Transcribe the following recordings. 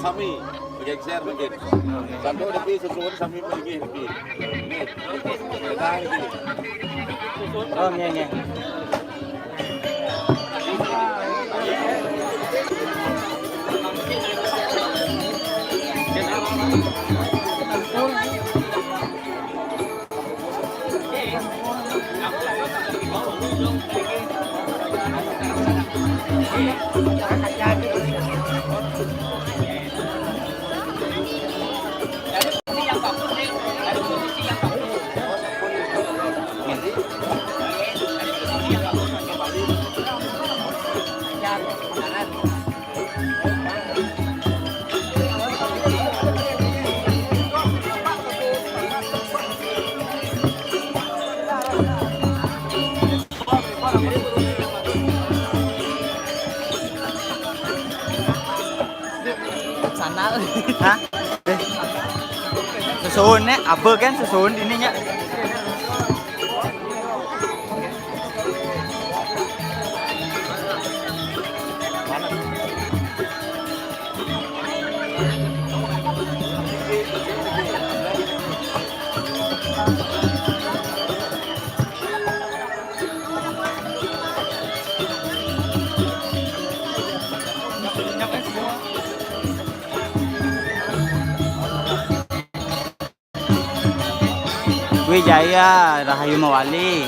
Sami bergeser mungkin. Sampai udah pi susun sami pergi pi. Nih. Dah ini. Oh, nya. Sana. Hah? Susun apa kan susun ininya. Wijaya Rahayu Mawali.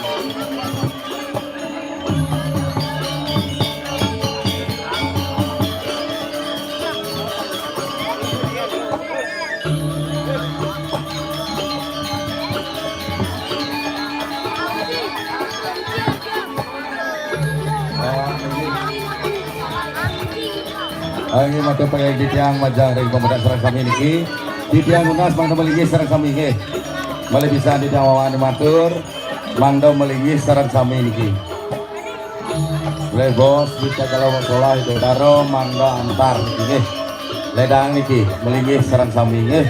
Ini mata pakai titiang majang dari pemuda serang kami ini. Titiang unas mangdo melingis serang kami ini. Boleh bisa ditawani matur mangdo melingis serang kami ini. Boleh bos bisa kalau mau sekolah itu daro mangdo antar ini. Ledang ini melingis serang kami ini.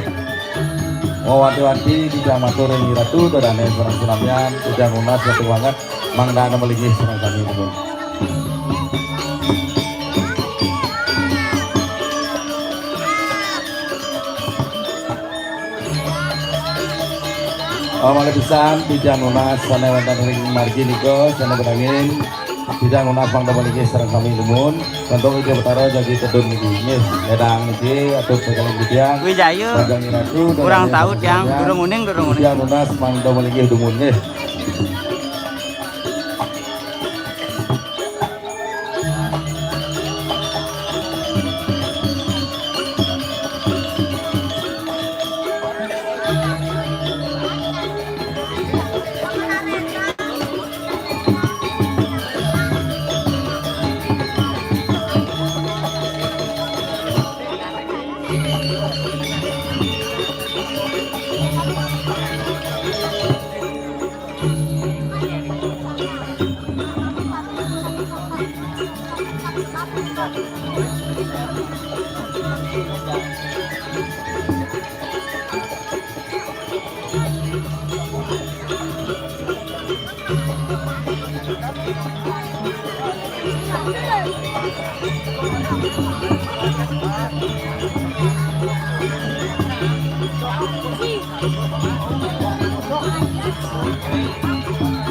Mau wanti-wanti titiang matur yang ratu dan serang sunamian titiang unas satu banget mangda melingis serang kami ini. Malah pisan tidak nunas sana wonten ring margi niko sana berangin tidak nunas mangda maliki sareng kami lumun kantor iki betara jadi tedun niki nggih ledang niki atuh pegawai bidian Wijayu kurang tahu yang durung uning tidak nunas mangda maliki lumun nggih.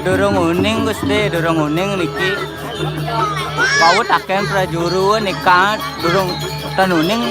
Durung uning Gusti, durung uning niki. Paut akan prajuru nikah durung tanuning.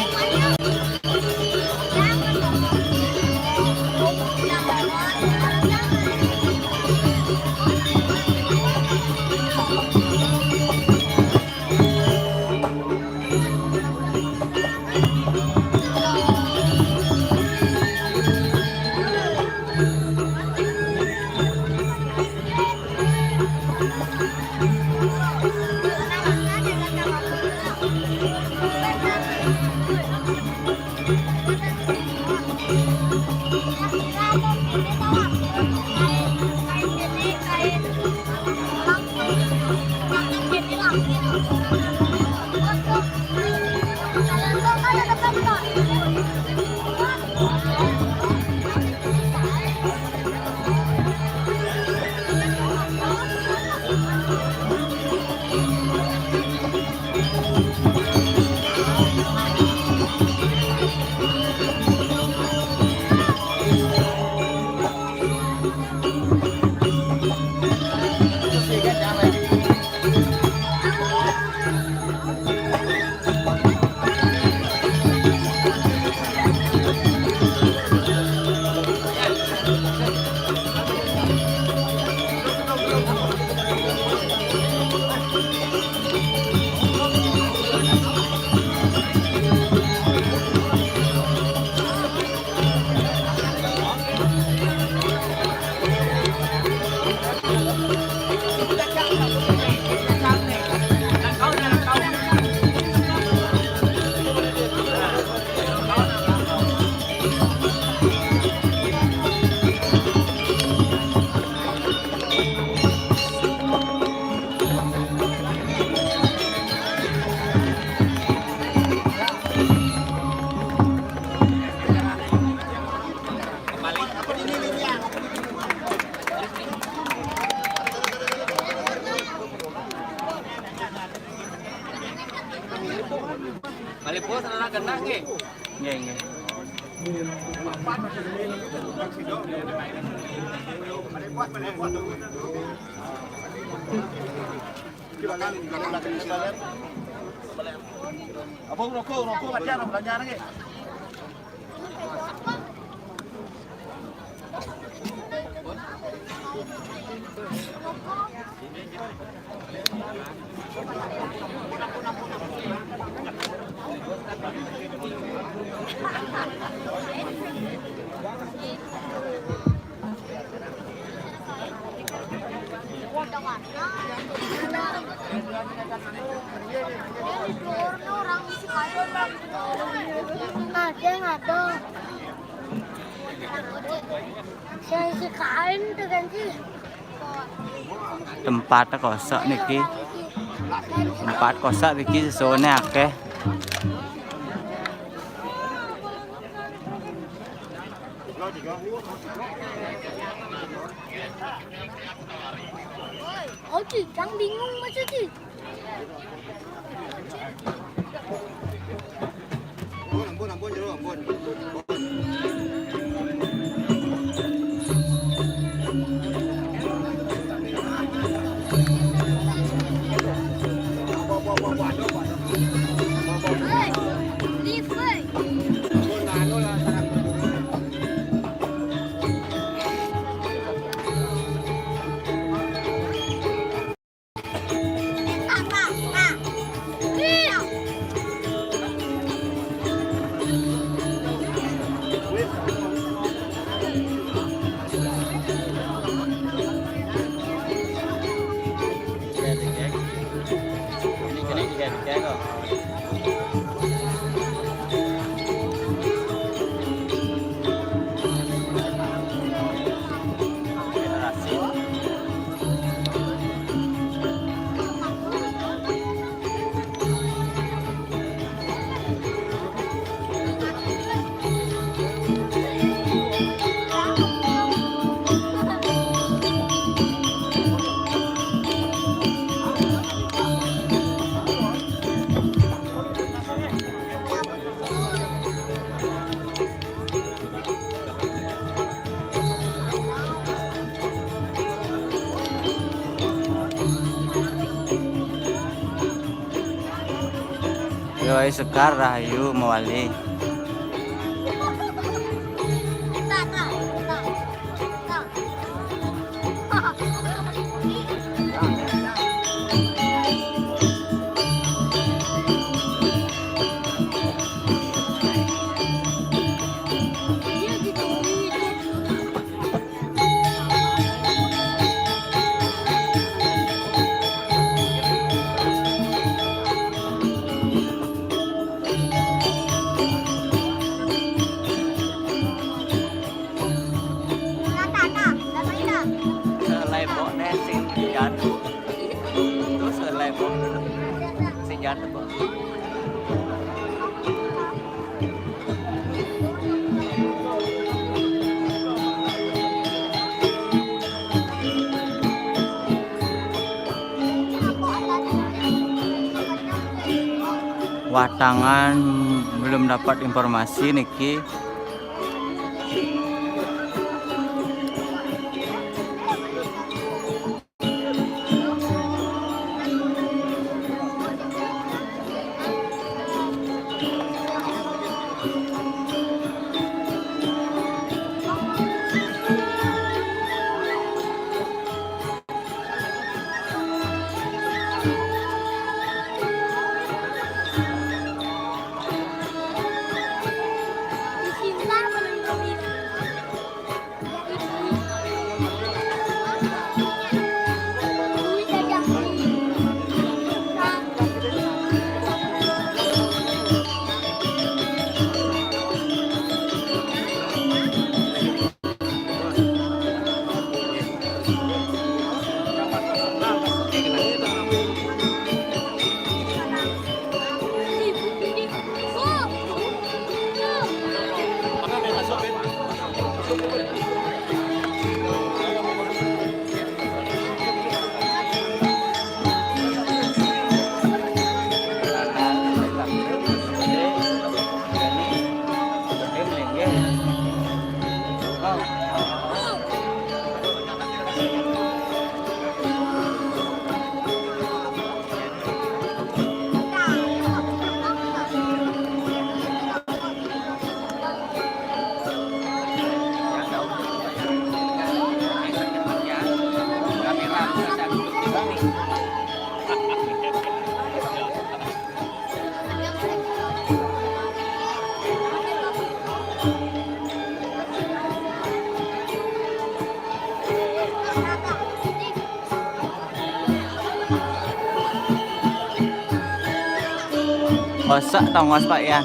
Nggih, nggih. Rokok aja belanja lagi. Ada. Saya isi kain tuh kan sih. Tempatnya kosong niki. Tempat kosong niki sesone akeh. Oh, Ci, jangan bingung masa Ci. Ampun, jero, ampun. Leave, woi. Ini juga dicek kok. Federasi. Yoi Sekar Rahayu Mawali. Selai bokne sing jatuh. Itu selai bok sing jatuh kok. Watangan belum dapat informasi niki. Kosak tau mas Pak Yan.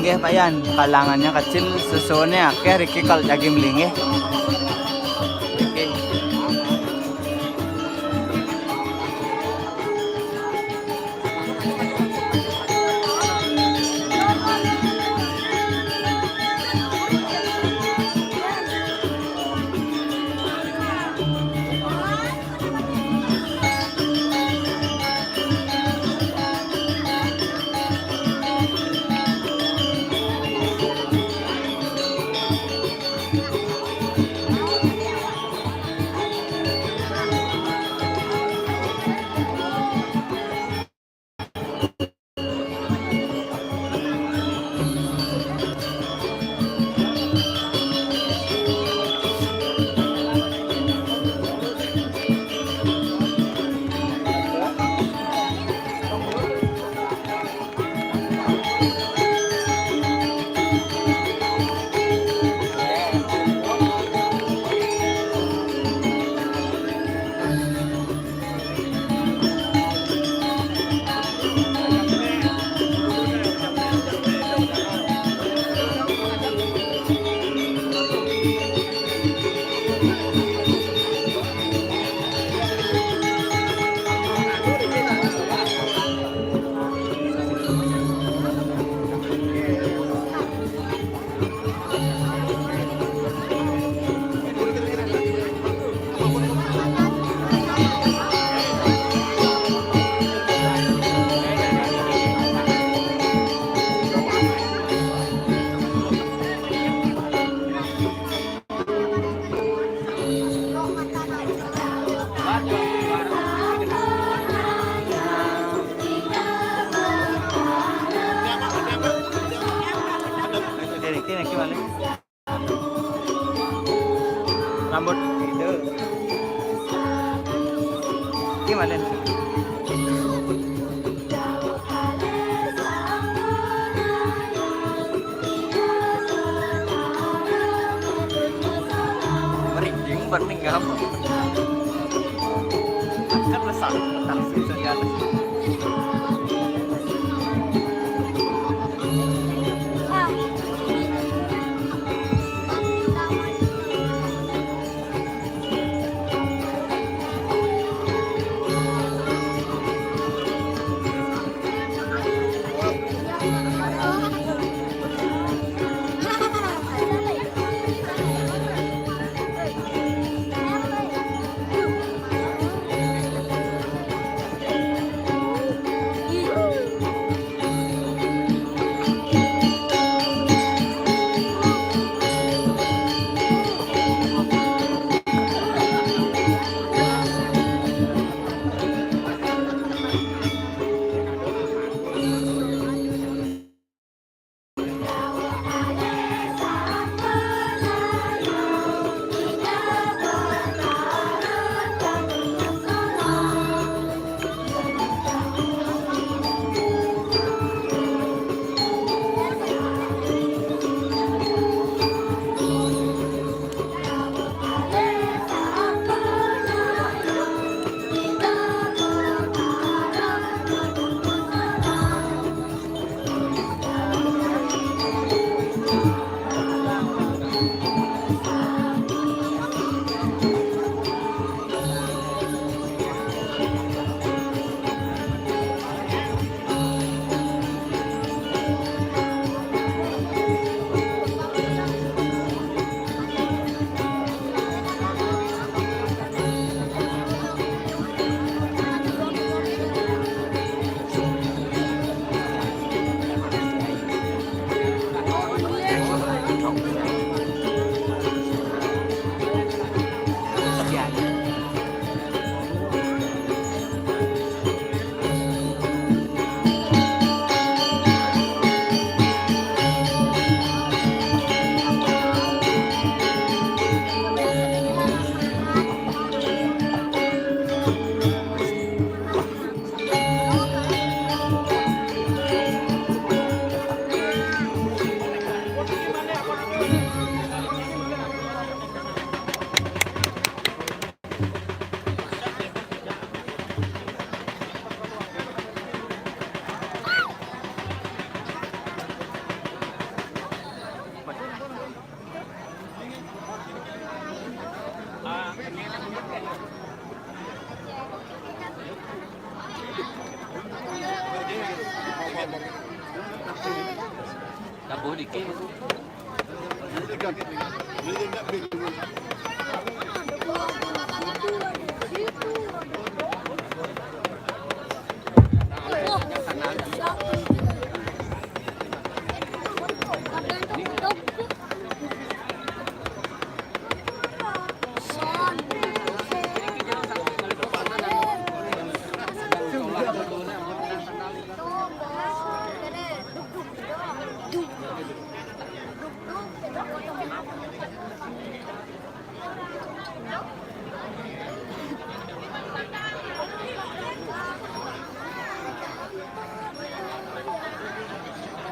Nggih Pak Yan, kalangannya kecil, susunya akeh riki kal daging linggih. Oke. Rambut itu gimana? Merinding bening kamu. Kan besar tentang sejarah.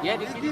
Ya di sini.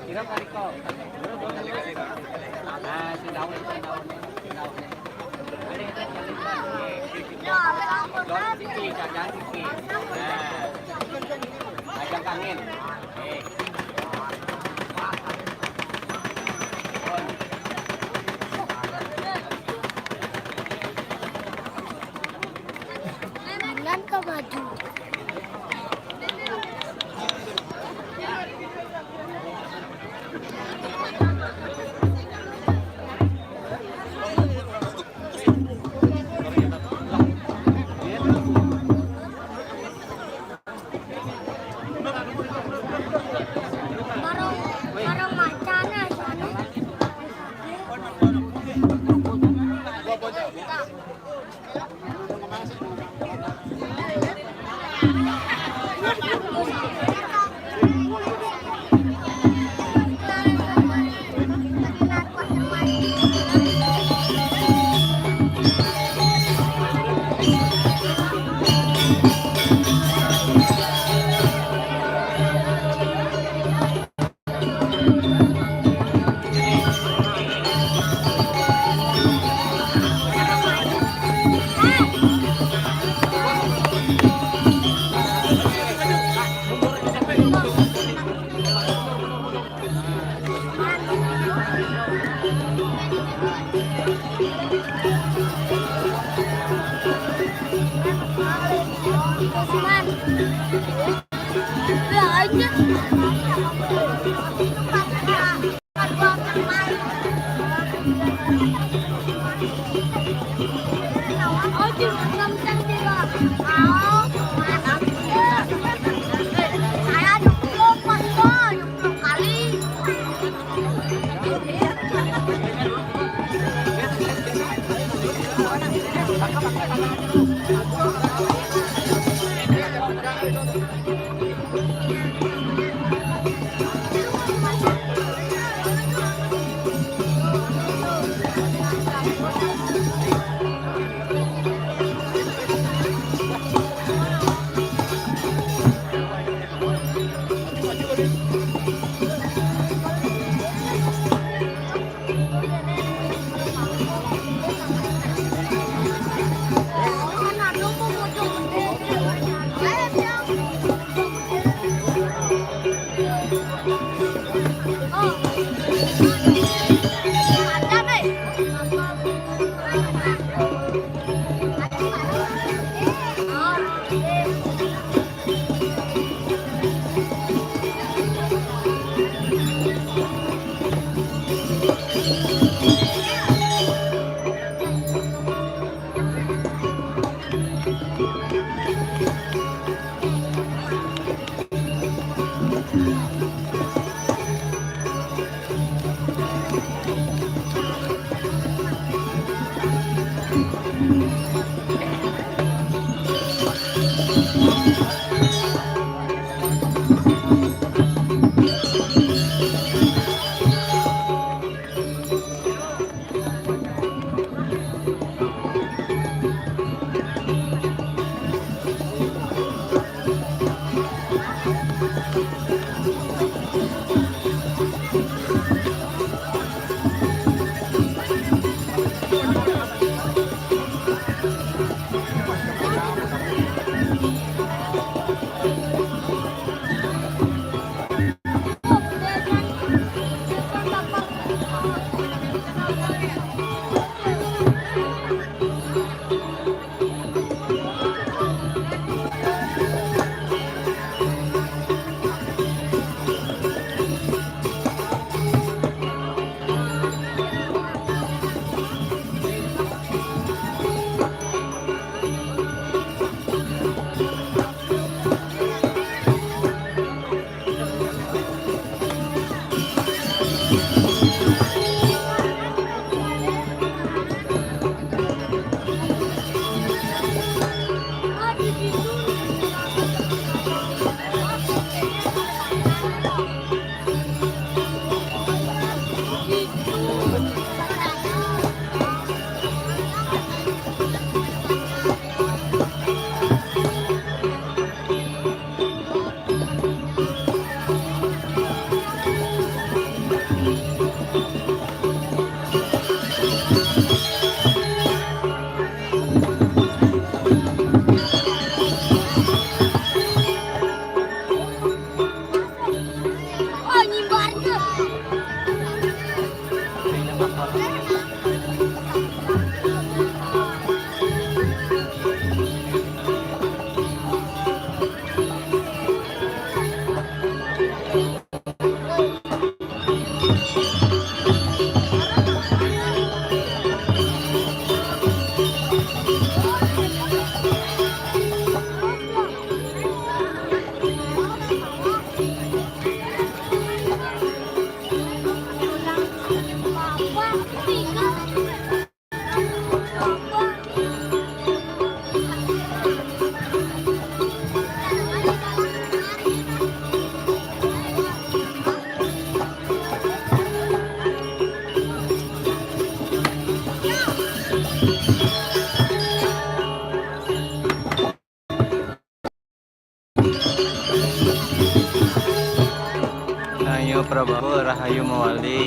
Tiram tarik kok. Nah, sudah Jangan sikit, jangan sikit. Nah, ajang angin. Jangan ke maju. Barang macana sana. Ayo, Ayo Prabowo Rahayu Mawali.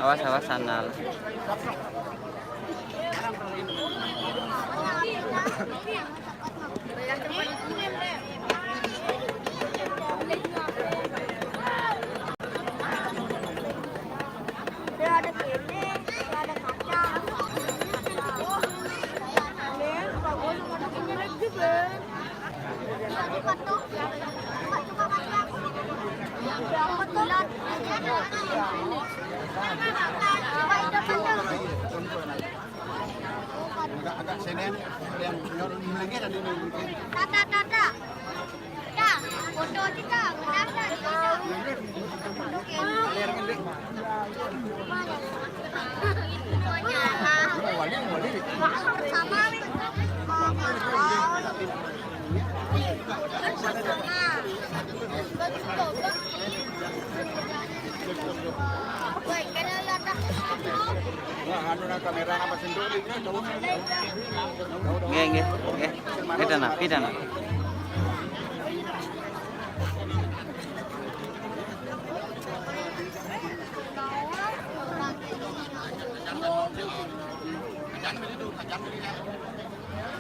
Awas awas sandal. Ada kene, ada kacang. Bagus, ada lagi kan. Agak senen yang lagi ada di Tata, tata. Ya, foto kita. Kenapa? Bersama nih. Baik, kena latah. ano na kamera na pasinduli na Nggih, nggih, nggih. Pida na.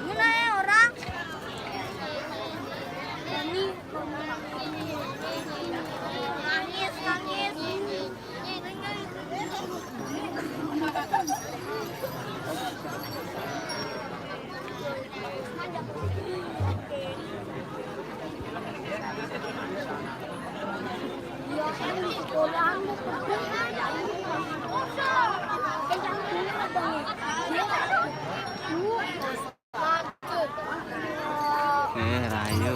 Muna ya orang. Nangis. Rayu.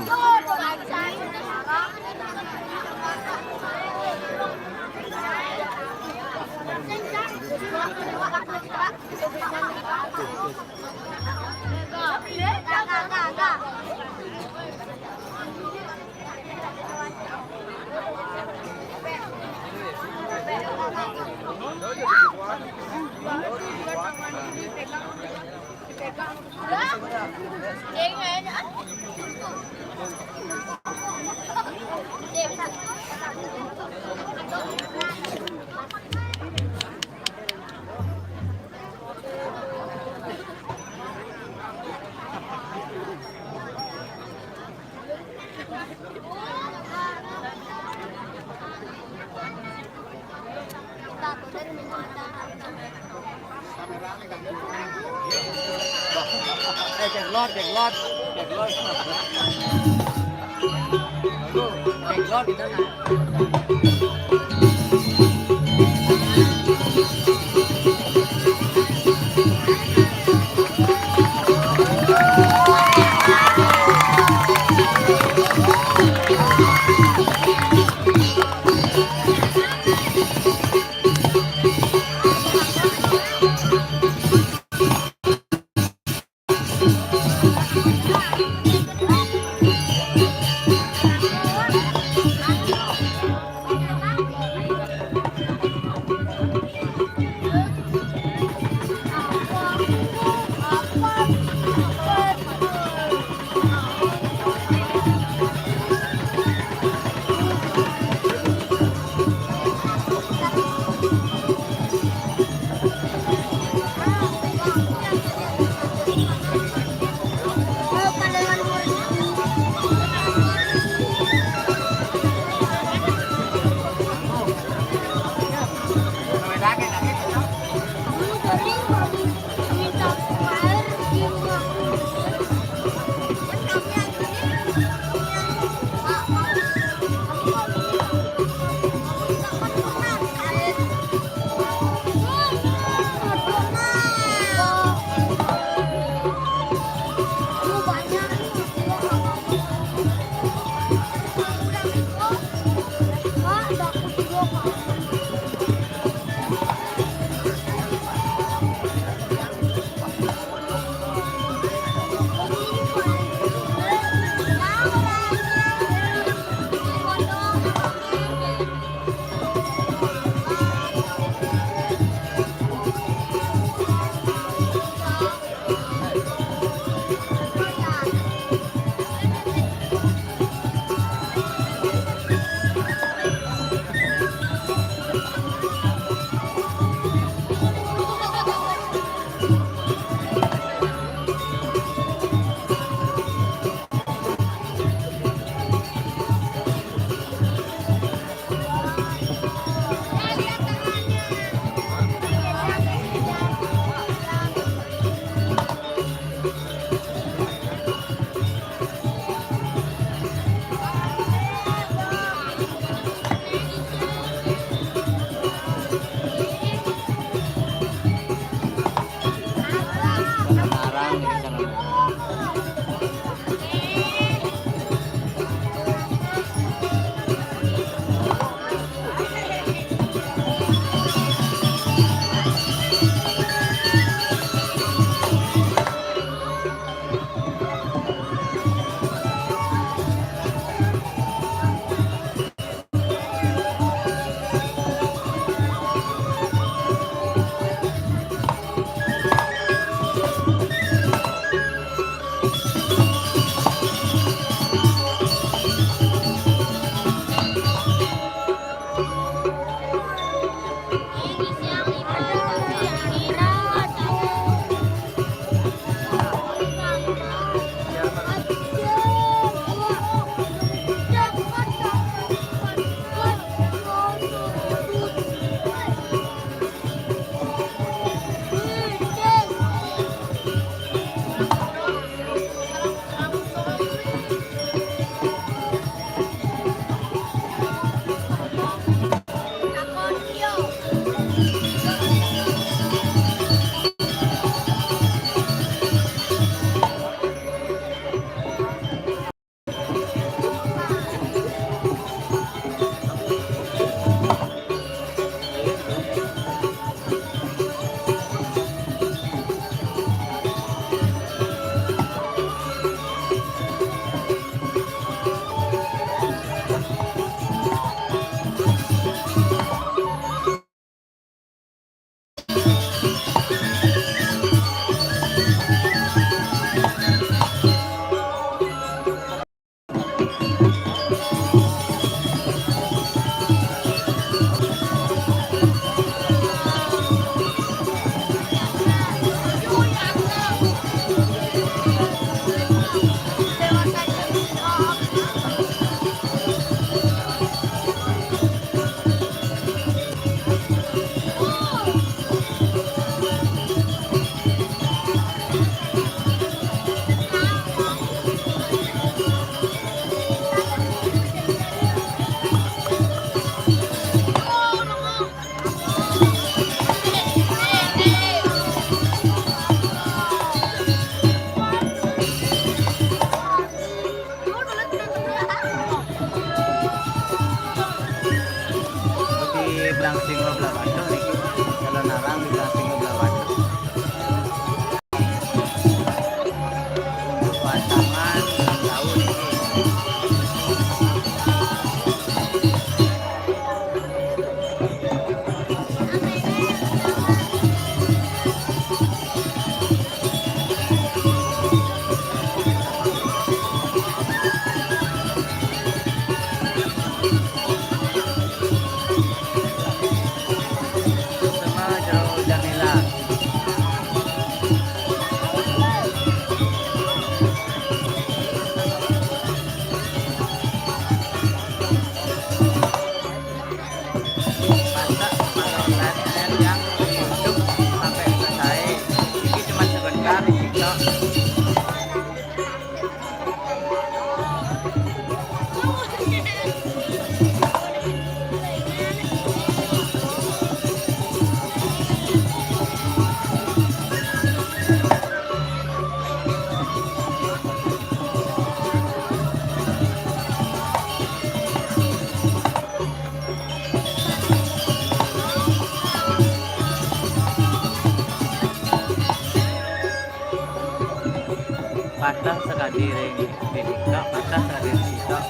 kata sekali ring didikak kata sekali didikak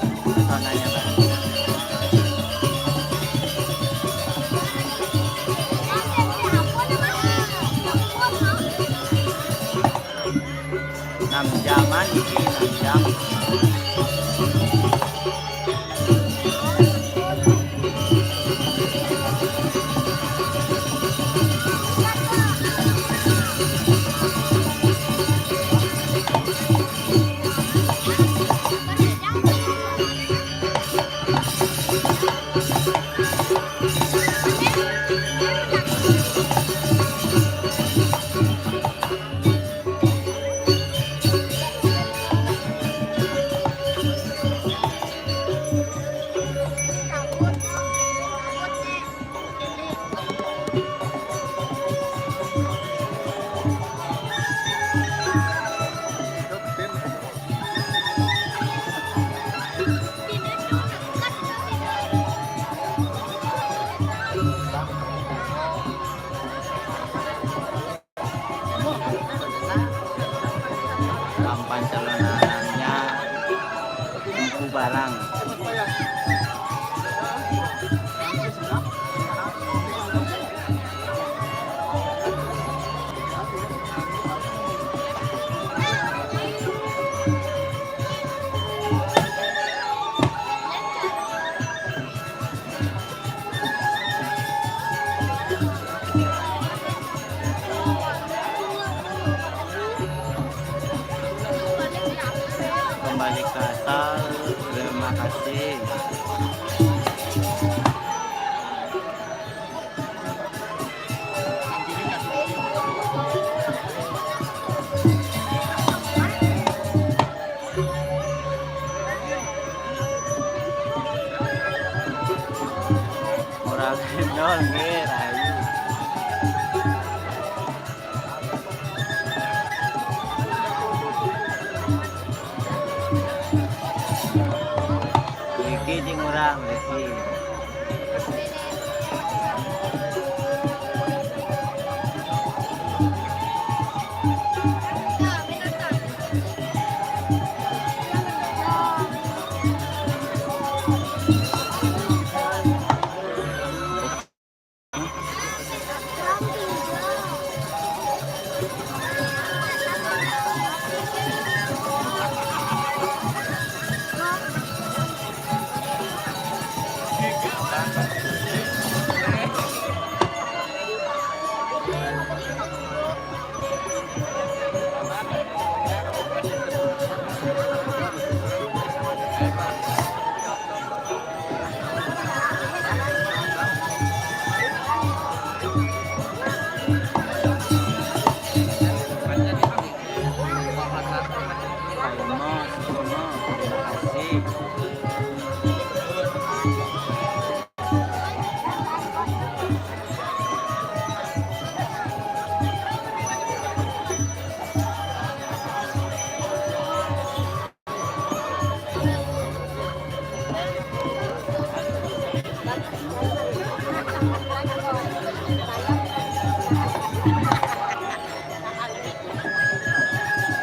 sonanya Pak. Enam jaman iki 6 jam. Tampan celananya buku barang. Kembali ke asal. Terima kasih. Orang gendol nggih rayu. Iki jeung urang iki.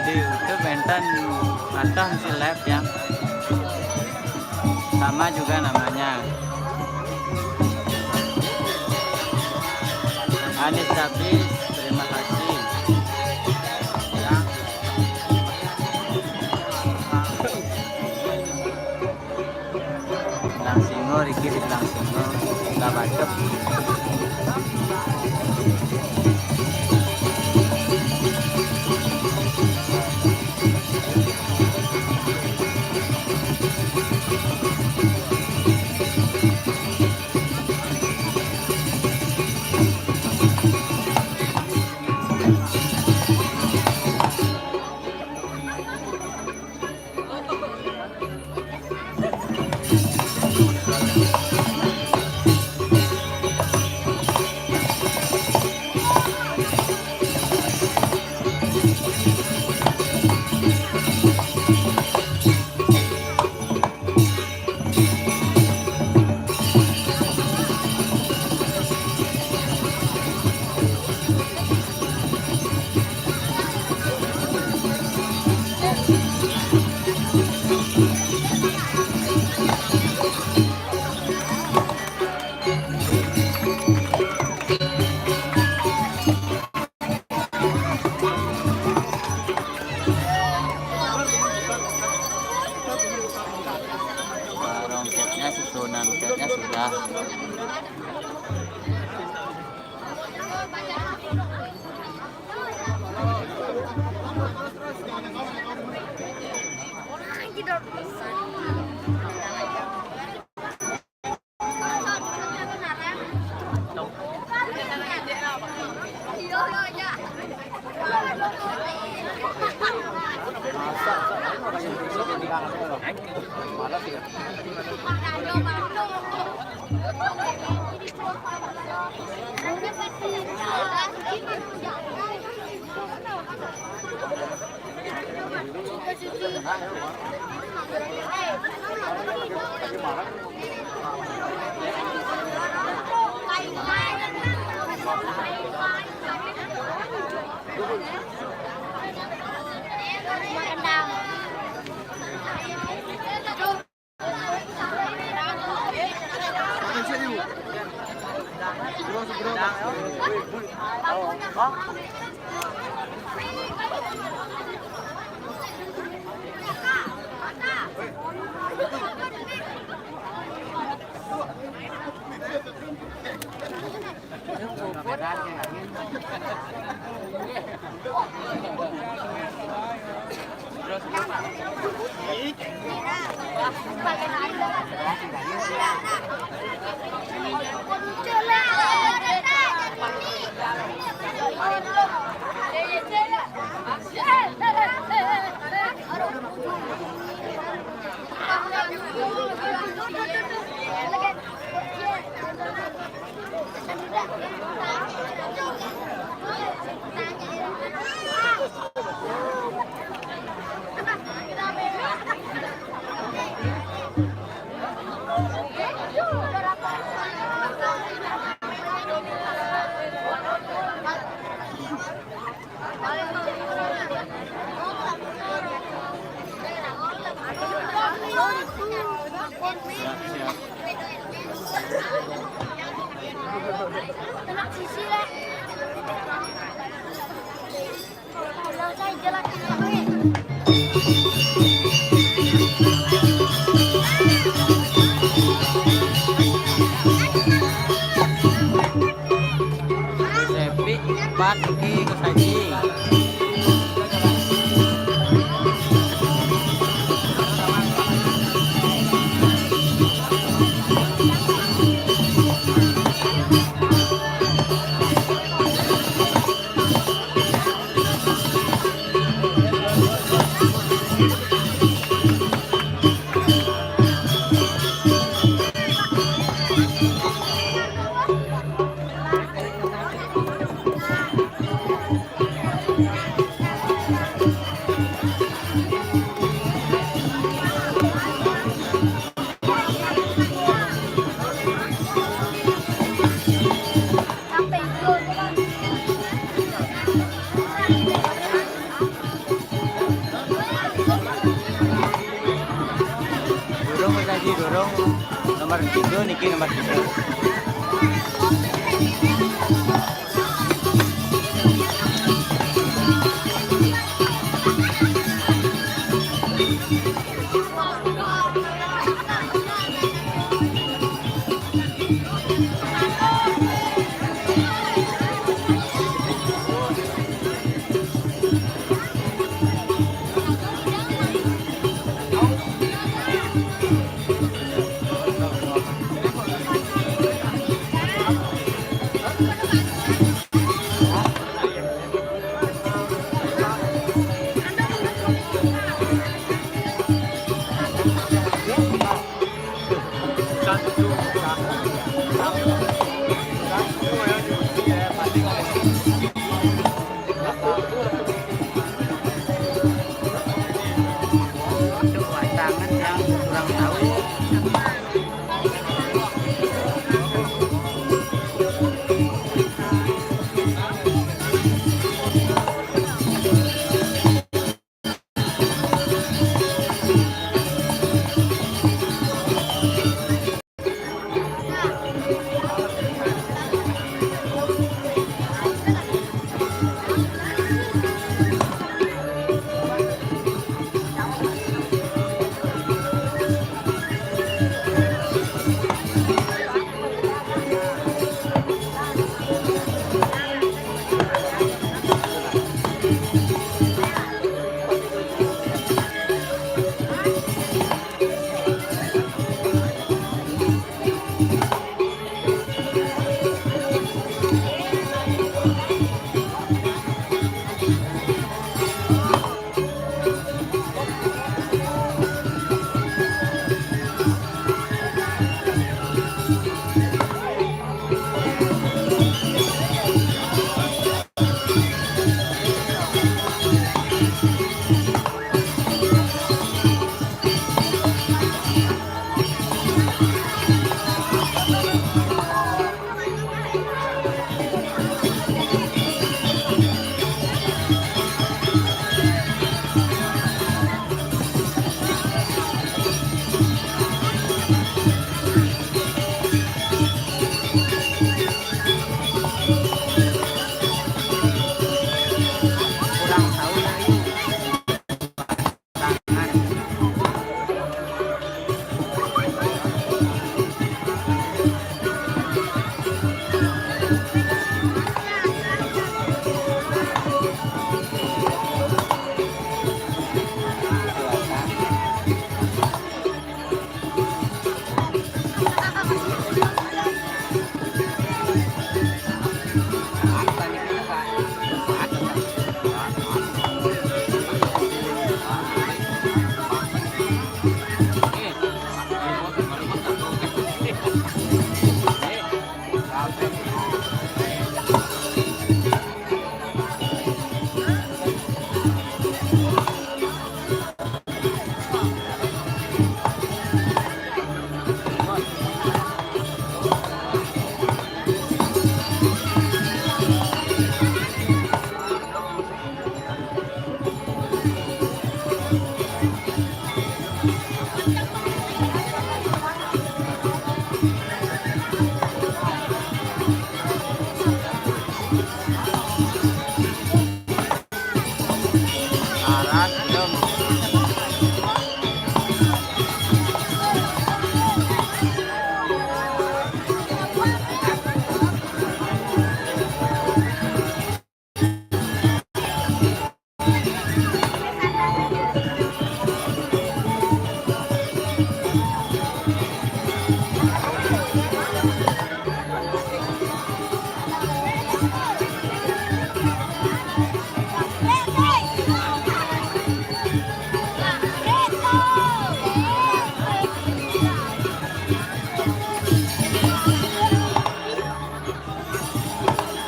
Di YouTube Benten ada hasil lab ya, sama juga namanya Anis Dabis. Terima kasih ya. Langsingo Riki di Langsingo nggak bacot. Rongketnya, susunan rongketnya sudah. Sepi, pagi ke saji. Dorong nomor 3 niki nomor 3. Kurang tahu lagi. Tangan. Aras, belum.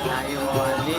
Ayo Ali.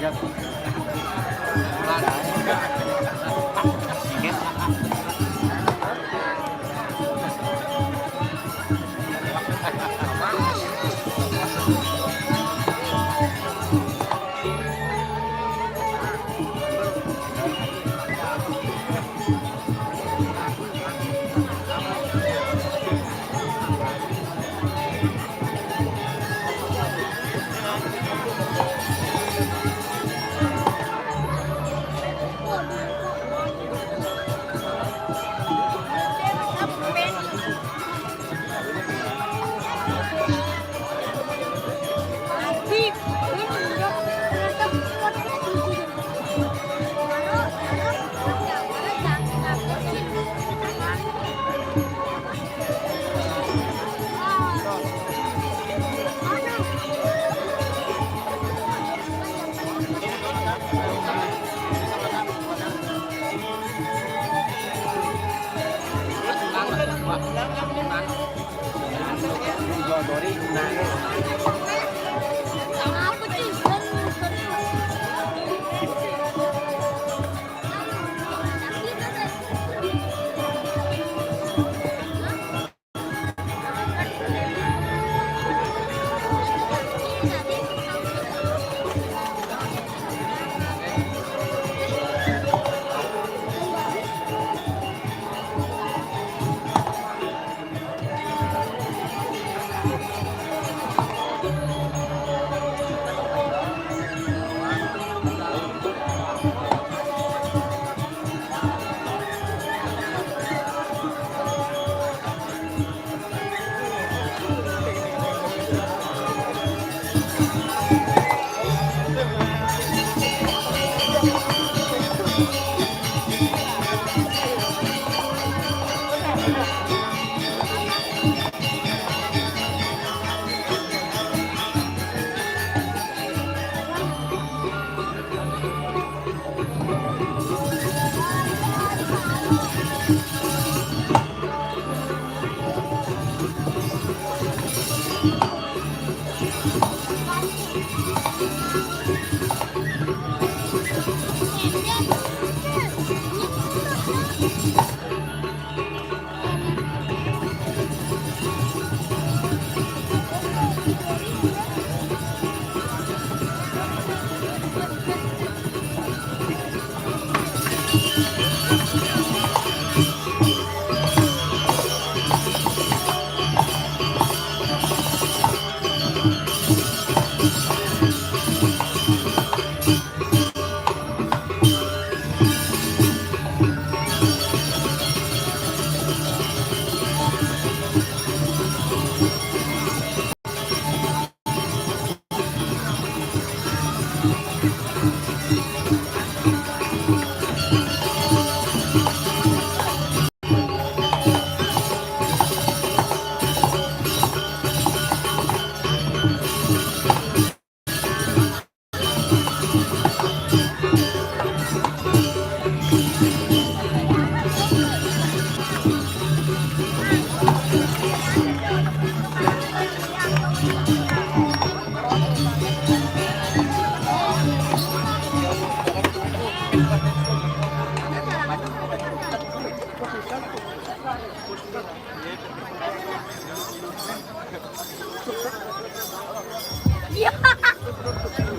Iya.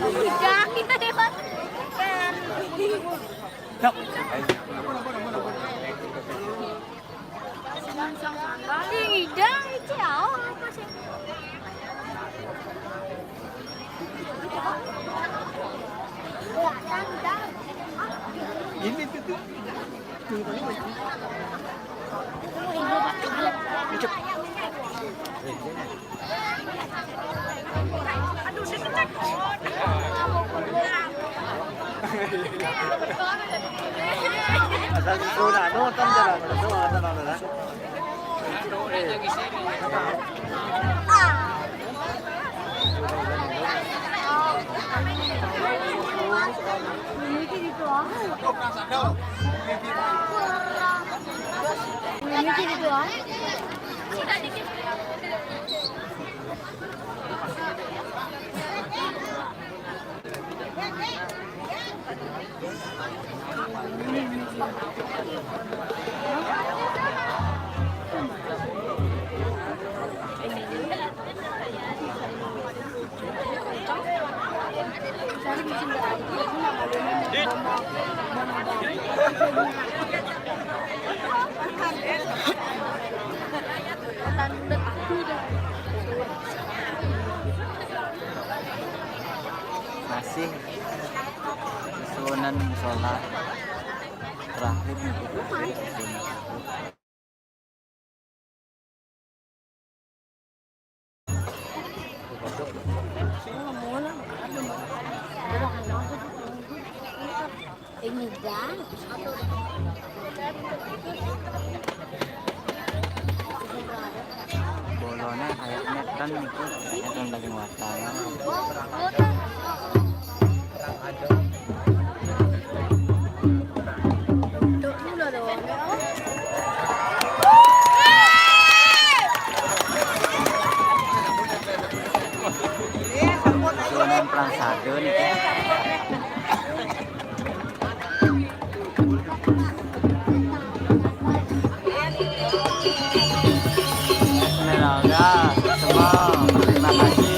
Udah kita hebat. Tidak, itu apa sih? Ini tuh. Asal sudah nonton jalan nonton. Ini Masih susunan musola terakhir nih. Ini kan. Bolonnya kayaknya kan itu yang daging wartawan. Susunan perang sado nih kan. Esmeralda, semua terima kasih.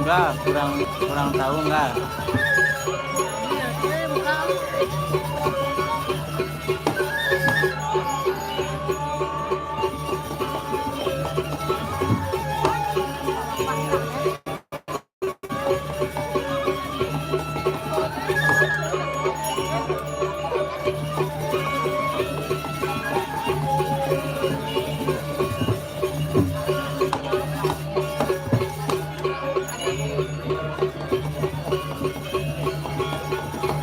Enggak, kurang tahu enggak.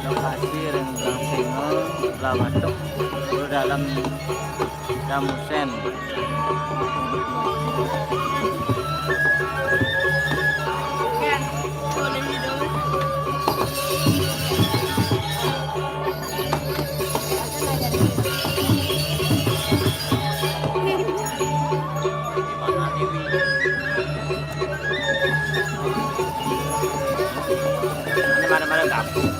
Lokasi Rendrang Singel, Lawatuk, dalam Damusen. Mana-mana kampung.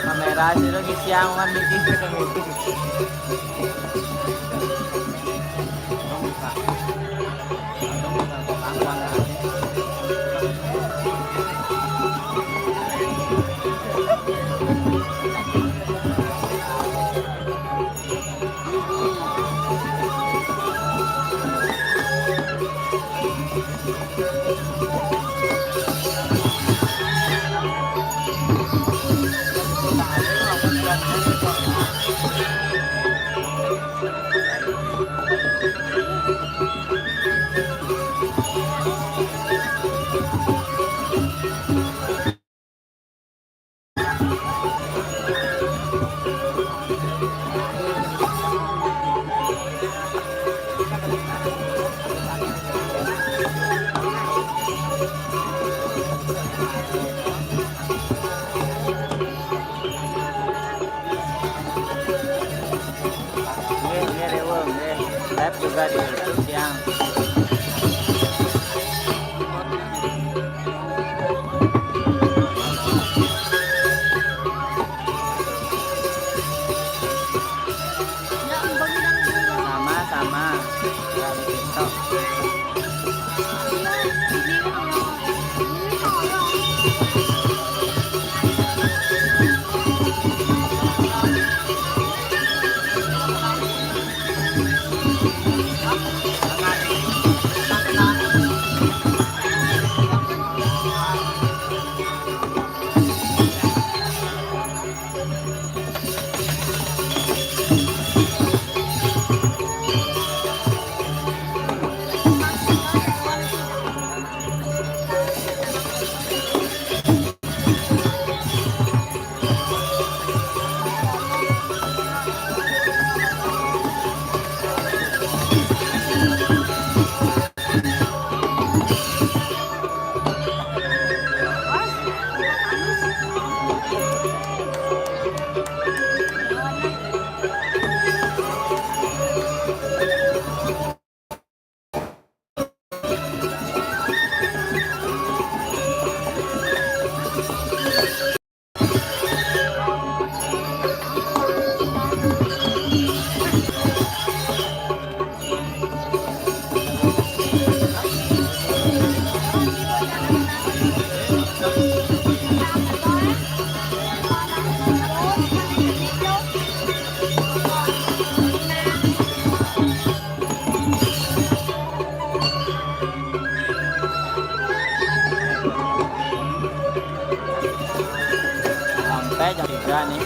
Kamera sih lagi siang kan bikin ketemu. Thank you. juga di YouTube yang sama-sama dari TikTok. Sampai jam 3 nih.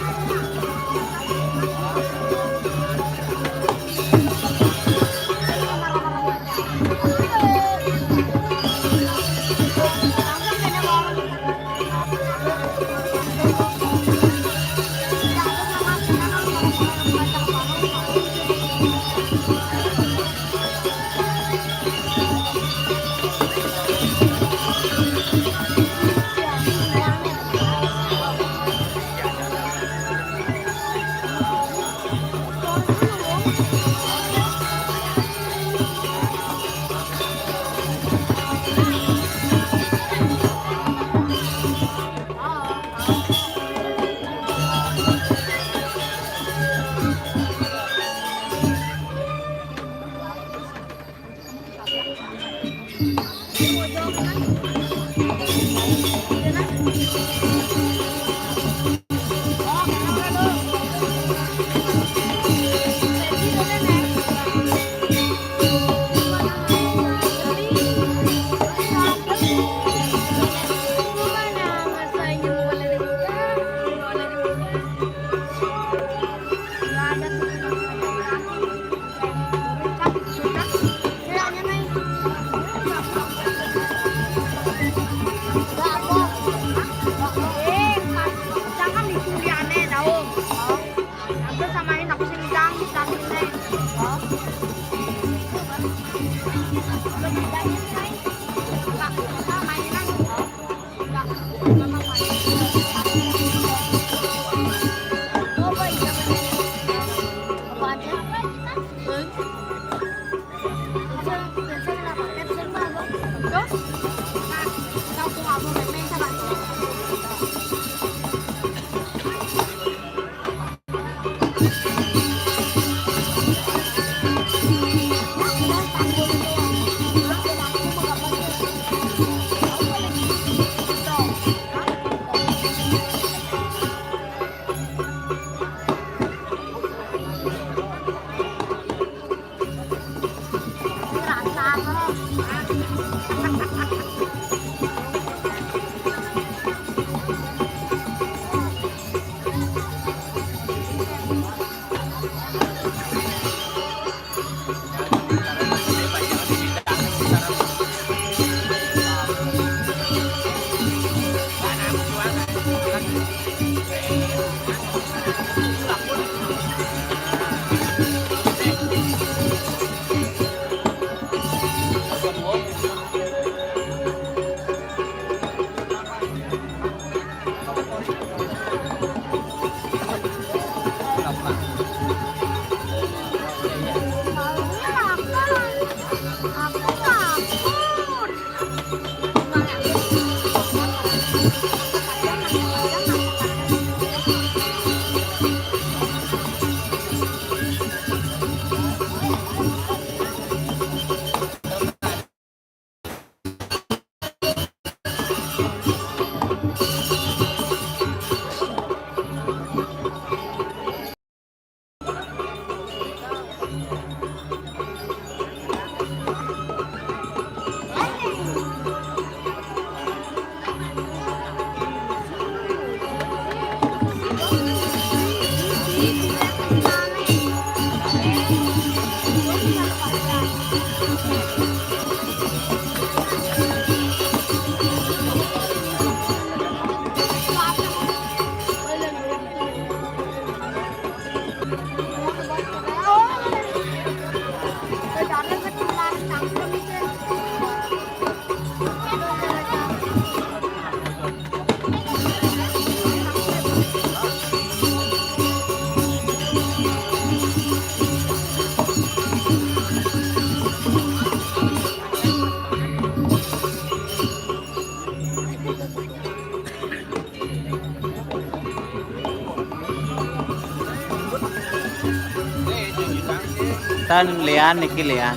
Tan lian niki lian.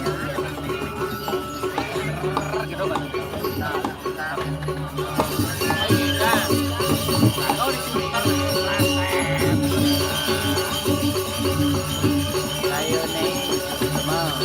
Ayo nih, mau.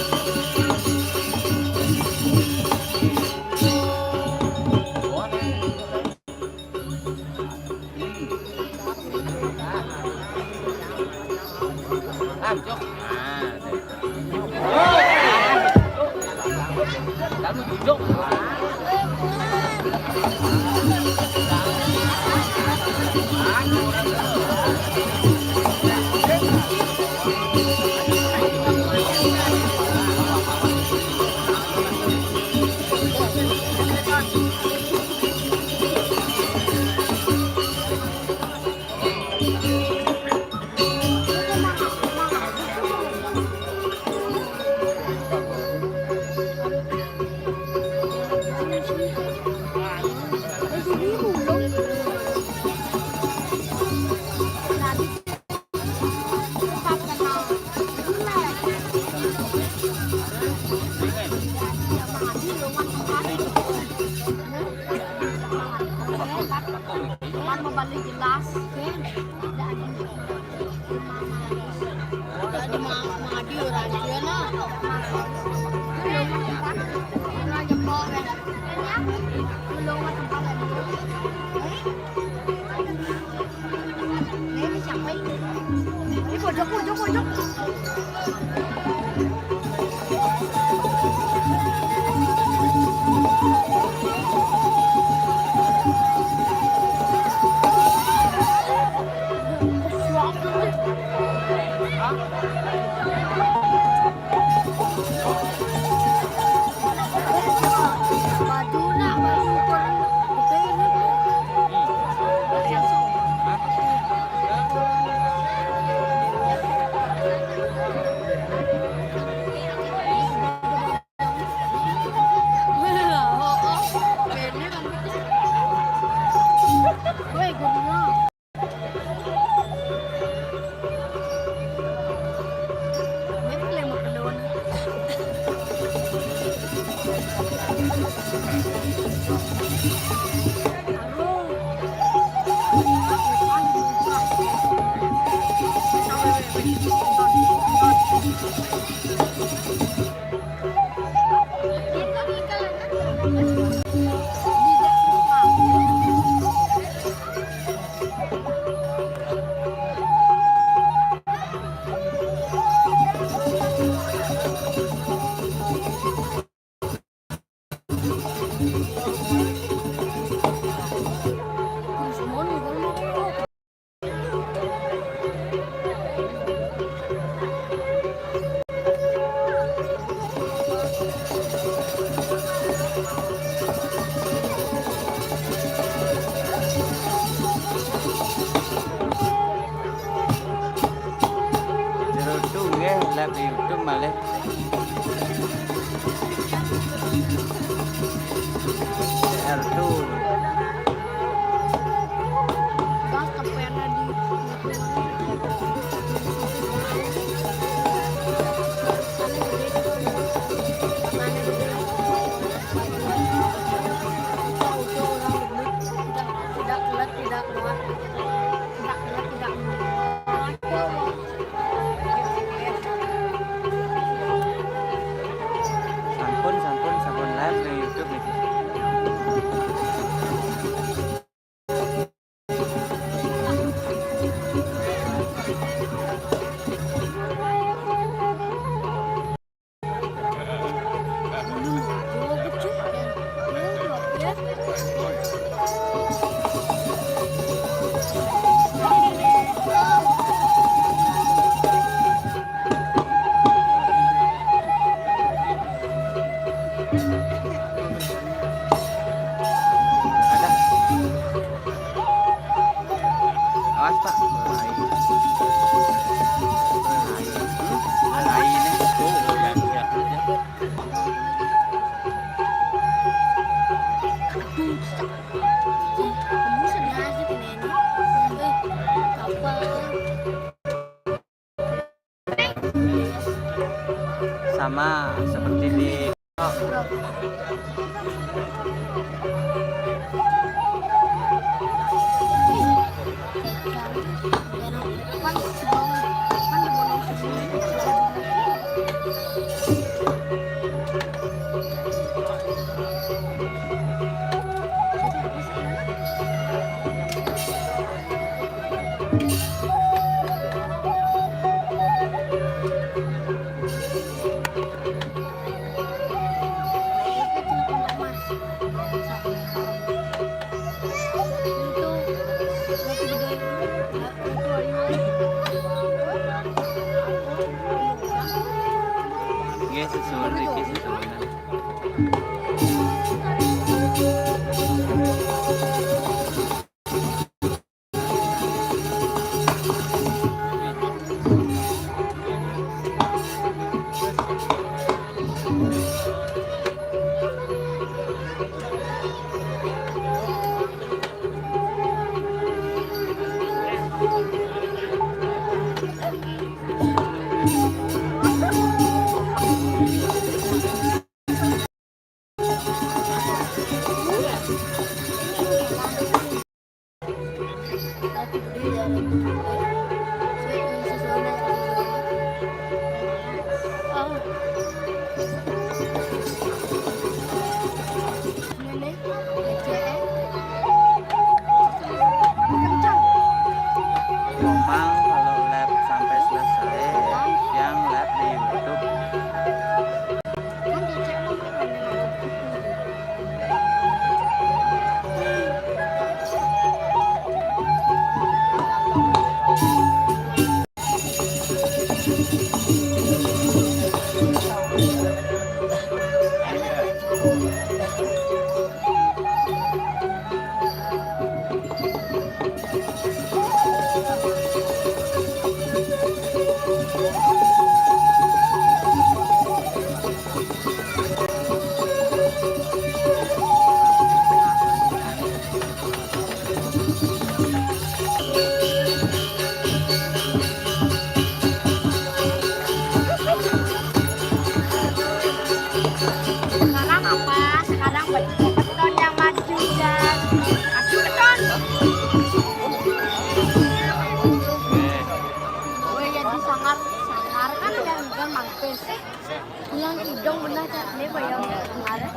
Live YouTube malah. R2. Sampun live di YouTube nih. Awas Pak, alay ini. Kamu sengaja pengen kapal. sama seperti di susunan Ricky susunan. Komang kalau lab sampai selesai, yang lab di YouTube. Sekarang apa? Sekarang beton yang maju dan maju beton. Gue jadi sangar kan yang bukan mampus. Yang hidung benar ini bayang kemarin.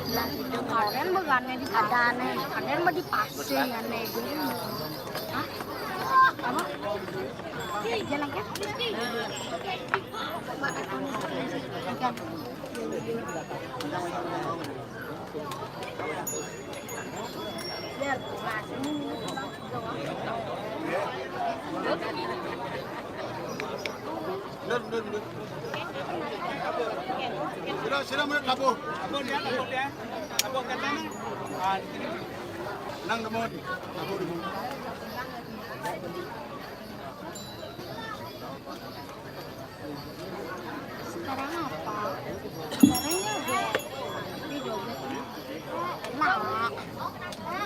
Yang hidung kalian bukannya di kadane, kalian mau dipasing aneh gitu. Hah? Apa? Jalan kan? Sila mo kabo. Kabo dia. Kabo kata na. Nang demod. Kabo demod. Sekarang apa? Sekarang joget. Ini joget. Nah.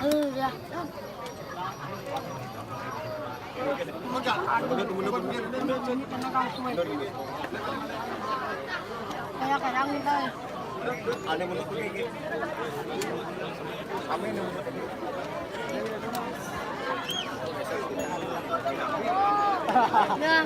Udah. Kayak kadang kita. Ano mo pergi? Kami ni mo. Nah.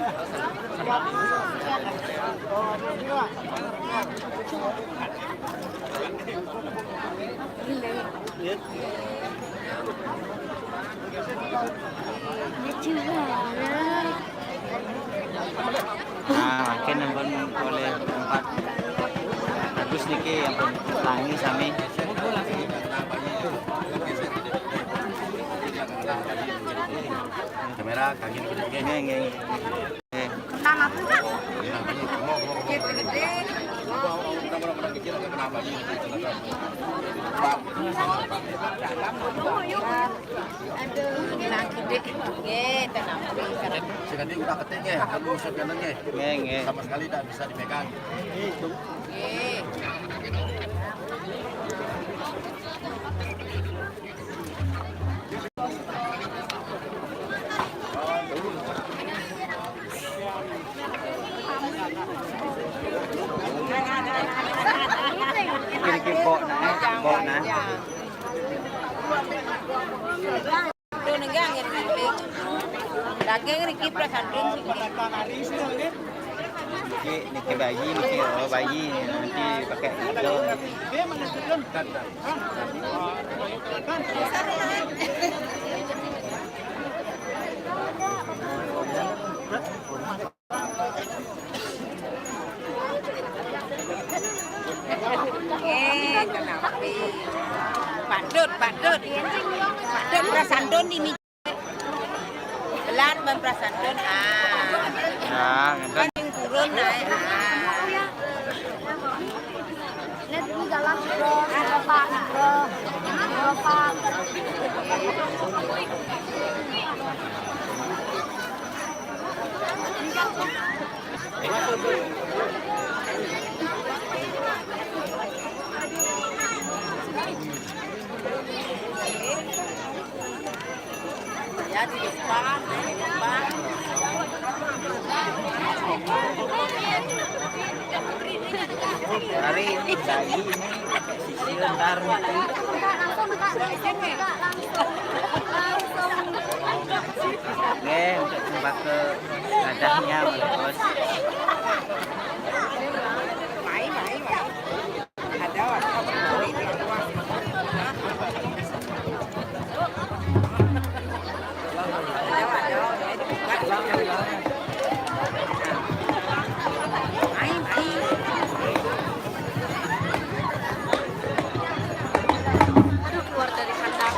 Nah, makin nembon oleh tempat bagus niki yang tangi sami. Kamera kaki gede. Nggih. Kenapa enggak? Aduh, lagi dek. Nggih, tenang. Sekali udah ketik ya, kamu usap kanan ya. Nggih. Sama sekali tidak bisa dipegang. Nggih. Saking Riki Prasantun sih. Niki bayi, niki bayi nanti pakai itu. Kenapa? Bandut Prasantun ini. Belat ban Prasantun. Nah, ngeten. Yang turun naik. Lihat di jalan berapa Ya di depan. Hari ini bayi ini pakai sisil ntar nanti. Oke, untuk jumpa ke dadahnya bos. keluar dari kandang.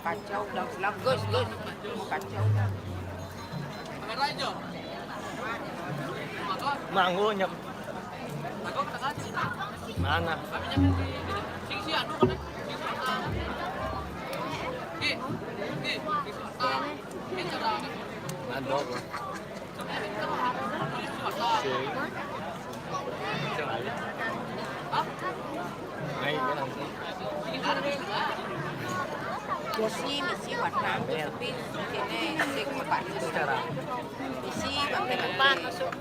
kacau dah selang Gus. Kacau. Manggo nyap. Mana? Mandok. Misi warna tapi kene sing Pak secara. Misi pakai depan masuk.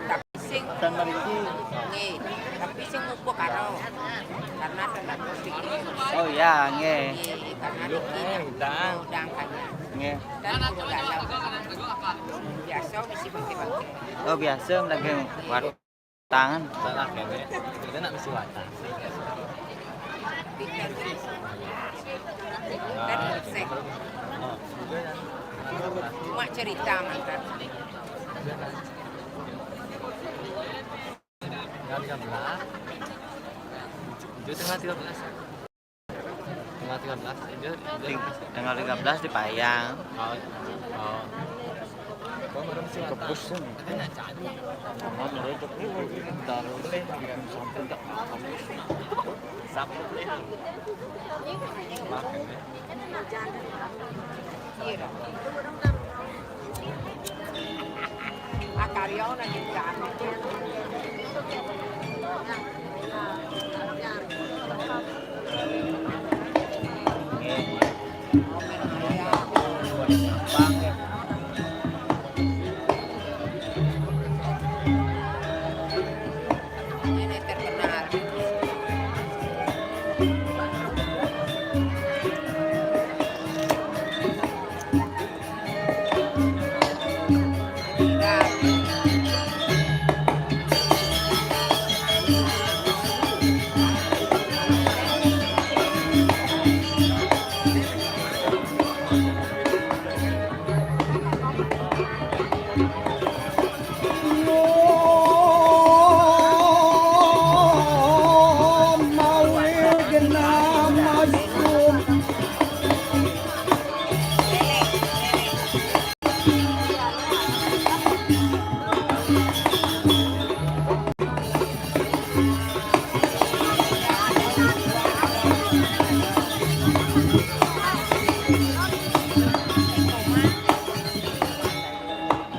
Tapi sing Dan mariki. nggih, tapi sing upo karo. Karena tenan sedikit. Oh ya, nggih. Nggih, karena dikit. Udang kanya. Nggih. Dan kulo dalam. Biasa misi pakai. Oh biasa lagi tangan. Salah kene. Kita nak mesti watang. Pintar dan sek. Mak cerita mantan. Itu tengah 13. Tengah 13 itu Tanggal 13 di Payang. oh. Kau baru mesti Kebus watang. Nak cari. Taruh boleh sampai tak Sampai boleh. Makan deh. Iya. Akaryo na gitkan. Ini terkenal.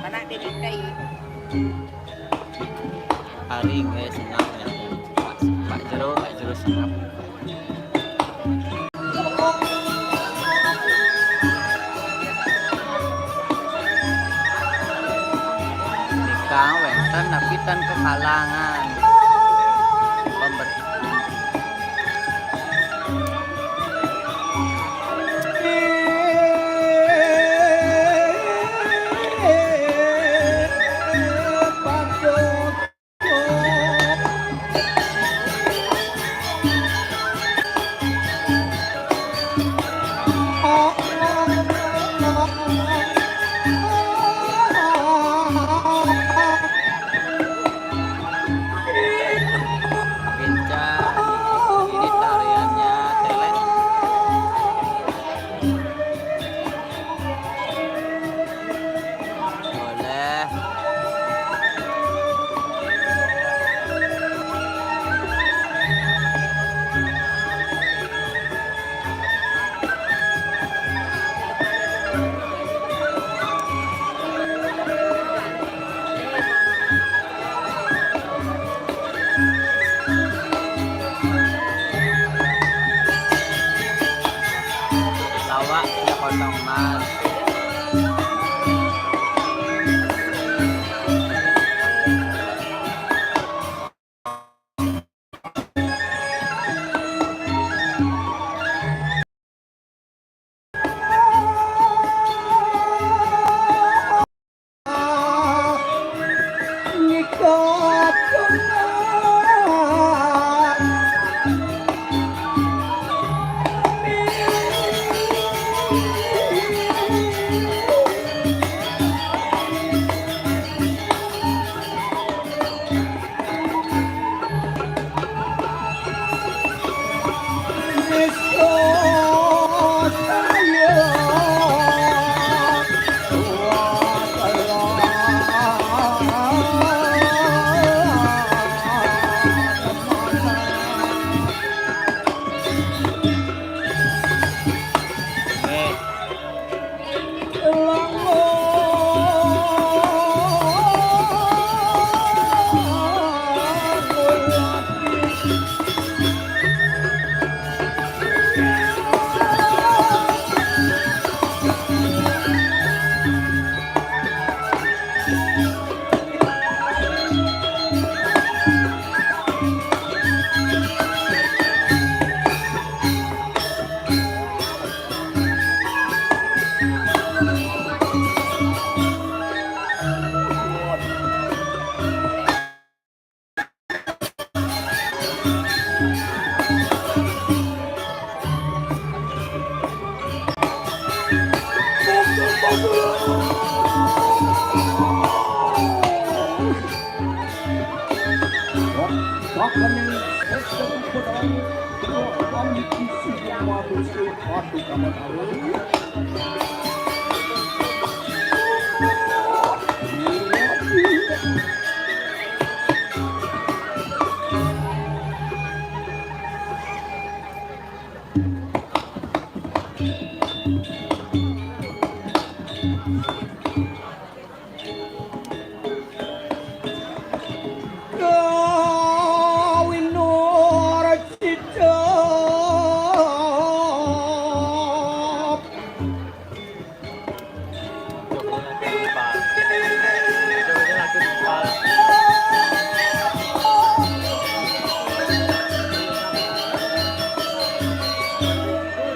Anak dimintai. hari kayak senap ya. Pak Jero senap. Nikah wenten napitan kekalangan. Pemberi.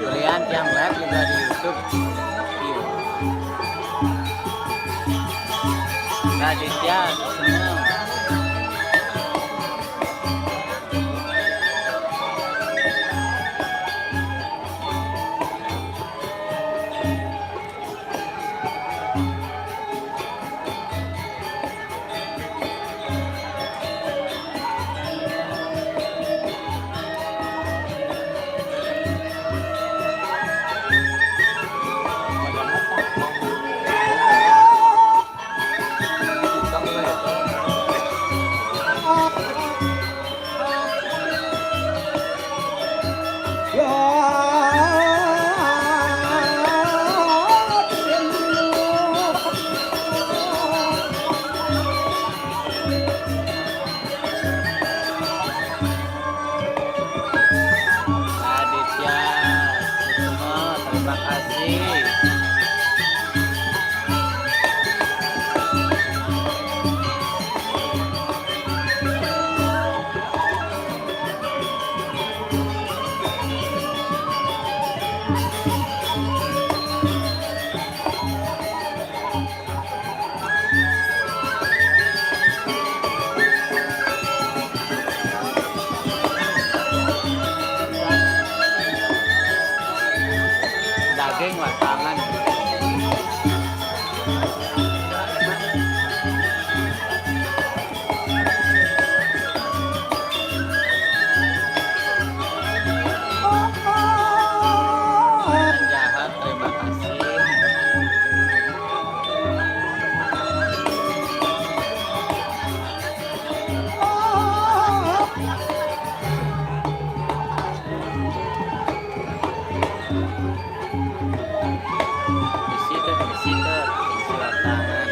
Kalian yang live juga di YouTube. View. Raditya seneng. Raditya semua terima kasih. Daging watangan. Jahat, terima kasih. Visitor, isi watangan.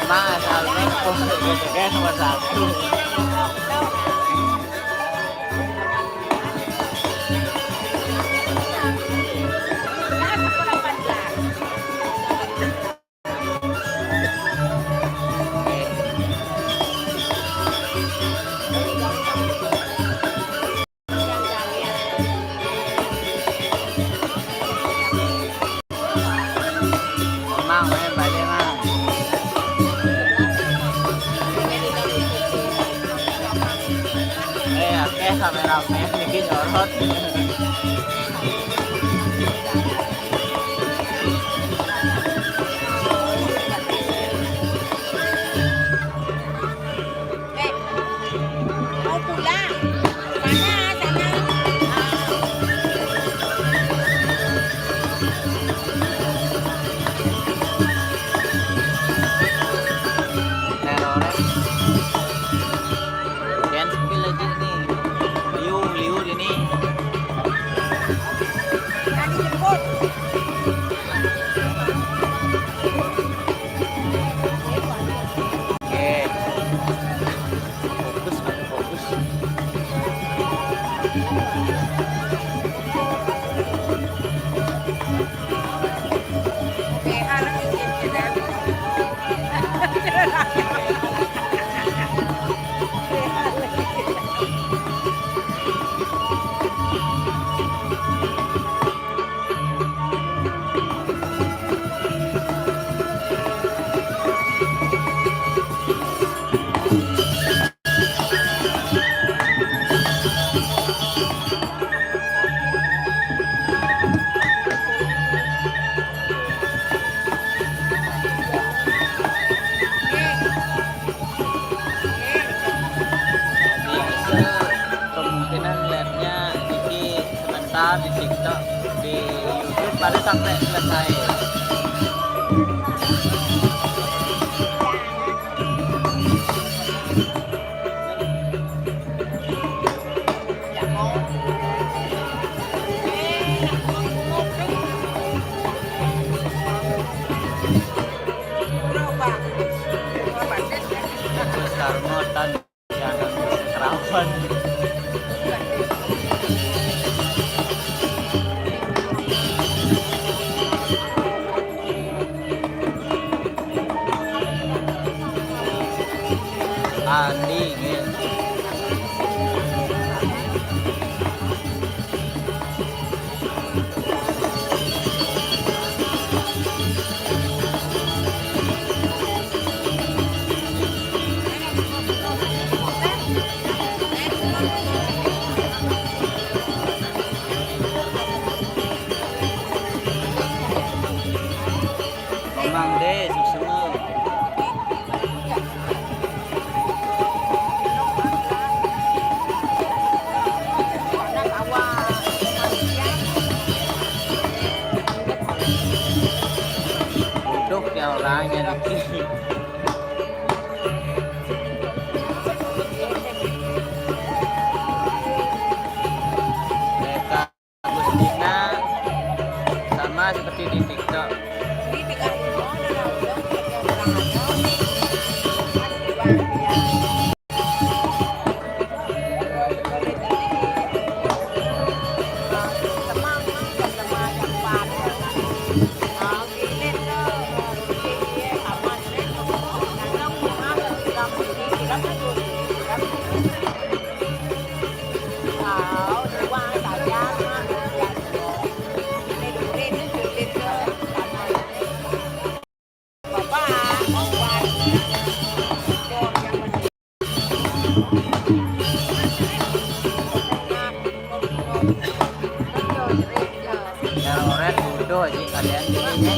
Mas Albert, oh, nomor 1. Mang, balik mang. kameramen Niki nyorot. Mau pulang. Mana sana? Teroret. Kian skill lagi nih. Liu ini. Tadi jemput. Oke. Fokus. Oke, harus kita. Kemungkinan lihatnya Niki sebentar di TikTok, di YouTube baru sampai selesai. Terus karmotan jangan kerawan. Andi gitu. Memang deh, semua. Duduk ya orangnya Niki. Mereka Agustina sama seperti di TikTok. Teroret bodoh aja kalian ini.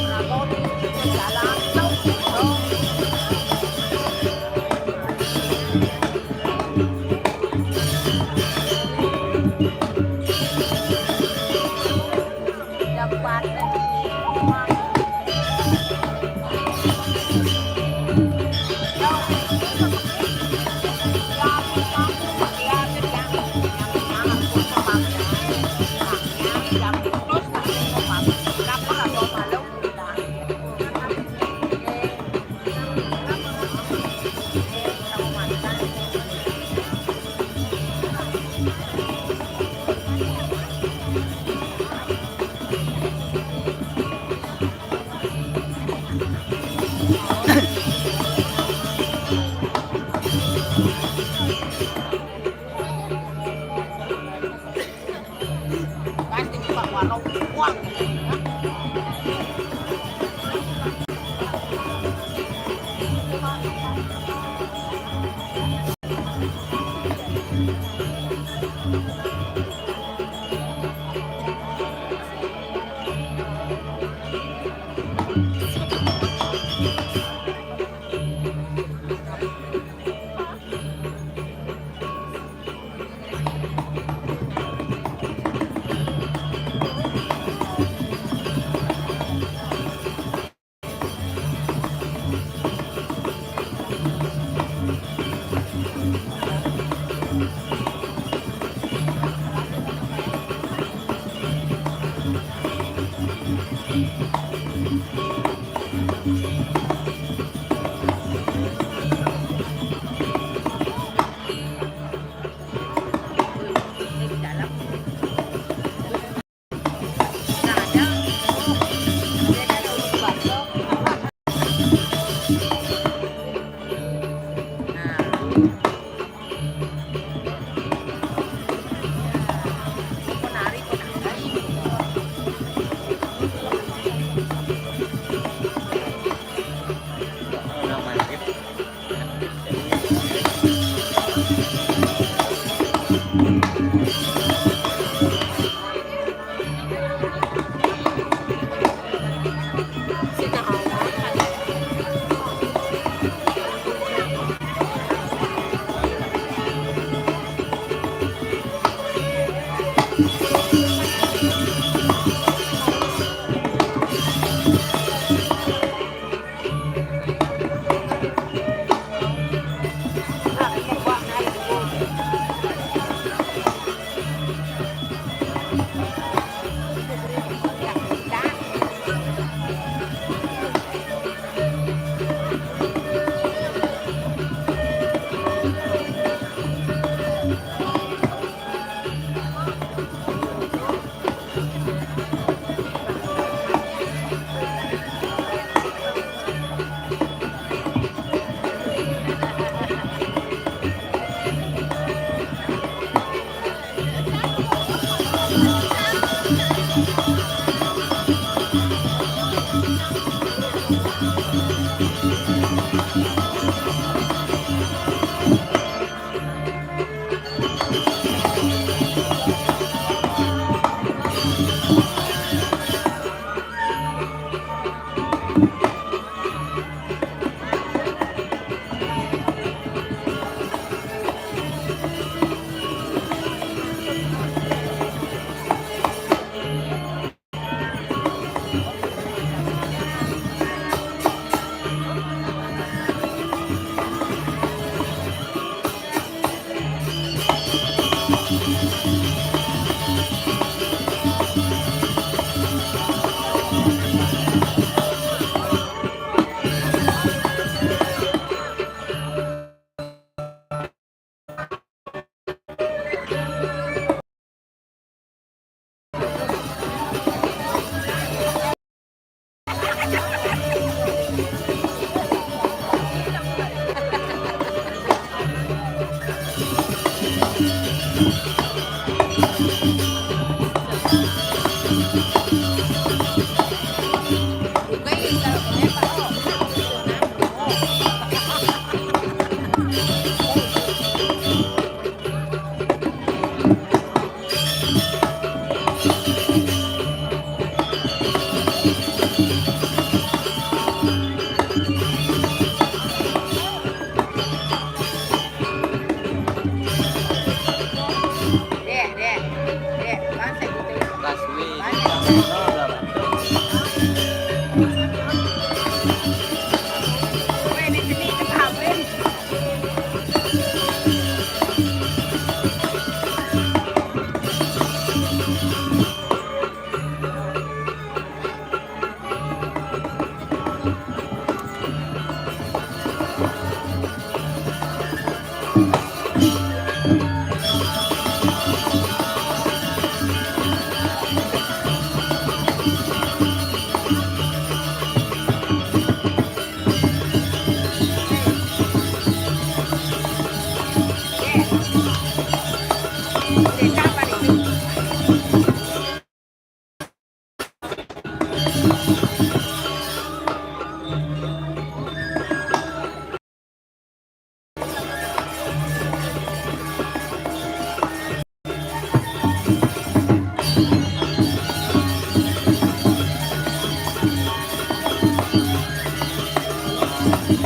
Boleh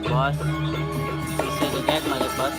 bos. Sisi juga boleh bos.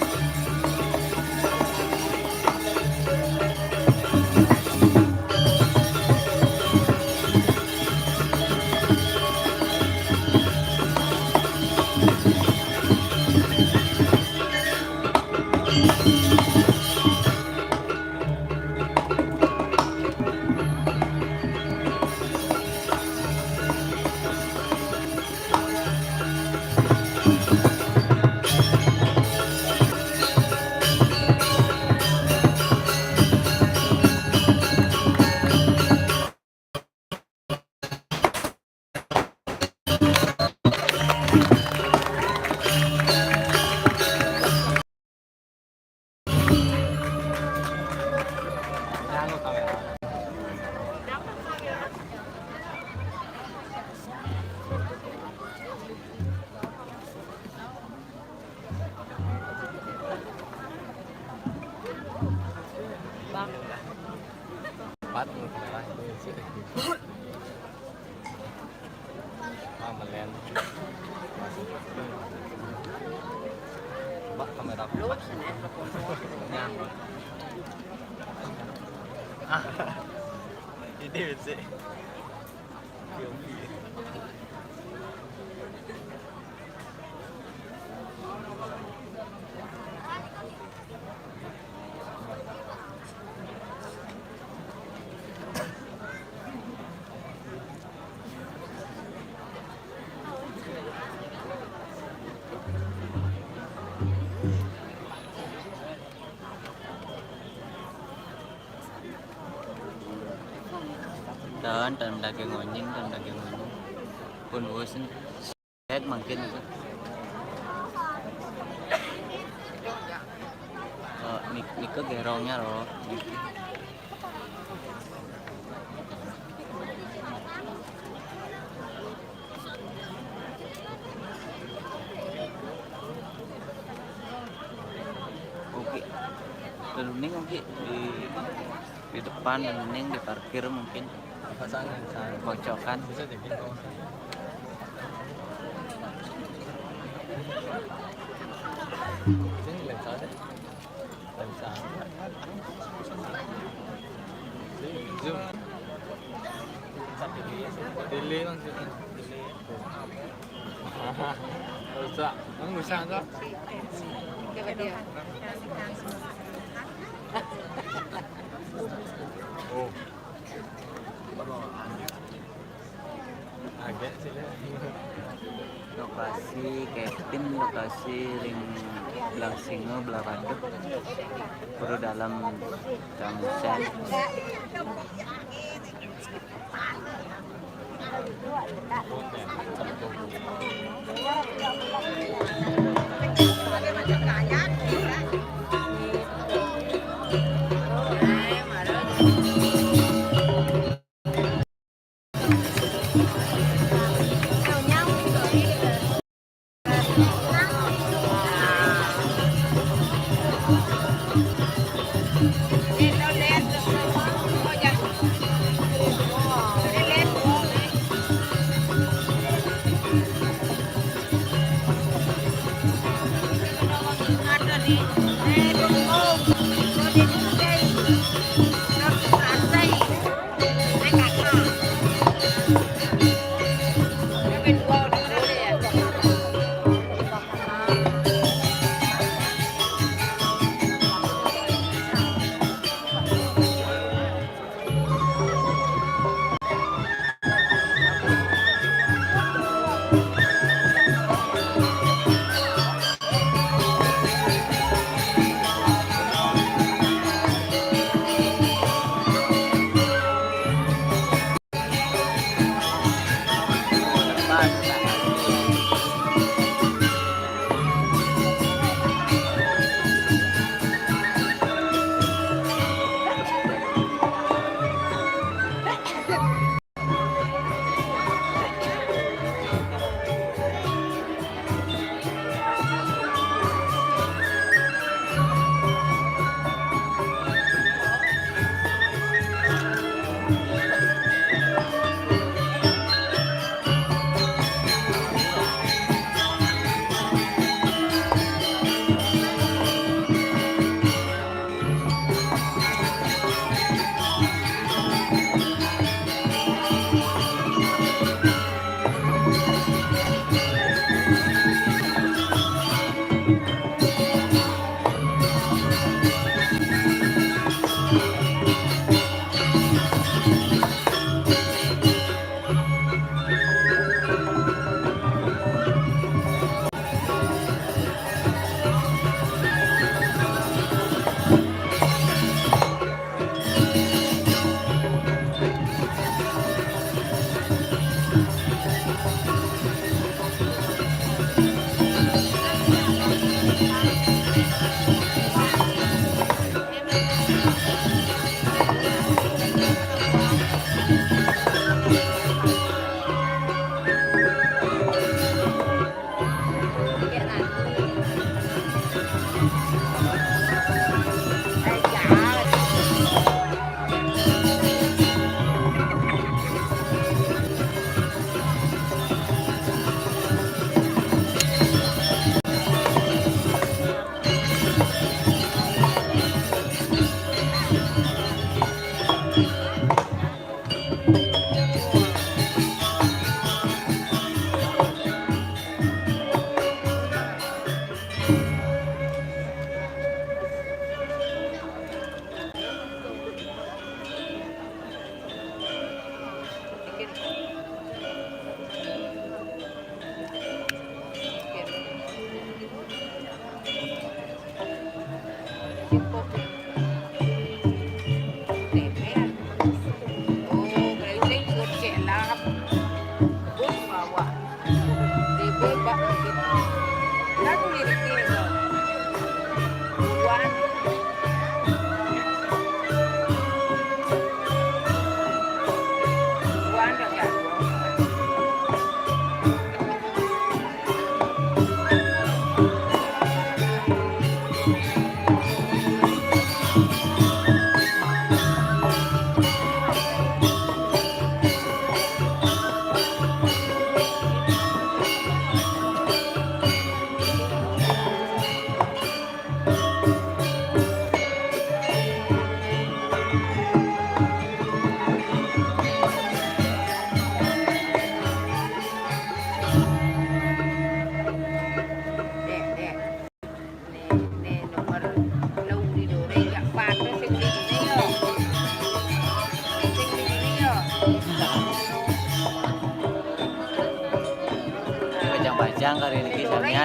Empat kamera melen Mbak kamera empat yang ini sih dan daging onyeng pun usin set makin Niko gerongnya loh. Oke, Lening oke di depan, Lening di parkir mungkin pasangan kocokan. bisa jadi kok sini lensa deh lensa zoom delay maksudnya usah nggak usah enggak oh agak sih Lokasi Kevin, lokasi ring belah singo belah waduk perlu dalam Jamsen.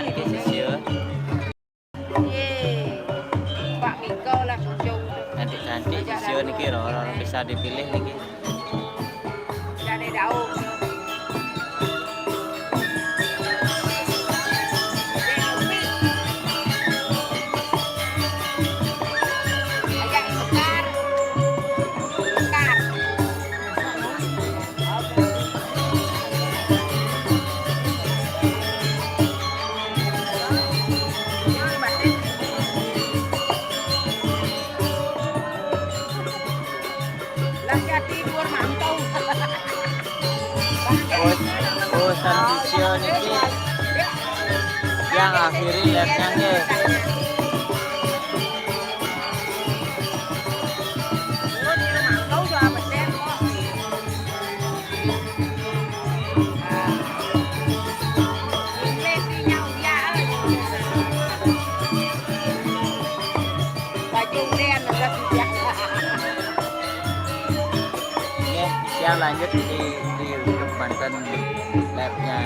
Nah, ini sisir. Yeay. Pak Miko langsung jauh. Cantik-cantik sisir niki orang bisa dipilih niki. Tidak ada daun. Ajak ikar. Ikar. Lagi tidur mantau. Bosan sisir niki yang akhiri lihatnya nggih. Nggih, yang lanjut di YouTube Banten live-nya.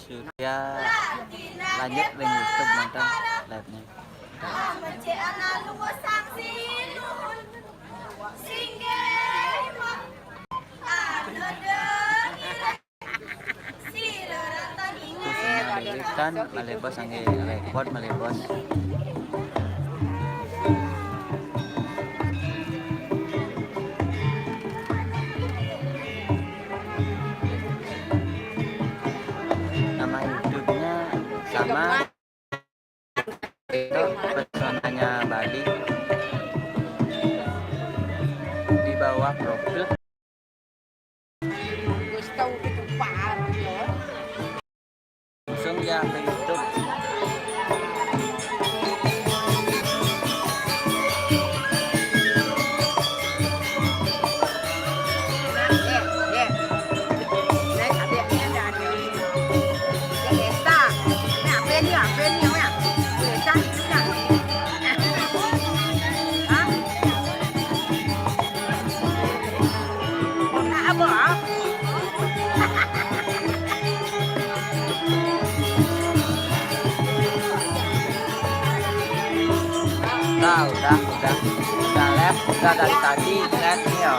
Sudah lanjut di YouTube Banten live-nya. Kan malebos angge record malebos. Nama YouTube-nya sama itu pesonanya Bali di bawah profil. Langsung ya ke YouTube. Udah live, udah dari tadi live nih ya.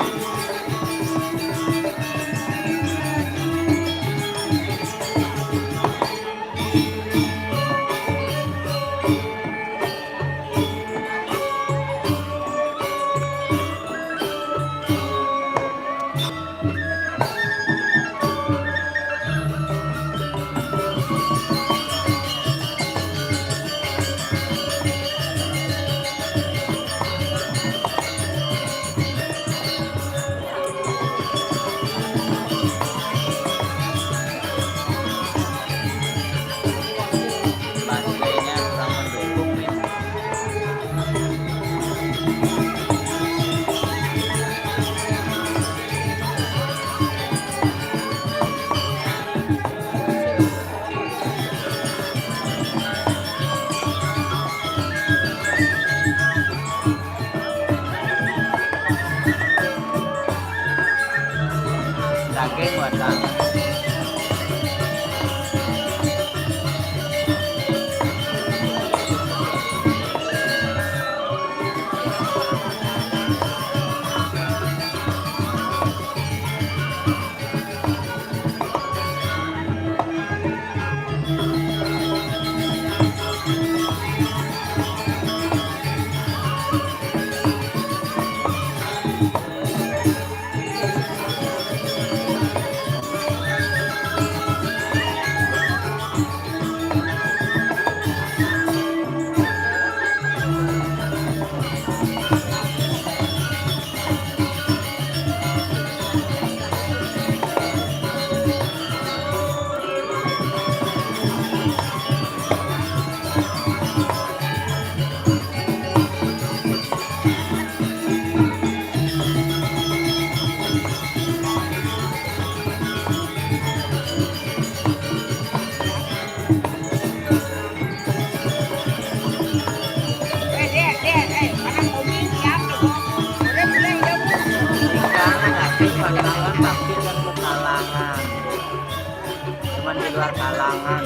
antar kalangan.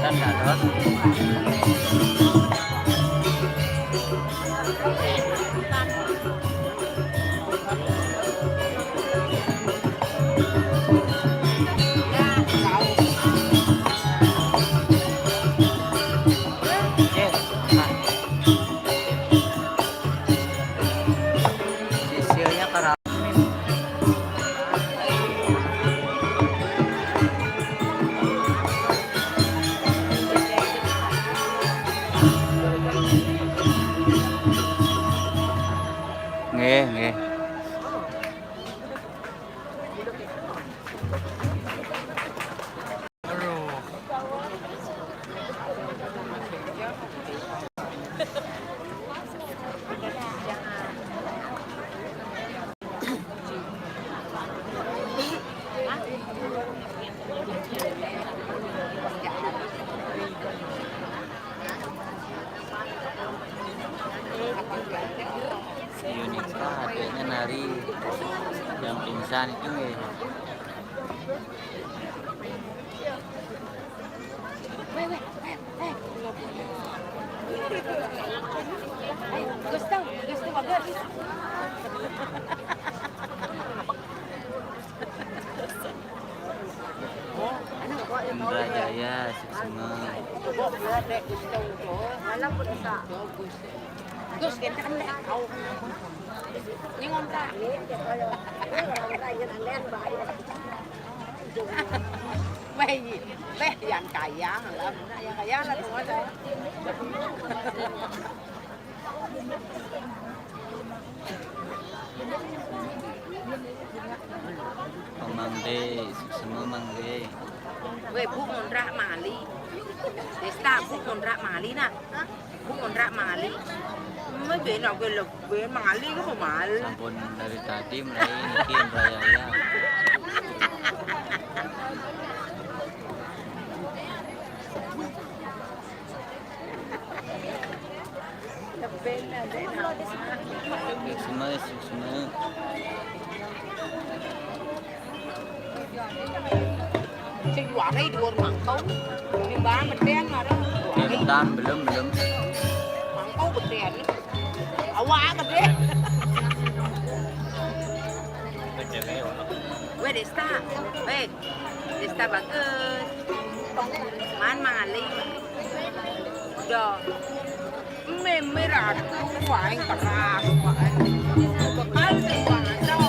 Dan dados sisilnya kerap. Nggih, nggih. Si Yunika adiknya nari yang pingsan itu nggih. Indrajaya Suksema. Gus kita kan lek tahu. Ini ngontrak. Beh yang kaya lah, yang kaya lah semua saya. Pemangde Suksema mangde. Weh bu ngontrak Mali. Desta bu ngontrak Mali nah. Bu ngontrak Mali. Mới về nào về lục về Mali có một mal. Sampun dari tadi mulai niki Indrajaya. Suksema Suksema. Trên quả đây đuổi mảng câu. Nhưng ba mình đen mà đó. Bentan belum. Mảng câu bật đèn. Awak ke dia. Weh Desta. Weh. Desta bagus. Man Mali. Dah. Merah tu wah yang keras wah. Bekal tu wah dah.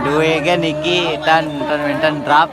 Dua kan niki tan drop.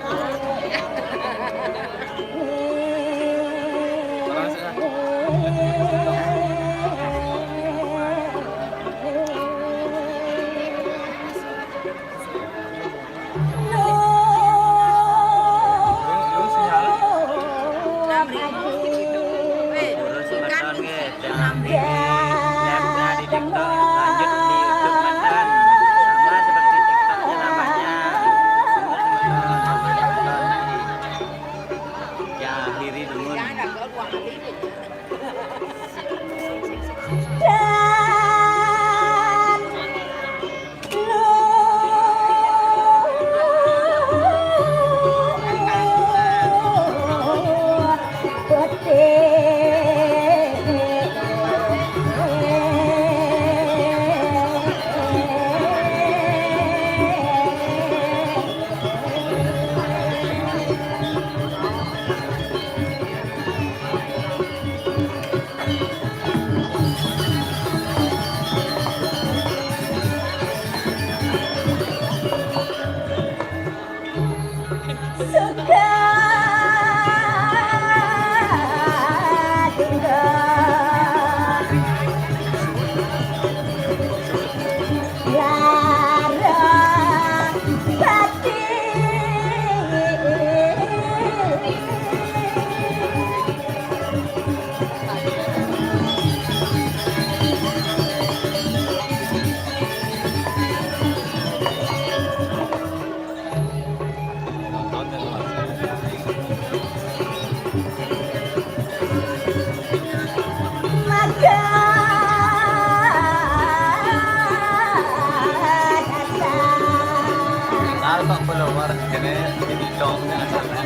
ini jadi dong dengan sana.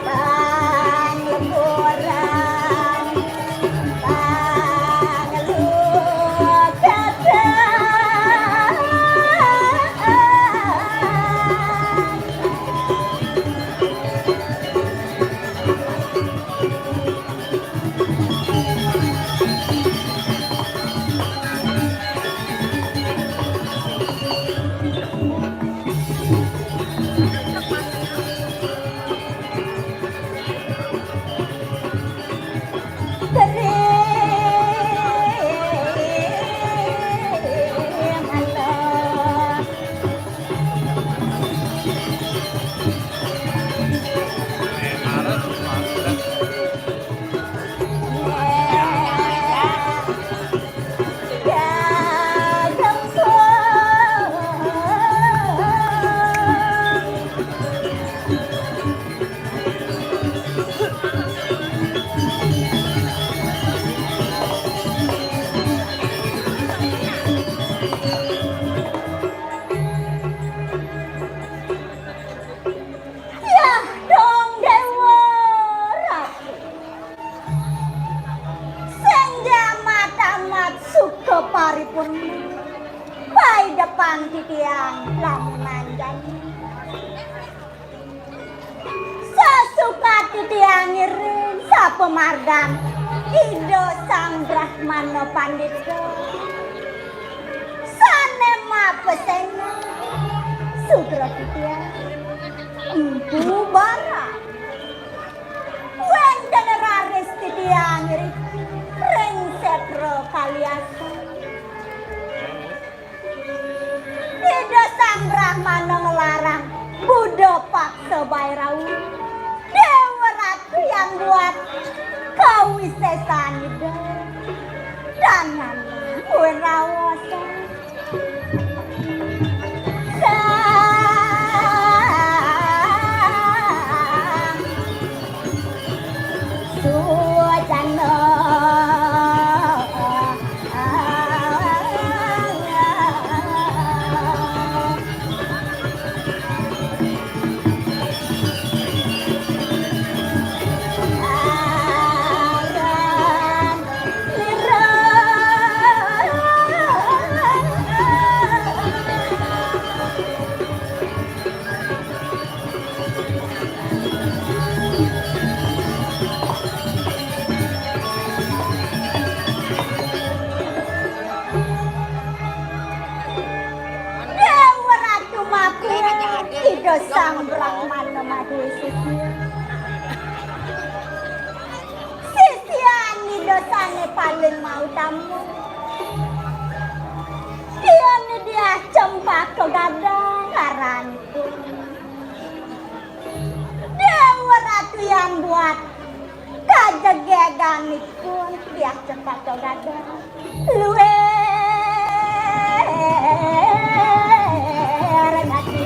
Bang lemburan, bang lukatan. Ya dong Dewa Ratu, senja matamat suka paripurna, pai depan titiang lamunan janji. Sesuka titiang iring sapemardan, Ido sang Brahmana Pandita. Sanema pesena, sudra titiang. Empu bara Wenden raris titiang riki Rengsetro kaliasa Tidak sang Brahmana ngelarang Buddha paksa bairau Dewa Ratu yang buat kawisesan ida Dan nama Wirawasa sang Brahmana Mahesisya Sisiani dosane paling mau tamu dia cempak ke gadang karanku Dewa Ratu yang buat kajegegan pun dia cempak ke gadang luwe renati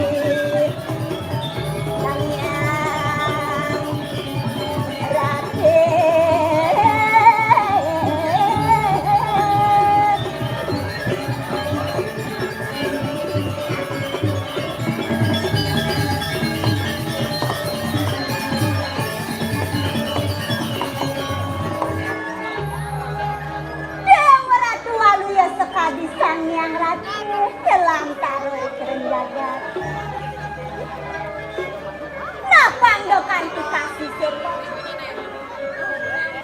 Sang yang ratu kelam taruh kerenjagat napang dokan kasih sepot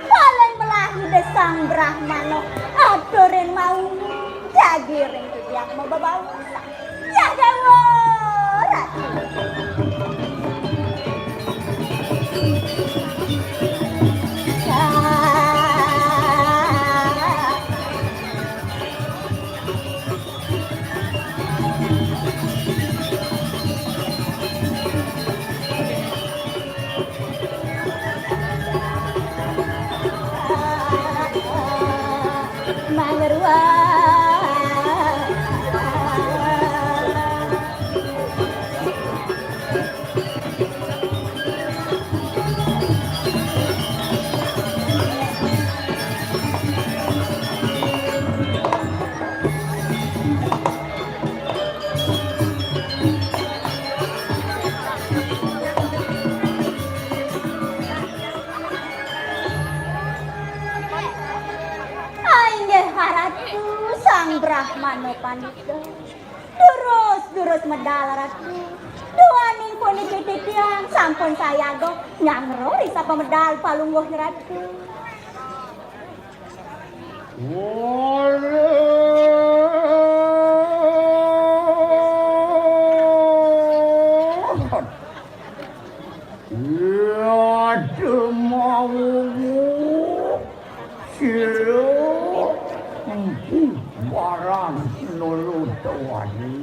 paling belahi desang Brahmana aturin mau jagiring yang mau bawa ya Dewa Ratu Mangerwa Rahmano Pandito. Durus medal ratu. Duaning pun tititian sampun sayago nyangro risa pemedal palungguh ratu. Aduh mau siro barang nulu tawani.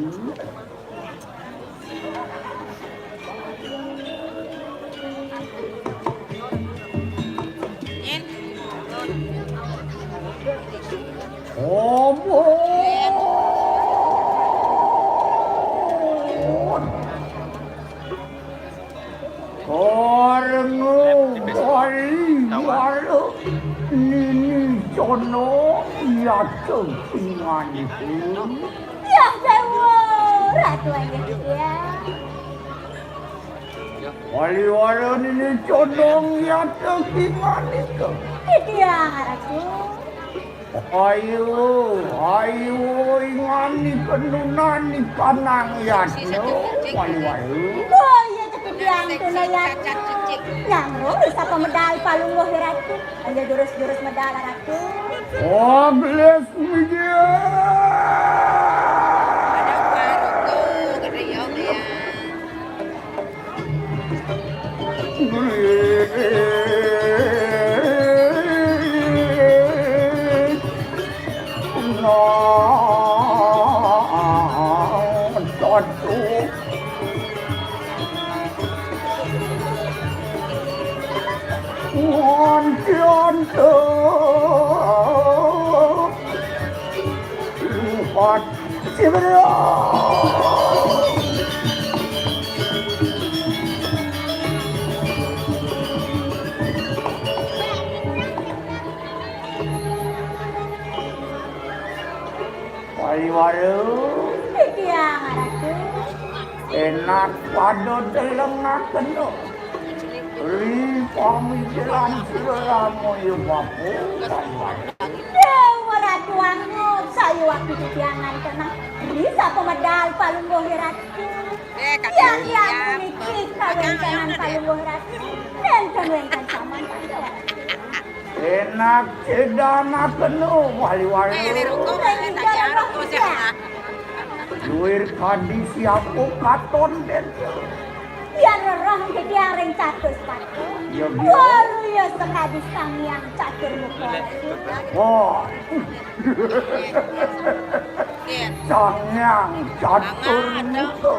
Korngu walu nini jono ya tinggal itu. Ya dewa ratu aja ya. Walu nini jono ya tinggal itu. Dia ratu. Ayo ingani penunani panang yatno. Walu. Oh iya cepet yang tunayat. Nyangro risa pemedal palungguh ratu. Aja durus medal ratu. Oh bless me dia. Lupa Wali-wali Dia ratu. enak pada delengah kena. Pami jalan siramu ya bapu. Dewa ratu anggot sayu waktu tiangan tenang. Bisa pemedal palungguh ratu. Yang memiliki kawencanan palungguh ratu. Dan kawencan saman pada Enak sedana penuh wali-wali. Duir kadi siapu katon den. Biar roh kejaring catur sepatu. Ya biar. Walu ya sekadis kami yang catur muka. Oh. Sangyang catur muka.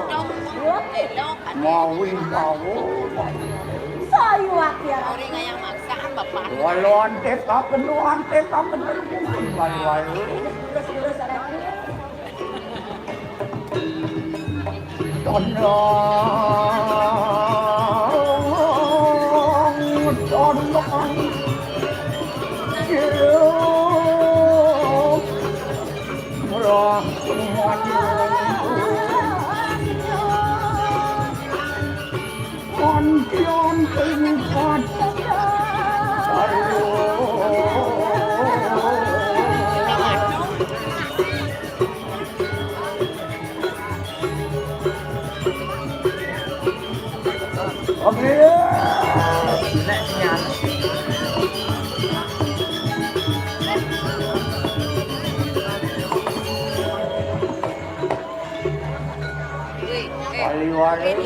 Mawi mawu. Sayu wakil. Walau ante tak penuh wali-wali. Terus ratu. Tolong, wali-wali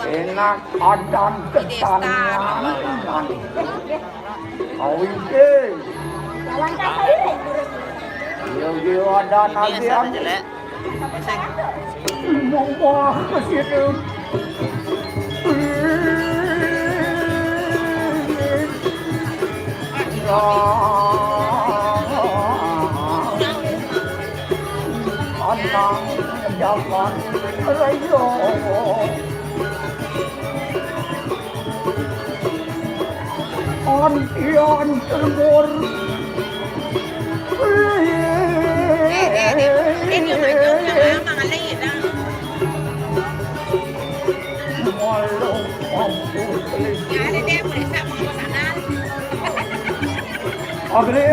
enak adan ketanian awike Jalan kaki yo adan adan mau ke situ Anang jalan rayo Antian terbor Agre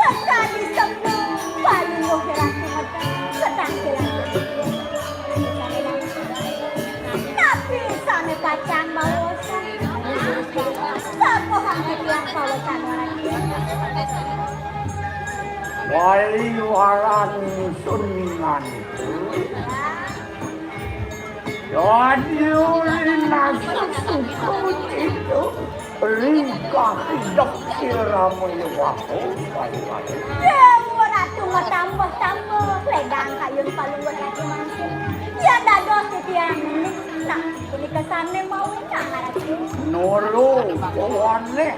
Sekali sembuh, paling menghiraukan sedang tapi sana pacan mau sapohan yang kawasan orang Waliwaran suningan itu Yadiulina susuku itu Ringkah hidup siramu waku wali-wali Dewa ratu ngetambah-tambah ledang kayun paluan ratu mancing ya dados titiang ini nah ini kesannya mau ratu Nolo kawane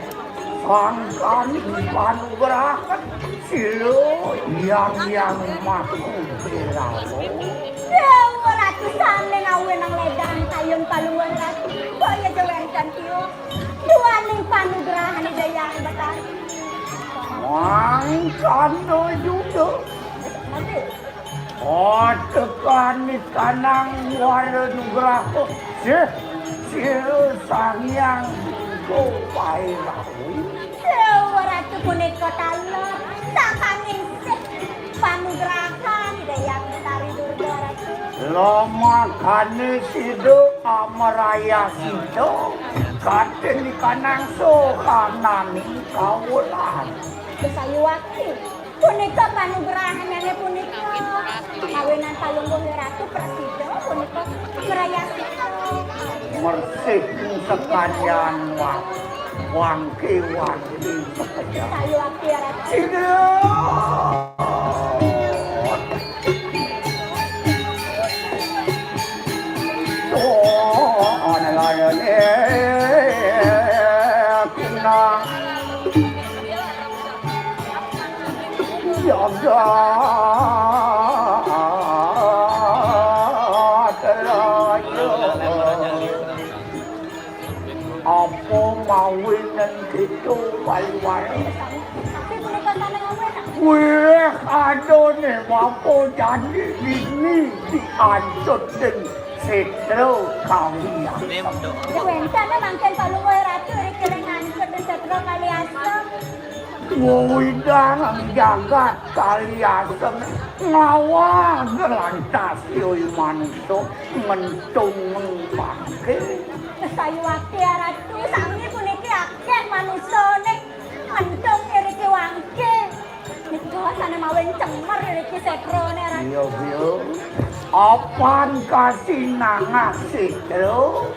Sangkan panugrahan Silo yang maku berawo Dewa ratu sana ngawin ang ledang kayun paluan ratu kaya jawenkan tiyo Duaning panugrahan ni Dayang Batari Wang kano juga tekan kanang wala nugraho si sangyang go pairawi Dewa ratu punika talot sakangin panugrahan ni Dayang Batari Durga ratu lama kane sido amaraya sido katen di kanang sohanani kawulan Besayu waktu punika panugrahan nene punika kawinan palungguh ratu prasido punika merayasi mersih sekalian wangki sekejap Besayu waktu ya ratu sido jaga terayo apa mawinan gitu wali-wali tapi punika sana ngawin wih adone mampu jadi ini diancut dengan setro kalian Dewenkan na mangken palungguh ratu rikireng ancur dan setro kali asam Widang ang jagat kaliasem ngawa gelantas yoy manso mentung mengpake Besayu waktu ya ratu sami puniki akeh manusone mentung iriki wangke Niko sana mawin cemer iriki setrone ratu Yo apan kasih nangasih tro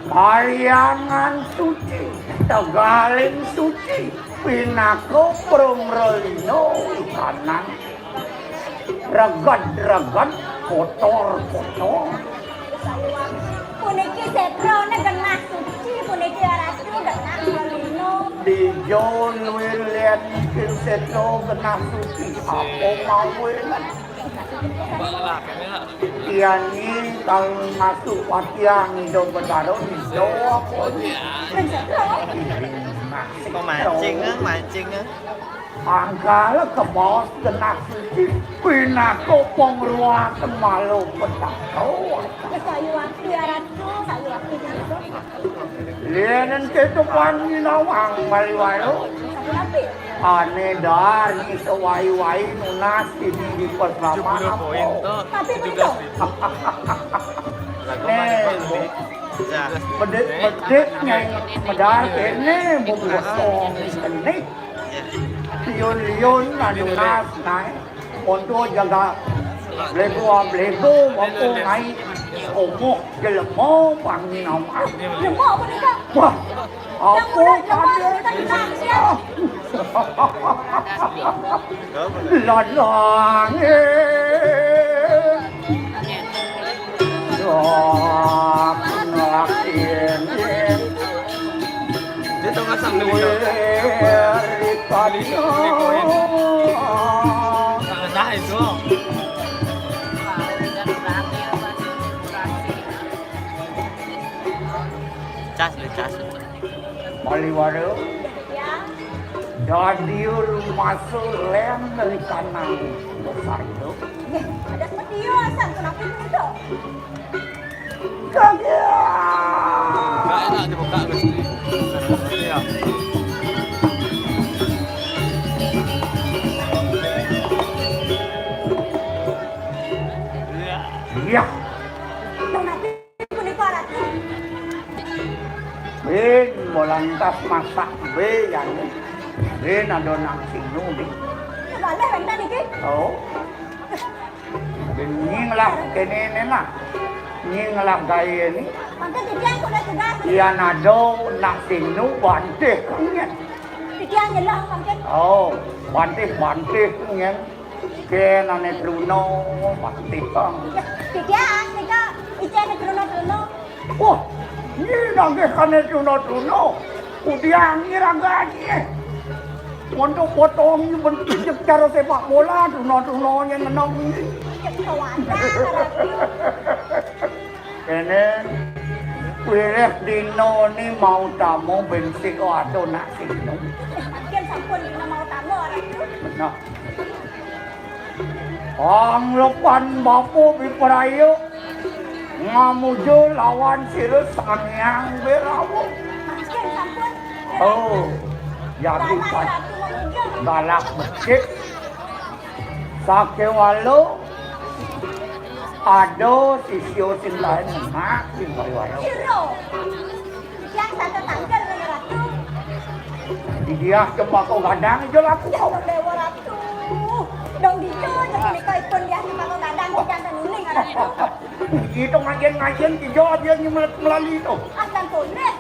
Kaliangan suci Tegaling suci Pinako promrelino ikanan Regad-regad kotor-kotor puniki setrone genah suci puniki ya ratu genah melino Dijon William Kinseto genah suci Apa mawinan Tiani kalau masuk patiang hidup bertaruh Hidup apa mancing Angkala ke bawah genah suci Pinako pengruah kemalu petako Besayu waktu ya ratu sayu waktu gitu Lianan ketupan ninawang wali-wali tapi Ane dar itu wai-wai nunas ini di pertama tapi betul Nih Dạ. Medit-meditnya medal ini bubusong ini. Liun-liun anu nas naik untuk jaga lego waktu naik omok jelemo panggil nama. Lemok apa nih kak? Wah, aku Kita kaget. ditangsiap. Ladang Dia tahu nggak sang dulu. Sangat dah itu. Cas lu cas. Maliwara Ya. jadi rumah selem dari kanan besar itu. Ada video asal kenapa itu? Kaget. Nggak enak dibuka mesti. Iya. Iya. Kenapa itu nih Pak Ratu? Ben molantas masak be yang ben ada nasi nudi. Boleh rendah nih Ki? Oh. Ben nyinglah kene lah. Nyinglah gaya ni. Maka titian kau dah sudah. Dia nado nasi nu bante kengnya. Titian jelah mungkin. Oh, bante kengnya. Kena ne truno bante kang. Titian nih Kak. Ijen nih Truno. Wah, ni nage kane truno. Udiang ni raganya. Untuk potong ni bentuk cara sepak bola truno yang menang ni. Kawan dah. Kene pilih dino ni mau tamu bensin atau nasi nu. Mungkin sampun dina mau tamu Ratu. Nah. Ang lepan bapu biperayu ngamuju lawan sirus sanyang berawu. Mungkin sampun. Oh, jadi Galak pas Ratu memujuk. galak becik. Sake walu ado sisio sin lain mak sin walu. Hero. Titian satu tanggal dengan Ratu. Di dia coba kau gadang je laku Ya kau. Allah Dewa Ratu. Dong dijo jadi kau ikut dia ni kalau kadang titian tenuning Ratu. Itu ngajen tiga dia ni melalui tu. Aslan boleh.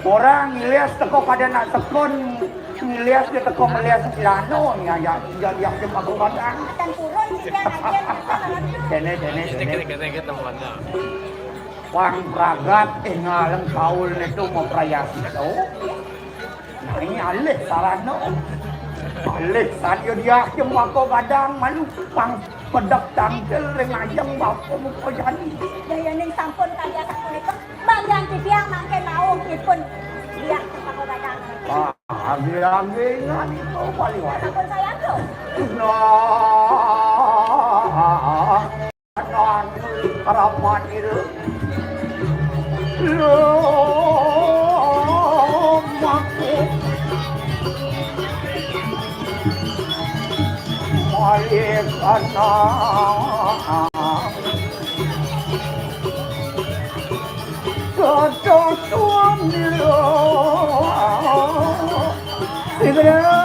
Orang ngelias teko pada nak tekon ngelias dia teko melias lano ni ya dia coba kau gadang. Dan turun titian aja Ratu. Kene. Kita temuannya. Wang pragat ingalang kaul itu mau perayaan itu. Nah ini alih sarano. Alih sadio dia cuma kau gadang malu pang pedak tangkel rengajang bapu muka jadi. Daya ning sampun kalian sapunika banggang titiang mangke naung ipun dia kau kadang. Ah, agi-agi ngan itu paling wae. Sampun sayang tu. Nah, non harapan itu. Maku balik anak ketutuan dia segera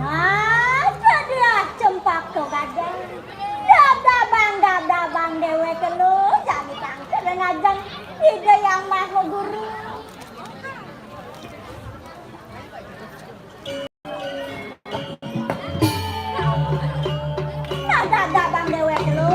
Ada dia cempak kau kadang. Dabang dewe kelu jadi tangkel ngajang ide yang mah guru. Dabang dewe kelu.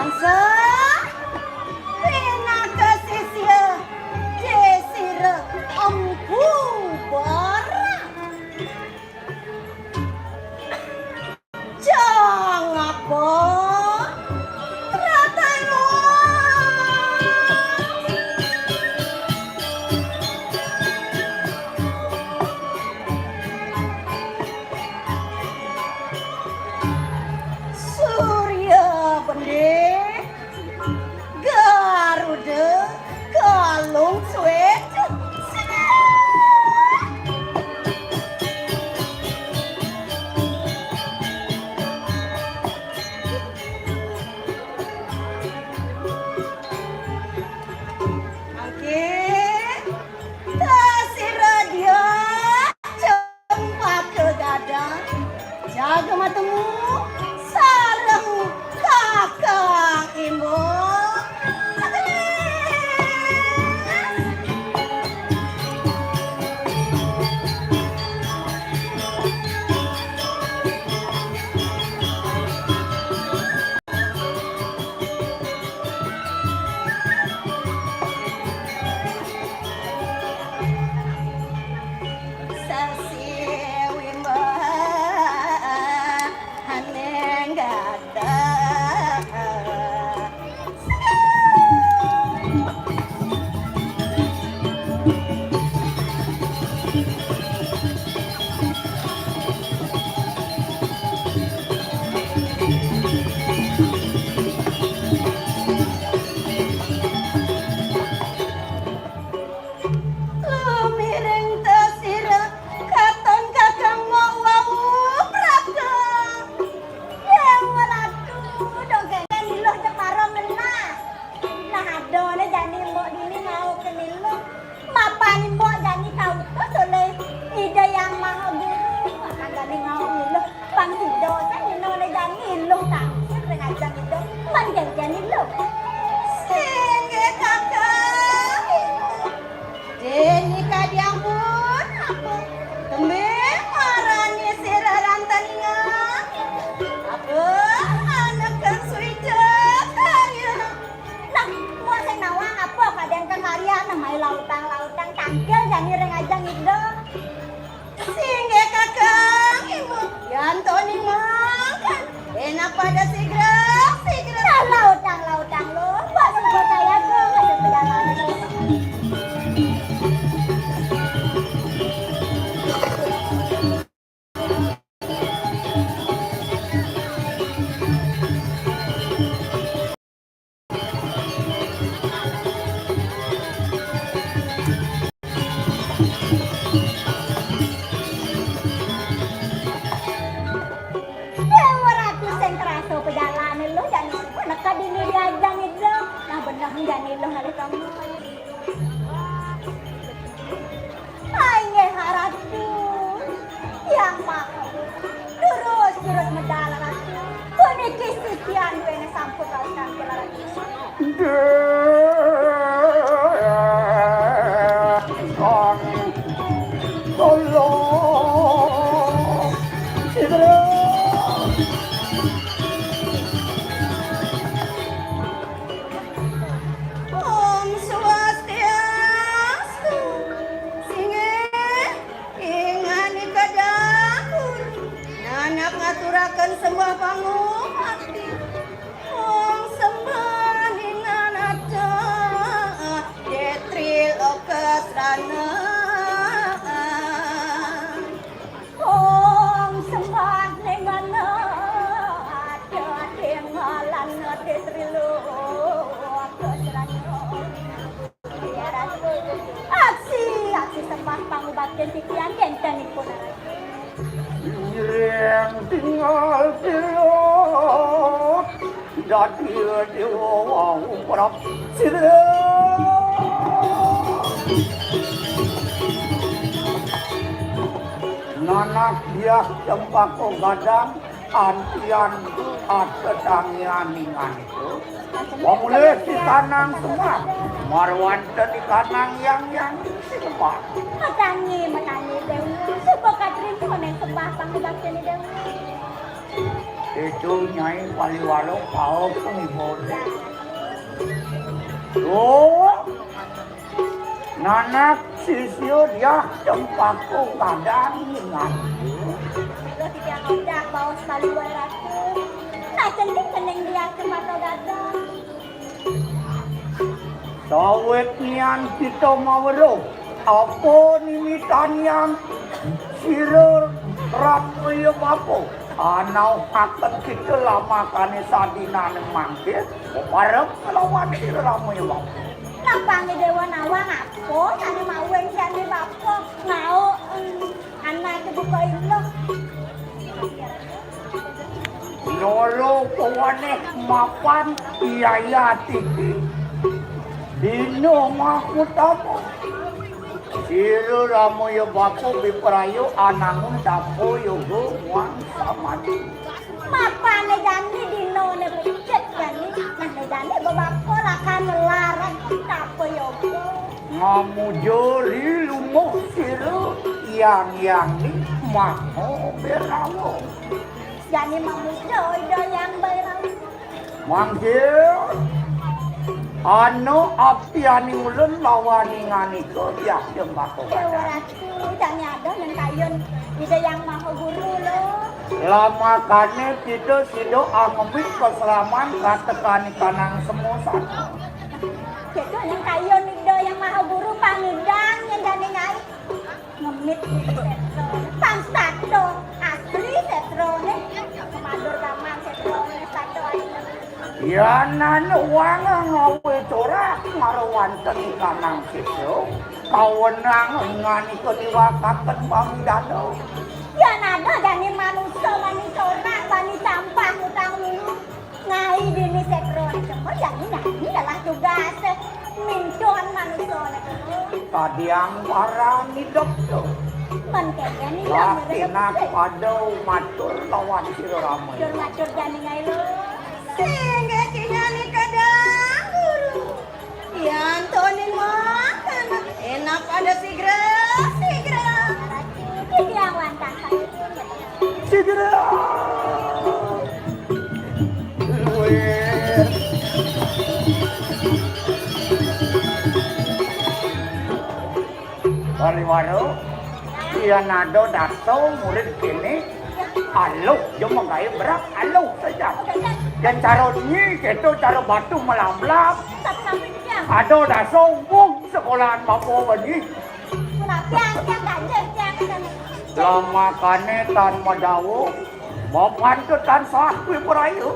Bangsa Pina kesisya Jesira empu barat Jangan apa Teratan Surya Benih Garuda Galung Sweet Oke Kasih radio Cempaka gadang Jaga matamu Sarang kakak ibu lautang-lautang tangkel jadi rengajang itu sehingga kakang ibu Yantoni makan enak pada segera nah, lautang lo buat buat saya ke ada perjalanan Jangan lo hari kamu. Aye haratu yang maha terus medala ratu. Kuni kisikian duene samput lautan kelarang. Tolong, ngaturakan sembah pangubakti Om sembah dinanata Detril okesrana Om sembah nengana Ada dengalan detril okesrana Ya ratu Aksi sembah pangubakti Tikian kenten ikut yang tinggal pilot jadi dewa uprap sida nanak dia cempako gadang antian asedangian ningan itu mulai di kanang semua marwan di kanang yang semua matangi dewa sebab katrin konen sebah pangbakti dewa Itu Nyai Waliwalo kau pengibode. Oh, nanak sisio dia tempaku kadang ingat. Lo tidak ngodak bawa sekali aku. Nah kening dia ke mata gadang. Sawet nian kita mawero. Apa nimitan yang sirur rapuyo bapo. Anau akan kita lama kane sadina nang mangkit. Parem lawan sirur rapuyo bapo. Lapangi dewa nawang apa? Tadi mawen jane bapo. Mau anak kebuka ilo. Lolo kawane mapan iya tiki. Dino makutapo. Siru ramoyo bapo biperayo anangun dapo yogo wang samadi. Mapane jani dino ne becet jani. Mane jani babapo lakan larang tapo yogo. Ngamujoli lumok siru yang ni maho berawo. Jani mamudo ido yang berang. Manggil ano apiani ulun lawani ngani ko ya jembako Dewa ratu jani ada yang kayun. Ida yang maha guru lo. lama kane kita sido angemit keselaman katekani kanang semusan. Itu yang kayun ida yang maha guru pangidang yang jani ngai. Ngemit setro. Pang sato asli setro ne. Madur gaman setro ne sato aja. Ya nan wang ngawe corak marwanten kanang sido. Kawenang ngani ko diwakaken pamidano. Ya nada jani manusia mani corak mani sampah utang lulu. Ngai dini setro ne cuma jani nani adalah tugas mincuan manusia ne. Kadiang parani dokter. Menkenya nih yang Latina padau matur lawan sira ramai. Macur jani ngai lo. Sehingga nih kadang guru. Ya Antonin makan enak pada sigra. Itu yang lantang Segera. Waliwaro, iya nado dato murid kini, alo, cuma gaya berak, alo saja. Dan cara ini, itu cara batu melamlap. Ado daso, wong sekolahan bapo bani. Lama kane tan madawo, bapan ke tan sakwi perayu.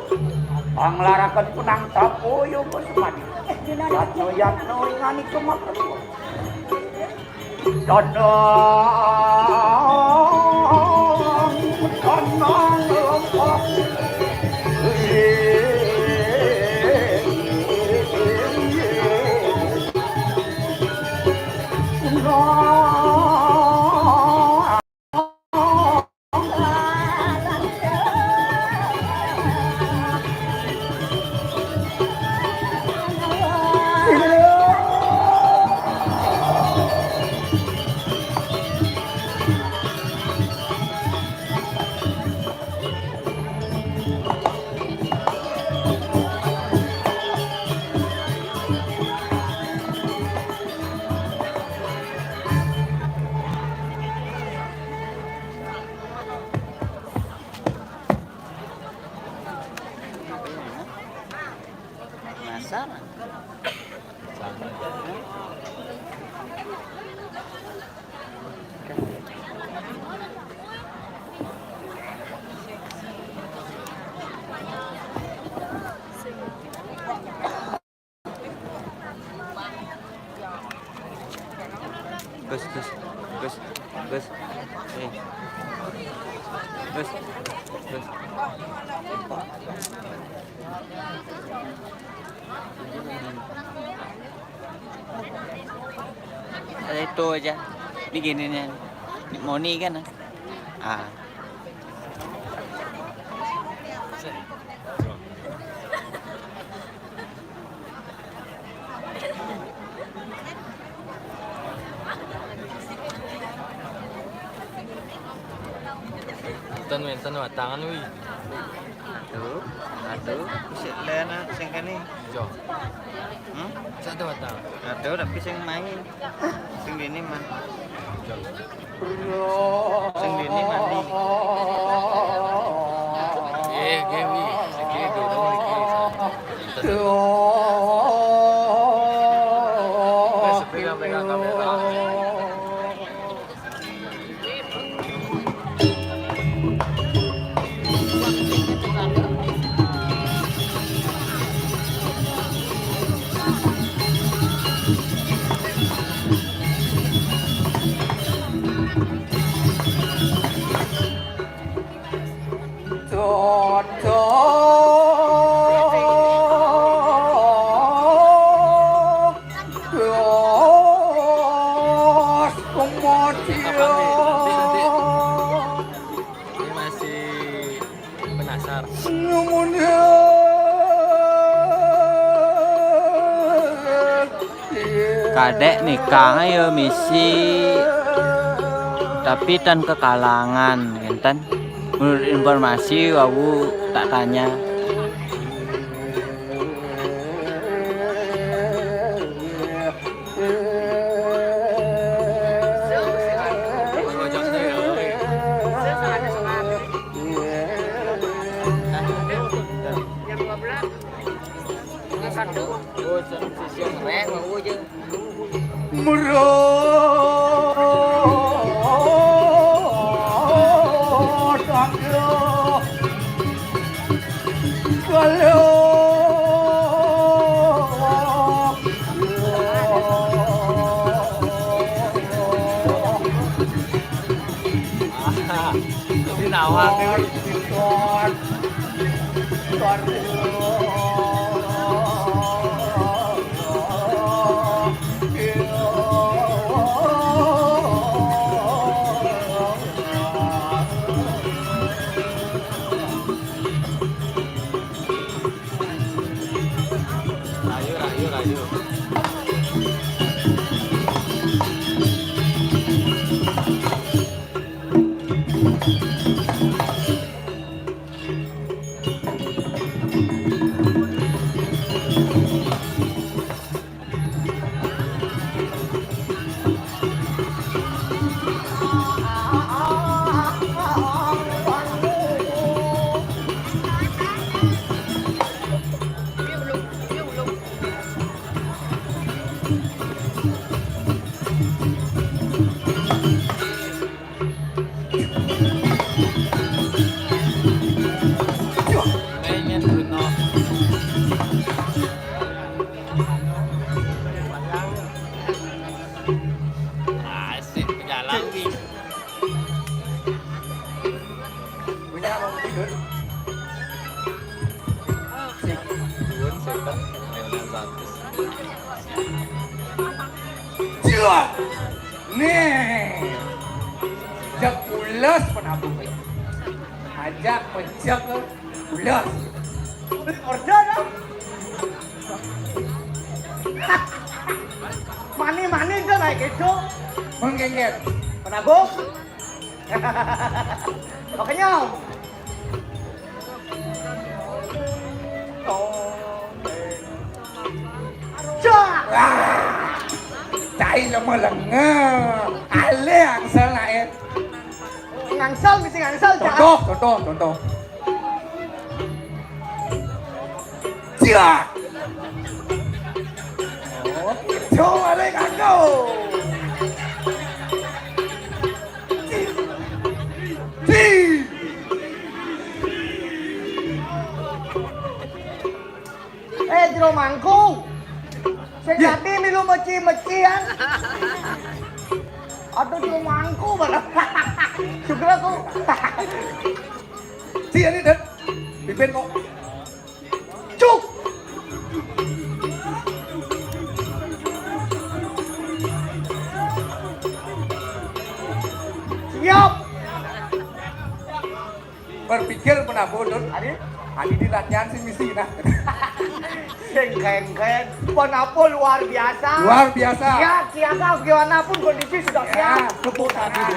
Panglarakan punang tapo yo bersemadi. Yatno ingani kemakan. Tenang lepas. Penasaran. Gus. Ada itu aja. Ini gini nih. Moni kan? Ah. Tangan, tangan, tangan, wih. Aduh, bisa lena sing kene. Jo. Satu batang. Aduh, tapi sing main. Sing ini man. Sing ini mandi. Gawi. Segitu dong iki. Pegang kamera. Ini masih penasar. Kadek nikah ya misi. Tapi tan kekalangan, enten. Menurut informasi wawu tak tanya. Ngojok saya. Yang 12. Yang 1. Oh, sisi rek mau aja. Ini nawang nih. Rayu. Pengen Bruno. Asik jalan wi. Punya mau tidur. Duun setan. Leonardo. Cila. Nih. Jak ulas penabung. Ajak pejak ulas. Order dong. Mani itu naik itu. Menggengget. Penabung. Oke nyom. Cai lama lengah. Ale angsal naik. Ngangsal mesti ngangsal. Contoh. Siap. Oh, coba deh kau. Di rumahku. Saya jadi milu meci-mecian. Aduh di rumahku barang. Syukur aku. Siapa ini dan pimpin kok. Cuk. Siap. Berpikir penabur Adi di latihan si misi nah. Keren. Penapo luar biasa. Ya, siaga gimana pun kondisi sudah siap. Tepuk tangan.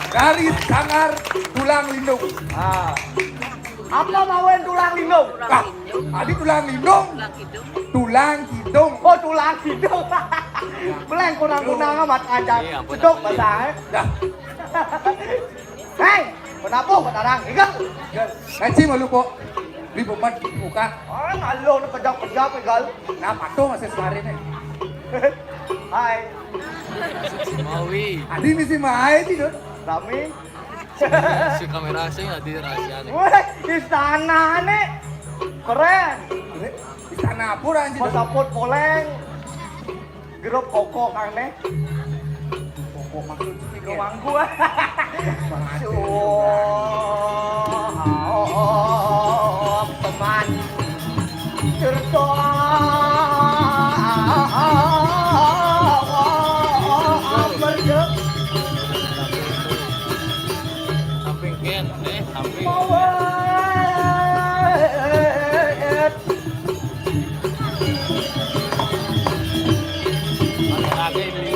Garis sangar tulang lindung. Apa mauen tulang lindung? Tulang hidung. Tadi tulang lindung. Tulang hidung. Tulang hidung. Oh, tulang hidung. Beleng kunang-kunang amat aja. Iya, ampun, Cedok ampun. bahasa. Dah. Hei, kenapa petarang? Ikan. Kaci malu po. Di bumat muka. Oh, malu nak kejap-kejap ikan. Nah, pato masih semarin nih. Hai, Si Maui. Adi ini si Mai itu. Rami. Si kamera saya di rahasia nih. Wih, istana nih. Keren. Istana apa anjir? Pasaport poleng. Grup kokok kang nih. Pokok maksud sih Grup manggu. Teman. Cerita. Berdek. Samping Ken, samping. Mawet. Mana lagi ini?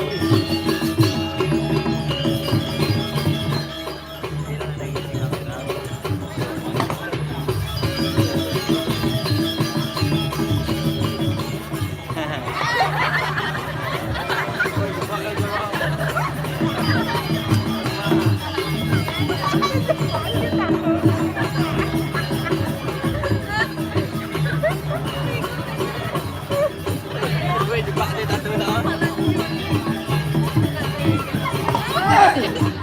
Gue jebak di tato dah.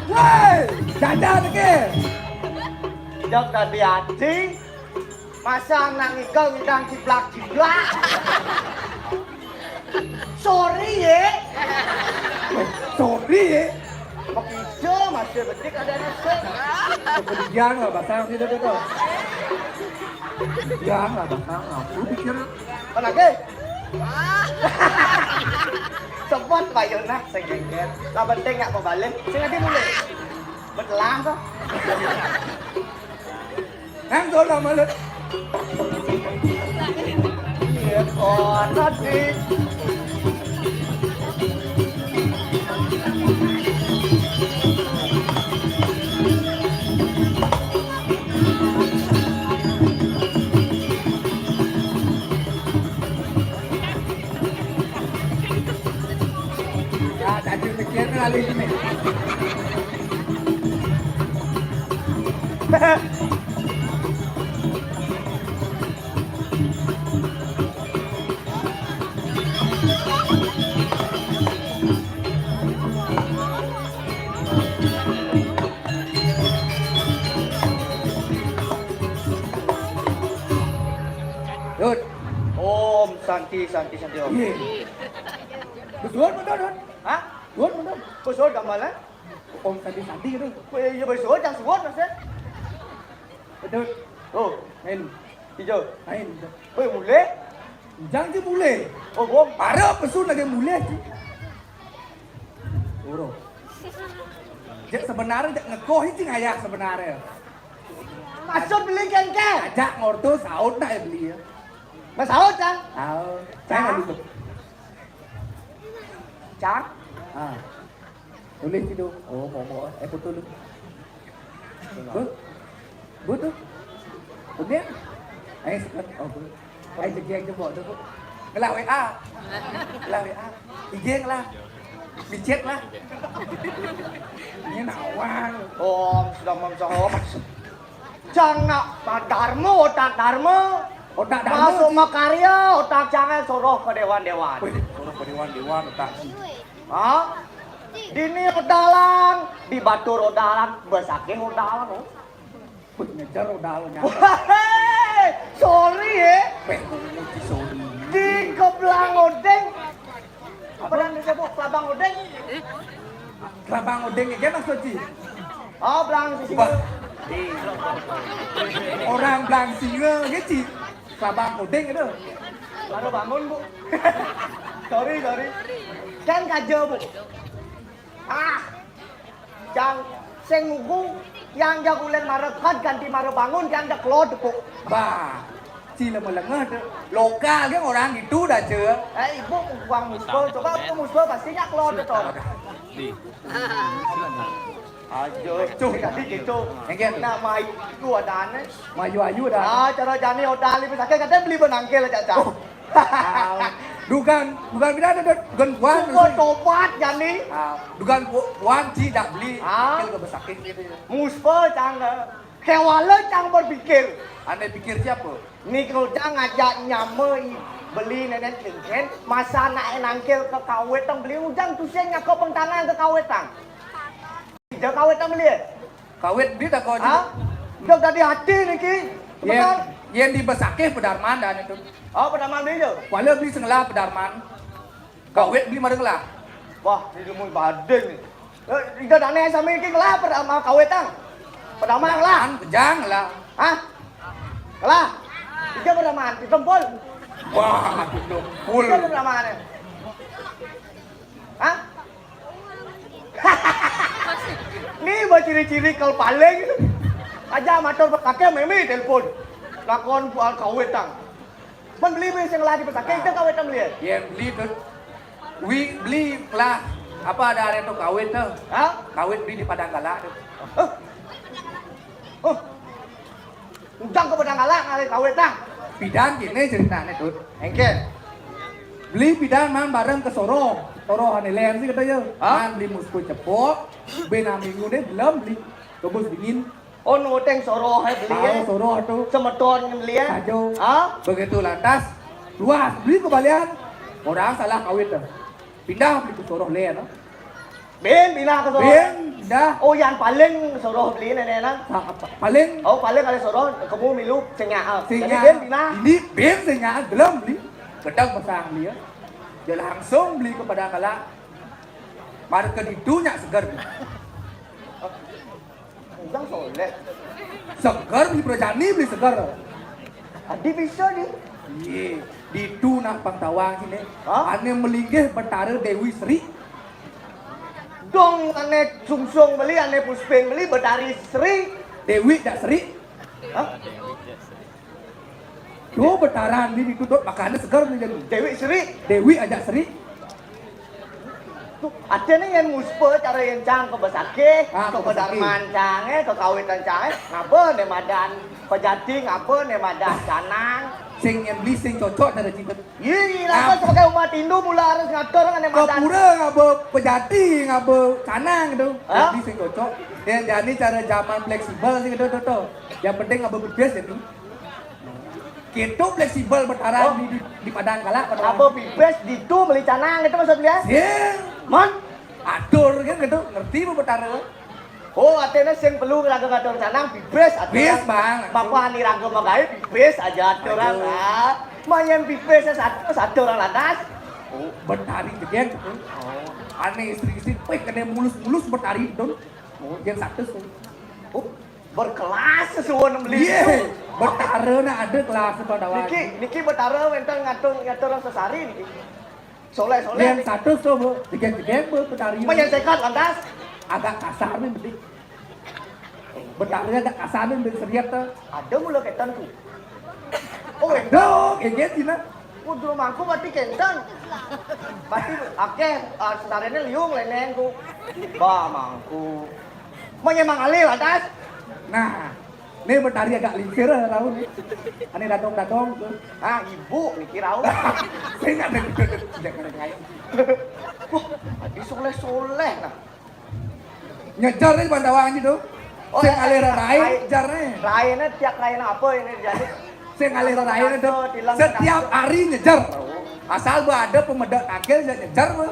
Woi, jajan ke? Jak tadi anjing. Masa nang ikel ngidang ciplak-ciplak. Sorry ya. Sorry ya. Begitu masih betik ada nasi. Kemudian lah basang itu tuh. Jangan lah basang. Aku pikir Apa lagi? Sempat bayar nak segengket. Lah penting nggak mau balik. Sing nanti mulai. Betelang kok. nang tuh nama lu. Iya kon tadi. Ya, tadi pikir kali ini. Dud, Om Santi Om. iya. Betul, betul. Hah? Betul. Kau suruh gambar lah? Om Santi itu. Kau iya bersuruh jangan suruh masih. Betul. Oh, Main, hijau. main. Kau mulai? Jangan sih mulai. Oh, bom. Parah pesun lagi mulai sih. Uro. Jadi sebenarnya jak ngekoh itu ngayak sebenarnya. Masuk beli kengkeng. Ajak ngorto saut nak ya beli ya. Mas Haud kan? Saut. Saya nggak lupa. Cang. Ah. Tulis itu. Oh, mau. Foto lu. Betul. Kemudian, sekat. Oh, betul. Jeng coba tu. Ngelah WA. Ngelah WA. IG ngelah. Micet lah. Ini nawang. Om sudah memsahom. Jangan otak Dharma. Otak Masuk makarya, otak jangan soroh ke dewan-dewan. Orang dewan otak sih. Hah? Dini odalang, di Batur odalang, besake odalang. Oh. Ngejar odalnya. Hehehe, sorry ya. Penguji sorry. Di Keblang Odeng. Apa yang disebut Kelabang Odeng? Kelabang odeng ya maksud sih. Oh, Belang sisi. Wah. Orang Belang Singa gitu. Kelabang odeng itu. Baru bangun, Bu. sorry. Kan kaja, Bu. Yang sing mugu yang jagulen marekat ganti mare bangun yang dak lod, Bu. Bah. Chỉ là một lần ngơ lokal cái orang itu dah chưa. Ibu uang musbel, coba aku musbel pasti nyak lod itu. Di. Ajo, cuk tadi gitu. Engke. Nak mai ku adane. Mayu-ayu dah. Ah, cara jani odan li pesake katanya beli benangkel aja cak. Bukan beda ada bukan puan. Suko topat jani. Bukan puan sih dak beli. Ah. Kel ke besakin gitu. Muspe cang. Kewala cang berpikir. Anda pikir siapa? Ni kalau cang ngajak nyame beli nenek cengken, masa nak nangkel ke kawet tang beli ujang tu sen ngako pengtangan ke kawet tang. Dia kawet tang beli. Kawet beli tak kau? Ha? Dok tadi hati ni ki. Yang di besake pedarman dan itu. Oh, pada mana beli je? Wala beli senglah pedarman. Kawet beli mareng lah. Wah, ni demui badan ni. Ida dane sampai ki kelah pada kawet tang. Pada mana lah? Kejang lah. Ha? Kelah. Ida pada mana? Di tempol. Wah, itu full. Ida pada mana? Ha? Ni ciri-ciri kal paling. Aja motor kakek memi telepon. Lakon kawet tang. Man beli sing lah di pesake itu kawet tang beli. Yang beli tu. Beli lah. Apa ada itu kawet tu? Ha? Kawet beli di Padang Galak tu. Ujang ke Padang Galak kali kawet tang. Pidan gini ceritanya tu. Engke. Beli pidan man bareng ke Soro. Soro Hanelen sih katanya. Man beli musku cepok. Bena minggu ni belum beli. Kebus dingin. Oh noteng Soro hai beli Tahu Soro tu. Semeton beli Kacau. Ha? Begitu lantas. Luas beli kembalian. Orang salah kawin tu. Pindah beli ke Soro Len. Ben bina ke Soro. Ben dah. Oh yang paling Soro beli nenek nang. Paling Oh paling kali Soro kamu milu sengnya. Jadi Sehingga ben bina. ini Ben sehingga belum beli. Kedang pasang dia. Dia langsung beli kepada Galak. Baru ke ditunya segar. Ujang soleh. Segar beli perjani beli segar. Adi bisa di. Iya, ditu nak pangtawang sini. Hah? Ane melinggih betara Dewi Sri. Dong ane sungsung beli ane puspeng beli Betari Sri. Dewi dak Sri. Hah? Tuh betaran di ditutup makanya segar beli jadi. Dewi Sri. Dewi aja Sri. Tuh ada nih yang muspe cara yang cang ke besake, Ah, ke ke Besake. pedarman cange, ke kawitan cange. Ngapa ne madan pejati, ngapa ne madan canang. Sing yang beli sing cocok dari cinta. Ih, lah sebagai umat Hindu mula harus ngatur ane madan. Kapura ngapa pejati ngapa canang gitu. Hah? Jadi sing cocok. Dan jadi cara zaman fleksibel sih gitu tuh. Yang penting ngapa berbes itu. Kita fleksibel betaran di Padang Galak. Apa pipes ditu beli canang itu maksudnya? Sing Man? atur kan gitu. Ngerti apa betara? Oh, artinya sing perlu ngatur canang pipes aturan. Pipes, Bang. Bapak ni raga magae pipes aja aturan. Ah, mayan pipes satu orang lantas. Oh, bertari jegen gitu. Aneh istri-istri, kena mulus-mulus bertari itu. Oh, yang satu tuh. Oh, berkelas sesuatu beli. Iya, bertara na ada kelas pada Niki betara wenten ngatur orang sesari niki. Soleh. Yang satu tuh, bu, jegen bertari. Mayan sekat lantas. Agak kasar nih, bedik. Bertari agak kasar nih, bedik seriat tuh. Ada mula ketan tu. Oh, Dong, jegen sih nak. kudu mangku berarti kenten. Berarti akeh setarene liung leneng ku. Bah mangku. Mayan mangali lantas. Nah, ini bertari agak lincir tahu nih. Aneh datong tuh. Ah, ibu niki rau. Saya nggak ada tidak kena kayak. Wah, adi soleh nah. Ngejar nih Pandawang itu. Oh, Saya ngalir rai, ngejar nih. Lainnya tiap lain apa ini jadi? Saya ngalir rai itu. Setiap hari ngejar. Asal bu ada pemedak akhir saya ngejar bu.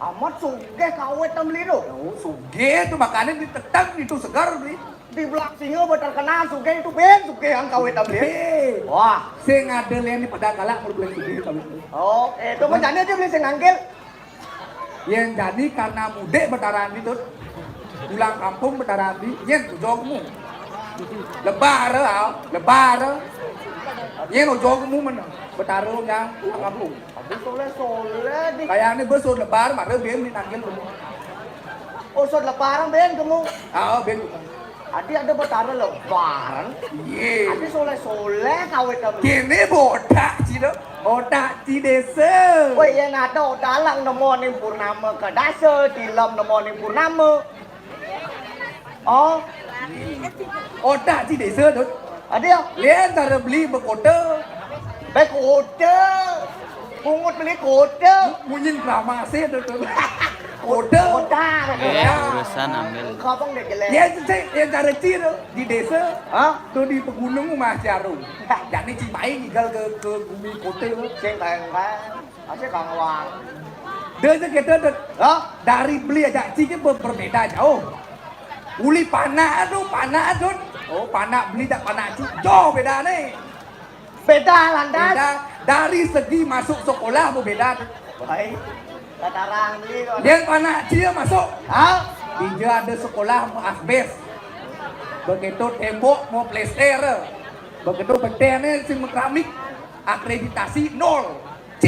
Amat sugih kawet beli tu. Oh, sugih itu makanya ditetap itu segar beli. Di belakang singa terkenal sugih itu ben sugih yang kawet beli. Hei, Wah. saya ngadel yang di Padang Galak mau beli sugih kami. Oh, itu menjadi aja beli sing angkel. Yang jadi karena mudik betaran itu. Pulang kampung betaran di, yang ujungmu. Lebar, lebar. Yang ujungmu mana? Betaran yang pulang kampung. Aduh soleh di. Kayak ini besok lebar, maka dia ditanggil dulu. Oh, sod lebaran ben kamu. Ah, ben. Adi ada betara lebaran. Iya. Adi soleh kawet beli. Kini bodak sih dong. Otak ci desa. Woi yang ada dalang namo ning purnama ke dasa tilam namo ning purnama. Oh, Otak ci desa tu. ada ya? Lian cara beli berkota. Baik kota. Pungut beli kota. Munyin kramase tu tu. Kota. Kota. Urusan ambil. Kau pun dah jelek. Yang cara ci tu di desa. Hah? Tu di pegunung Mas Jarum. Jadi ci mai tinggal ke bumi kota tu. Sen tayang kan. Asyik kang wang. Dia je kita tu. Hah? Dari beli aja ci ke berbeda jauh. Uli panak tu. Oh panak beli tak panak ci. Jauh beda ni. Beda landas. Beda dari segi masuk sekolah berbeda. Baik. Katarang beli kau. Dia panak dia masuk. Hah? Dia ada sekolah mau asbes. Begitu tembok mau plester. Begitu bentengnya si keramik akreditasi 0 C.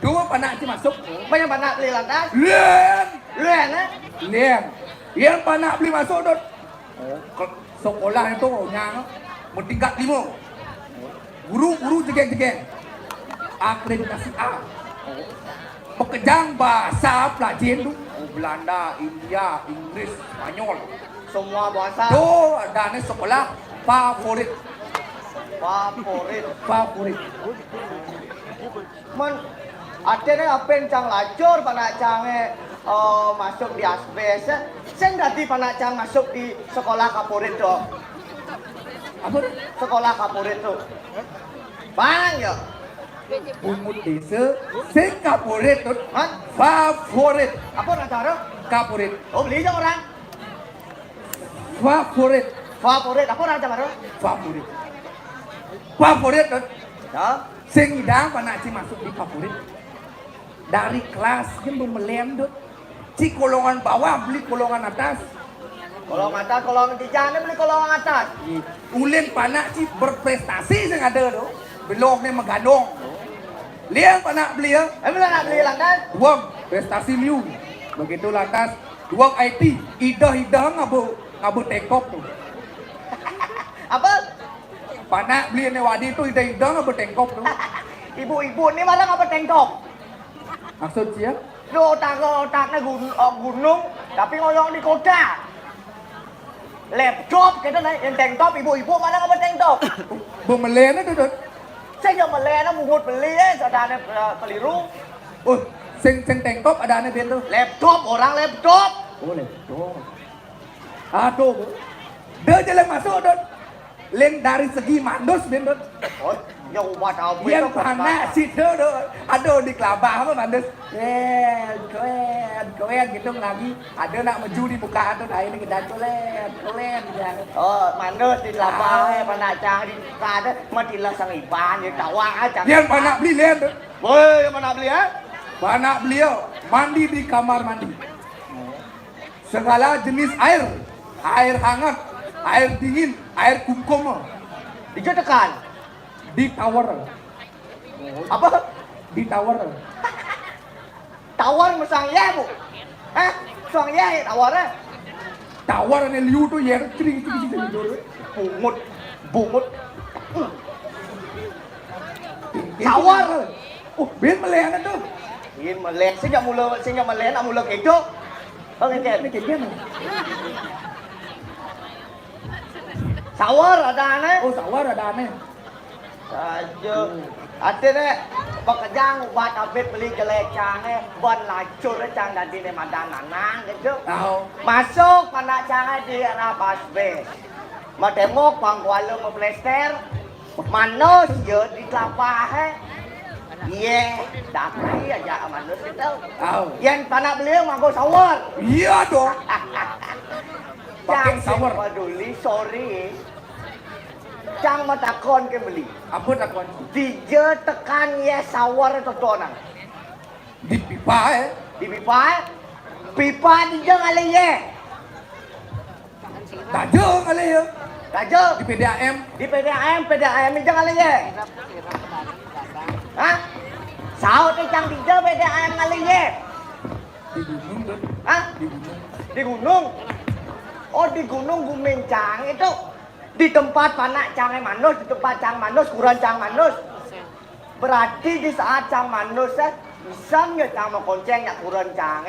Dua panak dia masuk. Banyak panak beli landas. Lian, Luen eh? Lian panak beli masuk dot. Sekolah itu yang tingkat 5. Guru jegeng-jegeng. Akreditasi A. Pekejang bahasa pelajaran tu. Belanda, India, Inggris, Spanyol. Semua bahasa Tu ada ni sekolah favorit. favorit. Men ada ni apa yang cang lacur panak cange masuk di asbes. Sen dadi panak cang masuk di sekolah favorit tu. Apa? Sekolah favorit tu. Bang ya. Pungut desa, favorit tu. Hah? Favorit. Apa nak cara? Favorit. Oh beli je orang. Favorit. Favorit apa nak cara? Favorit. Favorit tu. Ya. Sing idang panak ci masuk di favorit. Dari kelas dia memelem tu. Ci kolongan bawah beli kolongan atas. Kolong atas, kolong tiga ni beli kolong atas. Ulin panak ci berprestasi sing ada tu. Belok ni megadong. Liang panak beli ya. Bila nak beli landas? Duang prestasi liu. Begitu lantas duang IT. Idah ngabu tekop tu. Apa? Panak beli ni wadi tu idah ngabu tekop tu. Ibu-ibu ni malah apa tengkok? Maksud dia? Lu otaknya gunung, tapi ngoyong di kota. Laptop kita nih, yang tank top ibu-ibu mana apa tank top? Bemelena tu tu. Saya yang melena mungut beli sadane keliru. Oh, sing tekop ada ni tu. Laptop orang laptop. Oh, laptop. Aduh. Dia jalan masuk tu. Leng dari segi mandus ben tu. Oh, jauh buat apa Yang panas situ tu. Aduh di kelabah apa mandus. Keren gitu lagi. Ada nak maju di bukaan tu dah ini kita keren. Oh, manus di lapang, panak cang di kada, mati lah sang iban, jadi tawa aja. Yang panak beli lian tu. Woi, mana beli ha? Panak beliau mandi di kamar mandi. Segala jenis air. Air hangat, air dingin, air kumkum. Dijo tekan. Di tower. Apa? Di tower. Tawar mesang ya, Bu. Hah? Sang ya tawar eh? Tower ni liu tu yer cering. Bungut. Tawar. Oh, ben melehan tu. Ini melek, saya mula nak mula kejo. Oh, Ni ngeket. kejadian. Tawar ada aneh. Oh, tower ada ni. Saja. Ada ni, pekerjaan ubat abis beli jelek canggih, ban lacur cang tadi ni madan nanang gitu. Tahu. Masuk panak canggih di arah basbe. Matengok pangkuala memplester, manus je di telapah Iya, dapri aja manus itu. Tahu. Yang panak beliau mangkuk sawar. Iya dong. Pakai Cang sawar. peduli, sorry. Cang matakon ke beli. Apa nak kau? Dije tekan ya sawar itu tonang. Di pipa Di pipa dije ngale ye. Tajung kali ya. Raja Di PDAM. di PDAM dije ngale ye. Hah? Sao te cang dije PDAM ngale ye. Di gunung tu. Hah? Di gunung. Di gunung. Oh di gunung Gumencang itu. Di tempat panak cangai manus, di tempat cang manus, kurang cang manus. Berarti di saat cang manusia bisa nggak cang mau konceng ya kurang cang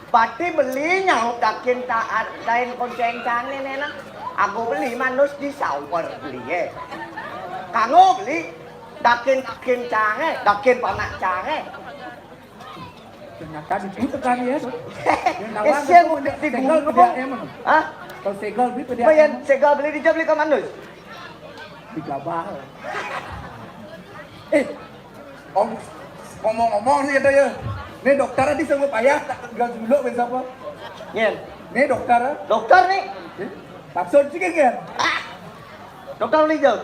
berarti belinya dakin tak dain konceng cang ini nah. Aku beli manus di sawar beli Kango beli dakin cang dakin panak cang Ternyata diputar kan ya. Siang mau digulung apa? Hah? Kalau segel beli ke dia. Bayan segel beli di beli ke manus? Di Gabah. Om ngomong-ngomong sih kata ya. Ini dokter di semua payah tak gas dulu ben siapa? Nyen. Ini dokter. Dokter nih. Maksud sih kan? Dokter beli je.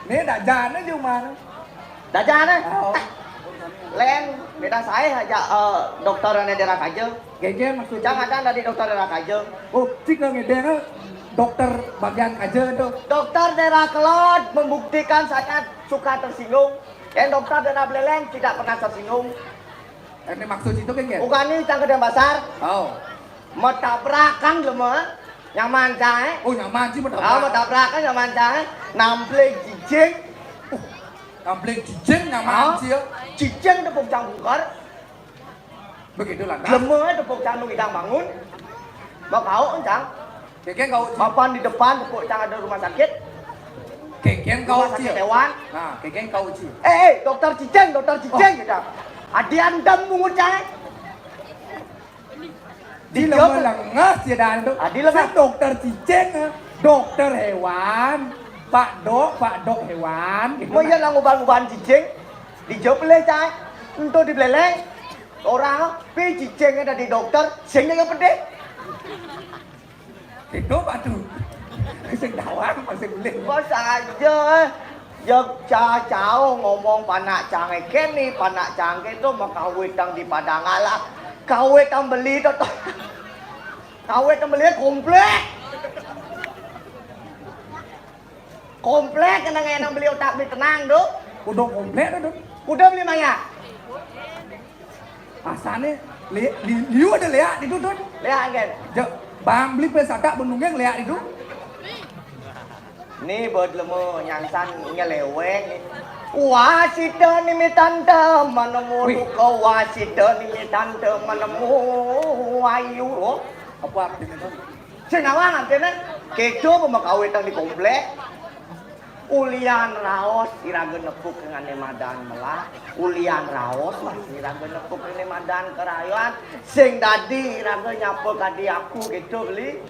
Ini dah jalan aja mana? Dah jalan Oh. Len, beda saya aja dokter yang daerah aja. Gege maksudnya. Jangan ada dari dokter daerah aja. Oh, cik nggak ngedera dokter bagian aja tuh. Dokter daerah Kelot membuktikan saya suka tersinggung. Dan dokter daerah Beleleng tidak pernah tersinggung. Ini maksud itu kan ya? Bukan ini cang kedai besar. Oh. Mau tabrakan lemah. Nyaman cah Oh nyaman sih betul. mau tabrakan nyaman cah nample jijing. Kampleng cicing nyaman sih ya. Jijing tepuk cang bungkar. Begitu lah. Lemah tepuk cang nung idang bangun. Mau kau cang. Gege kau Papan di depan tepuk cang ada rumah sakit. gege kau Rumah sih. sakit hewan. Nah, gege kau sih. Dokter Ciceng kita. Adian dam mungut cang. Di lemah lengah sih dan tuh. Di lemah. Dokter cicing, dokter hewan, Pak dok hewan. Mau iya lah nguban-nguban Ciceng. Dijawab boleh cang. Untuk dibeleleng. Orang pi Cicengnya dari dokter, sehingga yang pedih. Itu batu. Sing dawang masih boleh. Bos aja. Jok cacau ngomong panak canggih kini panak canggih itu mau kawit yang di Padang Alah kawit yang beli itu kawit yang beli komplek kena ngenang beli otak beli tenang tuh Udah komplit tuh. udah beli maya Asalnya liu ada lihat itu tuh. lihat kan Bang beli pesaka benungnya lihat itu. nih buat lemu nyangsan nyeleweng wasita ni mi tante manemu duka wasita ni mi tante manemu ayu Apa artinya tuh? senawang artinya keco pemakawit di komplek ulian raos iraga nepuk dengan nemadan melah ulian raos masih iraga nepuk dengan nemadan kerayuan sing dadi iraga nyapa kadi aku gitu beli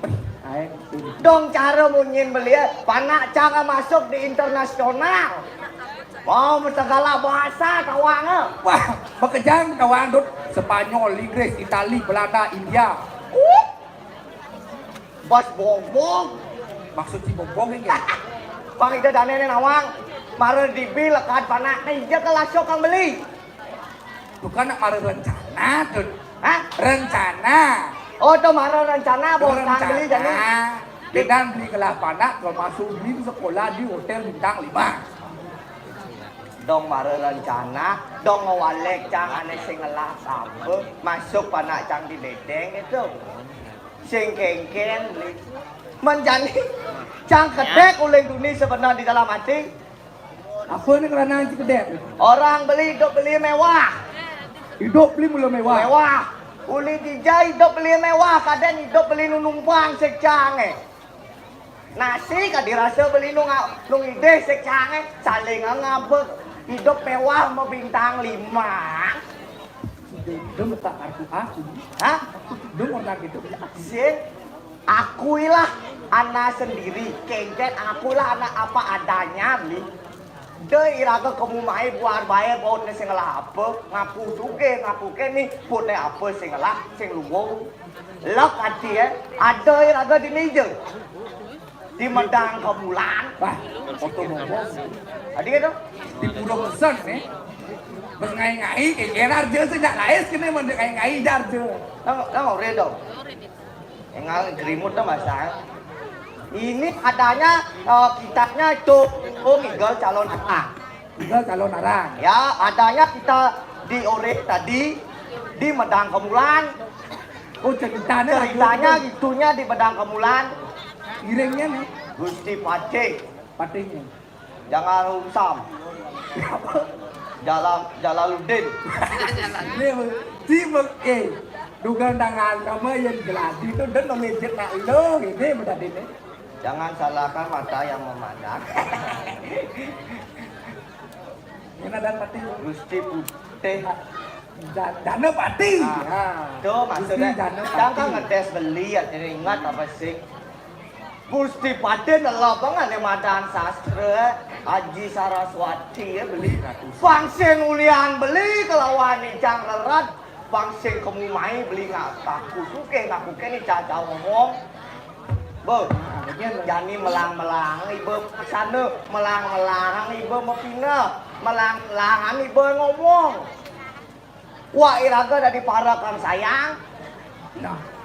dong cara munyin beli panak cara masuk di internasional mau segala bahasa kawang Wah, bekejang kawan dut Spanyol, Inggris, Itali, Belanda, India. bos bongbong Maksud si bongbong ini ya? bang ida dane nawang mare dibi lekat panak ija kelasok kang beli Bukan nak mara rencana tuh. hah Rencana. oh tuh mare rencana bos kang beli jadi Kita beli kelapana kalau masuk beli di sekolah di hotel bintang 5. dong mare rencana dong ngawalek cang ane sing ngelah sampe masuk panak cang di ledeng itu sing kengken beli menjadi cang kedek uling dunia sebenarnya di dalam hati Apa ini kerana si kedek? orang beli hidup beli mewah Hidup beli mula mewah. mewah uli dijai hidup beli mewah kadang hidup beli numpang secange nasi kadirasa beli nung ide secange saling ngabek hidup mewah mau bintang 5 Dia letak aku. hah Dia mau lagi itu. sing akuilah anak sendiri kengket akulah anak apa adanya beli Dei iraga kamu mai buar bayar baut ni sing lah apa ngaku ke ni put ni apa sing lah sing luwung lok hati ada iraga di meja di medang kemulan Wah, foto bongbong. adi gitu Di pura pesan nih. Bengai-ngai kayak gerar je sejak lain kini mendengai-ngai jar je. nggak redo engal gerimut tuh masa ini adanya kitabnya itu Miguel calon anak Tinggal calon arang. ya adanya kita diorek tadi di medang kemulan Oh ceritanya gitunya di medang kemulan Iringnya nih. Gusti Pacik Patinya. jangan usam Jalaluddin. Ini duga dangan kamu yang geladi itu dan nomijit nak lo ini mudah ini. Jangan salahkan mata yang memandang. Ini ada pati. Gusti Putih. Dana pati. Tuh maksudnya. Jangan ngedes beli ya, jadi ingat apa sih? Gusti Putih adalah banget yang madaan sastra. Haji Saraswati ya beli. Pangsing ulian beli kelawan jang lerat. Pangsing kemumai beli ngaku suke nih caca ngomong. Bo, jani melang-melang ibu sana, melang-melang ibu mepina, melang-melangan ibu ngomong. Wah iraga dari para kang sayang.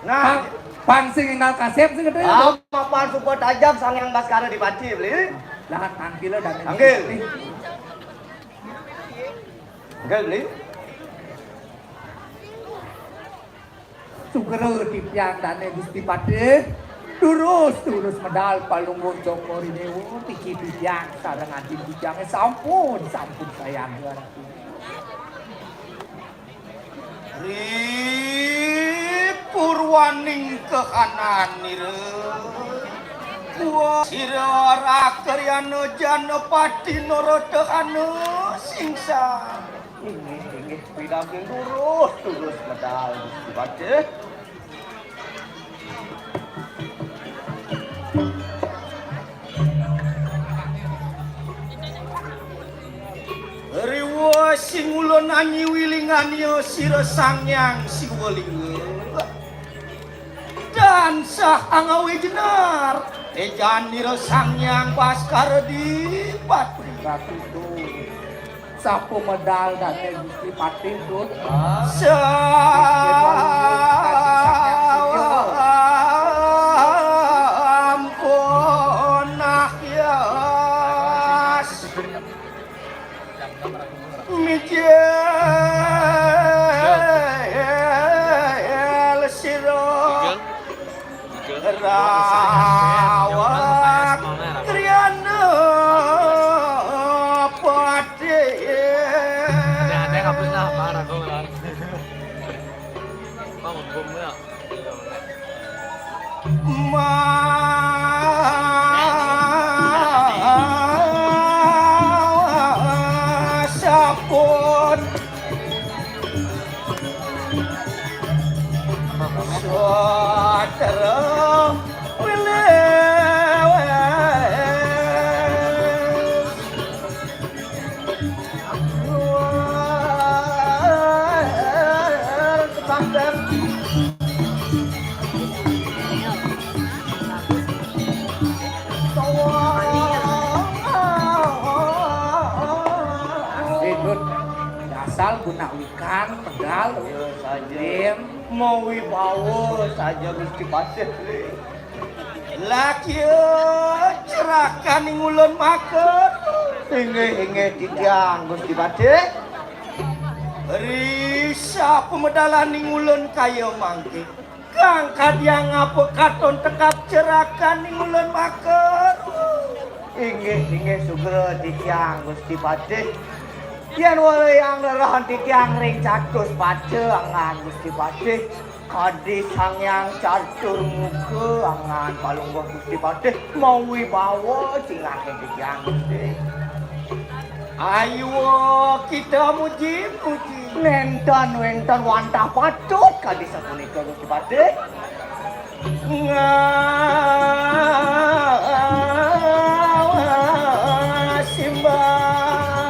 Nah, pangsing ingal kasep sih gede. Apa support tajam sang yang baskara dipaci beli? Lah tangkil dan Tangkil. Tangkil beli? Sugero tipiang dane Gusti Pati. Turus medal palunggur Joko Ridewo tiki tipiang sareng anjing tipiangnya sampun sayang. Purwaning kekanan nire sira rakyana jana pati norodehana singsa inggih pidaging turus medal Gusti Pati. Riwa sing ulun anyi wilingannya sira sangyang siwalinga dan sah angawi jenar ejanira sangyang baskara di pati Ratu itu sapu medal dan Gusti Pati itu sampun ahyas mijel siro rawak triana pati Ada hapusnya parah kau kan. Bangun gomnya. Sapun saudara asal guna ikan pedal saja mau wibawa saja Gusti Pati laki cerakan ngulun makan hinge tiang Gusti Pati risa pemedalan ngulun kaya mangke kang kadiang apa katon tekap cerakan ngulun makan hinge sugera tiang Gusti Pati yen wale yang lerahan tiang ring catus pace angan Gusti Pati kadi sangyang catur muka angan palungguh Gusti Pati mau wibawa cingakin tiang Gusti ayo kita muji nenten wantah patut kadi sapunika Gusti Pati simbar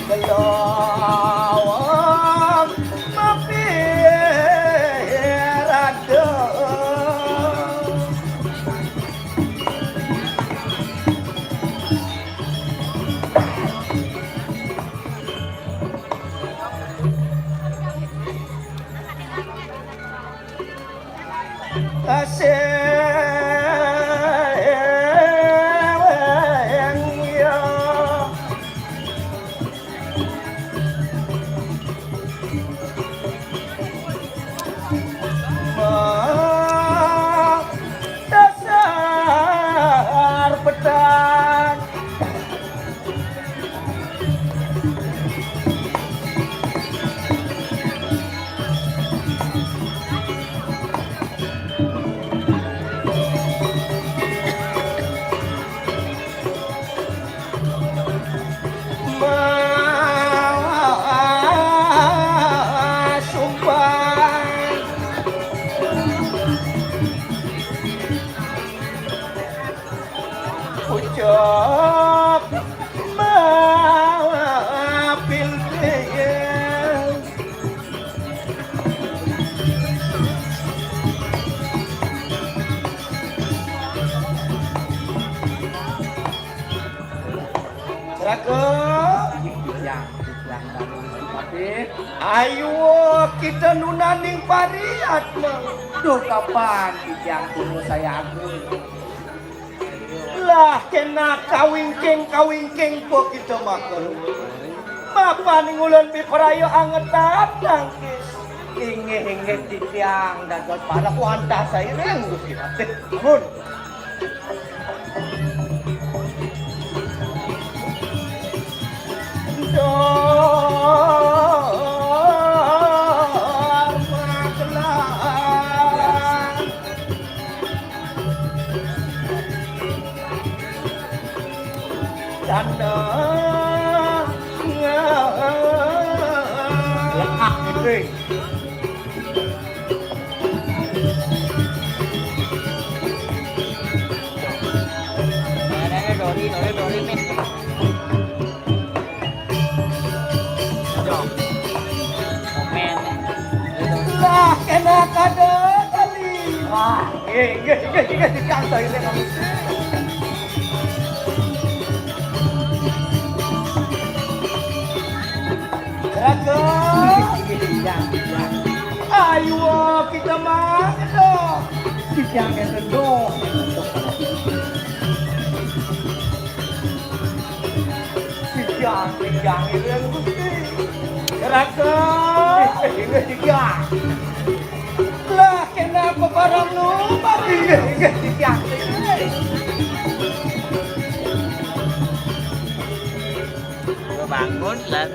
belawang mapirada Raka. Yang dari Pati. Ayo kita nunaning pariat mah. Duh kapan yang kuno saya agung. Lah kena kawingking po kita makan. Bapak ning ulun biparayo anget datang kis. Inge-inge titiang dados para kuanta saya ring Gusti Pati. Mun. Lah kena kada kali. Wah, inge titiang saya ring. Raka. Ayo kita makan dong. Yang endong. Yang itu yang Gusti. Raka. Inge titiang. Lah kenapa barang lu? Inge titiang. Bangun lah.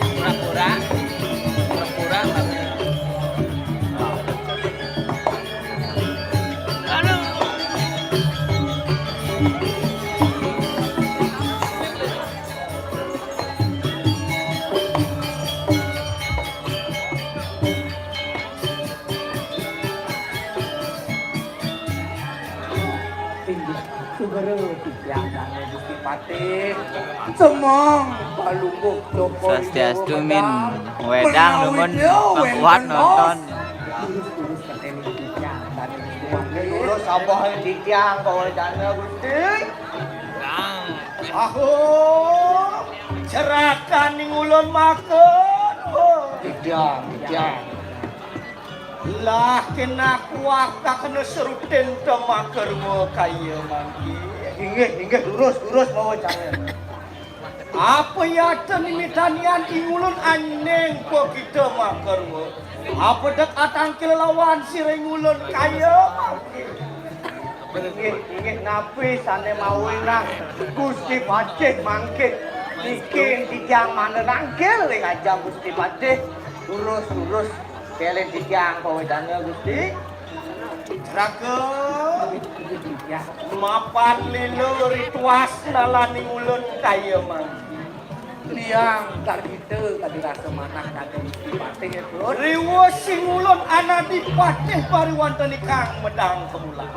Pura-pura. Semong palungguk Joko Swastiastu min wedang numun kuat nonton. Lurus abah titiang bawa dana Gusti. Aku cerahkan ning ulun makan. Titiang. Lah kena kuaka kena serutin temaker mo kaya mangki. Inge lurus bawa dana. Apa ya tenimitanyan ingulun aneng po kita maker mo. Apa dek atang kelelawan sireng ulun kaya mangki. Ingin napi sane mawinang Gusti Pati mangkit bikin titiang mana nangkil ning aja Gusti Pati lurus kelen titiang pawedana Gusti Raka mapan lilo rituas nalaning ulun kaya mangki Liang karita kadirasa manah kagem Gusti Pati itu. riwo sing ulun ana dipatih pariwanten ikang medang kemulan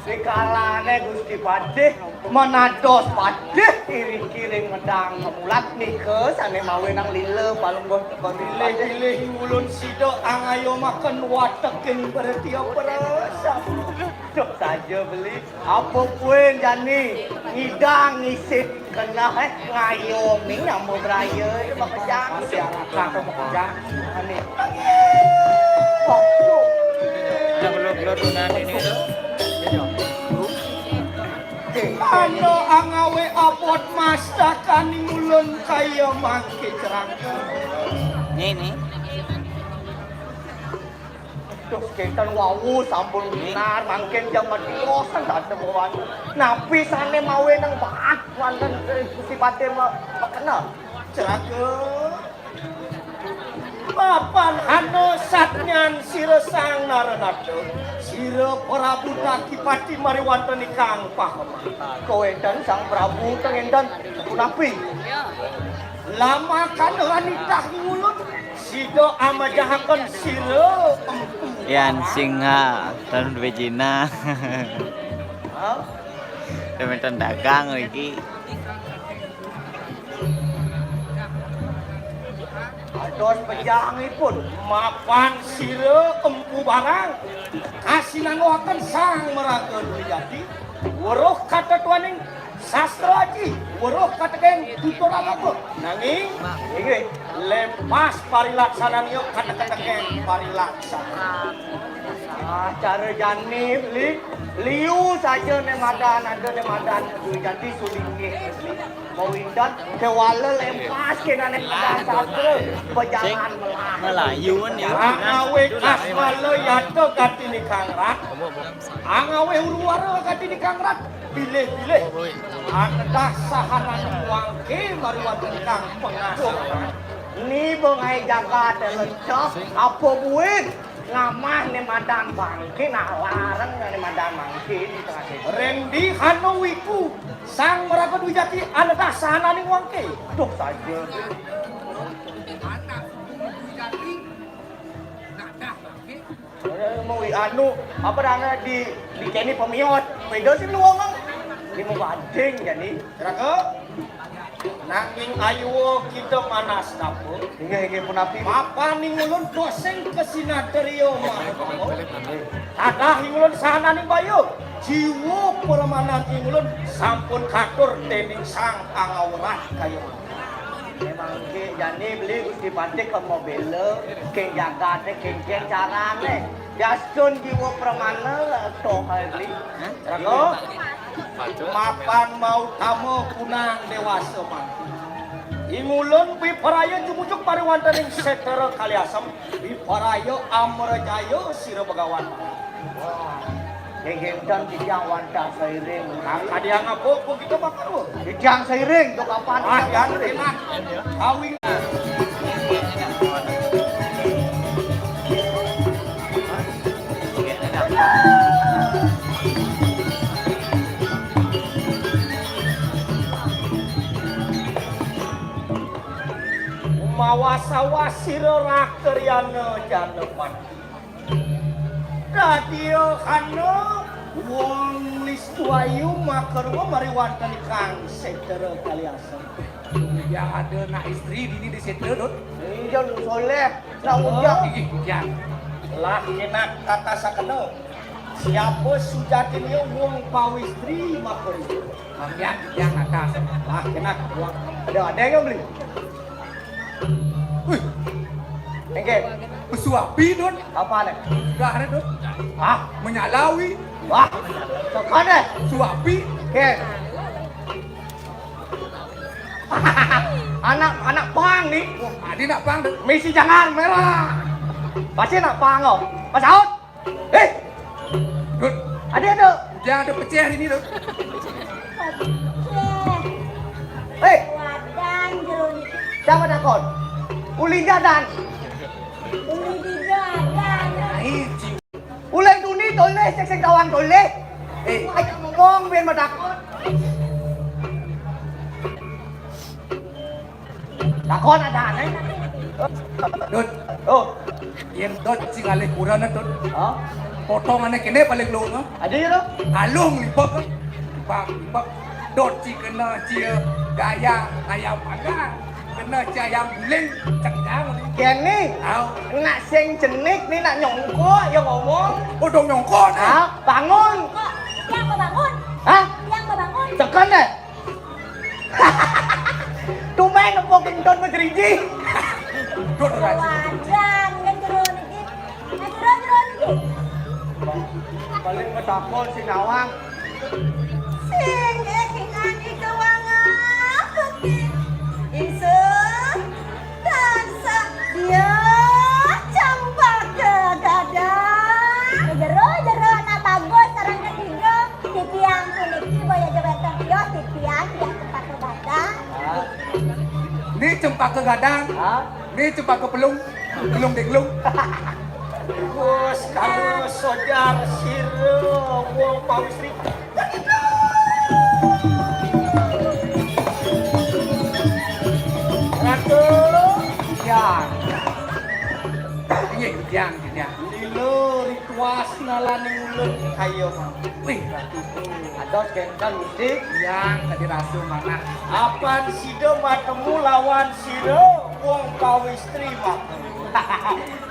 sekalane Gusti Pati menados Pati kiring-kiring medang kemulat nike sane mawe nang lile palungguh teko lile ulun sido angayo makan wateking bertiap perasa dok saja beli apa pun jani ngidang ngisit kena ngayo ming namo braya makajang siarakan makajang ane Belum tunan ini tuh. Ano ang awe apot mastakan ning ulun kaya mangke cerangka. Ini. Terus kentan wawu sampun benar mangken jam madiosan tak temuan. Napi sane mawe nang baat wonten Gusti Pati makena cerangka. Papan ano satnyan sira sang narenado sira Prabu Nakipati mariwanten ikang paham kowe dan sang Prabu tengendan napi lama kan wanita ngulun sido amajahaken sira Yan singa tan bejina. Temen dagang iki. dos pejangipun. Mapan sira empu barang kasinanggohaken sang meraga Duyati weruh katetuaning sastra aji weruh katekeng tutur agama nanging inggih lepas parilaksanannya katekeng parilaksana Cara jani liu saja nemadan ada nemadan jadi sulingnya mau indan kewala lepas kena nemadan sastra pejangan Melayu kan ya. angawe kaswala yato katini kangrat angawe uruwara katini kangrat pilih-pilih anda saharan wangke mariwatan kang pengasuh ni bengai jaga telecok apa buit ngamah nemadan bangke nak larang nemadan bangke di tengah situ. Rendi Hanowiku sang meraga Duyati anda sahananing wangke Tuh saja. Mau anu apa dana di kini pemiot beda sih lu ngomong di mau banding jadi raga nanging ayo kita manas dapur hingga punapi apa ning ulun dosen kesinaterio mah ada ingulun sahananing bayu jiwa permanan ingulun sampun katur dening sang angawrah kayu memang ke jadi beli gusti pantik ke mobil ke jaga teh ke cara teh jasun jiwa permana toh beli raga mapan mau tamu kunang dewasa mah ingulun piparaya jumujuk pariwantaning setera kaliasem piparaya amrejaya sira begawan Hingga dijang wanta seiring kadiang apa kita bakar lo dijang seiring tuh kapan yang enak kawin mawasa-wasira rakeryana janeman radio hana wong listuayu makarwa mariwantan kang setera kaliasa yang ada nak istri dini di setera iya lu soleh nak ujang ya lah enak kata sakena siapa sujatinya wong pawistri makarwa yang atas lah enak ada yang beli wih Engke, pesuapi don apa nih? enggak ada don menyalawi Wah, tekan deh. suapi Oke. Anak pang nih. adi nak pang don Misi jangan merah. Pasti nak pang oh. Mas Aut. don Ada. jangan ada pecah ini don Wadan jeruk Siapa takon? Uli jadan. ini dijadan. Uleng duni toleh sek kawan toleh. Ay ngomong biar madakon. Takon ada nih. don Oh, yang don sing alih kurang don oh. potongannya kene paling lu no Ada ya lo? alung lipak lipak don si kena cia gaya ayam pagar kena cia ayam guling cengkang Gini, au nak sing jenik ni nak nyongko yang ngomong. oh dong nyongkot Bangun. Kok yang membangun? Hah? Yang membangun? Tekan deh. Tumeng nepok kenton mengeriji. don rajin Wadan yang jeruk ini. Jeruk ini. Paling ketakon si Nawang. Sing ekingan ikawangan putih. Isu tansa dia campak ke dada. Jeruk anak bagus sarang ketiga. Titiang puniki boya jabatan tio titiang yang tempat ke dada. ni cempak ke gadang Hah? ni cempak ke pelung deglung bos kalau saudara sira wong pawistri ratu yang lilo rituas nalani ulun kayo mah wih ratu Ados kencan musik. Yang tadi rasu mana? Apaan sido matemu lawan sido wong kau istri mah.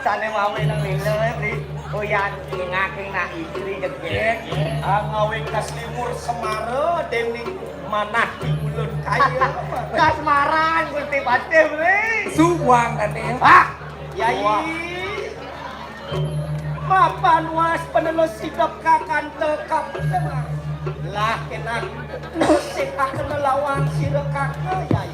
Sane mawe nang lele bri. Kuyan ngaking na istri gedek. Ngawe kaslimur semara dening manah di ulun kaya. Kasmaran Gusti Bate bri. Suwang kan ya? Ah, yai. Mapan was penelos hidup kakan tekap tengah. Lah kena musik akan melawan sira kakak yai.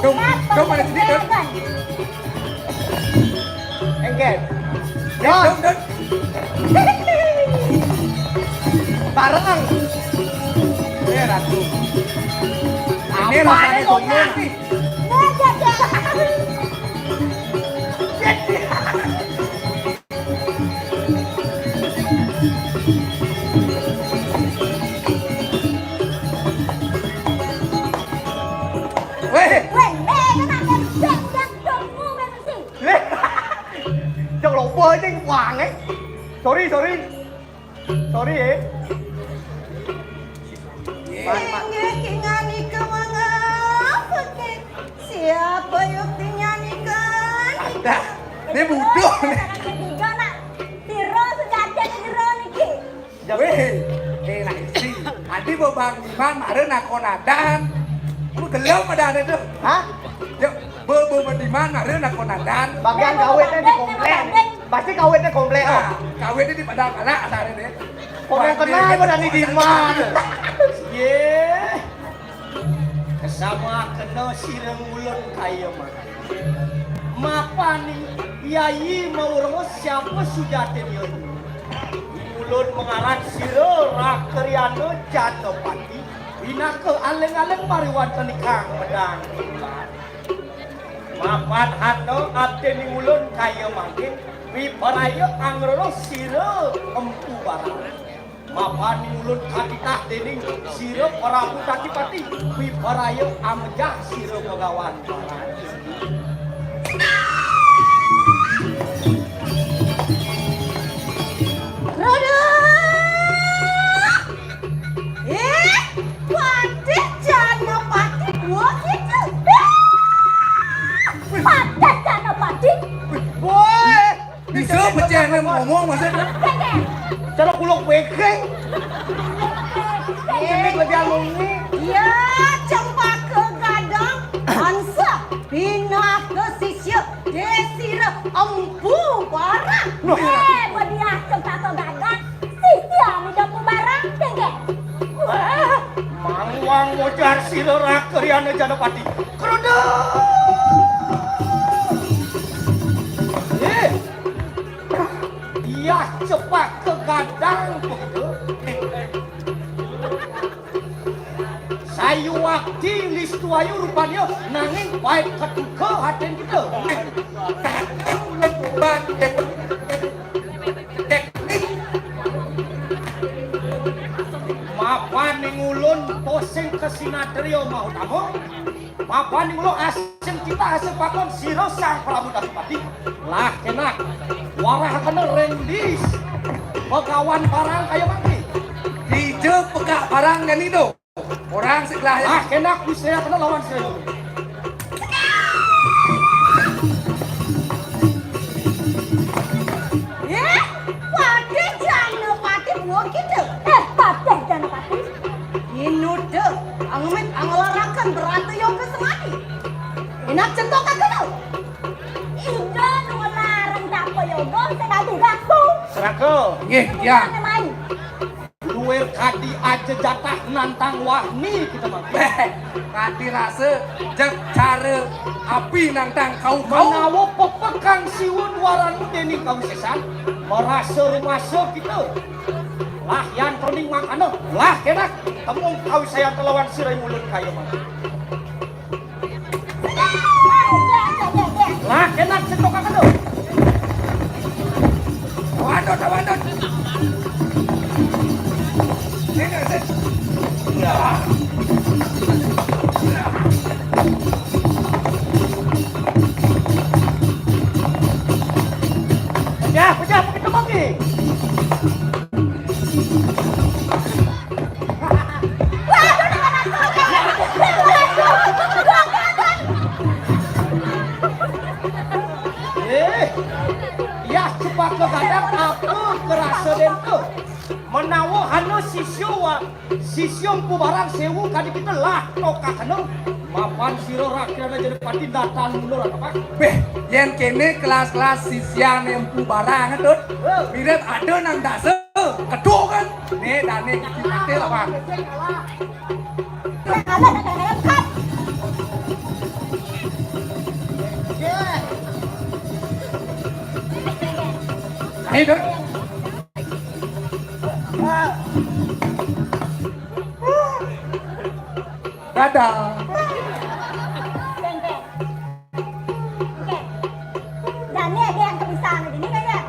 Kau pada sini dong. Engget. Dong. Bareng. Ini ratu. Ini rasanya goyang sih. Weh, Chồng lỗ bơi trên hoàng ấy. Sorry eh. Siapa yang dinyanyikan? ada. Ini bodoh nih. Weh, enak sih. Nanti mau bang Iman ada nakonadan. Lu gelap ada itu. Hah? Bang Iman ada nakonadan. Bagian kawetnya di komplek. Pasti kawetnya komplek. Nah, kawin di padang anak ada deh. Orang kenal pada di Diman. Ye. Kesama kena sireng ulun kaya mah. Mapa nih yai mau rengos siapa sujatin yo. Ulun mengaran siro rakeriano Jatopati. Ina ke aleng-aleng mariwan tenikang pedang. Mapan hano abde ni ulun kaya makin. Wiparaya angrono siro empu barang. Mapan ni ulun katitah dening siro Prabu Tatipati. Wiparaya amjah siro pegawan barang. Roda! Pati Janapati gua gitu. Pati Janapati. Boy! Bisa pecah ngomong maksudnya. Cara kulok bekeng. Ini lebih alumni. Ya, cempak ke gadang, ansa, bina ke sisya, desira, empu barang. Badiah cempak ke gadang, sisya mida pu barang, tengge. Mangwang mojar siro rakeriana Janapati. Keroda! Iya cepat ke gadang begitu. Sayu wakti listu ayu rupanya nanging baik ketuka haten kita. Lebat teknik. Mapan ning ulun posing ke sinatrio mau tamu. Mapan ning ulun asing kita asing pakon siro sang Prabu Tatipati. Lah kena warah kena rendis. Pekawan barang kayak mati. Hijau pekak barang dan itu. Orang sekelahnya. Ah kena bisa kena lawan saya. Pati Janapati gua gitu. Pati Janapati. Inu deh, angmit anglarakan beratu yang ke semati. Enak centok kan kau? Indah nularang tak poyogo, saya tugasku. Serako. Nggih, ya. Main. Duel kadi aja jatah nantang wahni kita mah. Kati rasa jak cara api nantang kau. Menawa pepekang siwun waran dening kau sesan. Merasa rumasa kita. Lah yang trending makana. Lah kena temung kau saya kelawan sirai mulut kaya mah. Lah kena cetok kan tu. Wadot. Ini Ya cepat begadang apa kerasa dente. Menawa hana sisyo barang sewu kadi kita lah tokak hana. Mapan siro rakyatnya jadi pati datang dulu apa? Beh, yang kene kelas-kelas sisya nempu barang itu, mirip ada nang dasa, kedua kan? Nih, dan nih kita lah bang. Ayo dong. Dadah. Dan ini ada yang kebiasaan ini kan ya?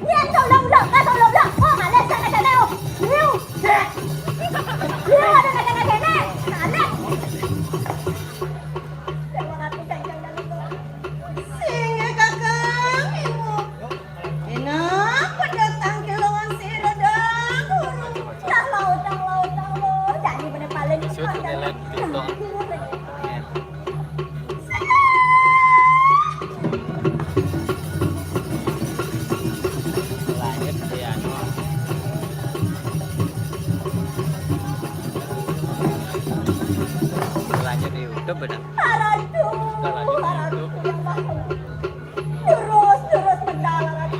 Nhân thầu lông lợn, ra thầu lông lợn, ô mà lên sang cái này đâu? Liêu, liêu ada cái này, hả lên. Singa kakak, ibu. Kenapa datang ke lawan si Radang? Dah laut. Jadi benar paling Lanjut di YouTube benar. Haradu yang bagus. Terus mendalam.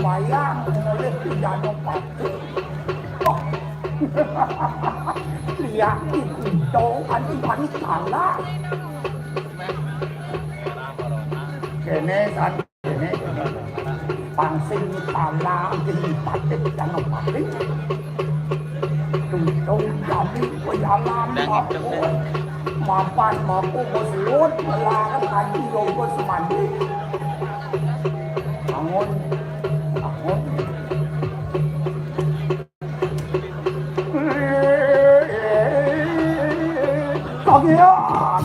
Bayang oleh pidana pati. Lihat itu anti salah. Kene pangsing salah jadi pati pidana pati. Tuntun kami berjalan mapan mampu berselut melarang haji yoga semandi. Bangun. Kagian.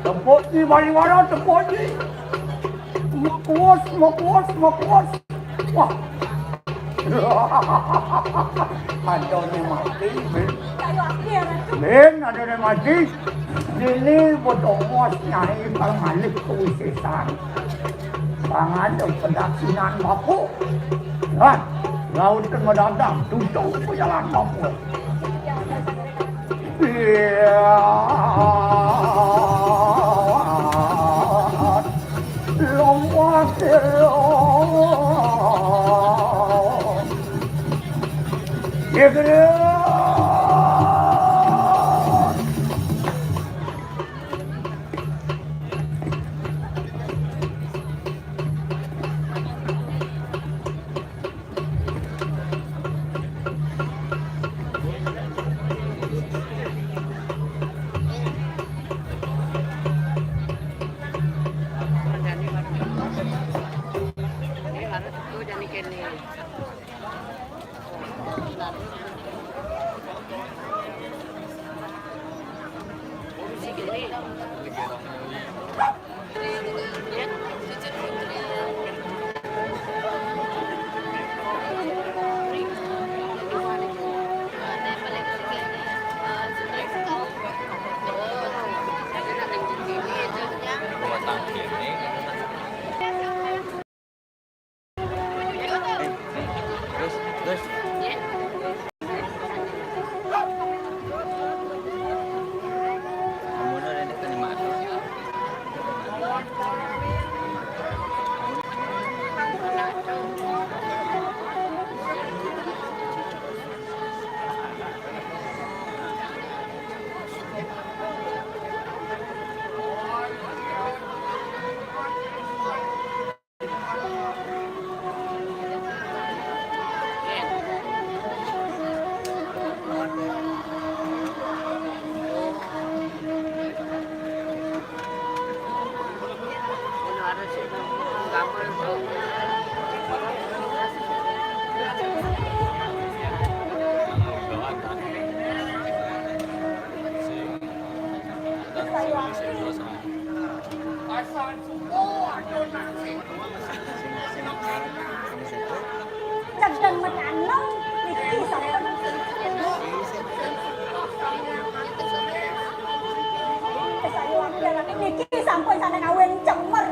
Tempat di mana tempat ni? Makuas. Wah. Ada ni mati, Ben ada ni mati. Ini bodoh nyai kalau ngalik tuh sesan. Tangan dan pendakian bapu. Kan? Laut tengah datang, tutup jalan bapu. Lompat Cagdan menanam niki sampun niki sampun sana kawin cemer.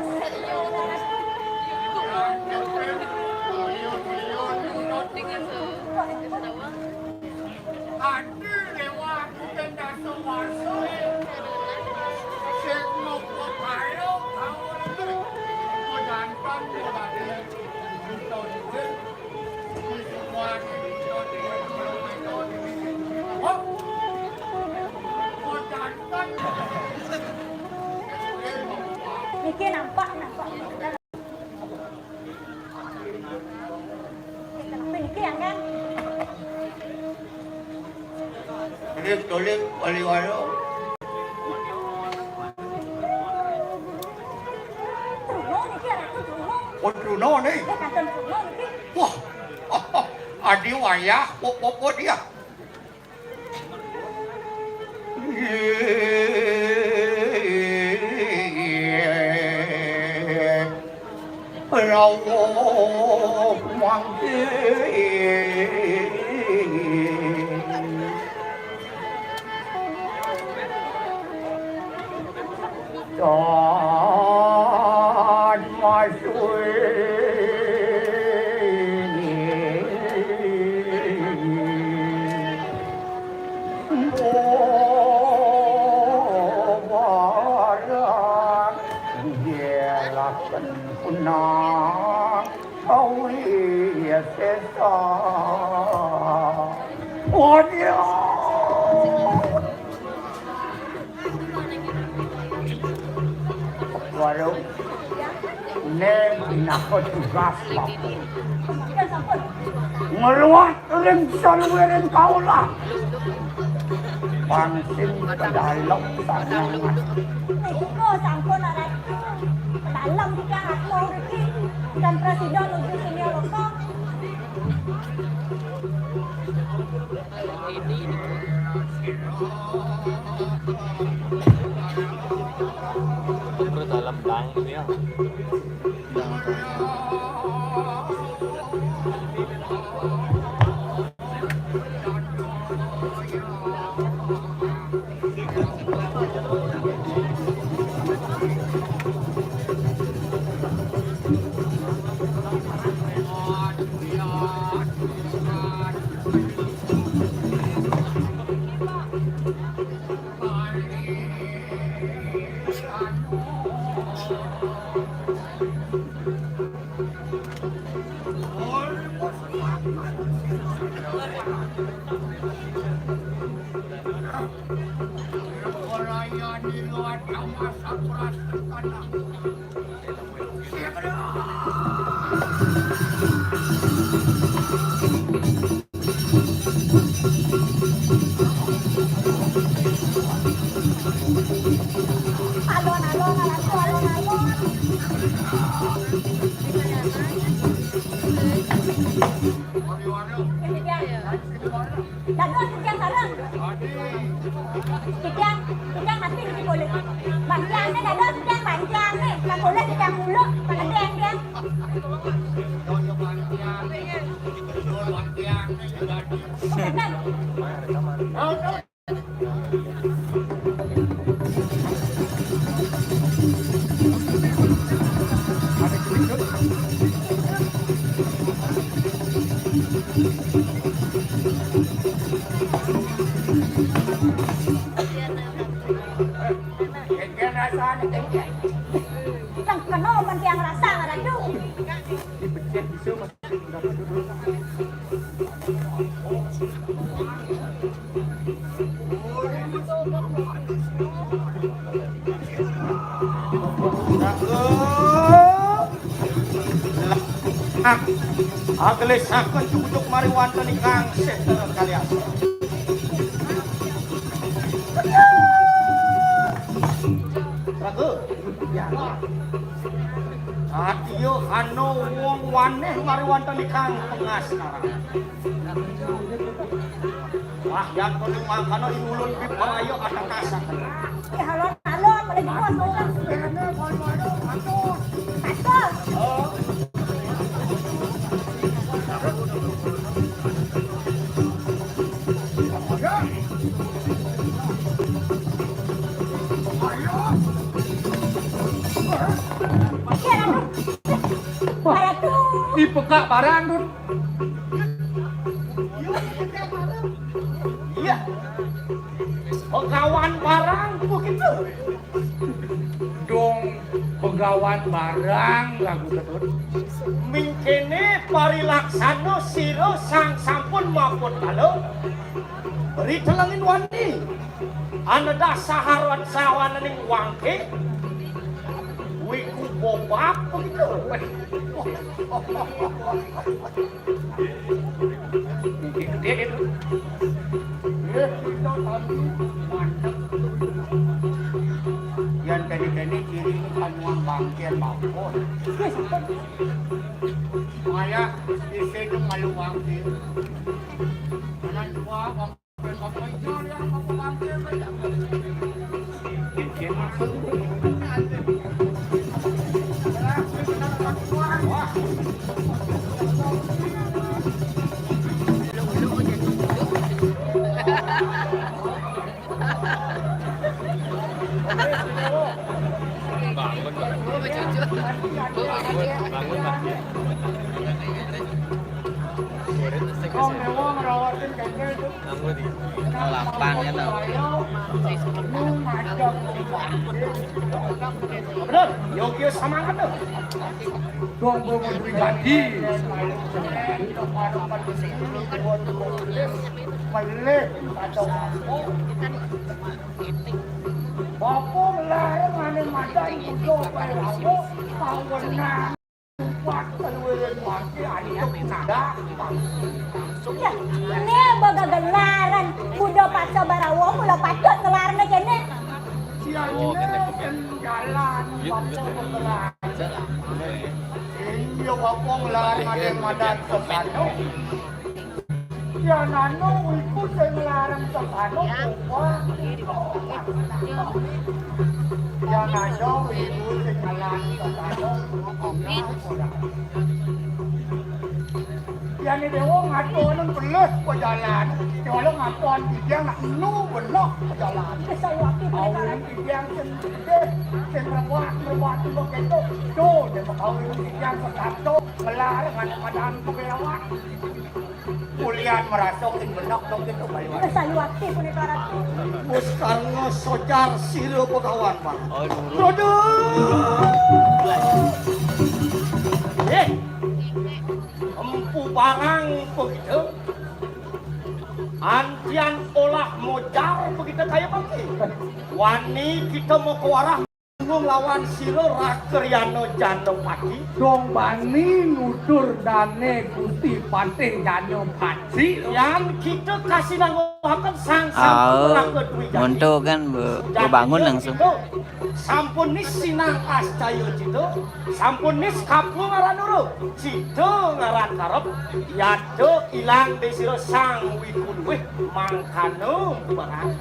Niki nampak. Niki yang kan? Tulik wali-wali. Truno niki ratu truno. Oh, Truno nih. Kanten truno niki. Wah, adi wayah, popo dia. Rawuh mangke. Dan masuk punah awi sesa odia walau ne binakot tugas papo ngeluat ring salweren kaulah pangsin ke dalam sanangan Niko sampun arek dalam tiga atmo niki dan presiden uji sini loko. Dalam lang ya. Dados sejang sareng. Sejang mati di kulit. Banjangnya dados sejang banjangnya. Lah kulit sejang muluk, kadang dia. Tang keno man tiang rasa ngaradu. Agile sakit cucuk mari wonten ingkang seter kalian. Ragu. Ya. Atiyo anu wong waneh mari wonten ingkang pengas sekarang. Wah, yang kuning mangkana iulun pipayo atang kasak. Ya halon-halon pada di pos. Aduh. dipekak barang tuh. Iya. Pegawan barang begitu. Dong pegawan barang lagu ketut. Mingkene parilaksana sira sang sampun maupun kalau beri telengin wani. Anada saharan sawananing wangke. Wiku bobak begitu. Mungkin gede itu. Ya, kita tadi mantap. Yang tadi ciri kamuan bangkir maupun. Maya, di sini malu bangkir. Kanan dua bangkir bangkir yang mau bangkir. Mungkin maksud. Lapang ya tau. Bener, Yogyo semangat tuh. Dong mau duit ganti. Balik atau apa? Bapak melarang mana madan udah perawo kawenang buat keluaran wakil adik nada. Ya, ini baga gelaran kuda paksa barawo mula patut ngelarang kene. Siangnya kan jalan waktu bergerak. Iya bapak melarang ada madan ke sana. Ya nano ikut ngelarang sepano kupa. Ya nado itu jalan ke sana. Ya ni dewa ngaton beles jalan. Kalau ngaton dia nak nu benok jalan. Kesawati Awin yang sendiri, semrawat itu begitu. Tu dia awin yang satu melarang anak madan pegawai. Kuliah merasokin benok dong gitu baliwan. Kesawati pun itu orang. Bos karena sojar siro pegawan pak. Empu barang begitu. Antian olah mojar begitu kayak bangki. Wani kita mau ke arah lawan siro Rakeryano Janopati. Dong bani nutur dane Gusti Patih Janopati. Yang kita kasih nangguhakan sang sampun kedui jadi. Untuk kan bangun langsung. Sampun nis sinang ascayo cito. Sampun nis kapu ngaran uru. Cito ngaran karep. Yado ilang desiro sang wikuluwih mangkano barang.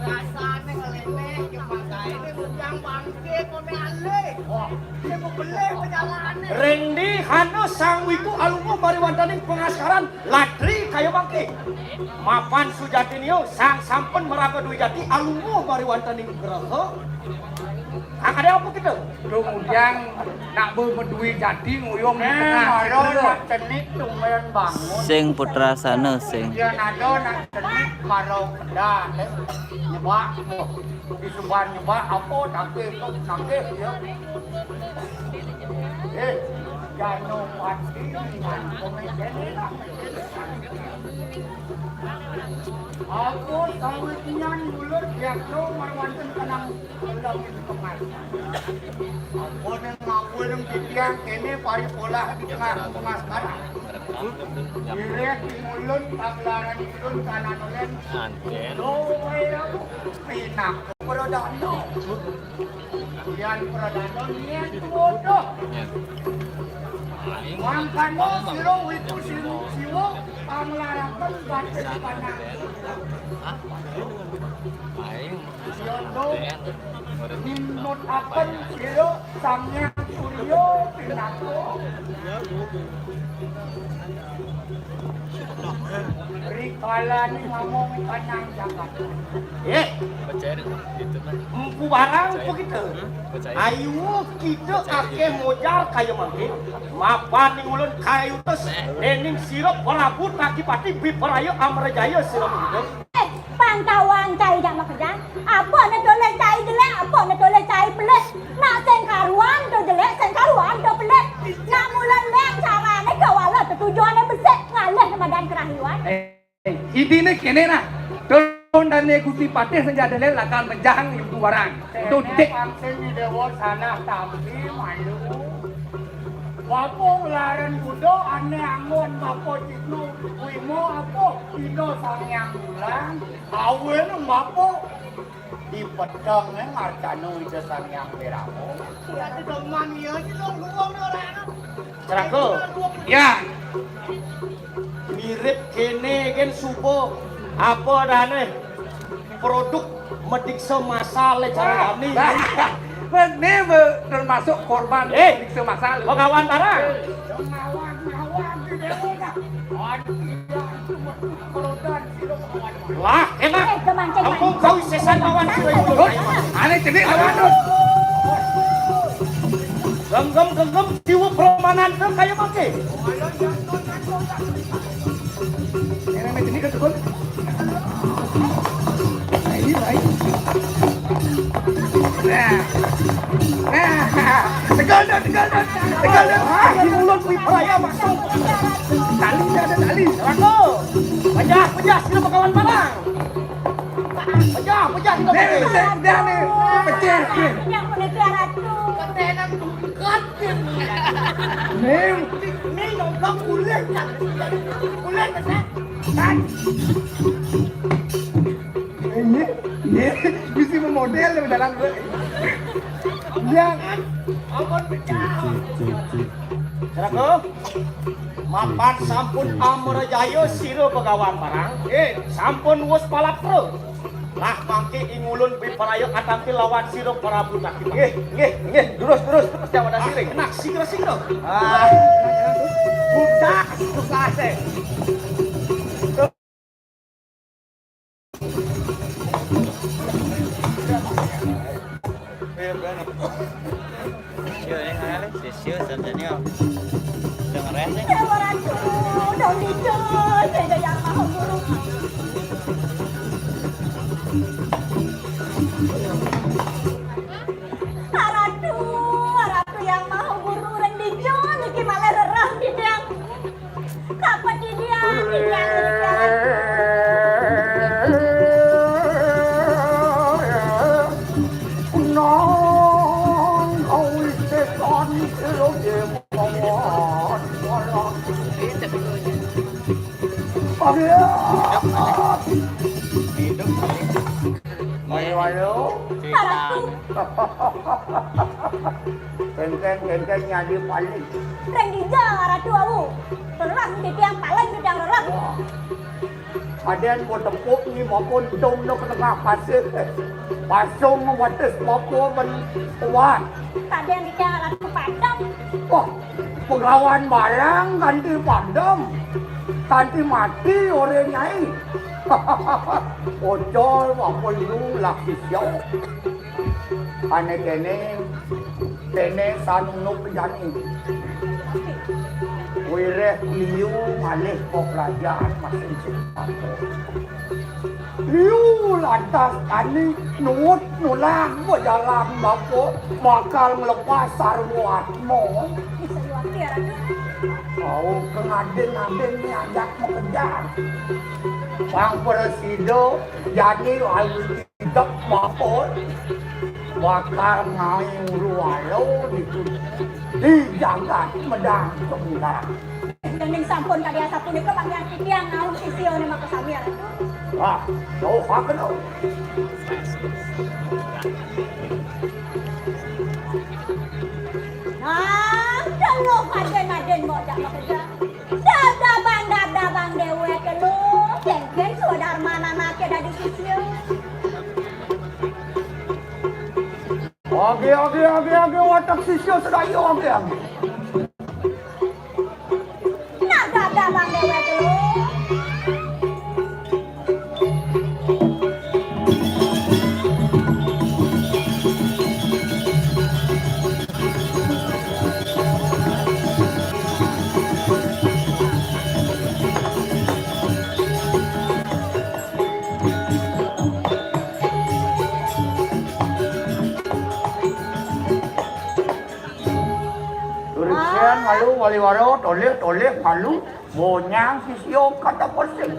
Rasane ngelene kepakaine undang bangkit kone ale. Oh, dia mau beli perjalanan. Rendi hano sang wiku alungguh bariwandaning pengaskaran ladri kayo bangkit. Mapan sujatinio sang sampun meraga dui jati alungguh bariwandaning geraha. Ada apa kita? Dong ujang nak berdui jadi nguyong di tengah. Kalau nak cenik lumayan bangun. Sing putra sana sing. Dia nado nak cenik kalau kedah nyebak di sebuah nyebak apa tapi ya. Jangan pasti aku tahu nyan mulut dia tu marwanten kenang belum kemar. Aku nang ngaku nang titiang kene pari pola di tengah sekarang. Direk di mulut paglaran ikun kanan olen. Loe aku pinak prodano. Yan prodano niyan bodoh. Mangkano siro itu siwo panglarangan baca panang. Siondo Nimut akan siro Samyang Suryo Pinako. Rikala ni ngomong kanang jagat. Percaya gitu kan. Empu barang begitu. Percaya. Ayu kita akeh mojar kayu mangke. Mapan ning ulun kayu tes. Dening sirop Prabu Takipati Biparayo Amrajaya sira begitu. Pantauan cai dak makerja. Apa nak toleh cai jelek, apa nak toleh cai pelet. Nak sen karuan do jelek, sen karuan do pelet. Nak mulan lek carane kawala tujuane besek ngaleh madan kerahiwan. Intinya kene nah. Don dan Gusti Patih senjata lel akan menjang itu barang. Itu dik. Pangsen ni dewa sana tapi malu. Wapo laran kudo ane angon mapo ciknu wimo apo ino sangyang bulan awen mapo di pedang ngarcano ide sangyang beramo. Ya di deman ya di luang orang. Cerako. Ya. Mirip kene gen supo apa dane produk medikse masal cara kami. Ini termasuk korban dikse masalah. Pegawai barang. Ngawan di dewa. Lah, enak. Kamu kau sesan kawan sudah. Aneh cedik lawan Don. Genggam jiwa permanen tu kayak pakai. Ini cedik ke tukun. Ini baik. Nah, tegal Don. Di mulut Wipraya masuk. Tali ada tali. Cerako. Pejah sila kawan barang. Pejah kita pakai. Dia nih pecah. Yang punya tiara tu. Ni nongkong kulit. Kulit kan? Ini bisa memodel dalam yang Cerako. Mapan sampun Amrajaya sira pegawan barang. Sampun wis palapro. Lah mangke ingulun Biparayo atampi lawan sira Prabu Takipati. Nggih. Terus jawab siring. Enak sigra. Budak sukase. Dewa Ratu, daun hijau, saya yang maha buruk. Ratu yang maha buruk dan hijau, niki malah rerah di dia. Kapan di dia? Kengkeng nyadi paling. Rendija Ratu awu. Terang di tiang paling di tiang rerang. Aden ko tepuk ni maupun dom no ke tengah pasir. Pasung wates maupun kuat. Kaden di tiang Ratu padam. Wah, pengawan balang ganti padam. Ganti mati orang nyai. Ojol maupun lu laki siau. Ane kene sanunuk jani. Wireh liu malih kok kerajaan masing Sipato. Liu lantas kani nulang berjalan bako bakal melepas sarwatmo. Bisa yuati Ratu. Kau kengaden ni ajak mengejar. Bang Presido jadi ayu tidak mapot. Bakal ngayu rualo di jagat medang kemulah. Dening sampun kadia sapun itu panggilan tiang ngalung sisio ni maka sami Ratu. Wah, jauh akan tau. Dulu aden mau jak makerja. Dabang dewe ke lu. Kengkeng sudah mana nak dari sisio. Age watak sisyo sedayo age. Nak gagah bang dewe tu. Turikian malu waliwaro toleh malu bonyang sisyo kata persen.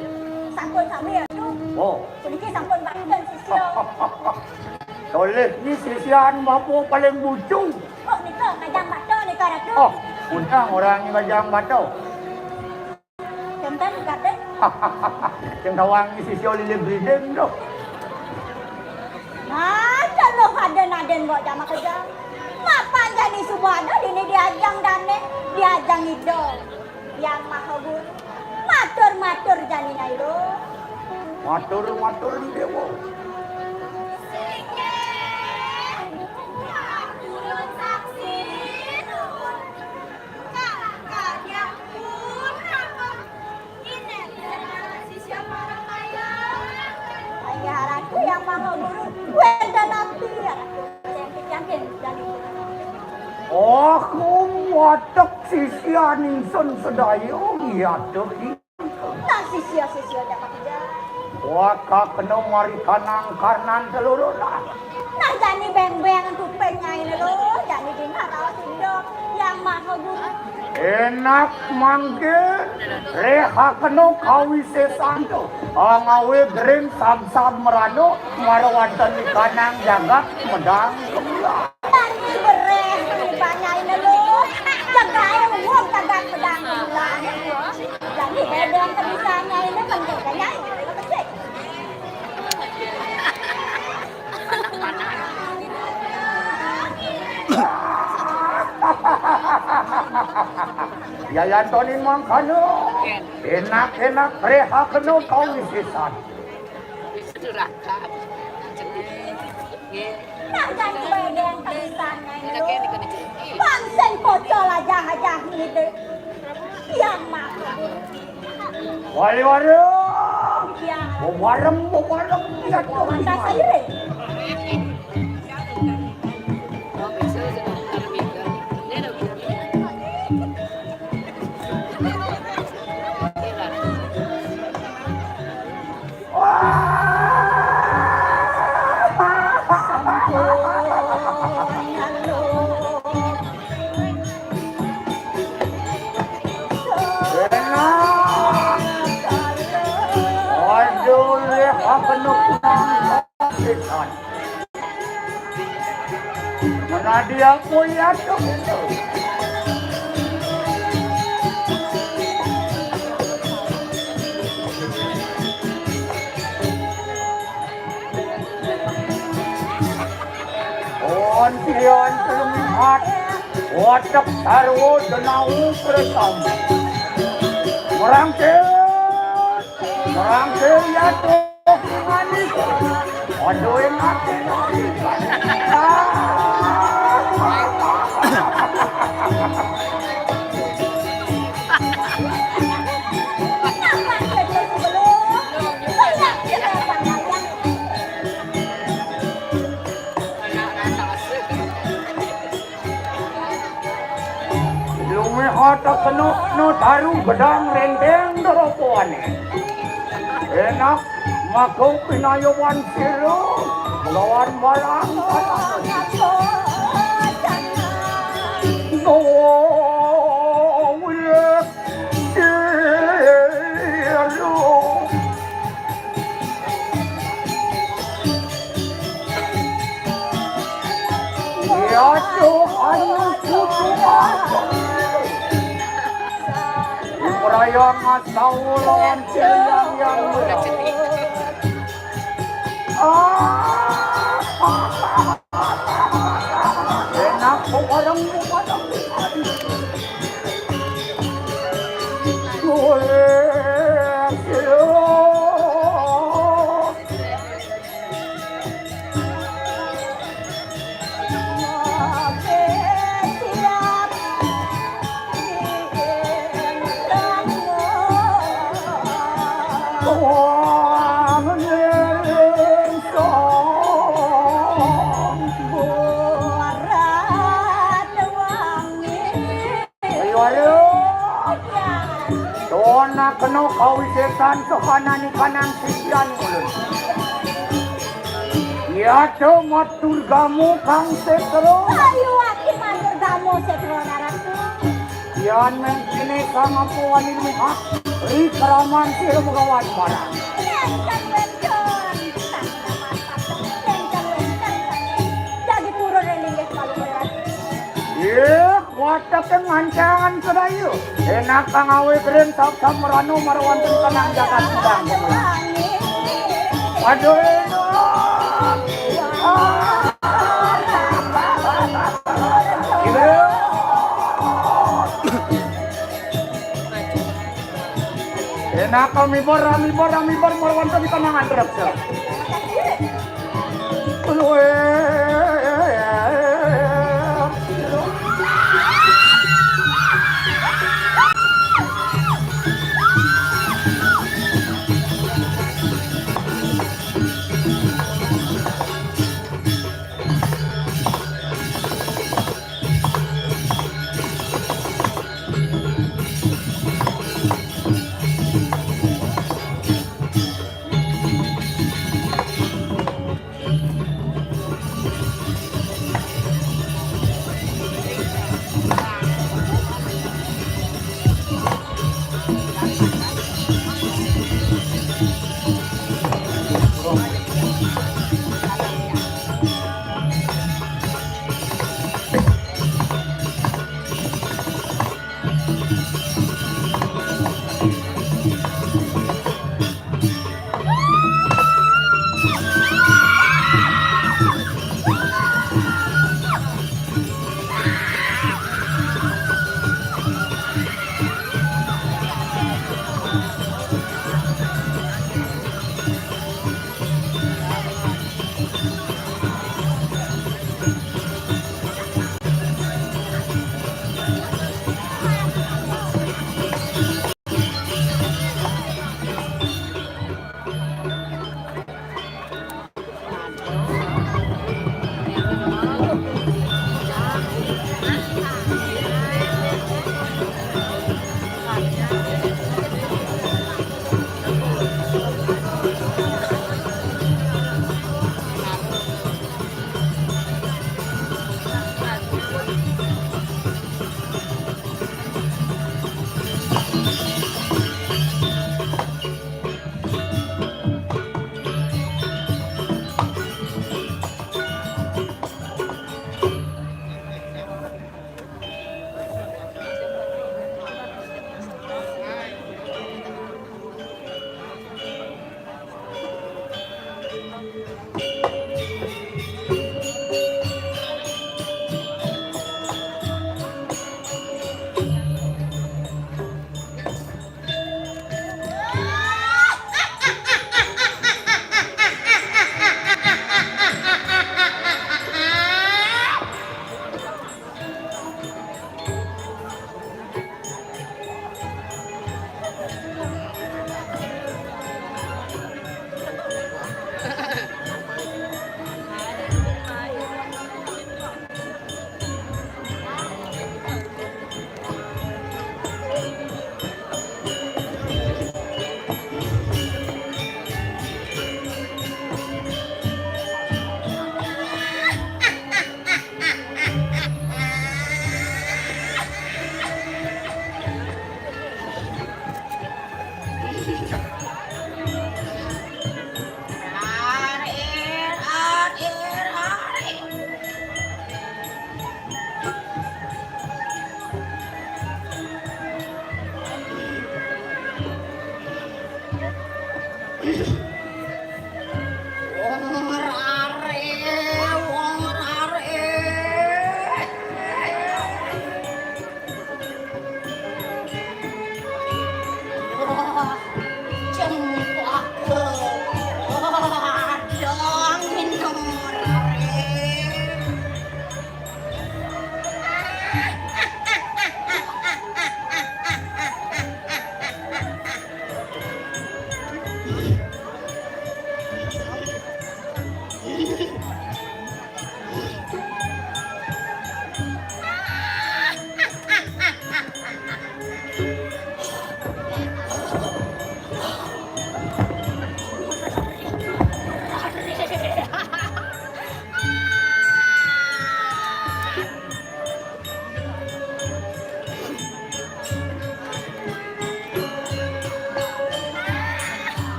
Sangkut sambil tu. Oh, Sedikit sangkut bangdan sisyo. toleh ni sisian bapo paling bucu. Oh, ni ke kajang bato ni ke ratu. Oh, undang orang ni kajang bato. Tenten kata. Yang tawang ni sisyo lili breeding tu. Ada lo aden buat jama kerja. Mapan jadi subhana dini diajang dane, diajang idol. Yang maha guru. Matur jani nai lo. Matur ni dewa. Ayah ratu yang maha guru. Wenda nanti yang jani. Aku watak sisian insun sedayo ya tuh. Nah sisya dapat kerja. Waka kena mari kanang kanan seluruh dah. Nah jani beng-beng untuk pengai lo. Jani dengar awak tidur yang maha guru. Enak mangke reha kena kawi sesanto. Angawe gering sab merano marwatan di kanang jagat medang kemulah. Jani bereh banyak lo. Jaga yang uang kagak pedang bulan. Jadi bedeng kebisaannya ini penting kayaknya. Yayan tonin mangkano. Enak reha kena kawi sesan. Nak jadi bedeng kebisaannya ini lo. Bangsen pocol aja gitu. Yang maha guru. Wali-wali. Yang Bubarem ya tuh. masa sendiri. Mana dia punya tu? Ontian terlihat watak sarwo denau bersam. Merangkil ya tu. Aduh enak. Lumihata kena no taru bedang rendeng doropuan. Enak makau pinayawan siro lawan balang no will siro ya Tuhan kutuan perayaan masaulan yang enak orang Anak kena kawisetan sokanani kanang sisian ulun. Ya tuh matur gamu kang setro. Ayo aki mandur kamu setro naratu. Yan mengkini kang apuan ilmu hak. Rikraman sila magawan barang. Jadi puro relinggit kalau berat. Kuatap yang ngancangan serayu. Enak kang awe keren sab meranu marwanten kanang jakat sedang. Aduh enak. Enak kami bor marwanten kanangan terap.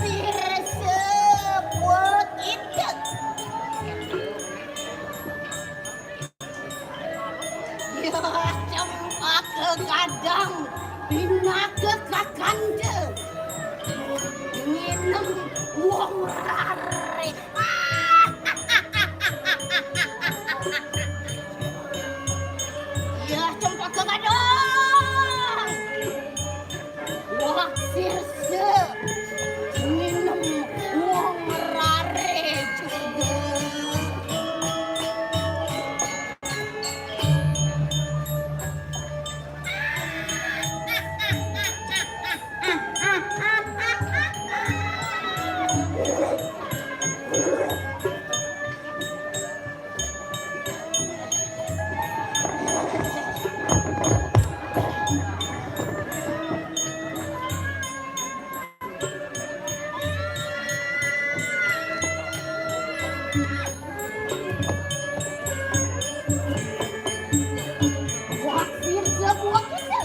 Sir sebut itu. Ya cempak ke kadang, bina ke kakanda. Minum uang rare. Ya cempak ke kadang. Wah sirse. Minum uang rare juga. Wah sirse buat kita.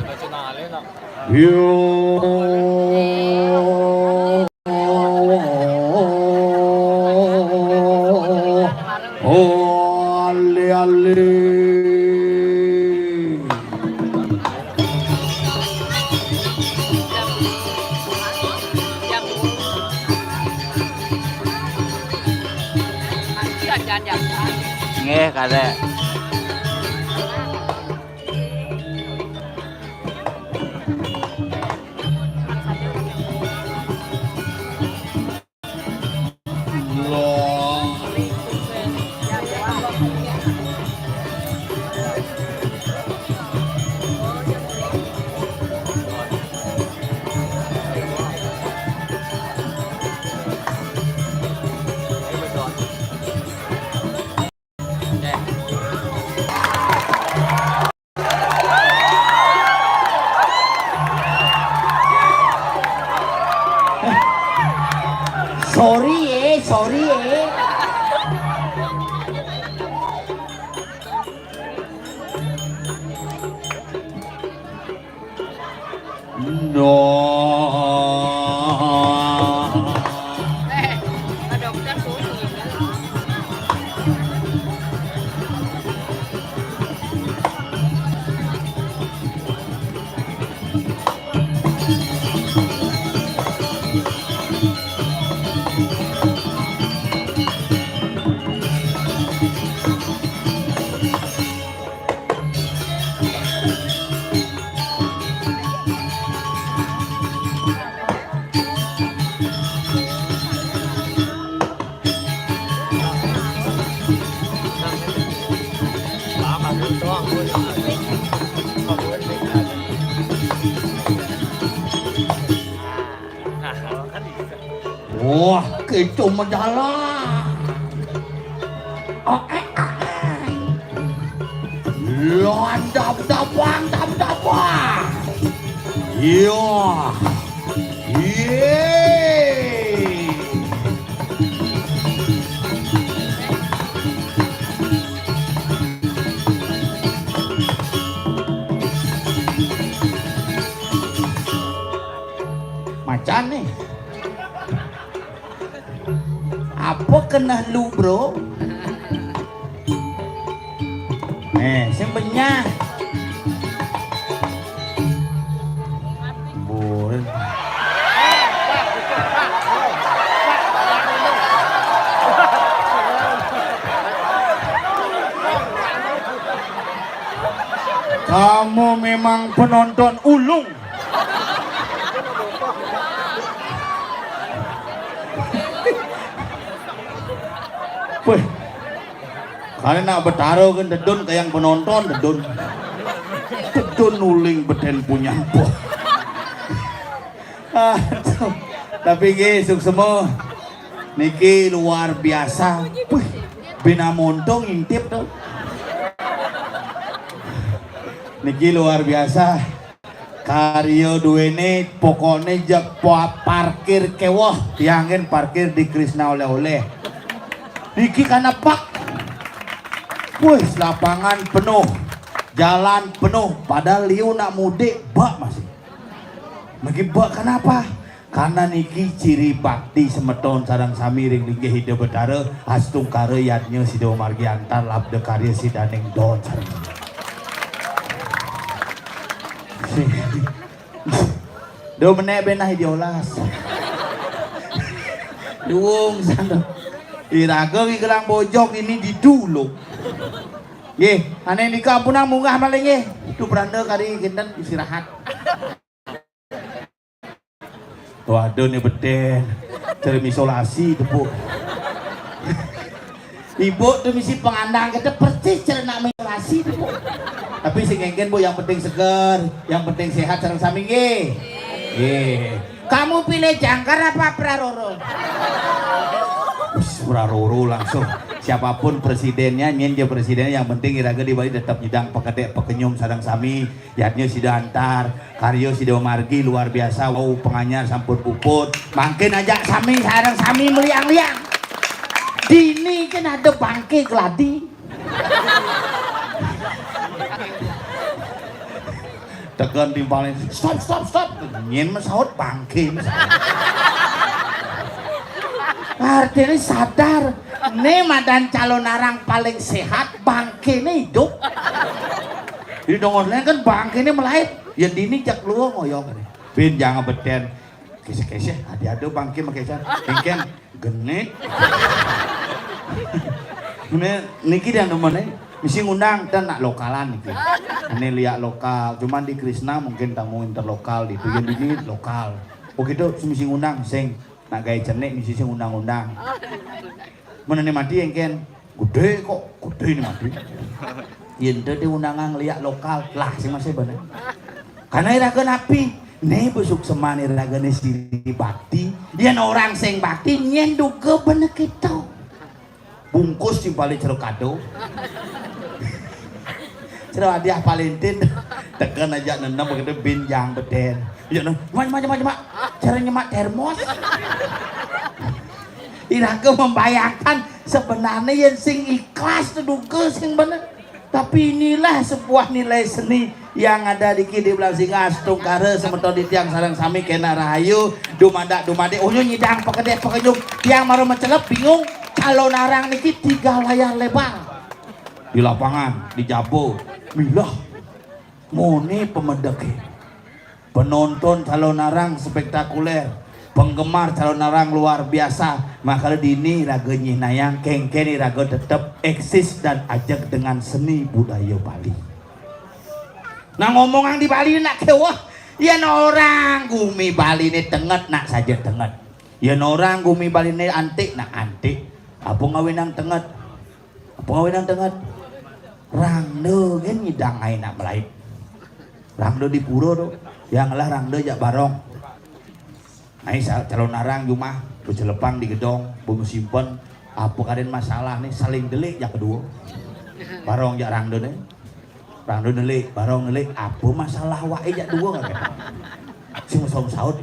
Nacionale, no. Oh, ale ale. Nggih, kadek. Wah, gitu mendalam. Landap dapang. Iya. Yeay. Macan nih. Apa kena lu bro? Sebenarnya boleh. Kamu memang penonton ulung. Wih, kalian nak bertaruh kan dedun kayak yang penonton dedun nuling beden punya apa. Tapi gesuk semua niki luar biasa. Wih, bina montong intip tuh. Niki luar biasa. Karyo duene pokoknya jak parkir kewoh tiangin parkir di Krisna oleh-oleh. Niki karena pak, wih lapangan penuh, jalan penuh, padahal liu nak mudik bak masih. Magi bak kenapa? Karena niki ciri bakti semeton sarang samiring linggih hidup betara astung kare yadnya si Dewa Margi antar labda karya si Daneng Don sarang. Do menek benah diolas. Duung sana. Iraga ki gelang bojok ini di dulu. Nggih, ane di kampunang munggah maling nggih. Itu beranda kali kinten istirahat. Waduh nih beten. Cerem isolasi tepuk. Ibu tuh misi pengandang kita persis cerna isolasi tepuk. Tapi sing ngengken Bu yang penting seger, yang penting sehat sareng sami nggih. Nggih. Kamu pilih jangkar apa praroro? Praroro langsung. Siapapun presidennya, nyen je presidennya, yang penting iraga di Bali tetap nyidang pekedek pekenyum sareng sami, yatnya sida antar, karyo si Dewa Margi luar biasa, wow penganyar sampun puput, makin aja sami sareng sami meliang-liang. Dini kan ada bangke keladi. Tekan timpalin, stop, nyen mesaut bangke. Artinya sadar, nih madan calon arang paling sehat, bangke nih hidup. Di dongornya kan bangke nih melahit, ya dini jak luang ngoyong. Bin jangan beten, kese-kese, ada bangke makanya, mungkin genit. Niki dia nomornya, mesti ngundang dan nak lokalan niki. Ini lihat lokal, cuman di Krisna mungkin tamu interlokal, di tujuan ini lokal. Begitu, mesti ngundang, sing. Nak gaya cenek misi sing undang-undang. Mana nih mati yang ken gede kok gede nih mati. Yente di undangan liak lokal lah sih masih bener. Karena iraga napi nih besuk semani iraga nih siri bakti. Yen orang sing bakti nyen duga bener kita. Bungkus si balik ceruk kado. Ceruk hadiah Valentine. Tekan aja nendang begitu binjang beden. Ya no, macam-macam cara nyemak termos. Iraga membayangkan sebenarnya yang sing ikhlas duga sing bener. Tapi inilah sebuah nilai seni yang ada di kiri belah singa astung kare semeton di tiang sarang sami kena rahayu dumade oh nyidang pekedek pekenyum tiang maru mencelep bingung kalau narang niki 3 layar lebar di lapangan di Jabo milah mone pemedeke penonton calon narang spektakuler, penggemar calon narang luar biasa. Maka dini raga nayang kengkeni raga tetap eksis dan ajak dengan seni budaya Bali. Nah ngomongan di Bali nak kewah, ya orang gumi Bali ini tenget nak saja tenget. Ya orang gumi Bali ini antik nak antik. Apa ngawinang tenget? Apa ngawinang tenget? Rangdo kan nyidang air nak melait. Rangdo di puro tuh. Yang lah rangdo jak barong. Nah, calon narang Jumah bercelepang di gedong, bunga simpen. Apa kalian masalah nih saling delik yang kedua. Barong jak rangdo nih. Rangdo delik, barong delik. Apa masalah wae jak dua enggak kata. Sing som saud.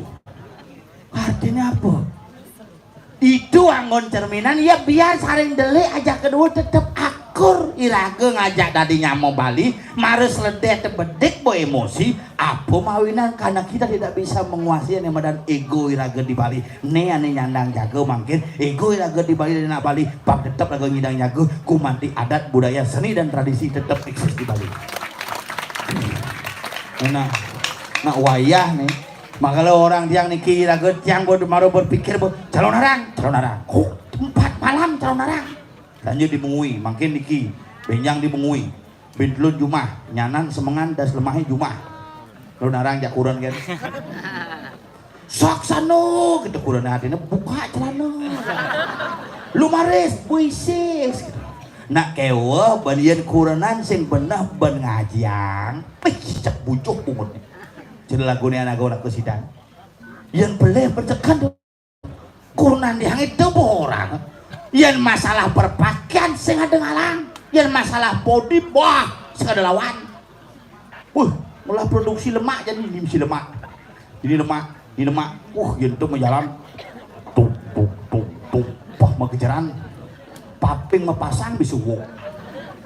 Artinya apa? Itu anggon cerminan ya biar saling delik aja kedua tetep akur iraga ngajak dadinya mau balik mares ledeh tebedik bo emosi apa mawinan karena kita tidak bisa menguasai yang badan ego iraga di Bali ne ane nyandang jago mungkin ego iraga di Bali dan Bali bab tetep lagu nyandang jago kumanti adat budaya seni dan tradisi tetap eksis di Bali. Nah wayah nih. Maka orang yang niki raget yang baru berpikir calon narang, oh 4 malam calon narang. Lanjut dimungui, makin niki benjang dimungui, bintlut Jumah, nyanan semengan das lemahi Jumah. Calon narang jak kurun kan. Sok sano, kita kurun hatinya buka celana. Lumaris, puisis. Nak kewa banian kurunan sing benah ben ngajang, cek bujuk umurnya. Jadi lagu ini anak orang kesidang yang boleh bertekan kunan yang itu orang yang masalah berpakaian sing ada ngalang yang masalah body wah sing ada lawan mulai produksi lemak jadi misi lemak ini lemak yang itu menjalan tuk mau kejaran paping mepasang bisuwuk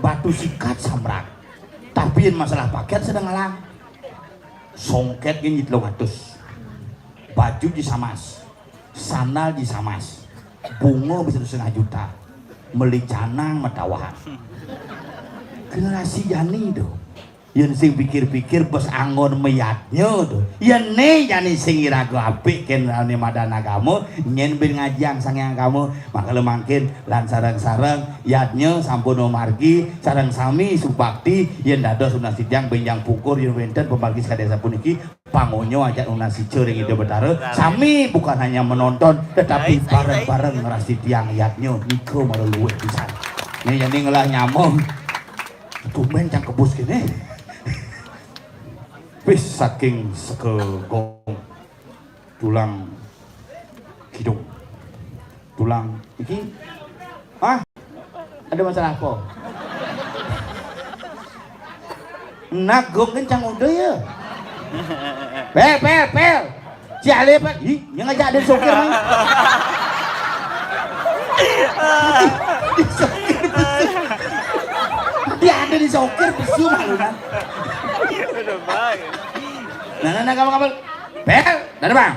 batu sikat samrak tapi yang masalah pakaian sedang ngalang songket gini 300 baju disamas sandal disamas bunga bisa 1,5 juta beli canang matawahan generasi jani tuh yang sing pikir-pikir bos anggon meyatnya tuh yang nih jani sing irago apik ken rane madana kamu nyen ben ngajang sangyang kamu maka mungkin lan sarang-sarang yatnya sampun margi sarang sami subakti yen dados unas sidang benjang pukur yen wenten pembagi kadesa puniki pangonyo ajak unas ceuring ide betara sami bukan hanya menonton tetapi bareng-bareng ngerasi tiang yatnya niko maru luwih pisan nih jadi ngelah nyamong tumben cang kebus gini wis saking sekegong tulang hidung tulang iki ada masalah apa nak gong kencang udah ya pel jale pak ih yang ngajak ada sopir main dia ada di sokir bisu malu kan nah kapal pel dari bang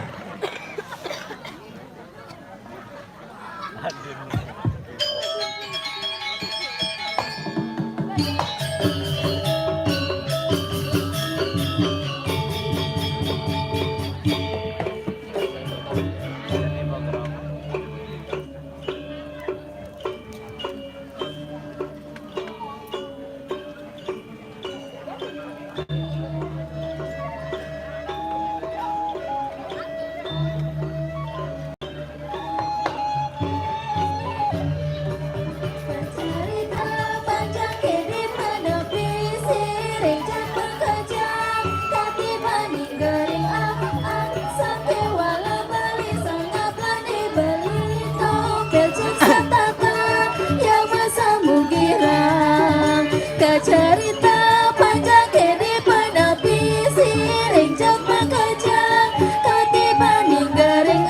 cerita panjang kini penepi siring jam bekejang ketiba ninggering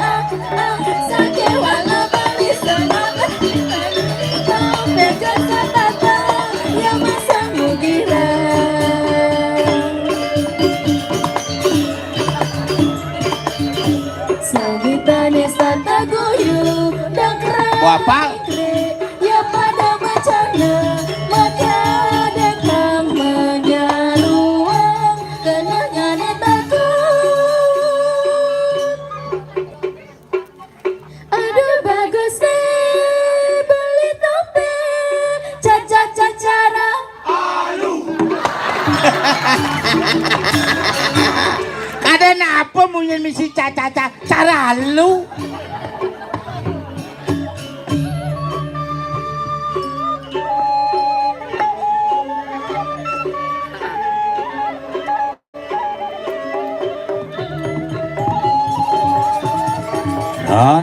sakit wala bali senang kau beker satata yang masa mugirang sagitane sata guyu dan kerang Wapal ya pada bencana maka kadang apa punya misi caca-caca cara lu Nah.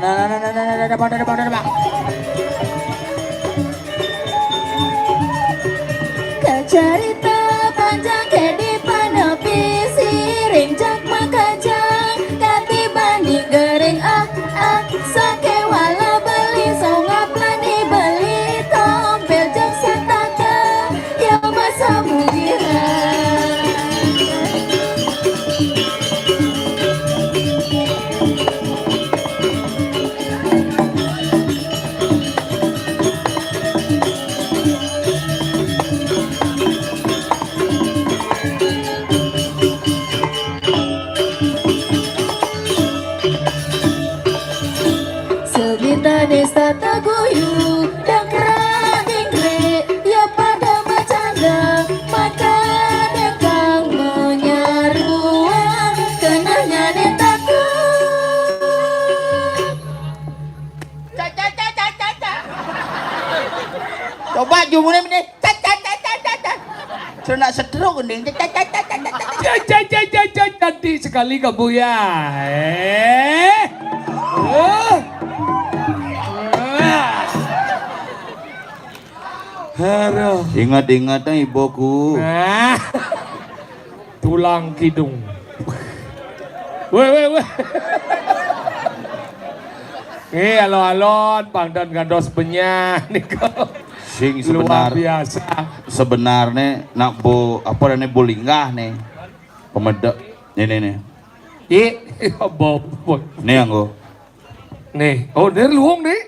Kecerita panjang kedi panopi siring jak makajang katibani gering sake walau beli songap lani beli tompel jak sataka ya masa mugira. Segita desa taguyu dan kerangingre ya pada bercanda maka dekang menyaruang kenanya dia takut. Coba jumune ini. Cenak setruk nih. Cantik sekali kamu ya. Aduh. Ingat-ingat ibuku. Nah, tulang kidung. Weh. Alon-alon, pangdan gandos benyah nih kau. Sing Luar biasa. sebenarnya nak apa namanya bolinggah nih. Pemedek. Nih. Bob. Nih anggo. Nih, oh dari luang nih.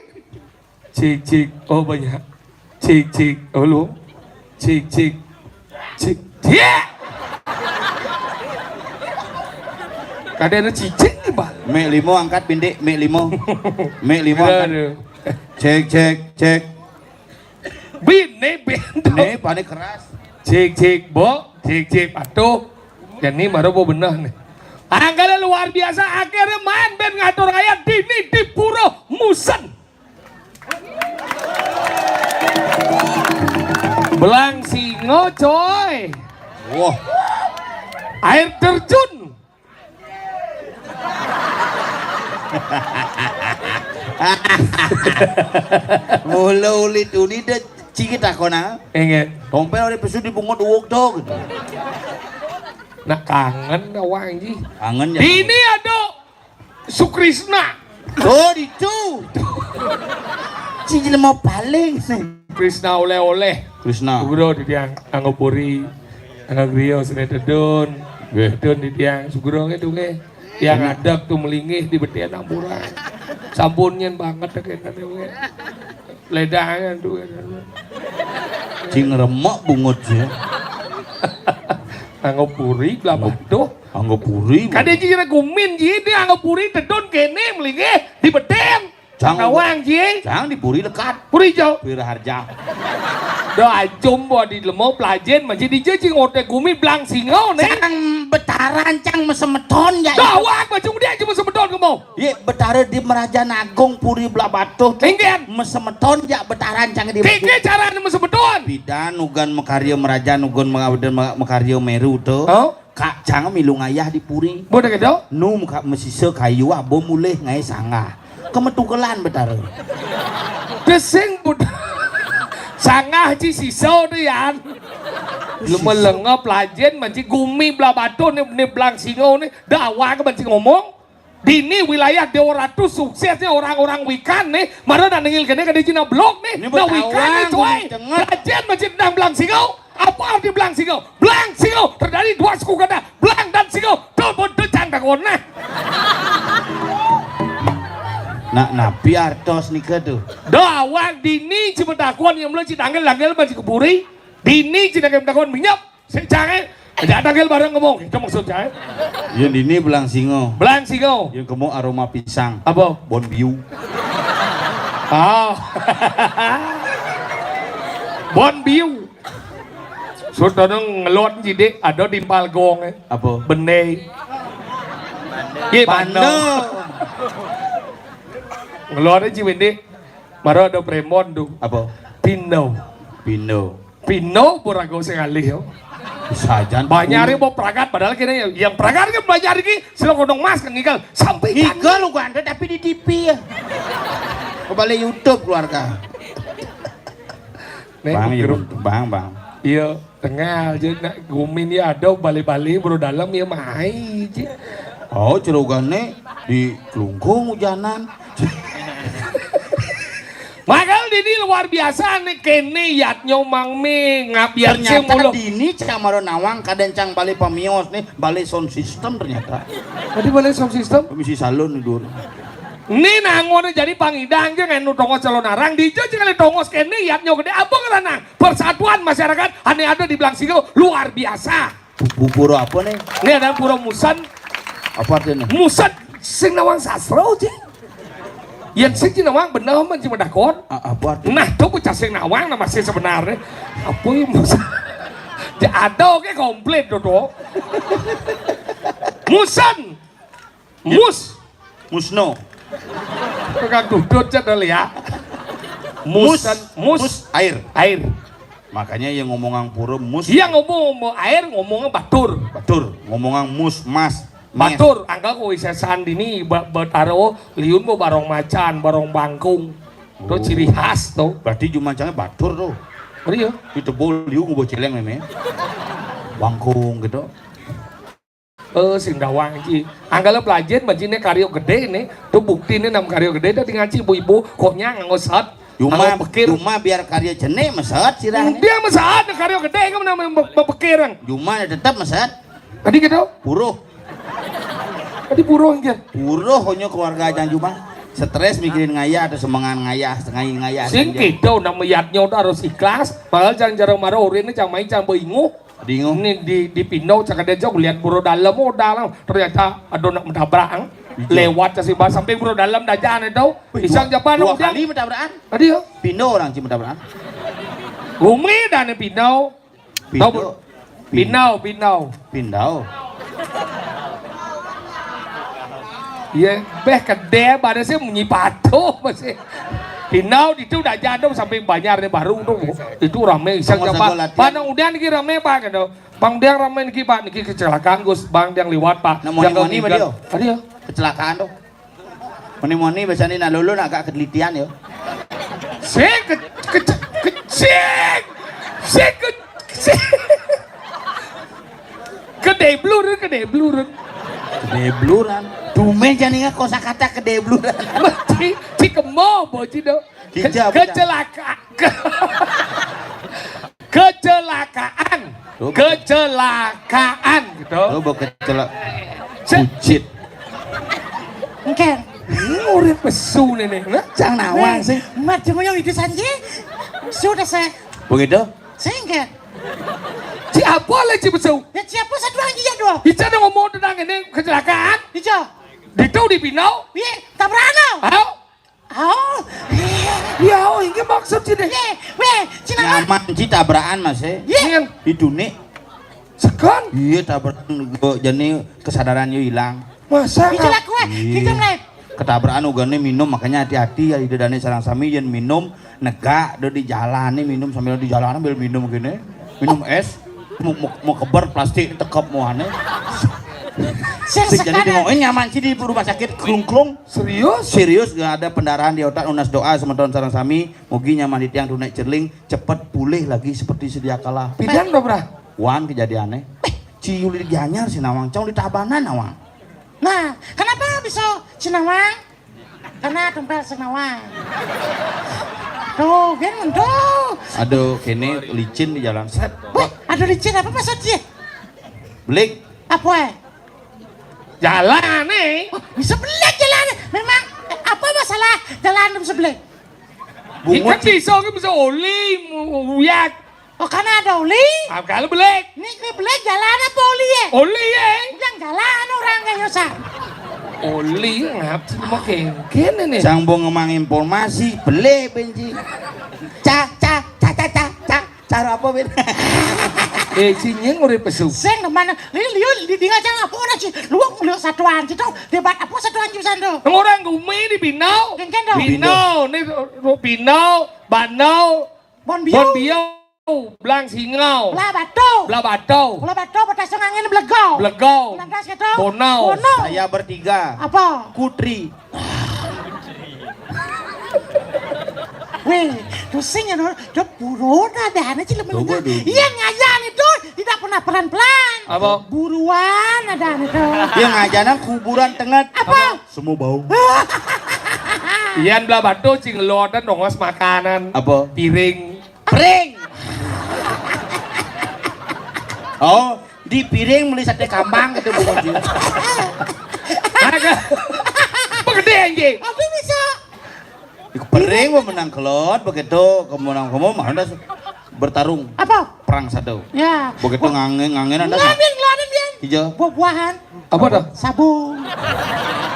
Cik, oh banyak. Cik, oh luang. Cik. Kadang ada cicik nih, Pak. Mek limo angkat pindik, mek limo. Mek limo angkat. Cek. Bin. Nih panik keras. Cik, patuh. Dan ini baru mau benar nih. Angkanya luar biasa, akhirnya main band ngatur ayat Dini di Puro Musen. Belang Singo coy. Wah, Air terjun. mula ulit uni deh cikit aku na. Ingat. Tompel ada pesu di pungut uwok dong. Nah kangen awang ji. Kangen ya. Ini ada Sukrisna. Oh itu. Cikit mau paling nih. Krisna oleh-oleh. Krishna. Sugro di tiang Anggopuri. Anggagrio sudah tedun. Tedun di tiang Sugro itu nge. Yang adak tuh melingih di betian amburan. Sampunnya banget kayak tadi. Ledahan tuh. Cing remak bungut ya. Anggopuri Blabado. Anggopuri. Kadang jira gumin ji di Anggopuri tedun kene melingih di betian. Jangan Awang ji. Jangan dipuri lekat. Puri jauh. Pira harja. Dah acum buat di lemau pelajen masih dijajing otak gumi belang singo nih. Cang betaran cang mesemeton ya. Dah awak macam dia cuma sebedon kamu. Ye betara di Merajan Agung Puri Blabatuh. Tinggian. Mesemeton ya betaran cang di. Kiki cara nama sebedon. Bidan ugan mekarya merajan ugan mengawdan mekarya meru tuh. Oh. Kak jangan milung ayah di puri. Bodoh gitu. Nu muka mesise kayu abo mulih ngai sangah. Kemetukelan betara. Desing bodoh. Sangah ci siso tu yan. Lu melengah pelajen manci gumi Blabado ni belang singo ni. Dah awak manci ngomong. Di ini wilayah Dewa Ratu suksesnya orang-orang Wikan nih. Mana dah nengil kene kada Cina blok nih. Ini Dah Wikan nih coy. Pelajen manci tentang belang singo. Apa arti belang singo? Belang singo terdiri dua suku kata. Belang dan singo. Tuh bodoh cangkang warna. Nak napi artos nikah tuh. Dah awak dini cuma dakuan yang mulai citanggal langgal masih keburi. Dini cina dakuan minyak. Jangan. Ajak tanggil bareng ngomong. Itu maksud saya. Yang ini belang singo. Belang singo. Yang kamu aroma pisang. Apa? Bon biu. Ah. Bon biu. Sudah neng ngelot jadi ada di balgong. Apa? Benei. Gimana? Ngelot aja bende. Maro ada premon tuh. Apa? Pino. Pino. Pino purago sekali yo. Bisa aja. Banyak mau peragat padahal kini yang peragat kan belajar ini sila kodong mas kan ngikal sampai Iga lu ganda tapi di TV ya. Kembali YouTube keluarga. Bang, ya, bang. Iya, tengah aja nak gumin ya ada bali-bali bro dalam ya mai. Oh, cerugane di kelungkung hujanan. Makal ini luar biasa nih kene yatnya mang mi ngabiar Ternyata mulu. dini camaro nawang kadencang balik pamios nih balik sound system ternyata. Tadi boleh sound system? Misi salon dur. Ini nangon jadi pangidang aja ngenu tongos calon narang di jauh kali tongos kene yatnya gede apa karena persatuan masyarakat aneh ada di Belang Singo luar biasa. Puro apa nih? Ini ada pura musan. Apa artinya? Musan sing nawang sastra aja. Yang sing nawang bener man cuma dakon. Apa artinya? Nah, tuh bocah sing nawang nama sih sebenarnya. Apa yang musan? Ya ada oke komplit dodo. Musan. Musno. Tukang dudut cedel ya. Musan, mus air. air. Makanya yang ngomongan puro mus. Dia ngomong air ngomongnya batur. Batur. Ngomongan mus mas. Batur, angka ko isa sandini bataro liun mo barong macan, barong bangkung. Tuh ciri khas tuh. Berarti jumancangnya batur tuh. Iya. Itu bol liu ngobo celeng meme. Bangkung gitu. Sing dawang ci. Anggala pelajen majine karyo gede nih. Tuh bukti nih nam karyo gede tadi ngaci ibu-ibu koknya ngangosat. Cuma biar karya jenek mesat sirah. Dia mesat karyo gede kan namanya bepekirang. Cuma tetap mesat. Tadi gitu. Puruh. Tadi burung kan. Puruh honyo keluarga aja cuma stres mikirin ngayah atau semangat ngayah. Sing gitu nama yatnya udah harus ikhlas. Padahal jangan jarang marah urin jangan main jangan bingung. Bingung. Ini di Pino cakap dia jauh lihat buru dalam ternyata ada nak mentabrak lewat si bah sampai buru dalam dah jalan itu pisang Jepang dua kali mentabrakan tadi yo Pino orang sih mentabrakan Umi dan Pino iya beh kedai pada sih menyipatu masih Pinau itu udah jadong sampai banyak nih baru tuh itu rame isang Jepang panang udah nih rame pak gitu bang dia rame nih pak nih kecelakaan gus bang dia lewat pak moni tadi yo kecelakaan tuh moni biasanya nak lulu nak agak ketelitian yo kedebluran tumen jangan kosakata kedebluran Cikemo boci do kecelakaan gitu lo bawa bucit Engker. urip pesu nih jangan nawang sih Mat cuma yang itu saja. Sudah saya. begitu Sehingga. si apa lah si pesu Ya siapa satu lagi ya doh. Ica ada ngomong tentang ini kecelakaan Dijo. Itu di Pinau Iya, tabrakan. Oh. Ya, ini maksud sih deh. Weh, Cina. nyaman sih tabrakan mas Iya. itu nih Sekan. iya tabrakan jadi kesadaran yo hilang Masa? Bicara kue, kita mulai. ketabrakan ugane minum makanya hati-hati ya ide dane sarang sami yen minum negak do di jalan nih minum sambil di jalan ambil minum gini minum es mau keber plastik tekep mau aneh jadi dengokin nyaman sih di rumah sakit klung serius gak ada pendarahan di otak unas doa sementara sarang sami mugi nyaman di tiang tunai cerling cepet pulih lagi seperti sedia kala Pidan do bra. wan kejadiannya ciuli di Gianyar si nawang cong di Tabanan nawang. Nah, kenapa bisa Cinawang? Karena tumpel Cinawang. Tuh, kan tuh. Aduh, kini licin di jalan set. Wah, ada licin apa maksudnya? Belik. Apa? Jalan nih. Bisa belik jalan. Memang apa masalah jalan bisa belik? Ikan bisa oli muyak. Oh, karena ada oli. Kalau belik. Ini belik jalan apa oli ya? Oli ya. Yang jalan orang kayak Yosa. Oli ngap cuma kengken ini. Sambung ngemang informasi, belik benci. Cara apa ben? Sinyeng urip pesu. Sing mana? Liun di tinggal jangan apa orang sih. Luang lihat satuan situ. Debat apa satuan jurusan tuh? Orang gumi di Pinau. Kengken dong. Pinau, nih Pinau, Banau, Bon Bon Bio. belang singau. Belah batu. Belah batu. Belah batu petasung angin belegau. Belegau. Lantas gitu. Bonau. Saya bertiga. Apa? Kutri. Weh, pusing ya, udah buruan ada sih lemah. Coba dulu. Iya ngajan itu tidak pernah pelan-pelan. Apa? Buruan ada itu. Yang ngajanan kuburan tengah. Apa? Semua bau. Iyan belah batu cing lodan nongos makanan. Apa? Piring. Piring. Oh, di piring beli sate kambang gitu bukan sih. Agak. Pegede anjing. Apa bisa? Piring mau menang kelot begitu kemenang kamu mah anda bertarung Apa? perang satu. Ya. Begitu ngangin anda Ngeladin dia. hijau. Buah-buahan. Apa dah? Sabun.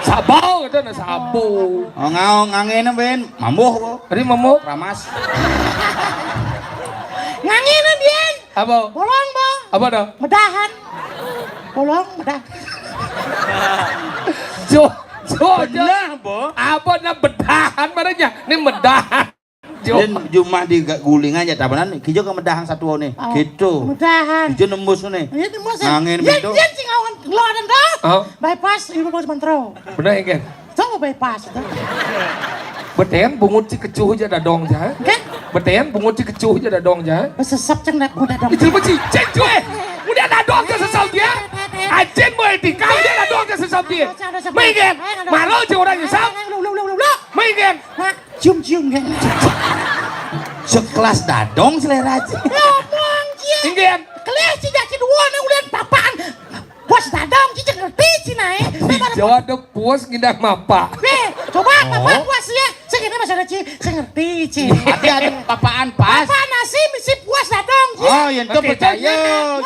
Sabau itu na sabu. Oh ngau ngangin ben mambuh po. Tadi mau Ramas. Ngangin dia. apa? Bolong bang. Apa dah? Medahan. Bolong medah. Jo, jo. Benar po. Apa na bedahan marahnya? Ini medahan. Jo. Dan cuma diguling aja tabanan hijau ke medahang satu nih. Oh, Gitu. Medahan. Hijau nembus nih. Ya di masa. Ngangin Ya begitu. dia sih ngawan ngeladin dah. Oh, Bypass ibu bos mentro. benar ya kan? Coba bypass itu. Betean bungut si kecuh aja dadong jah. Kan? Betean bungut si kecuh aja dadong jah. Sesep ceng dak udah dong. Itu mesti cek cuy. Udah dadong ke sesal dia. Ajen mau etika dia dadong ke sesal dia. Mungkin malu je orang nyesal. Mungkin. Nah, cium-cium kan. Sekelas dadong selera aja. Ngomong dia. Mungkin. Kelas tidak kedua nih udah papaan. Bos dadong cicak ngerti sih naik. Jawa ada puas ngindak mapa. Weh, coba papa puas ya. Segini masih ada ci, saya ngerti ci. Tapi ada papaan pas. Papa nasi misi puas dadong ci. Oh, yang itu Oke, percaya.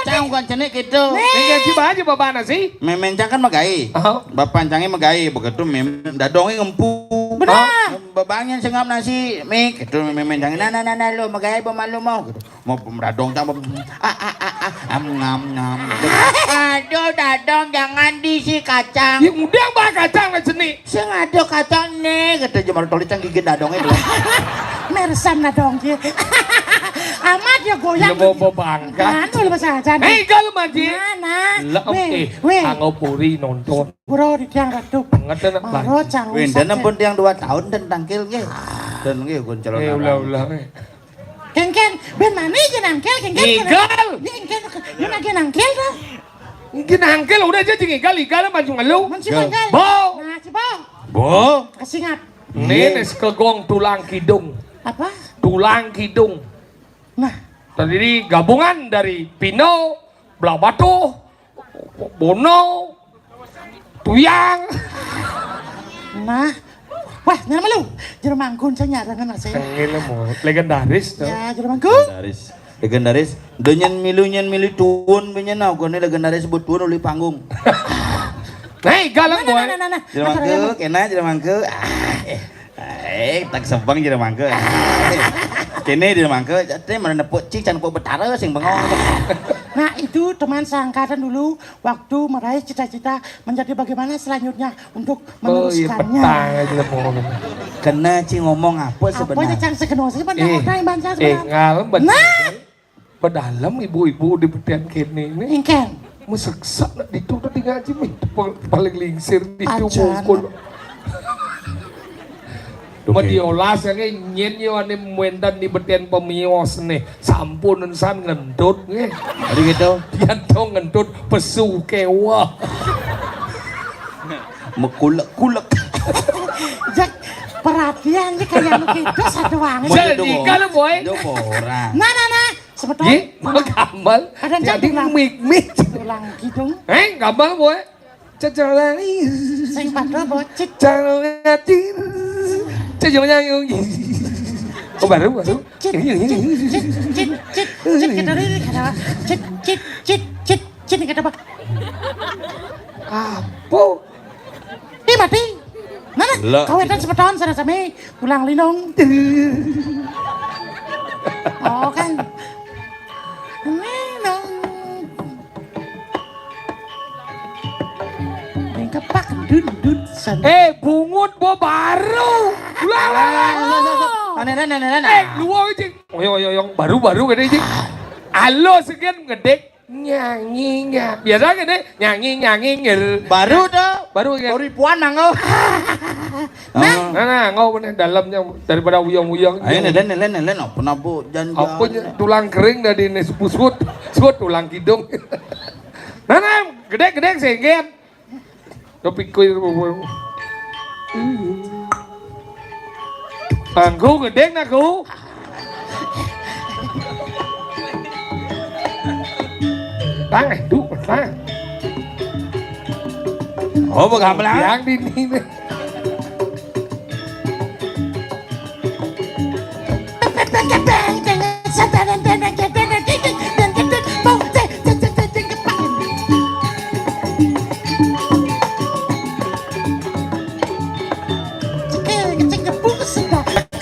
Cang bukan cenek gitu. Mungkin coba aja bapak nasi. Memencang kan megai. Oh. Bapak cangnya megai. Begitu dadongnya ngempuk. Benar. Babangnya sengap nasi. Mik. Itu memencangnya. Nah, lo megai pemalu mau. Mau dadong cang. Ngam. Aduh dadong jangan diisi kacang. Yang udah bah kacang lah seni. Sengaja kacang nih. Kata cuma tulisan gigit dadongnya belum. Mersan dadong ci. Amat ya goyang. Iya mau bangga. Kan boleh bahasa aja. Hei kalau maji. Mana? Lah oke. Angau puri nonton. Bro di tiang ratu. Ngerti nak Maro cang. Wendana pun yang 2 tahun dan tangkil ge. Dan ge gon calon. Ulah. Ken, ben mana aja nangkel, ken. Igal. Dia lagi nangkel dah. Mungkin angkel udah aja tinggi igal maju ngalu. Masih nangkel. Bau. Nah, coba. Bo. Kasih ngap. Ini kegong tulang kidung. Apa? Tulang kidung. Nah, Terdiri gabungan dari Pino, Belah Batu, Bono, Tuyang. nah. Wah, nyala malu. Jero mangkun saya nyarangan nasi. Ini mau legendaris tuh. Ya, jero mangkun. Legendaris. Donyan milu tuun punya nau kone legendaris sebut tuun uli panggung. Hei, galang boy. Nah. Jero mangke, kena jero mangke. Tak sebang jero mangke. Kene jero mangke, teh mana nepuk cik can nepuk betara sing bengong. Nah, itu teman seangkatan dulu waktu meraih cita-cita menjadi bagaimana selanjutnya untuk Oh iya meneruskannya. petang aja lah mau. Kena cing ngomong apa Apa aja sebenarnya? cang sekenal sih pada orang yang bangsa sebenarnya. ngalem baca. Nah, Pedalam ibu-ibu di petian kene ini. ingken. Museksa nak itu tadi ngaji itu paling lingsir di Ajan. bungkul. Mediolas yang nyen yo ane muendan di betian pemios nih sampun san ngendut nih Jadi gitu. dia dong ngendut pesu kewa Mekulek-kulek. Jak perhatian sih kayak lu gitu satu wangi. jadi kalau boy Itu orang. Nah, sebetulnya Ih, mau gambar Ada yang jadi tulang. mik tulang gitu. gambar boy cacarani Sing padha bocit. cacarani cacarani oh baru Cit, kata apa? apa Ih mati. Mana? Lah. Kawetan sepeton sana sami tulang linong. Oh kan. Linong. Yang kepak dudut san. bungut bo baru Aneh. luar cing Oyong baru-baru gede sih. Halo sekian gede nyanyi. Biasa gede nyanyi ngir. Baru dah. Baru kan. Ribuan nangau. Nah, ngau bener dalamnya daripada uyang-uyang. Ayo nelen apa nabu janji. Apa tulang kering dari ini sut tulang kidung. Nah, gede senggen. Tapi kuy. Angku gede naku. Tang, duk, tang. Oh, bukan belah. Yang di ini.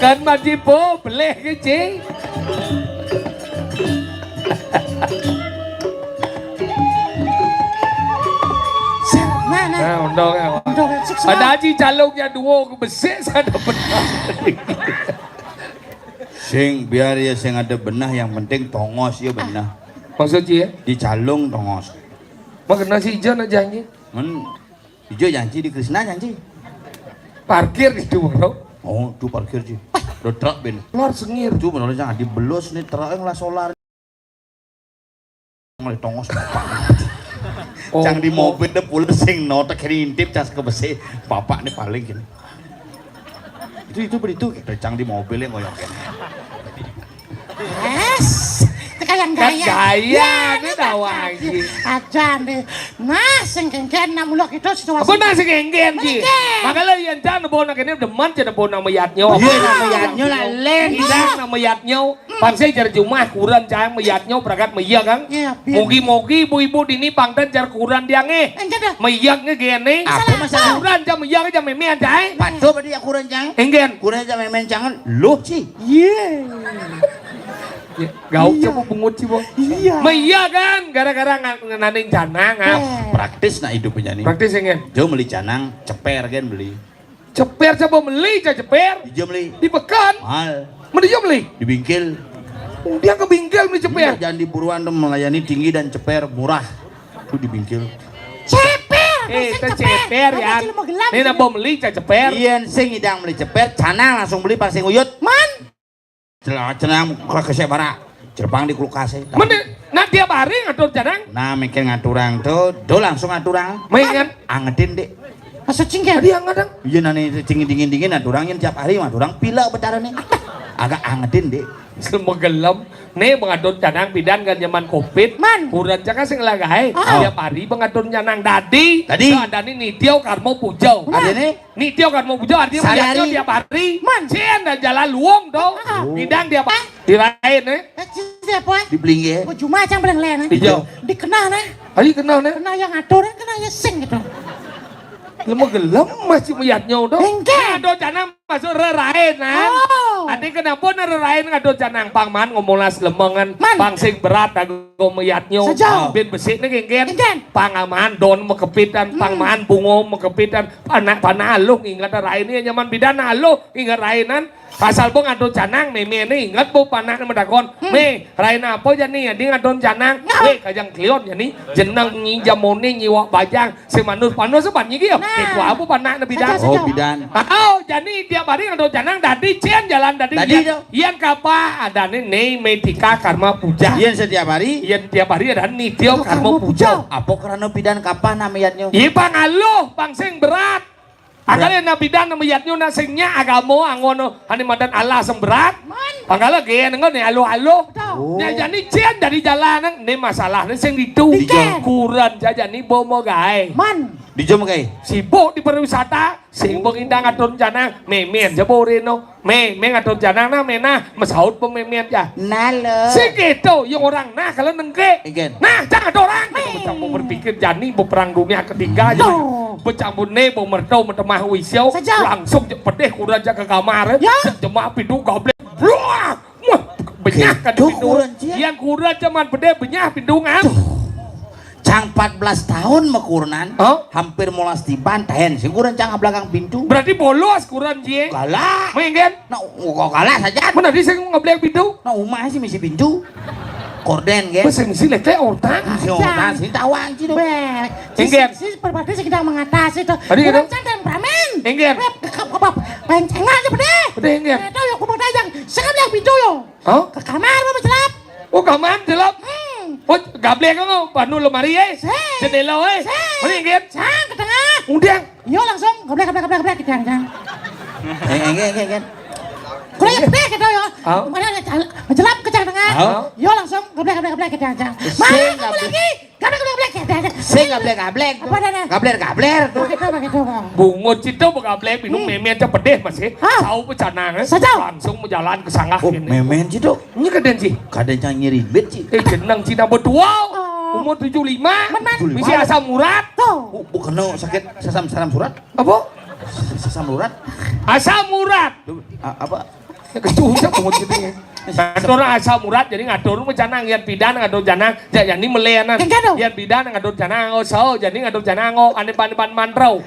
Kan majipo beleh kecil. Nah, undang ya. Ada aji calongnya dua besar sana benar. Sing biar ya sing ada benah yang penting tongos ya benah. Maksudnya ya? Di calung tongos. Makna si Ijo na janji. Men Ijo janji di Krishna janji. Parkir gitu bro. Oh, tu parkir ji. Do truk ben. Luar sengir. Tu benar jangan dibelos nih truk yang lah solar. Mulai tongos bapak. Oh, Cang di mobil deh pulang sing notek kerintip cas ke besi bapak nih paling gini. Itu kita cang di mobil yang ngoyok gini. Yes. Kalian kan gaya. gaya ini tawangi. Aja nih. Nah, sengken namulok itu situasi. Apa nasi genggen ji? Genggen. Makanya yang jangan bona kene deman jangan bona mayatnya. Iya, mayatnya lah len. Tidak na mayatnya. Pangsay jar jumah kuran cang mayatnya berangkat mayat kang. Iya, biar. Mugi-mugi ibu-ibu dini pangtan jar kuran diange. Enggak dah. Mayatnya gene. Apa masalah? Kuran jam mayat jam memean cang. Patuh berarti aku rencang. Enggen. Kurang aja main jangan lu sih. Gauk coba pungut sih bo. Iya. Mayat kan gara-gara nganeng canang. Praktis nak hidupnya nih. Praktis enggen. Jo beli canang, ceper kan beli. Ceper coba beli ceper. Jo beli. Di pekan. Mahal. Mana dia beli? Di bingkil. Dia ke bingkel beli ceper. Jangan di buruan tuh melayani tinggi dan ceper murah. Itu di bingkil. Ceper. Itu ceper ya. Ini nak bom beli ceper. Iya, sing idang beli ceper, canang langsung beli pas sing uyut. Man. Canang kesek bara. Jerpang di kulkas. Mana? Nah tiap hari ngatur canang. Nah, mikir ngaturang tuh, do langsung ngaturang. Maingan. Angetin dek. Masuk cingkat. Tadi anget dong. Iya nani dingin ngaturangin tiap hari ngaturang pila betaran nih. Agak angetin dek. Semua gelam. Nih mengatur canang bidan kan zaman covid. Man. Kurang jangan sing lagay. Tiap hari mengatur canang dadi. Tadi. Dani nitio karmo pujau. Ada nih. Nitio karmo pujau artinya Sehari-hari. mengatur tiap hari. Man. Cien dan jalan luang dong. Bidang tiap hari. Dirain nih. Siapa? Di beling ya. Baju macam belang len. Hijau. Dikenal nih. Ayo kenal nih. Kenal yang ngatur, kenal yang sing gitu. Lemah gelam masih melihatnya dong. Enggak. Ngado canang masuk rerain kan. Oh. Adi kenapa rerain ngado canang pangman ngomolas lemengan Man. pangsing berat aku melihatnya. Sejauh. Ben besi nih genggen. Genggen. Pangaman don mekepitan pangman bungo mekepitan panah alung ingat rerain ini nyaman bidan alung ingat rainan. Pasal bo ngado canang me nih ingat bo panah medakon. Me rain apa jani adi ngado canang. We kajang klion jani jenang nyi jamone nyiwa bajang semanus panus seban nyi kieu. Ketua apa panah na bidan. Oh bidan. Oh, jadi tiap hari ngado canang dadi cian jalan dadi. Dadi dong. Iyan kapa ada nih metika karma puja. Iya setiap hari. Iyan tiap hari ada nitio karma puja. Apa karena bidan kapan namanya? Iya pangaluh, pangsing berat. Akalnya na bidan na mayatnyo na singnya agamo angono hanimadan Allah sing berat. Pangala gaya nengko nih alo. Nya jani cian dari jalanan nih masalah nih sing ditu. Kurang jajan nih bomo gae. Man. Dijom kayak. Sibuk di pariwisata, sibuk indah ngatur canang, memen jabo reno, me ngatur canang na mena, masaud pememen ya. Nalo. Segitu, yung orang nah kalau nengke, Igen. nah jangan ada orang. Bercampur berpikir jani berperang dunia ketiga aja. Bercampur nih mau mertau metemah wisyo, langsung pedeh kurang jaga kamar, jemaah pintu goblok, wah, banyak kan pintu. Yang kurang cuman pedeh banyak pintu ngan. Cang 14 tahun mekurunan. Oh? Hampir molas di bantahen. Sing kuran cang belakang pintu. Berarti bolos kurang je. Kalah. Mengen. Nah, kok kalah saja. Mana di sing ngeblek pintu? Nah, umah sih misi pintu. Korden ge. Mesti mesti lek otak. Si orang sih tawang sih. Engger. Si berbagi sedang mengatasi itu. Tadi gitu? Santan Pramen. Engger. Pencengan aja pede. Pede engger. Itu yang kubur dayang. Sekarang yang pintu yo. Oh? Ke kamar mau menjelap. Oh kaman jelap. Oh gablek kan panu lemari jendela mana engger. Sang ke tengah. Undang. Yo langsung geblek ke jang. Engger. Kurang gede gitu yo. Oh. Mana menjelap ke jang tengah. Oh. Yo langsung geblek ke jang. Mana kamu lagi? Geblek ke jang. Saya gablek. Apa dah? Gabler tuh. Begitu. Bungut itu gablek minum memen aja pedih masih. Tahu pecanang Sajau. langsung menjalan ke sanggah Oh, ini. memen sih dok. Ini keden sih. Kadang nyiribet sih. Jenang Cina berdua. Oh. Umur 75. Benar. Misi asam urat. Tuh. Bukan no sakit sesam surat. Apa? Sesam urat. Asam urat. Apa? Kecuhnya bungut gitu ya. Ngatur asam urat jadi ngatur mencanang yan pidan ngatur janang jadi meleanan. Yan pidan ngatur janang so jadi ngatur janang ane pan mantrau.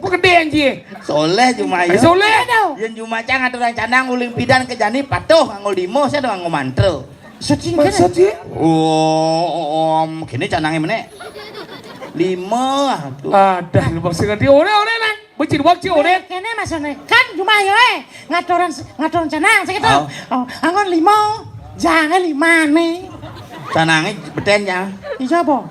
Pegedean sih. Soleh cuma ya. Soleh. Yang cuma cang aturan candang uling pidan ke jani patuh nganggo limo saya doang nganggo mantre. Suci Maksud sih? Oh, kini candangnya mana? 5. Ada maksudnya dia ore nang. Bocil wakci ore. Kene masane kan cuma yo ngaturan cenang sakit Oh. oh angon 5 jangan 5 nih Candangnya betennya. iya po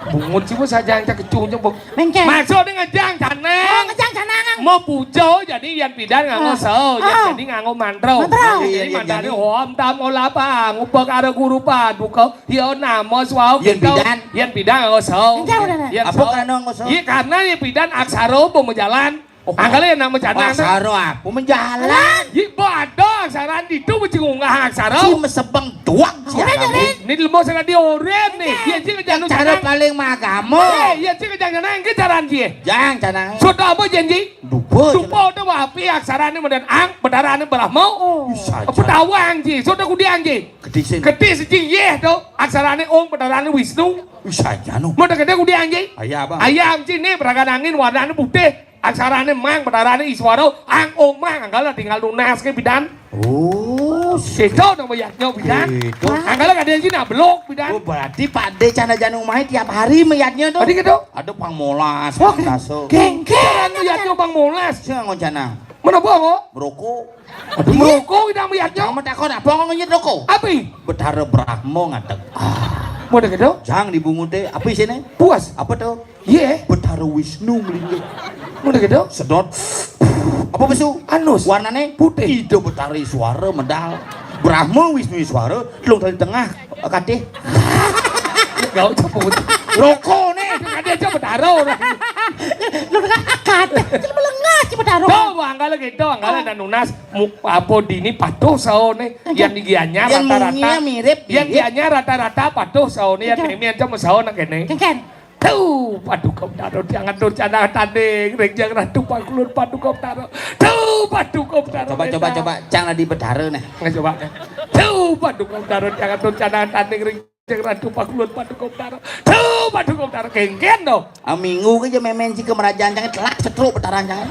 Bungut sih bos aja yang kecuhnya bos. mengke Maksudnya ngejang oh canang. ngejang cenang Mau pujo jadi yan pidan nganggo so jadi nganggo mantrau. Mantrau. Jadi mandane hom tam ola pa ngubek ada guru pa duka yo namo swau Yan pidan. Yan pidan nganggo so. Enggak, udah. Yan Apa so. karena nganggo so? Iya karena yan pidan aksara pemejalan. Angkali yang nama canang. Aksara apa menjalan? Iya ada aksara itu mesti ngunggah aksara. Si mesebeng doang sih. Ini lemah sangat dioren nih. Iya sih kejangan Cara canang. paling magamu. Iya sih kejangan canang ke jalan dia. Jang candangnya. Sudah apa janji? Dupo. Supo udah wapi aksara ini medan ang bedaran ini berahmau. Pedawang ji, sudah kudiang ji. Gede sih. Gede sejing ye tuh aksara ini om bedaran ini Wisnu. Bisa janu. Mau gede kudiang ji. Ayah apa? Ayam ji nih beragan angin warnanya putih. Aksara ini mang bedaran ini iswaro ang om mang angkala tinggal lunas ke bidan. Oh, Itu nama yaknya bidan. Itu. Angkala kadang ji nablok bidan. Oh, berarti Pak De canda janu main tiap hari meyatnya tuh. Tadi gitu. Ada pangmolas, pangkaso. Kan yaknya bang molas. Saya ngoncana. Mana bohong? Merokok. Aduh merokok kita yaknya. Kamu takut apa ngonyet rokok? Api. Betara Brahmo ngatek. Mau gitu? Jang dibungut deh. Apa sini? Puas. Apa tuh? Iya. Betara Wisnu melingkik. Mau gitu? Sedot. Apa besu? Anus. Warnanya Putih. Ide betara suara medal. Brahmo Wisnu suara. Lu dari tengah. Kadeh. Gak usah pun. Rokok nih. Ada aja bertaruh. lu dengan akad jadi melengah coba taruh Tuh, anggala gitu, anggala dan nunas. Apa dini patuh saone. Yang digiannya Yang rata-rata. munginya mirip. Yang digiannya rata-rata patuh saone. Yang ini aja saone kene. ken Tuh, paduka taruh jangan tur cana tanding. Rengjang ratu pakulur paduka taruh. Tuh, paduka taruh. Coba. Jangan di betara nih. Nggak coba. Tuh, paduka taruh jangan tur cana tanding. Rengjang ratu pakulur paduka taruh. Tuh, paduka taruh kengken dong. Minggu aja memen si kemerajaan jangan telak setruk betaran jangan.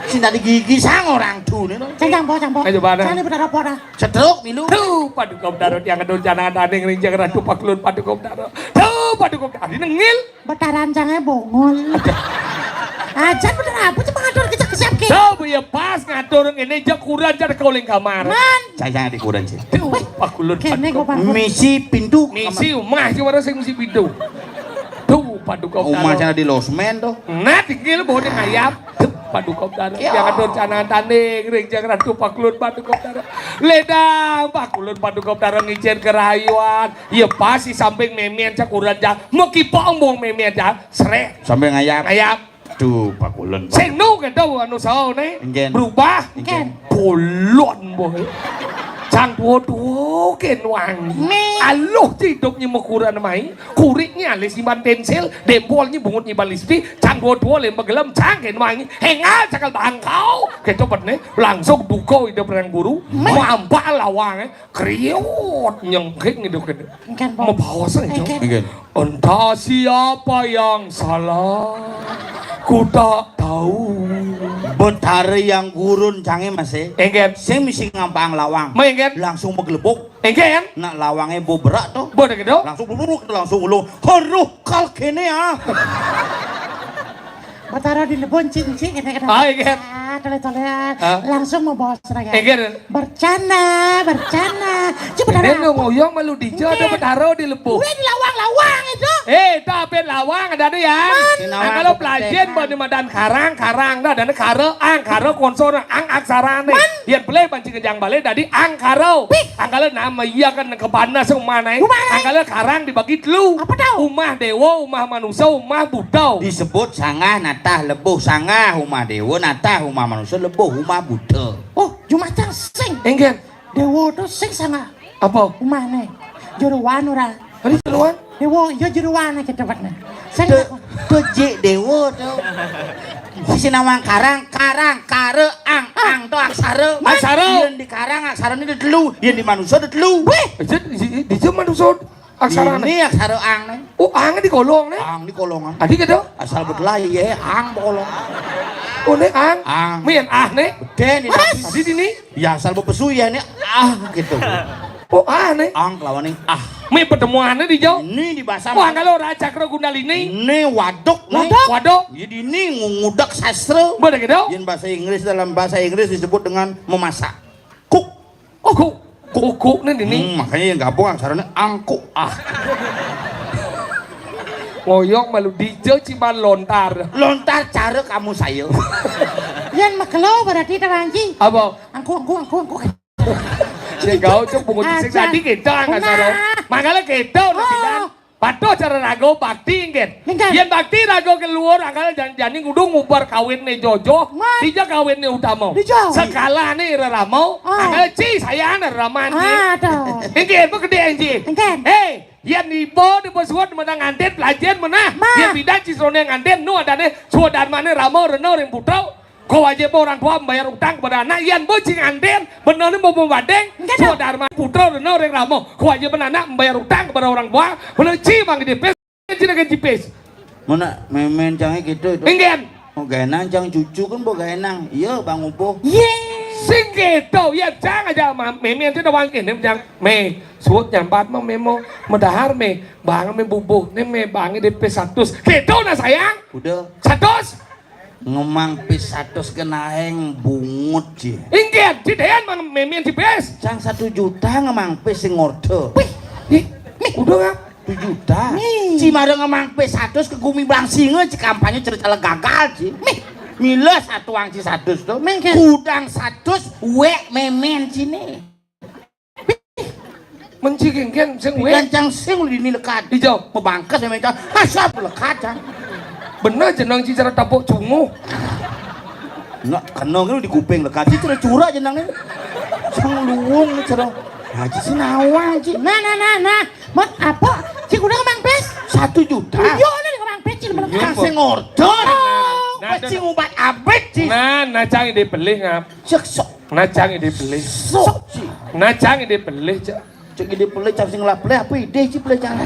Sini tadi gigi sang orang tuh nih. cang po Ayo, mana? cang berdarah pora Setruk milu. Tuh, paduka taruh jangan tur cana tanding. Rengjang ratu pakulur paduka taruh. Tuh, paduka taruh. Ini nengil. betaran cangnya bongol ajan bener apa coba ngatur kecek-kecek ke Tuh, ya pas ngatur ini jakuran jadi kauling kamar. man Saya jangan dikuran sih. Tuh, pakulur kene gue paduka. pangkut Misi pintu. Misi umah sih warna sing misi pintu. Tuh, paduka Umah taruh. sana di losmen tuh. Nah, tinggal bawa dia ngayap. Tuh, paduka taruh. Jangan tur cana tanding. Rengjang ratu pakulur paduka taruh. Ledang pakulur paduka taruh ngijen kerayuan. Ya pas di samping memen cakuran jah. Meki pombong memen jah. Srek. Sampai ngayap. Ngayap. Tuh Pak Kulon. Sing nu kan tau anu saone. Enggen. Berubah. ken Bolon boy. Chang dua ken wangi. Aloh hidup ni makuran mai. Kuriknya le simpan tensil, dempolnya bungut ni balisti. Chang dua le magelam chang ken wangi. Hengal cakal bangkau. Kecopat nih langsung duko hidup perang guru. Mampa lawang kriot nyengkik hidup kan. Mau bawa sang itu. Entah siapa yang salah. Ku tak tahu. Betare yang gurun cange Mas e. Enggen. Sing misi ngampang lawang. Enggen. Langsung megelebuk. Enggen. Nak lawangnya berak tuh. Bodoh gitu. Langsung buruk langsung ulung. Haruh kal kene ah. Batara di lebon cincin kena-kena. Ah, enggen. Tole-tolean. Langsung mau bawa seragam. Enggen. Bercanda. Coba Ini ngoyong malu dijo ada betaro di lebuh. Gue di lawang itu. Tapi lawang ada nih ya. Kalau pelajen bani madan karang dah dan karo konsor aksara nih. Dia boleh pancing kejang balik dari karo. Kalau nama iya kan kebana semua nih. Kalau karang dibagi dulu. Apa tahu? Umah dewa, umah manusia, umah buddha. Disebut sangah natah lebuh sangah umah dewa natah umah manusia lebuh umah buddha. Oh, Jumatan sing. Enggen. Dewa tuh sing sama. Apa? Umah nih. Juruan orang. Ini keluar. Dewa, iya juruan aja tempatnya. Tejik dewa tuh. Si nawang karang kare ang tuh aksara. Yang di karang aksara ini dulu, yang di manusia dulu. Di jam manusia aksara ini aksara ang nih. Oh, angnya di kolong nih. Ang di kolongan. Adi gitu. Asal berlai ya ang kolong. Oh, nih ang. Ang. Mien nih. Gede nih. Tadi sini. Ya asal berpesu ya nih gitu. Oh, nih. Ang lawan nih Mie pertemuannya di jauh. Ini di bahasa. Wah, kalau Raja Kro Gundalini. Ini waduk. Waduk. Jadi ini ngudak sastra. Boleh gitu. Yang bahasa Inggris dalam bahasa Inggris disebut dengan memasak. Cook. Oh, kuk nih ini. Makanya yang gabung aksaranya angkuk. Ngoyong malu dijo cuma lontar. Lontar cara kamu saya. Yan makelo berarti taranji. Apa? Angku. Dia kau tuh bungut sing tadi kita nggak salah. Makanya kita udah bilang. Patuh cara rago bakti ingin. Yang bakti rago keluar angkal jangan ngudung ngubar kawin nih Jojo. Dia kawin nih utama. Sekala nih Ramo. Angkal ci sayang Raman. Ingin apa gede anji? Yang nibo suat menang nganten pelajar mana? Yang bidan cisrone nganten nu ada nih suadan mana Ramo Reno yang putrau. Kau wajib orang tua membayar utang kepada anak. Yang bocing anden benar nih mau membanding. Suadan mana putrau Reno yang Ramo. Kau wajib anak membayar utang kepada orang tua. Benar cimang di pes. Cina kan cipes. Mana memen canggih gitu itu. Ingin. Oh gaenang cang cucu kan bo gaenang. Iya Bang Upo. Sing gitu ya jangan aja memen itu doang ini jangan me suut nyambat mah memo medahar me bangun me bubuh nih me bangun DP 100 gitu nah sayang Udah 100 ngemang pis 100 kenaheng bungut sih. ingin cidean bang memen cipes Cang 1 juta ngemang pis sing ngorde. udah nggak 1 juta. Cimada ngemang pis 100 ke Gumi Blangsinge ci kampanye cerita gagal sih. Mila satu angci 100 tuh. Kudang 100 wek memen sini. mencikingkan sing we Gancang sing di lekat. hijau Pebangkas memen cang. Asap lekat cang. bener jenang cicara tapuk cungu Enggak, kenong itu di kuping lekat. Ci cerah curah jenangnya. Cang luwung nih cerah. Haji si nawang ci. Nah. Mat apa? Ci kuda kemang pes. 1 juta. Yo nih kemang pes ci belum. Kang sing ngordor. Nah, Peci ngubat abet ci. nah cang ide beli ngap Cek sok. nah cang ide beli Sok ci. nah cang ide beli cak Cek ide pelai cang sing lapleh apa ide ci pelai cang.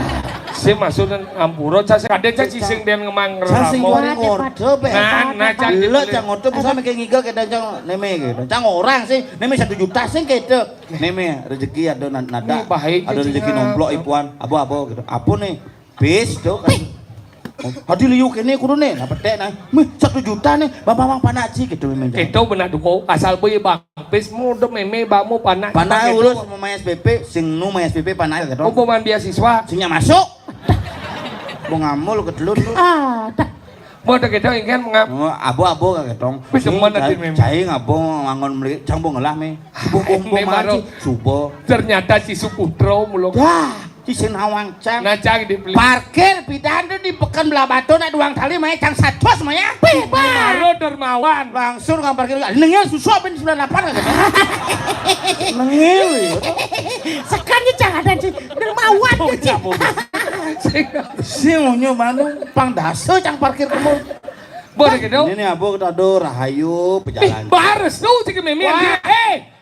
si maksudnya ampuro cak kadang cak sising dan ngemang Cang sing ramo jual ngorde be. nah cang Gila cang ngorde bisa mikir ngigel kayak cang neme gitu. Cang orang sih neme 1 juta sih gitu. Neme rezeki ada nada. Ini bahaya, Ada rezeki Cing. nomblok ipuan. Apa gitu. Apa nih? Bis tuh kan. Hadi liu kene kudu nih, dapat deh nah. 1 juta nih, bang panaci gitu memang. Itu benar duko asal boy bang pes muda meme bamu panak Panai urus sama Maya SPP, sing nu Maya SPP panai gitu. hubungan beasiswa Singnya masuk. Mau ngamul ke telur tuh. mau ada kita ingin mengap Abu-abu ka ketong. Wis demen nanti memang. Cai ngabo ngangon meli cang bo ngelah me. Bung Me baru. subo. ternyata si Suputro mulung Dah, Cisin awang cang. Nah cang dibeli. Parkir pidan tuh di pekan belah batu nak duang tali mah cang satos mah ya. Maro dermawan. Langsung nggak parkir. Nengil susah ben 98 kan. Nengil. Sekarang jangan ada si dermawan Sing nyoba pang daso cang parkir kamu. Boleh gitu. Ini abu kita do rahayu pejalan. Bares tuh cik memian dia.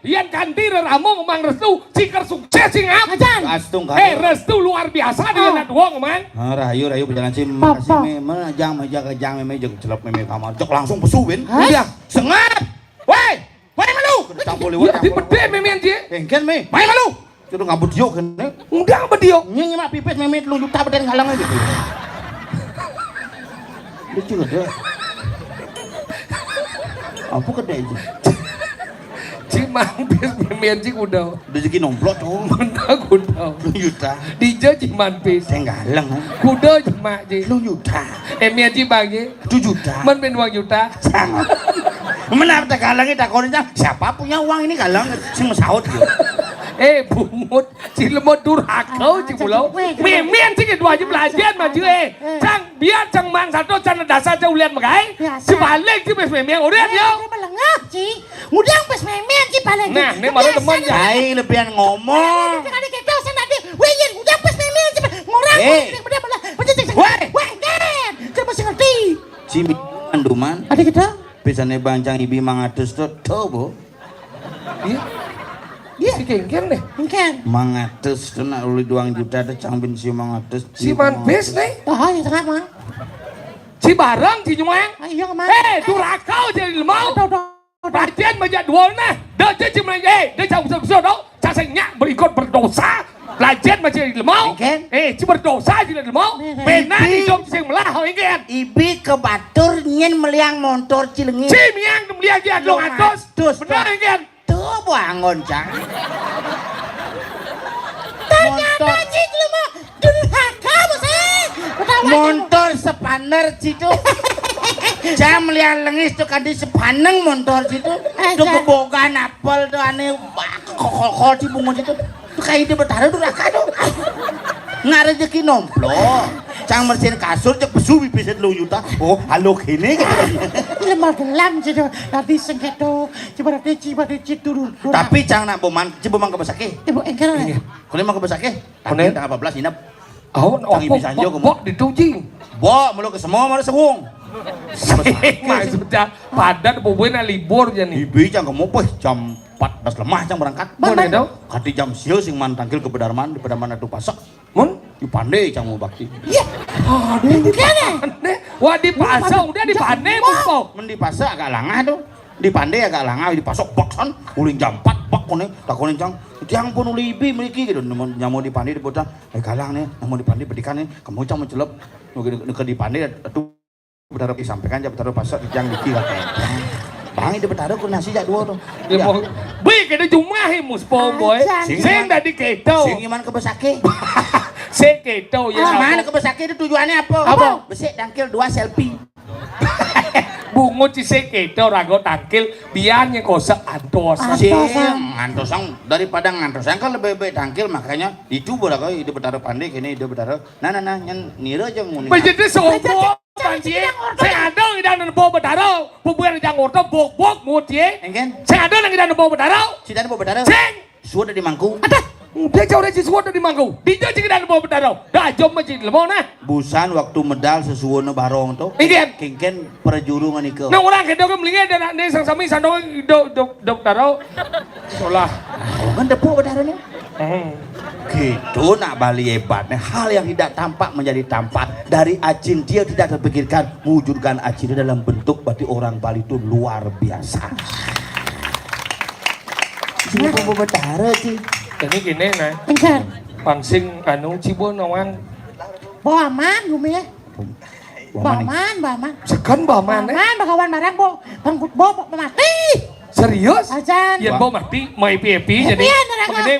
Ian kanti ramo ngomong restu cikar sukses sing apa? Astung kan. Restu luar biasa dia nak doang man. Rahayu pejalan sih makasih me jang meme jeung celep meme kamar. Cok langsung pesuwin. Udah sengat. Woi, malu. Campur liwat. Di pede memian dia. Engken me. Malu. Sudah ngabut dio kan. Enggak bedio. Nyi mak pipis meme 3 juta beden ngalang aja. Lucu gede. Apa gede aja? Cik mampis memian cik udah. Rezeki nomplot tuh. Benda kuda. 2 juta. Dija cik mampis. Saya ngalang. Kuda cuma cik. 2 juta. Emian cik bagi. 2 juta. Man ben 2 juta. Sangat. Menar tak kalangnya tak kono siapa punya uang ini kalang sing mesaut dia. Bumut cik lemot durhaka cik pulau. Memian cik 2 juta belajar maju Cang biar cang mang satu cang dasar jauh lihat magai. Sebalik cik mes memian udah yo. melengah Ci ngudang pas memen Ci paling Nah ini malah teman ya. Cai lebihan ngomong. ada kita usah nanti weyin ngudang pas memen Ci ngurang weh kan coba sih ngerti Cimi anduman. ada kita Biasanya bancang ibi mangatus tuh bu. Iya si kengken deh. kan Mangatus tuh nak uli 2 juta tuh cang bin si mangatus. Si manpis nih. oh ya tengah mah Si barang si Jumang. ayo kemana Durakau jadi lemau. Aduh. Perhatian banyak duol nah. Dah jadi cuma dia jauh besar dong. Casanya berikut berdosa. Pelajar macam lemau. Si berdosa jadi lemau. Benar hidup sing melah ingin. Ibi ke batur nyen meliang motor cilengi. Si miang meliang dia dong atas. Benar ingin. Tuh bangun cang. Ternyata Ci cuma durhaka sih Motor sepaner situ. Jam liang lengis tuh kadi sepaneng motor situ. Tuh kebogan apel tuh aneh kokol di bungun situ. Tuh kayak ide bertaruh tuh raka tuh. Nggak rezeki nomplok. Cang bersihin kasur cek besu bibisit 2 juta. Oh halo gini gitu. lemah gelam Ci tadi sengketo coba Ci turun Tapi cang nak boman, coba mang kebesake. ibu engkel Kalau mang kebesake, Kunin. tanggal 14 inap. Oh, bok ditujing. Bo, melu ke semua malah sewung. Maksudnya padat bubuin libur aja nih. Ibi cang kamu peh jam 14 lemah cang berangkat. Mana dong? Kati jam sieu sing man tangkil ke Pedarman, di Pedarman atuh pasak. Mun? Di pandai cang mau bakti. Aduh, wah di pasang udah di pandai mumpau. Men di pasak agak langah tuh. Di pandai agak langah di pasok baksan uling jam 4 bak kone tak kone cang. Tiang pun uli ibi memiliki gitu. Nyamu di pandai di bocah. Galang nih, nyamu di pandai bedikan nih. Kamu cang mencelep. Ke di pandai atuh bertaruh disampaikan aja bertaruh pasok yang dikira Bang itu bertaruh ku nasi jak 2 tuh. Ya mau. Bih kita cuma muspong boy. Sing tadi keto. Sing iman ke besake. Sing keto ya. Mana ke besake itu tujuannya apa? Apa? Besik tangkil 2 selfie. Bungut si sing keto rago tangkil biarnya kosek antos. Antosang daripada ngantosang kan lebih baik tangkil makanya itu berlaku ide bertaruh pandai kini ide bertaruh. Nah nyen nira aja nguni. Menjadi sombong. Panci, saya ada yang dan bawa bertaruh, bubuan yang orto bok mutie. Engken? Saya ada yang dan bawa bertaruh. Si tadi bawa bertaruh. Sing, Sudah di mangku. dia jauh dari sesuatu di mangku. Dia juga dan bawa bertaruh. Dah jom macam lemau nah. Busan waktu medal sesuatu barong tuh. Engken? Kengken perjurungan itu. Nah orang kita kan melingkar dan sang sami sandong dok taruh. Solah. Kan depu bertaruhnya. Gitu nak Bali hebatnya. Hal yang tidak tampak menjadi tampak. Dari Acin dia tidak terpikirkan wujudkan Acin dalam bentuk berarti orang Bali itu luar biasa. Cuma mau bertaruh sih. Ini gini nah. engkel Pangsing anu cibon awang. bawa aman gumi ya bawa aman Sekan baman eh. aman bakawan barang bo mati Serius? ajan Yan bawa mati, may pipi jadi.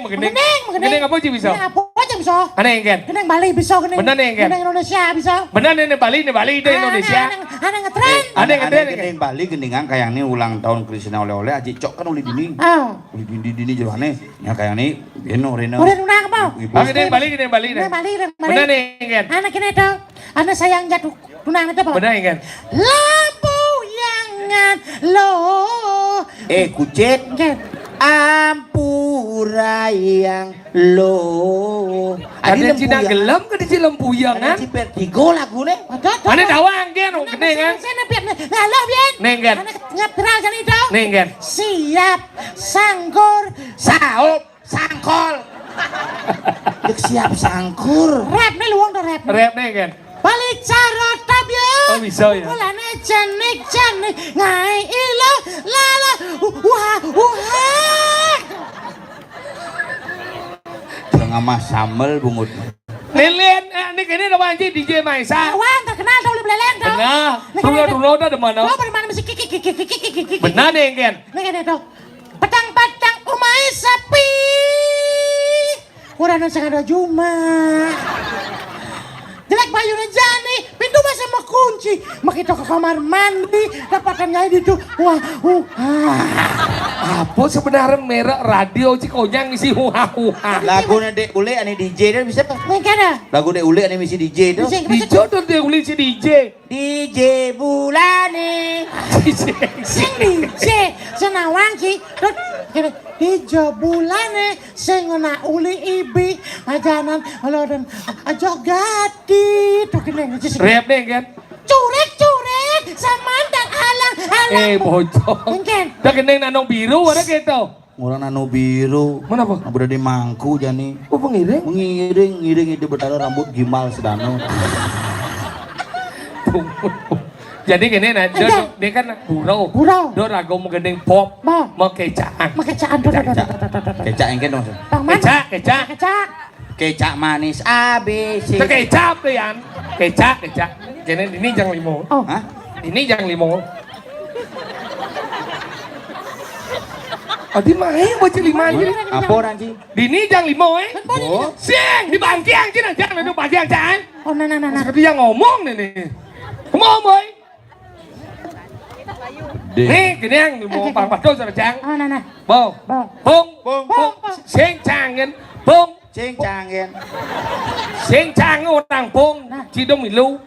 Mengeneng Mengeneng apa sih bisa? apa aja bisa. Aneh kan? Geneng Bali bisa geneng. Bener nih, Ken? Geneng Indonesia bisa. Benar nih Bali di Indonesia. Aneh ngetren. Aneh kan? Gening Bali geningan kayak ini ulang tahun Kristina oleh-oleh aji cok kan uli dini. Oh. Uli dini jeroane. Ya kayak ini Reno. Udah unang apa? Gede Bali nih. Geneng Bali. Benar nih kan? Anak ini tuh. Anak sayang jatuh tunang itu apa? Benar kan? Lampu yangan lo. Kucit. Ken. Ampurayang lo. Ada Cina gelam ke di Cilempuyangan? Ada Vertigo lagu nih. Aneh dawang kan? Gede kan? Sana biar halo biar. Neng kan? Anak ngetral kan itu. Neng kan? Siap sangkur Saup sangkol. Dek siap sangkur. rap nih luang tuh rap. Rap nih kan? Balik cara tabia. Oh bisa ya? Mulane janik ngai ilo lala wah wah. Jangan mas sambel bungut. Lilian, ini ada anjing DJ Maisa. Wah terkenal tau lu beleleng tau. Benar, Rulo ada mana? Lo dari mana mesti kiki. Benar nih kan? Nih kan itu. Petang umai sapi. Kurang nasa ada juma. Jelek bayunya jani, pintu masih mau kunci. Makita ke kamar mandi, dapatkan nyai itu. Wah, Apa sebenarnya merek radio Cikonyang isi huha-huha. Lagu dek ule ane DJ dan bisa apa? nih kan ada. Lagu dek ule ane misi DJ itu. Dijodoh dia uli si DJ. DJ bulane. Sing DJ, senawang ki. Hijau bulane, sing ngena uli ibi. Ajanan, dan ajo gati. Tuh kena ngisi. Rap nih kan? Curek, samantang alang. Bocor. Mungkin. Dah keneng nanong biru ada gitu. Orang nano biru. Mana apa? Udah di mangku jani. Oh pengiring? Mengiring itu bertaruh rambut gimal sedano. Jadi gini nah, dia kan gurau. Dia ragu mau gendeng pop, mau kecaan. Makecaan tuh. Kecak engke dong. Kecak. Kecak manis ABC. Kecap tuh yan. Kecak. Jadi ini jang limo. Oh. Hah? Ini jang limo. Adi main baca lima aja. Apa orang sih? Dini jang limo Oh. Siang di bangkiang cina jang itu bagian cang. Oh, nah. Seperti yang ngomong nih. Ngomong boy. Nih gini yang limo pang patul sama jang. Oh, nah. Bong. Sing cangen. Bong. Cing cangen. Sing cangen orang bong. Cidong milu.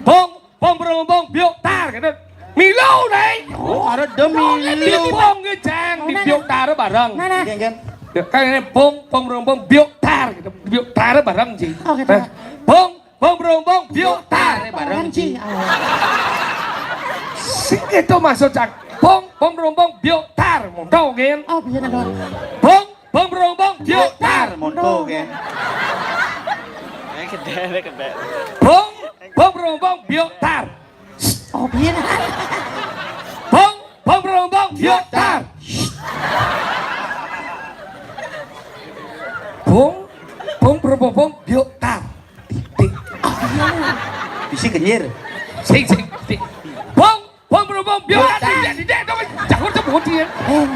Bong berong biok tar gitu. Milu đấy. Oh, ada demi Di bong cái trang di biok tar đó bareng. Nah. Kan? Cái này bong berong biok tar gitu. Biok tar đó bareng gì. Oh, gitu. Bong berong biok tar bareng Ci. gì. Itu maksud cak. Bong berong biok tar mau tahu kan? Oh, bisa dong. Bong berong biok tar. Monto kan? Bong berong biok tar. Oh, bisa. Bong berong biok tar. Bong berong biok tar. Titik. Bisi kenyir. Sing. Bong berong biok tar. Tidak đâu chẳng có bố chia.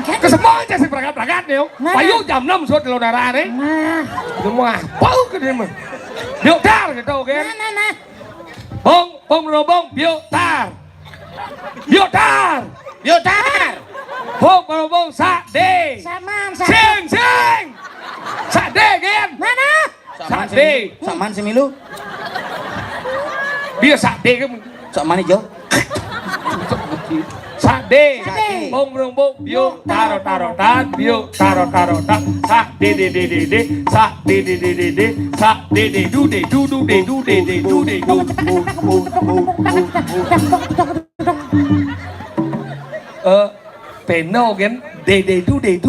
Cái semua aja sih berangkat nih. Payu jam 6 suốt di udara nih. Nah. Semua bau ke dia mah. Biok tar gitu kan. Nah. Bong berong biok tar. Biok tar. Bong berong sak de. Sama. Sing. Sak de kan. Mana? Sak de. Saman semilu. Dia sak de kan. Saman hijau. Sak de. Sade. Bong biok taro tan. Biok taro tan. Sak de. Sak de. Sak de du de. Peno kan. De du de.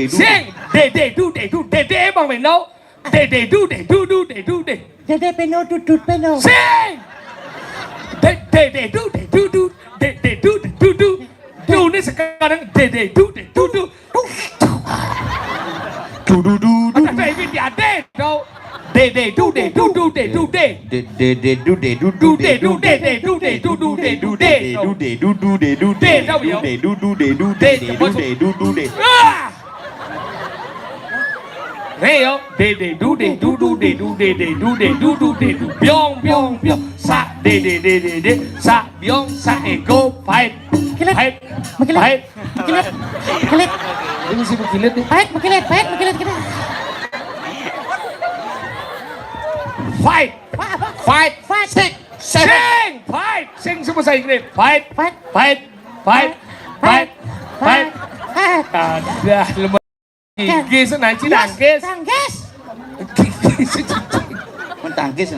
Sing. De bang peno. De du de. Dede peno tutut peno. Sing. De du. Du ni sekarang de du. Ada baby dia de đâu. De du. Nghe không? Đề đu đề đu đu đề đu đề đu đề đu đu đề đu biong biong biong sa đề sa biong sa ego fight fight fight Makilit. ini sih berkilit nih Pahit, makilit. fight Apa? fight Fight. sing fight sing semua saya Inggris fight Fight. fight fight fight fight Fight. ada lemah gigi senang sih nangkis Tangkis. Mentangkis.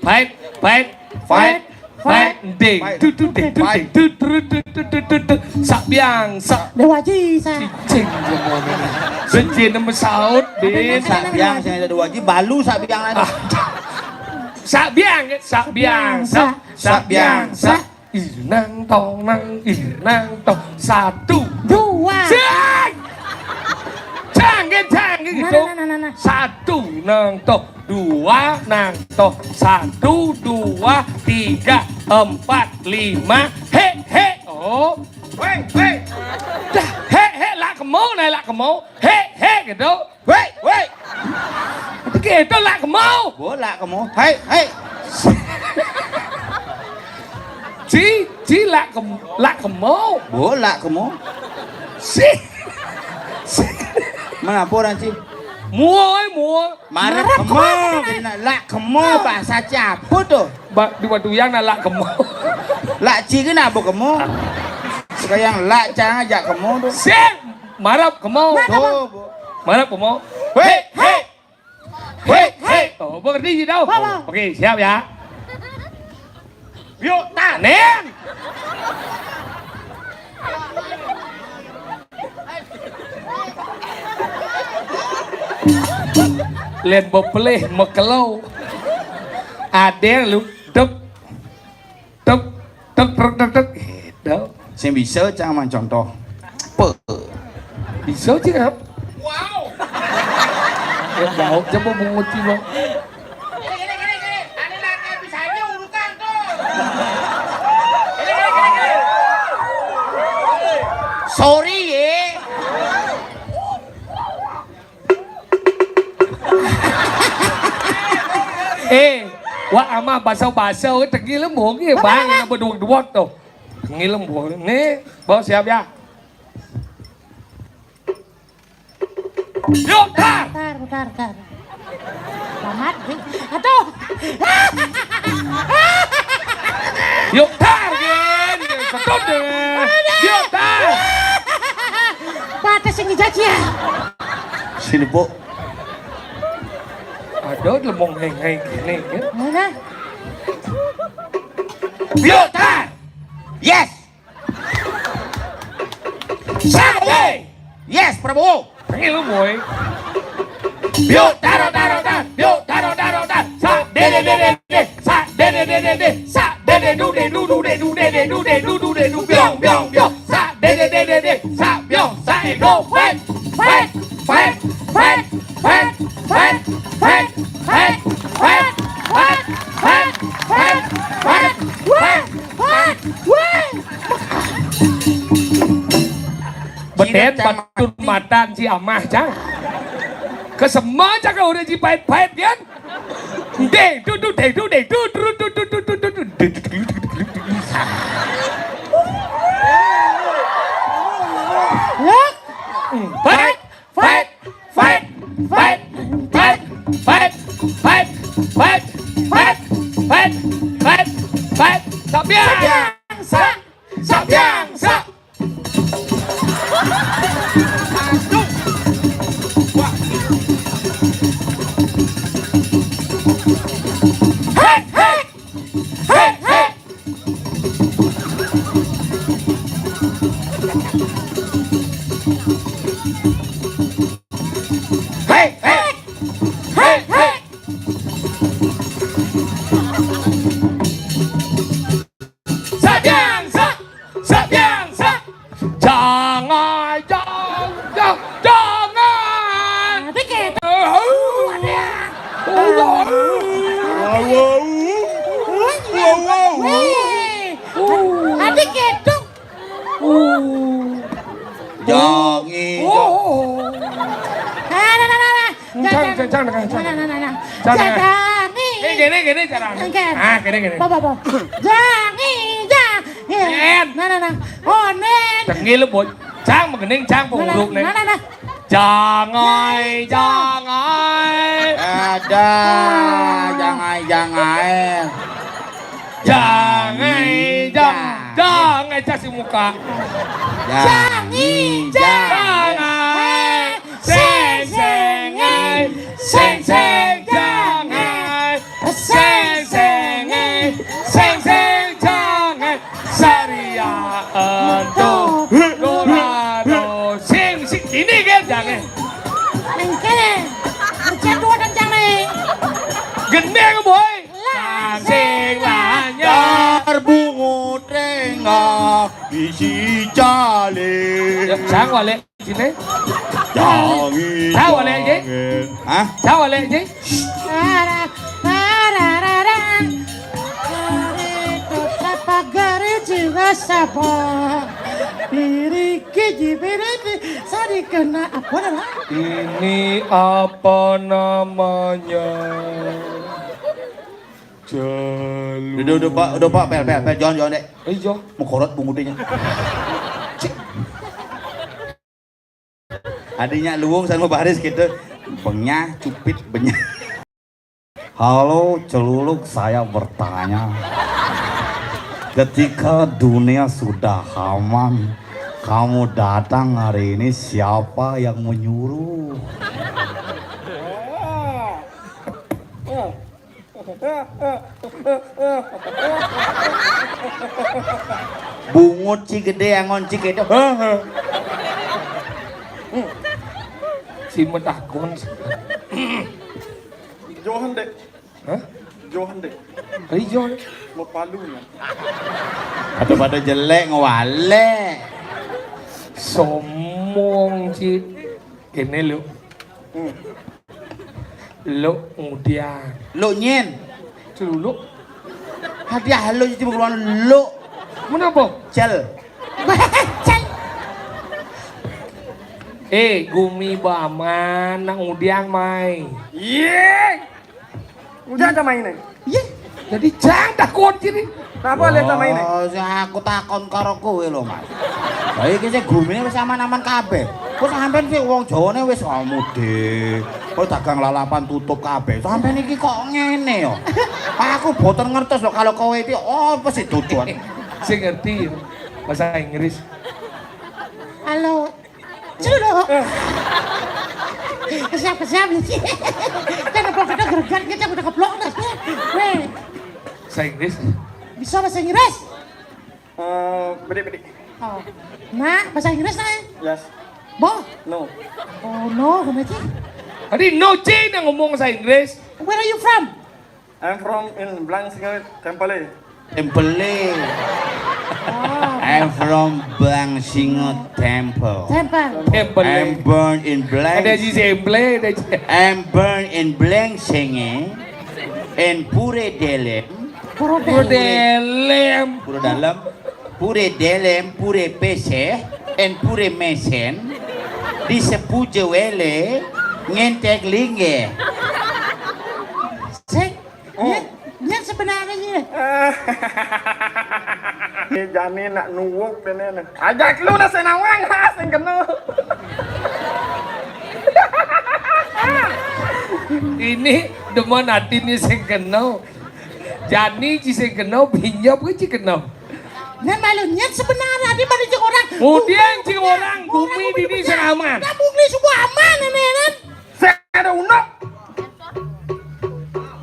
fight fight fight fight ding tu sak biang sak Dewaji sa. cicing semua ini benci nama saut din Sak biang sing ada dua ji balu sak biang lagi. sak biang sak biang nang tong satu Dua. cang gitu Nah. satu nang toh dua nang toh satu dua tiga empat lima he oh dah he lah kemau he gitu Wei. gitu lah kemau Bola kamu. Hai. Ci lah kemau Bola kamu. si Mana orang sih? mua Marah kamu. Kena lak kamu bahasa apa tuh? di batu yang nak lah kemau Lak ci kenapa kamu? Sekarang lak cang ajak kamu tuh. si marap kemau Tuh. marap kemau Hei. oh mengerti gì đâu Vâng. oke siap ya yuk tanen lên bột plê một cái lâu đen lúc tức đó Sing bisa cang man contoh. Pe. bisa chứ không wow em bảo cho bố mua chi không Sorry ye. wah ama basau cái tegi lembong cái bang yang berdua dua tuh tegi lembong nih bawa siap ya yuk tar Bentar. Selamat. Aduh. yuk tar gen ketut deh yuk tar Batas yang dijaji ya. Sini bu. ada lembong heng gini ya Mana? yuk tar Yes. sampai Yes Prabowo. tegi lembong yuk taro sa de sa de sa de du biong sa de sa biong sa ego fight Beden batun matan si amah cang kesemua cang kau udah jipait kan fight Sabiang Nah. Cara. Jadangi. Gini cara. Ken. Ah, gini. Apa? Jangi. Nah. Oh, nen. Tengil boy. Trang menggening trang penguruk nih. Nah. Jangan. Ada, Jangan kasih muka. Jangi. Jangan. Seng jangan. Seng jangan. Saria untuk Dorado. Sing ini kan jangan. Kene. Berjadua dan jangan. Gendeng boy. Sing lanyar. Bungut tengah isi jale. Sang wale sini. Jangi. Tahu wale je? Hah? Tahu wale je? Pagare jiwa sabar liriki jibiriti sari kena apa nama? Ini apa namanya? Udah pak, pel, jangan dek. Iya. Mau korot bungutnya. Adanya luwung sama baris gitu. Bengnya, cupit, benya. Halo celuluk, saya bertanya. Ketika dunia sudah aman, kamu datang hari ini, siapa yang menyuruh? Bungut ci gede angon ci gede. Si medakon. Johan dek. Hah? Johan dek. Iya. Mau palunya. Atau pada jelek ngewale. Somong ci. Kene lu. Lu kemudian. Lu nyen. Celuluk. Hadiah lu jadi pengeluaran lu. Kenapa? Cel. Gumi baman nang udiang mai. Iya. Udah sama ini. Iya. Jadi jangan takut sini. Kenapa lihat sama ini? Aku takon karo kowe lho, Mas. Lah iki sing gumine wis aman-aman kabeh. Kok sampean sih wong Jawane wis mudik. Kok dagang lalapan tutup kabeh. Sampean iki kok ngene yo. Aku boten ngertos lho kalau kowe iki apa sih tujuan. Saya ngerti bahasa Inggris. Halo. Celuk. Siap sih. Kenapa kita geregan kita udah keblok nas. Weh. Bahasa Inggris. Bisa bahasa Inggris? Bedi. Oh. Nah, bahasa Inggris nah. Yes. Bo. No. Oh no, kenapa? Tadi no J yang ngomong bahasa Inggris. Where are you from? I'm from in Blanc-Singal Temple. Tempele. I'm from Blanc-Singal Temple. Temple. I'm born in Ada Blanc. J Semble, ada J. I'm born in Blanc-Singal and Pure Delem. Delem. Pure dalam. Pure Delem, Pure PC and Pure Mesen. Di sepuje wele ngentek linge. Sing. Yang sebenarnya. Ini jani nak nuwuk ini. Ajak lu na senawang ha sing kena. Ini demen adine sing kena. Jani ci sing kena binyap ke ci kena. Nah malunya sebenarnya di mana cik orang. Kemudian cik orang bumi ini sing aman. Nah bumi semua aman ini kan. Saya ada unak.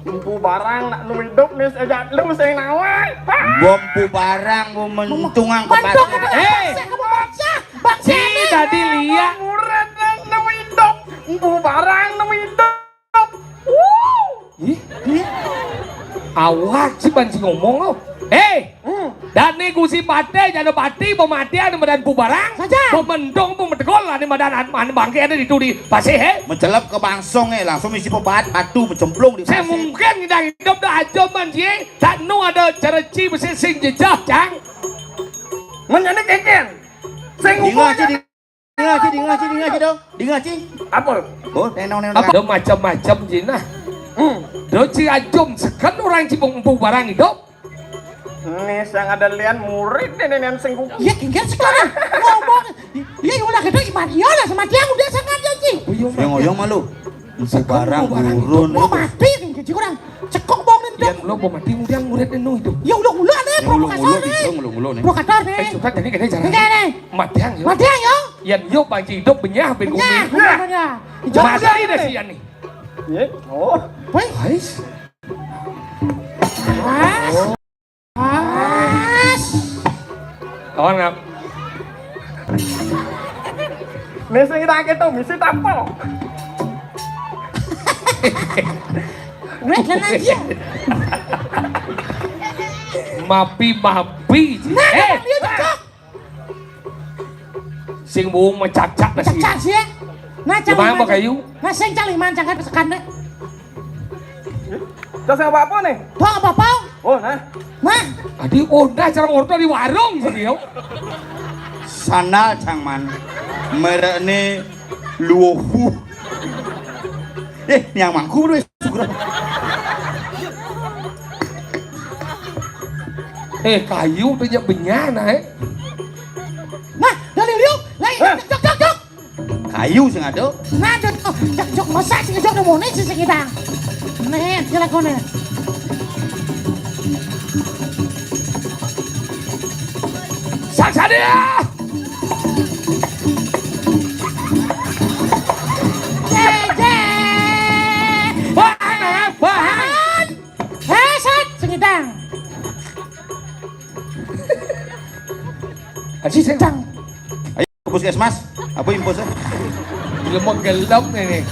Ibu barang nak lu hidup nih ajak lu sing nawang. Bompu barang mau mentungang ke Bandung pasar. kamu bangsa. Bangsa. Si tadi lihat Murah nak hidup. Ibu barang nak hidup. awak si banci ngomong lo. Dan nih gusi pate jadi pati pematian medan bubarang saja. Pemendong pemedekol lah nih medan bangke ada di tudi pasti Mencelap ke bangsong langsung isi pebat batu mencemplung di saya pasir. mungkin kita hidup dah aja manci tak nu ada cara ci besi sing jejak cang Menjadi keken. Sing Ingat aja di Dengar dong. Dengar ci. Apa? Oh, nenong. Apa? Ada macam-macam Cina. Do Cianjur sekan orang Cibung empu barang hidup. Nih sang ada lian murid nenek sengku. Ya tinggal sekarang ngomong. Ya ulah gitu iman iya lah sama dia udah sengaja Ci. Yang ngoyong malu. Musuh barang burun. Mau mati nih Ci kurang. Cekok bong nih. Yang lo mau mati udah murid enu itu. Ya ulah nih provokator nih. Ngulu nih. Provokator nih. Sudah jadi kena jalan. Enggak nih. Matiang yo. Mati yo. Yang yo panci hidup benyah ben Ya, kumi. benar. Masa ini sih yani. Ye. Oh. Woi. Guys. Kawan ngap. Nih sing tak itu misi tampal. Wait lah aja. Mapi. Nah, dia cekok. Sing buung mencacak na siya. Cekak sih. Nah, Gimana ba kayo? Nah, sing caliman jangan pesekan deh. Terus apa nih? Tuh apa-apa. Oh, nah. Nah, Adi udah cara order di warung sih dia. Sana cangman. Merene luohu. Yang mangku dulu syukur. Kayu tuh ya benyana nah, dari liu. Jok. Kayu sing ada. Nah, jok masak sing jok mau nih sing kita. Nih, dilakone. Saksa dia. Bahan. Sat sing kita. Aji sentang. Ayo ke puskesmas. Apa impulsnya? Belum mau gelap nih.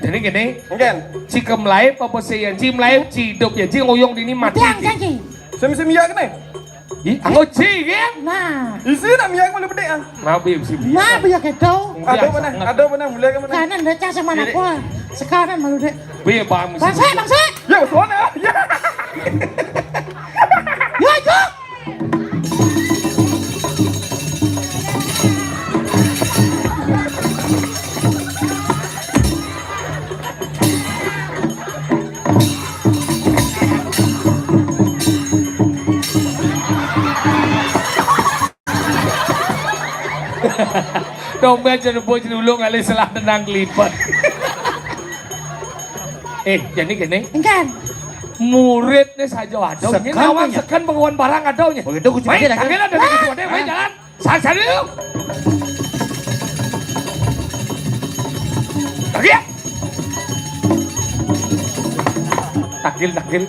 Jadi gini. Mungkin. Si kemlaip apa si yang si melaip si hidup ya si ngoyong ini mati. Tiang janji. Sim ya kene. Ih, anggo si kan? Nah, Isi nak miyak malu bedek ah. Nabi si nah biar gitu. Ada mana mulai ke mana? Kanan deh cah sama anak gua. Sekarang malu deh. Biar bang si. Bangsa. Ya, suara. Ya. Ya, jok. Domba jenuh dulu ngali selah tenang lipat. Jadi gini. Engkan. Muridnya saja ada. Ini nawang sekan pengawan barang ada. Begitu ku cuma Baik, dia tangan ada di kucing baik jalan. Saya dulu. Lagi. Takil.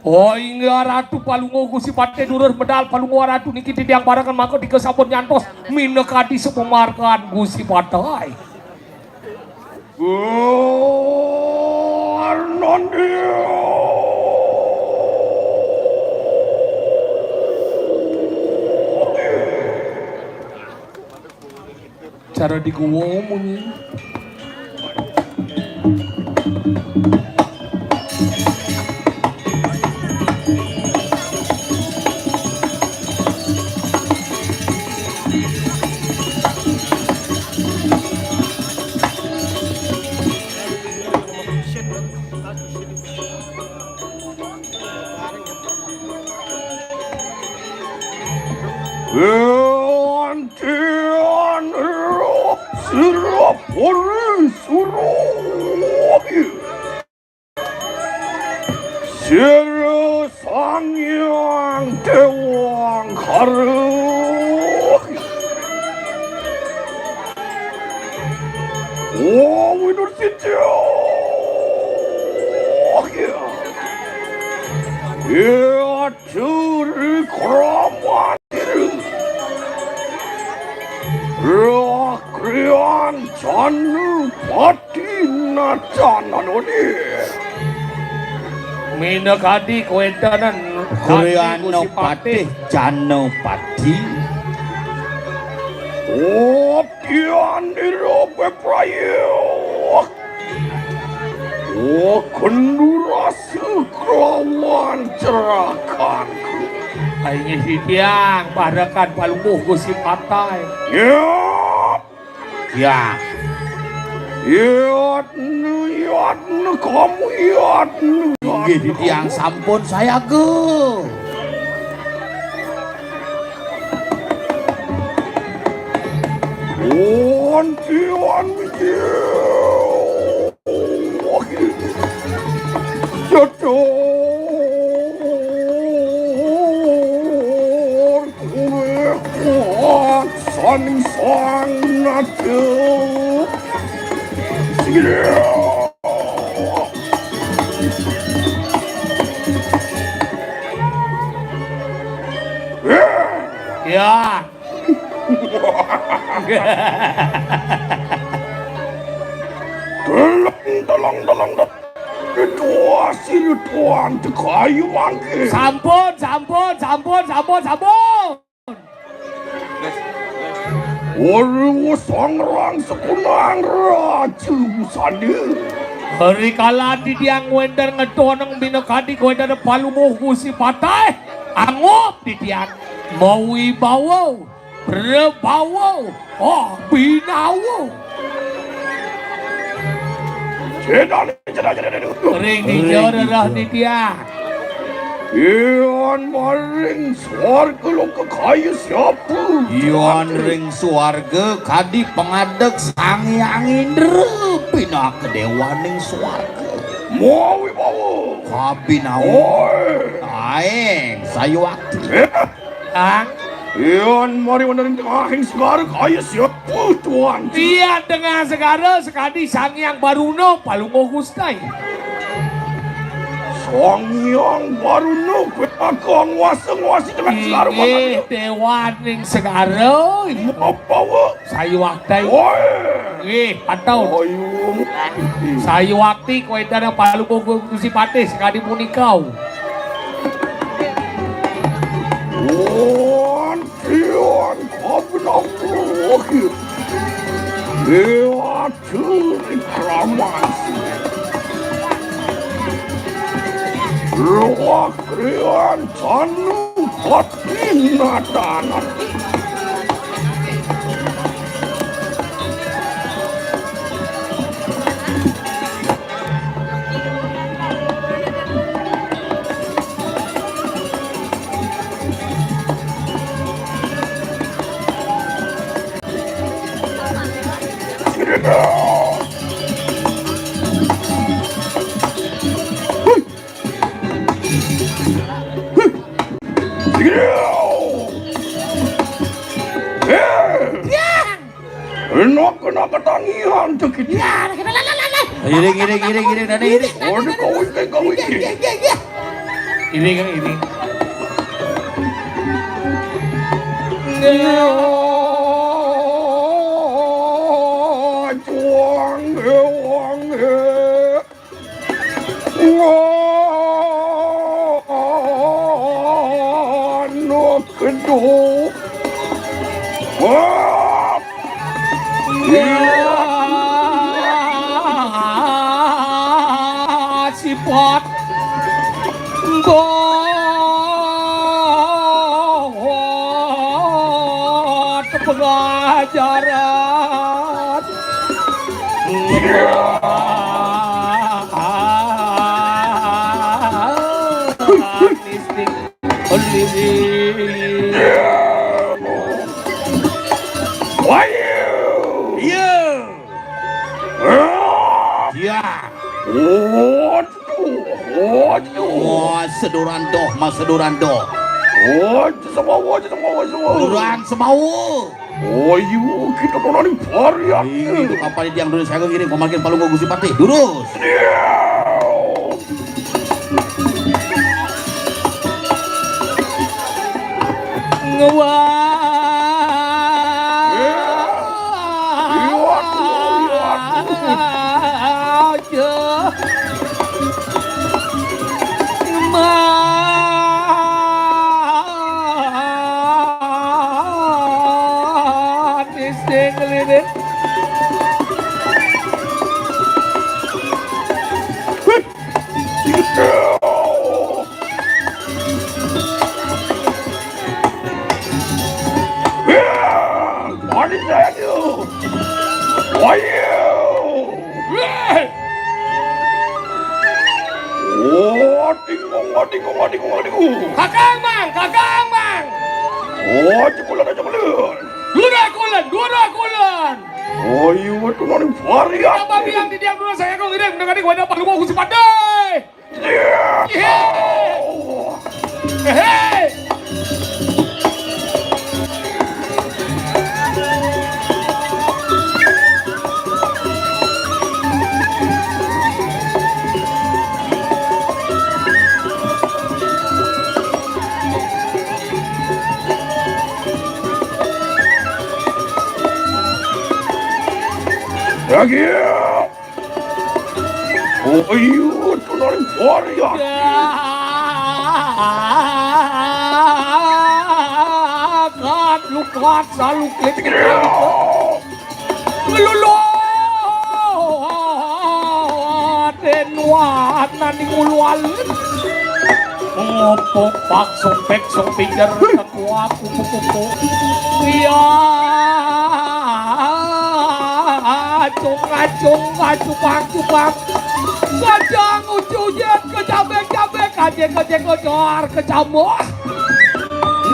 Oh ingat ratu palungo gusi pate durur medal palungo ratu niki tiang barangan maka dikesapun nyantos minekadi sepemarkan gusi patai. Cara digomongin. Sang Dewang Karuk. Oh, winner situ. Ya, curi keramat. Rakrian Janu Patina Jananoni. Minakadi kuentanan Koreano Patih Jano Pati. Oh, kian dirobe prayo. Oh, kendurasi kelawan cerakanku. Aing si tiang barakan palungguh ku si patai. Yot, Ya, yot, kamu yot. inggih di tiang sampun saya ge. Tiwan, saning sangat Ya. Dalang itu hasil tuan kayu mangke. Sampun. Waru sangrang sekunang raju sani. Hari kala di tiang wender ngetoneng binekadi wender palumuh ku si patai. Angop di tiang mau wibawa, berbawa, binawa. Cedal. Ring di jorah di tiang. Ian maring swarga lo ke kayu siapa? Ion ring swarga kadi pengadeg sang yang indra pina kedewaning swarga. Mau bawa. Kabinawa aeng sayu waktu. Ang Ian mari menaring tengahing segara kayu siapa tuan? dia dengan segala sekali sang yang baruno palungo gustai. Sang yang baru nuk aku nguasi dengan segara Inggih dewaning segara mau bawa. sayu waktai. Oi. Nggih, pantau. Ayo. Sayu wakti kowe dana palungo gusi patih sekali punikau. Ian kabinang wakil. Dewa curi kramasi. Luak rian tanu patina tanah. Enak ketangian tuh kita. Iring dana iring. Waduh kau ini. Ini kan ini. Cuang hewang he. Anak kedua. Sipot bot pengajaran Sedoran doh mas sedoran doh. Semua. Durang semau. Oh iya, kita nonton varian. Itu kapal yang dulu saya kirim pemakin palunggo gusi patih. Durus. Kakang mang. Oh, cekulan aja belum. Dura kulan. Oh, iya tuh nani varia. Apa bilang di diam dulu saya kok ngirim dengan di wadah palu Gusti Pandai. Hei. Lagi. Oh, iya tuh nani varia. Lukat selalu kletik lulu denuat nani ngulual ngopok pak sopek sopiker kuat kupu-kupu iya acung kajang ujujet kecabek kejor kecamuk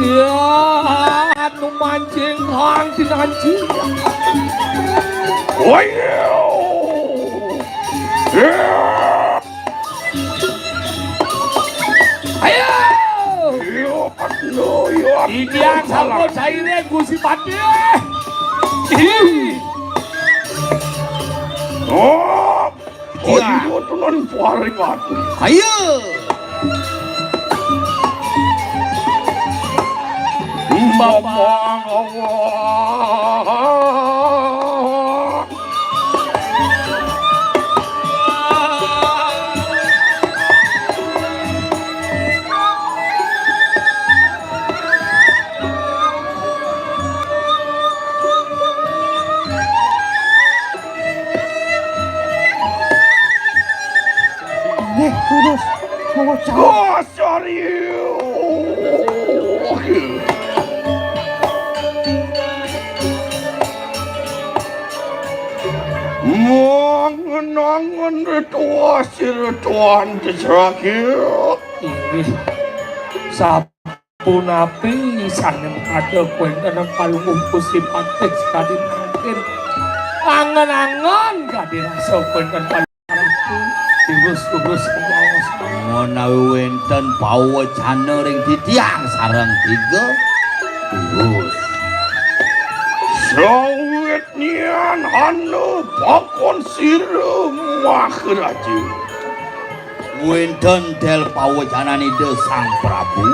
iya anu mancing hang tinanci Oh, iya. ayo Iya, aduh, iya. ini yang sambut cairnya Gusti Pandai Oh, iya tuh nani varia. Ayo. Mamang Allah. Oh, sorry. Mangan retua sirtuan diserakir. ini sabun api sana ada kuenta nang palung Gusti Pandai sekali mungkin angan-angan gak dirasa kuenta palung Terus kebawas Menawi wenten pawacana ring titiang sareng tiga. Terus Sawit nian anu pakon sira maharaja. wenten del pawacanane de Sang Prabu.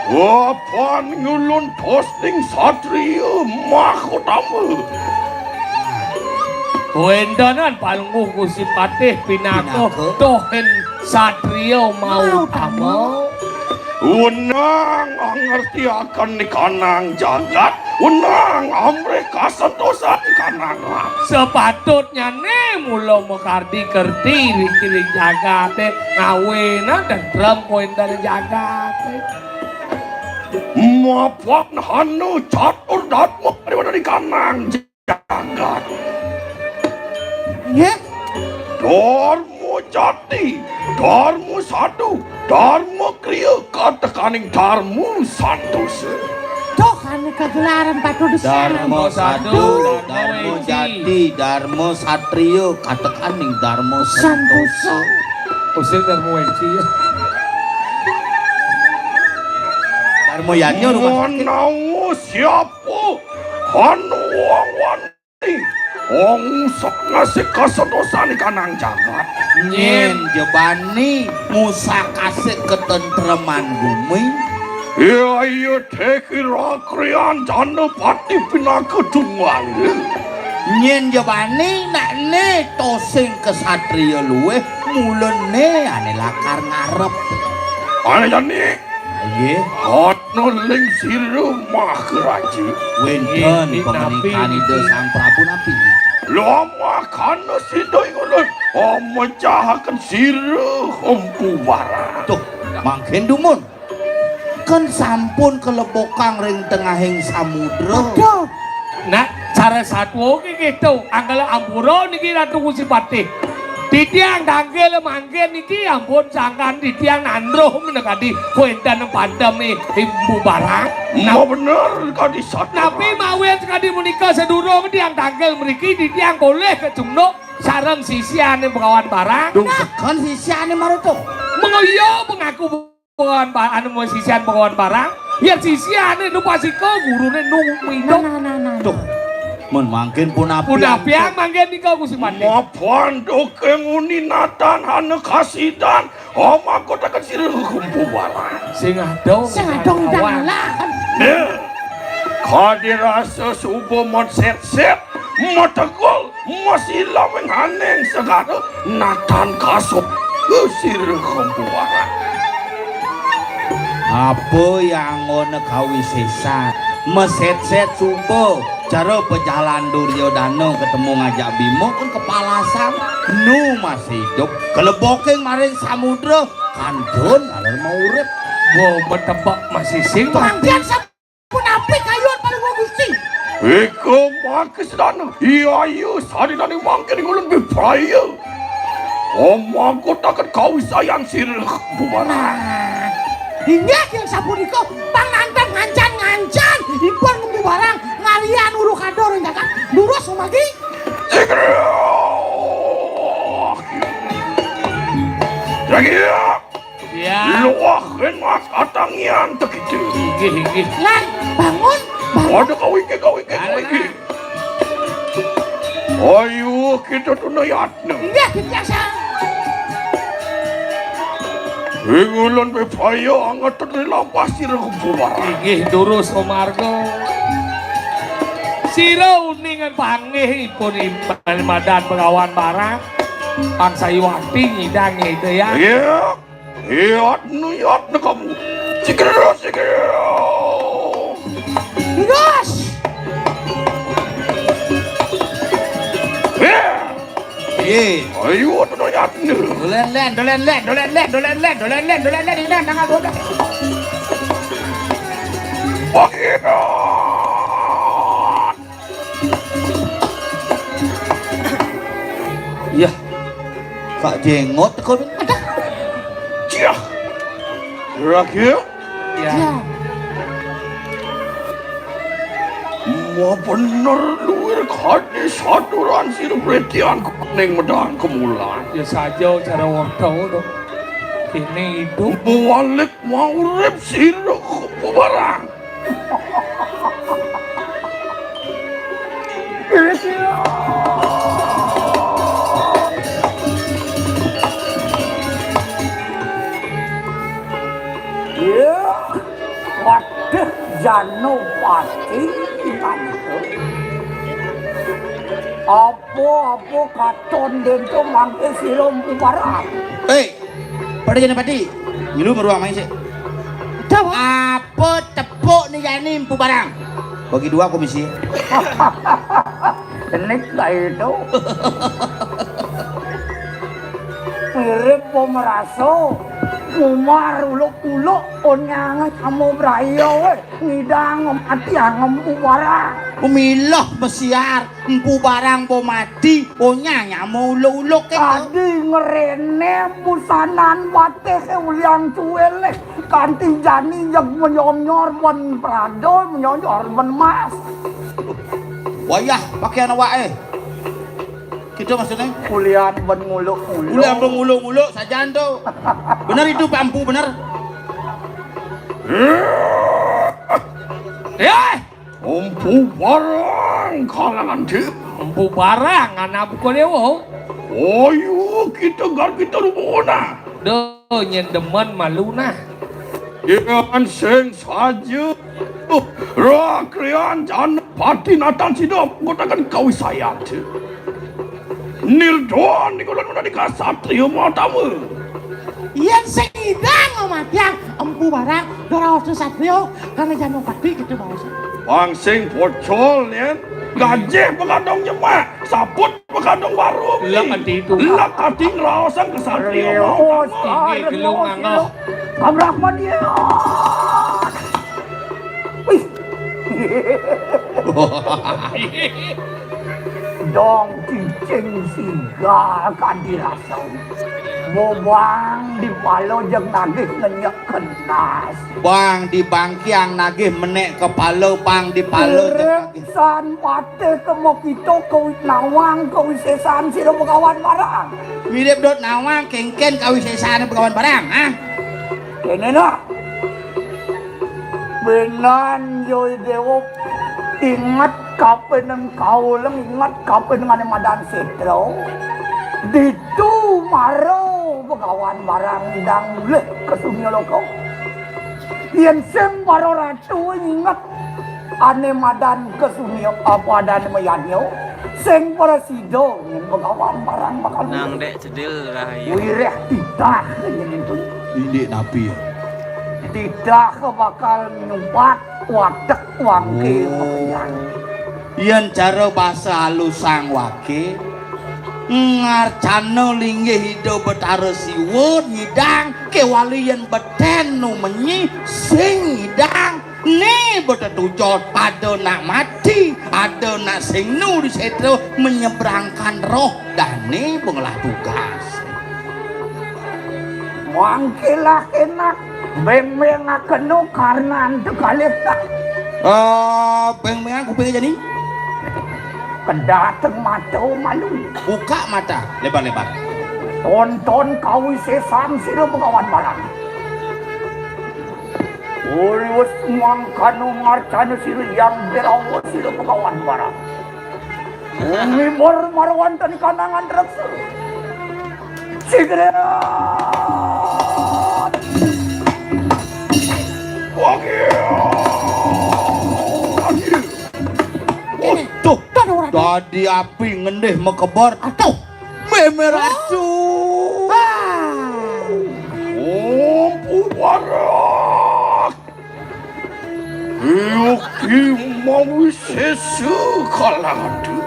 Wapan ngulun posting satria mahkotama. Wendanan palung Gusti Pandai pinako Pinako. dohen satrio mau tamu Unang ngerti akan ni kanang jagat. Unang amre kasatosa ni kanang rak. sepatutnya nih mulo mekardi kerti rikiri jagate ngawena dan drum wendan jagate Mapak hanu catur datmu daripada di kanang jagat. Ya, Dharma jati, dharma satu, dharma kriya katekaning dharma santosa. toh kan kegelaran Patu Desar. Darmo satu, Darmo jati, Darmo satrio, katekaning Darmo santosa. usir dan muenci ya Darmo yanyo rumah sakit. Manawu siapa hanu wong wani wong sok ngasih kasedosan kanang jagat. Nyen jebani Musa kasih ketentreman bumi. Ya iya tekira kriyan jana pati pinaka tunggal. Nyen jebani nakne tosing kesatria luwe mulene ane lakar ngarep. Ana jani Aye, hanu ling siru maharaja. wenten Ini pemerintahan napi. ide Sang Prabu napi. Lama kana sido ingulun mecahakan siru humpu bara. Tuh, mangken dumun. Kan sampun kelebokang ring tengahing samudra. Toh, nah cara satu oke gitu anggala amburo niki Ratu Gusti Pandai Ditiang tanggil manggen iki ampun sangkan ditiang nandro menekati kuentan pandem nih ibu barang. Mau bener kadi satu. Tapi mawin sekali menikah sedurung tiang tanggil meriki ditiang boleh ke jumno sarang sisian pengawan barang. Dung sekan sisiane maruto. Mengoyo mengaku pengawan barang anu mau sisian pengawan barang. Ya sisian nu pasiko gurune nu minum. Tuh. Mun mangkin pun api. Udah piang manggen nikah ku si mandi. Mapan dokeng uninatan hana kasidan. Oma kota kan sirih kumpu barang. Sing adong dalah. Kadi rasa subuh mau set-set. Mau tegol. Masih lameng haneng segala. Natan kasut. Sirih kumpu barang. Apa yang ngono kawi sesa meset-set subuh cara pejalan Duryodana ketemu ngajak Bimo kan kepalasan nu masih hidup keleboking maring samudra kandun alur mau urip wow betebak masih sing Panggian sampun apik kayuan paling Gusti. Iku makis dana. Iya iya sadinane mangkin ngulun bifaya. Oma aku takkan kau sayang sirih bubarang. Ingat yang sapunika pangantan ngancan ipun ngembu barang ngalian uru kador jaga lurus sumagi. Lagi ya luahin mas atangian tekitu. Inggih Lan bangun. Ada kau iki. Ayo kita tunayatna. Ingat biasa. Ingulun bepaya angat terlapas sirih bubarang. inggih durus Omargo. Sira uningan pangihipun Imam Madan pengawan barang Pangsaiwati ngidang itu ya. Iya, nuyatna kamu. Sikira. Lurus. Ye Ayo tunayatna. dolen ini tangan bodoh Iya. kak jengot kau Cia. Lagi Ya. mau bener luar kadi saturan sirih pretian kuning medang kemulan. Ya saja cara waktu dong. Ini hidup. Balik mau urip sirih bubarang. Ya, waduh Janopati tante. Apa katon dento mangke silom bubarang. pada Janopati ngilu meruang main sih apa tepuk nih yani empu barang bagi dua komisi Kenik gak itu. Mirip pemeraso. Umar uluk-uluk onyangat kamu berayo ngidang mati ngempu barang. Umilah besiar empu barang bo mati onya mau uluk-uluk Tadi ngerene busanan bateh uliang cuelek kanti jani yang menyonyor ben prado menyonyor ben mas. wayah pakaian awak gitu maksudnya Kulian ben nguluk-nguluk. udah nguluk-nguluk saja tuh bener itu Pak Empu bener Ya. Empu barang kalangan tip. Empu barang anak buku dewa. Ayo kita rumona. Duh nyendemen malu nah. Jangan seng saja. Rakrian jangan pati natan sidop. Kotakan kau sayang tu. Nildoan ni kalau nak dikasatrio matamu. Yen sing idang omatiang empu barang dora ojo satrio karena Janopati gitu bawasa. Bang sing pocol ya. Gajah pekadong nyemak. Saput pekadong baru. Lak hati itu. Lak hati ngerawasan kesatrio Reos, Tinggi gelung angah. Kamrahman dia. Wih. Dong cici. cing sigal kadirasau. Bobang di palo jeung nagih ngenyek kenas. Bang di bangkiang nagih menek kepala pang di palo San pate kemo kita kau nawang kau sesan sira begawan barang. mirip dot nawang kengken kawisesane begawan barang ah. Kene na. Benan yo dewo ingat kapeneng kau leng ingat kapeneng madan setro. Ditu maro begawan barang dang leh kesumnya loko. Yen sem baro ratu ingat ane madan kesumio apa dan mayanyo sing para sido yen begawan barang bakal Nang dek cedil rahayu. wireh tidak yen itu Ini nabi tidak bakal numpat wadek wangke mayan. yen cara bahasa halus sang wake ngarcana linggih hidup betara siwun ngidang kewali yen beten nu menyi sing ngidang ne betetucot ada nak mati ada nak sing nu disetro menyeberangkan roh dan ne pengelah tugas Mangkilah enak beng-beng kenu karena ante kali tak beng-bengan kuping aja nih kedateng mata malu buka mata lebar-lebar tonton kau sesam sira begawan barang Urius mangkanu marcana sira yang berawas sira begawan barang Umi marwan tan kanangan reksa Sigre tuh tadi api ngendih mekebar atuh memeracu Warak Yuki mau sesu kaladu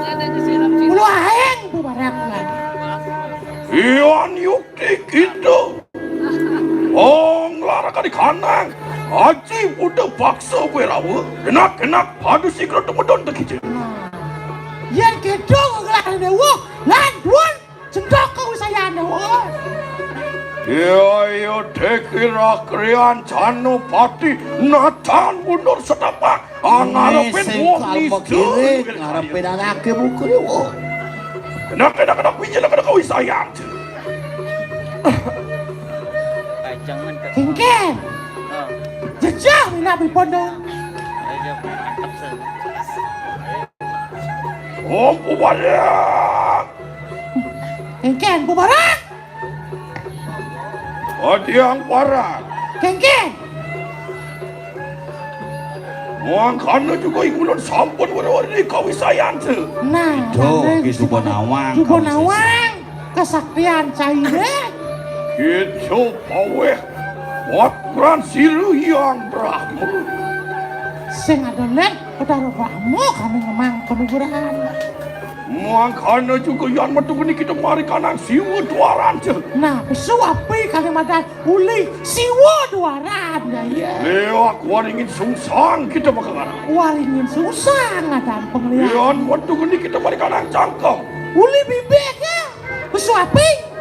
Luahen bu barang lah. Ian Yuki kita Larakan di kanang Aji udah paksa werawa Enak-enak padu sikro temudon tekijin Yang kedua ngelar dewa, landuan cendok kau saya dewa. Iya dekira krian canu pati natan mundur setapak ngarepin wong kiri ngarepin anake buku dewa Enak bijak kau sayang Jangan ke. Kengken, Oh, jejak nabi pondok. ayo mantap sel. Banyak Kengken bu barang, Adiang parah kengken. Mangkana juga ingulun sampun wari kau sayang Nah, tuh kisubon awang Jubon awang, kesaktian caire. Itu paweh Watran siru yang beramu Sing adolen udara ramu kami memang kenuburan. Mangkana juga yang metu ni kita mari kanang siwa duaran Nah, besu api kami madan uli siwa duaran ya. Lewak waringin sungsang kita makan Waringin susah ngadan penglihat. Ian metu ni kita mari kanang cangkang Uli bibek ya, besu api.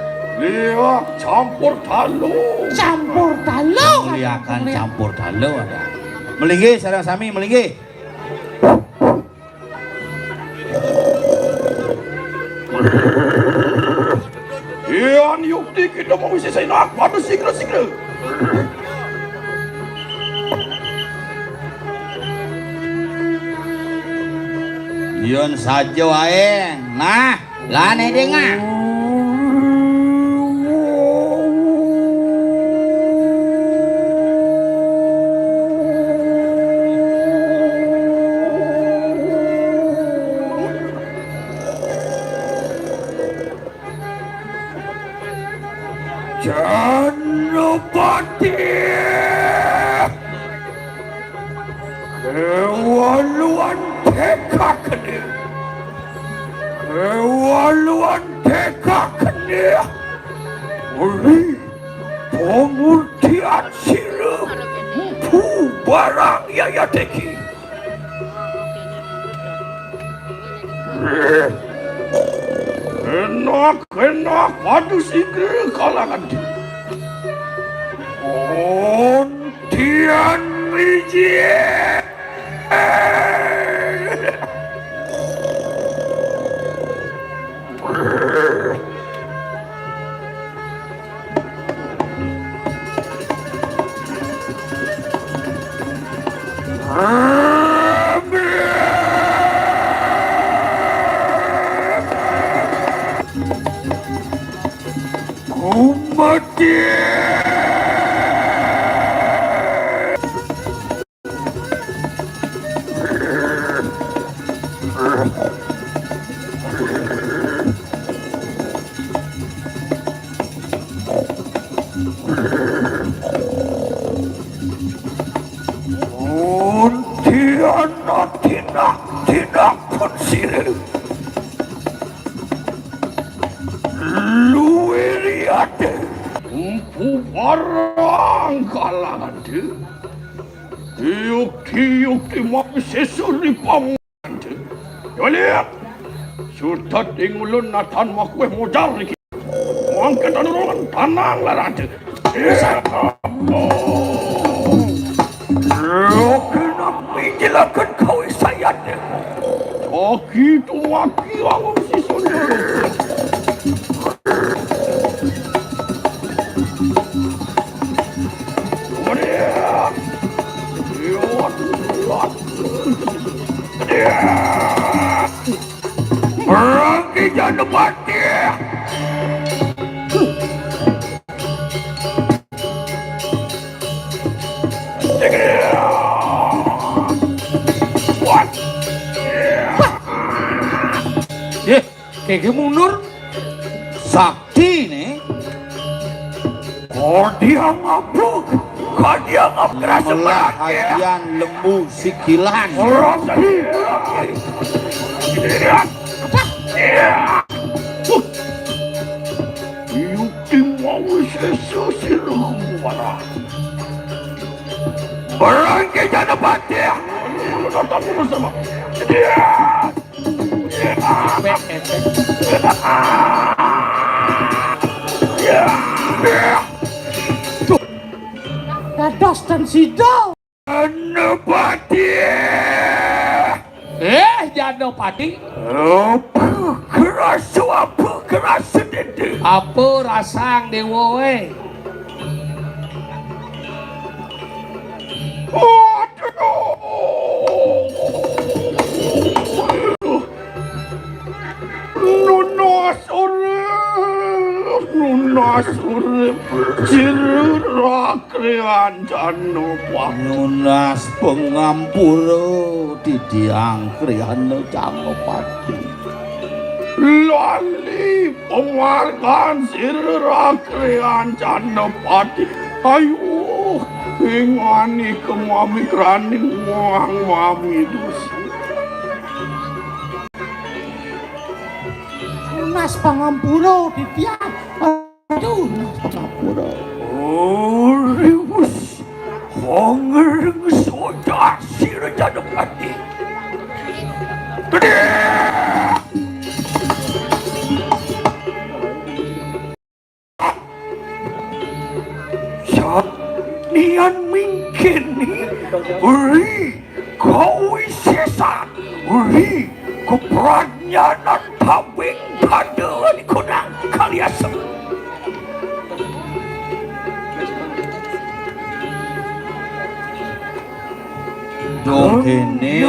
Lewak campur talu Campur talau. muliakan campur talau ada melinggi sareng sami melinggi Ian yukti kita mau isi saya nak pada sikra Yun saja wae nah lane dengar Janopati Kewaluan tekak ni Kewaluan tekak ni Uli Pemurtian sirup Pu barang yaya teki enak waduh sigre kalangan di Ontian Wijie tidak pun sirih luwiriate umpu barang kalangan de tiuk mau sesuri pamungan de yoliat surta tingulun natan makwe mojar lagi mangkat anuran tanang larade kena menjelakan kau saya deh. Oh gitu maki aku si saudara. Merangki jangan mati. Kayak mundur sakti nih dia mabuk dia ngeras hajian lembu sikilan orang tadi Yuki mau sesusi rumah berangkat jangan mati tetap bersama Dados dan sido. Janopati. Janopati. Apa kerasa dede. Apa rasang dewa we? Nunas cirakrian Janopati. Nunas pengampura Didiang Kriana Janopati. Lali penghargaan cirakrian Janopati. Ayo ingani kemami kraning wang mami dusi. Nas pangampura Didiang. Aduh, Pengampura. Ribus hongereng soda sira Janopati. Nian mungkin ni uri kau sesa uri keperanyanan tabing pada di kodang kaliasa. Dong kene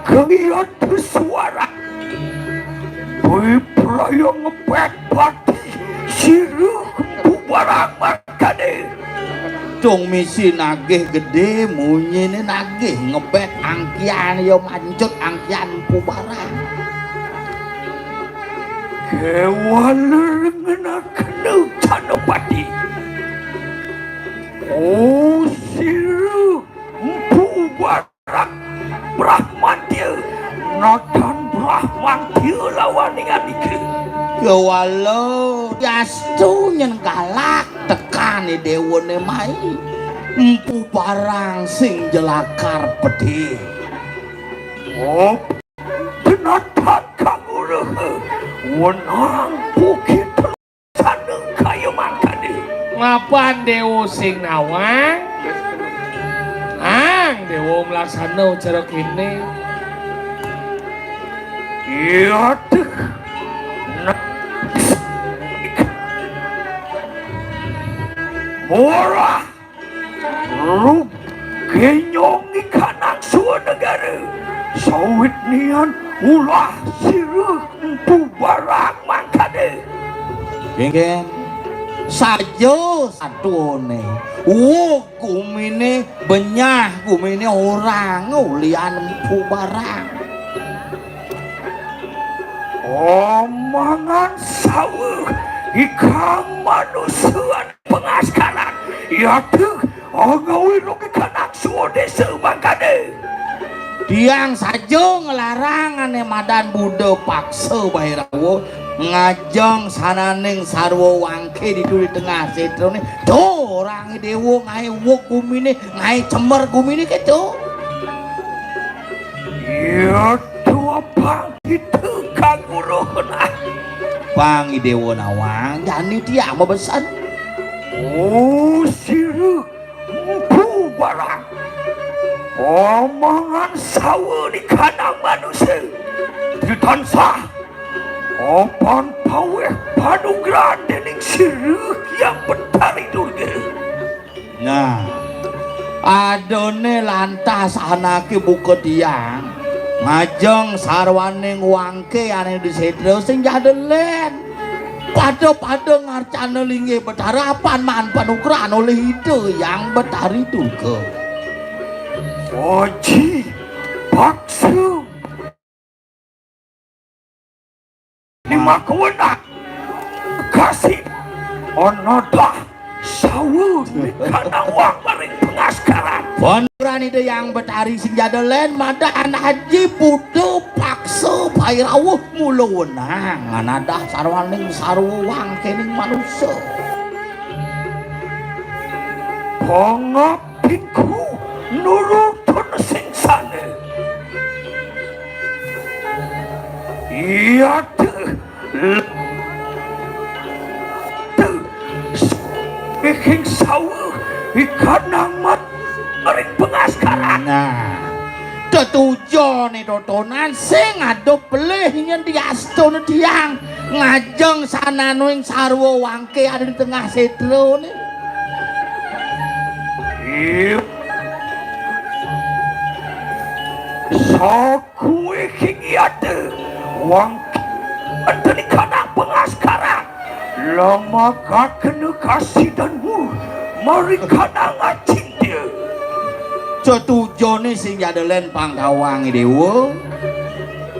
Kalian bersuara Berperayang ngebet pati Siruh bubarang markade. Dong misi nagih gede munyine nagih ngebet angkian yo mancut angkian pubarang. Kewaler ngenakan Janopati. Oh siruh bubarang Brahmantia Natan Brahmantia lawan dengan iki. Kewalo yastu nyen galak tekane dewane mai empu barang sing jelakar pedhe. Oh penatan kamu wenang bukit sana kayu mangkade ngapan dewo sing nawang ang dewo melaksana cara kini iya tuh murah rub kenyongi kanak suwa negara sawit nian ulah sirih empu barang mangkade Geng sajo satune kumine benyah kumine orang lian empu barang omongan sawah ikang manusiaan pengaskaran ya tuh ngawi lu kanak suwa desa mangkade tiang saja ngelarang ane madan Buddha paksa Bairawo ngajeng sananing sarwa wangke di tengah setrone tuh orang dewo ngai wok kumine ngai cemer kumine gitu ya tuh apa itu kang guruhna Bang Dewo Nawang jani dia mau besan oh siru empu barang omongan sawa di kanang manusia ditansah opan paweh panugrah dening siru yang betari durga nah adone lantas anake buka tiang ngajeng sarwaning wangke ane disedro sing jadelen pada ngarcana linge betarapan man panugrah oleh itu yang betari durga Oji paksa lima kewenang kasih onodah sawu karena wang maring pengaskaran Bonduran itu yang betari sing jadelen madan haji putu paksa Bairawo mula wenang anadah sarwaning sarwa wangkening manusia pangapinku nurutun sing sana iya tuh iking sawah ikanang mat maring pengaskaran nah tetujo nih totonan sing ado pelih ingin diastun tiang ngajeng sananuing sarwa wangke ada di tengah setro nih iya saku iking iade wang ada di kanang pengaskaran lama kakena kasih danmu mari kanang cinta setuju nih sing jadelen pangkawang dewa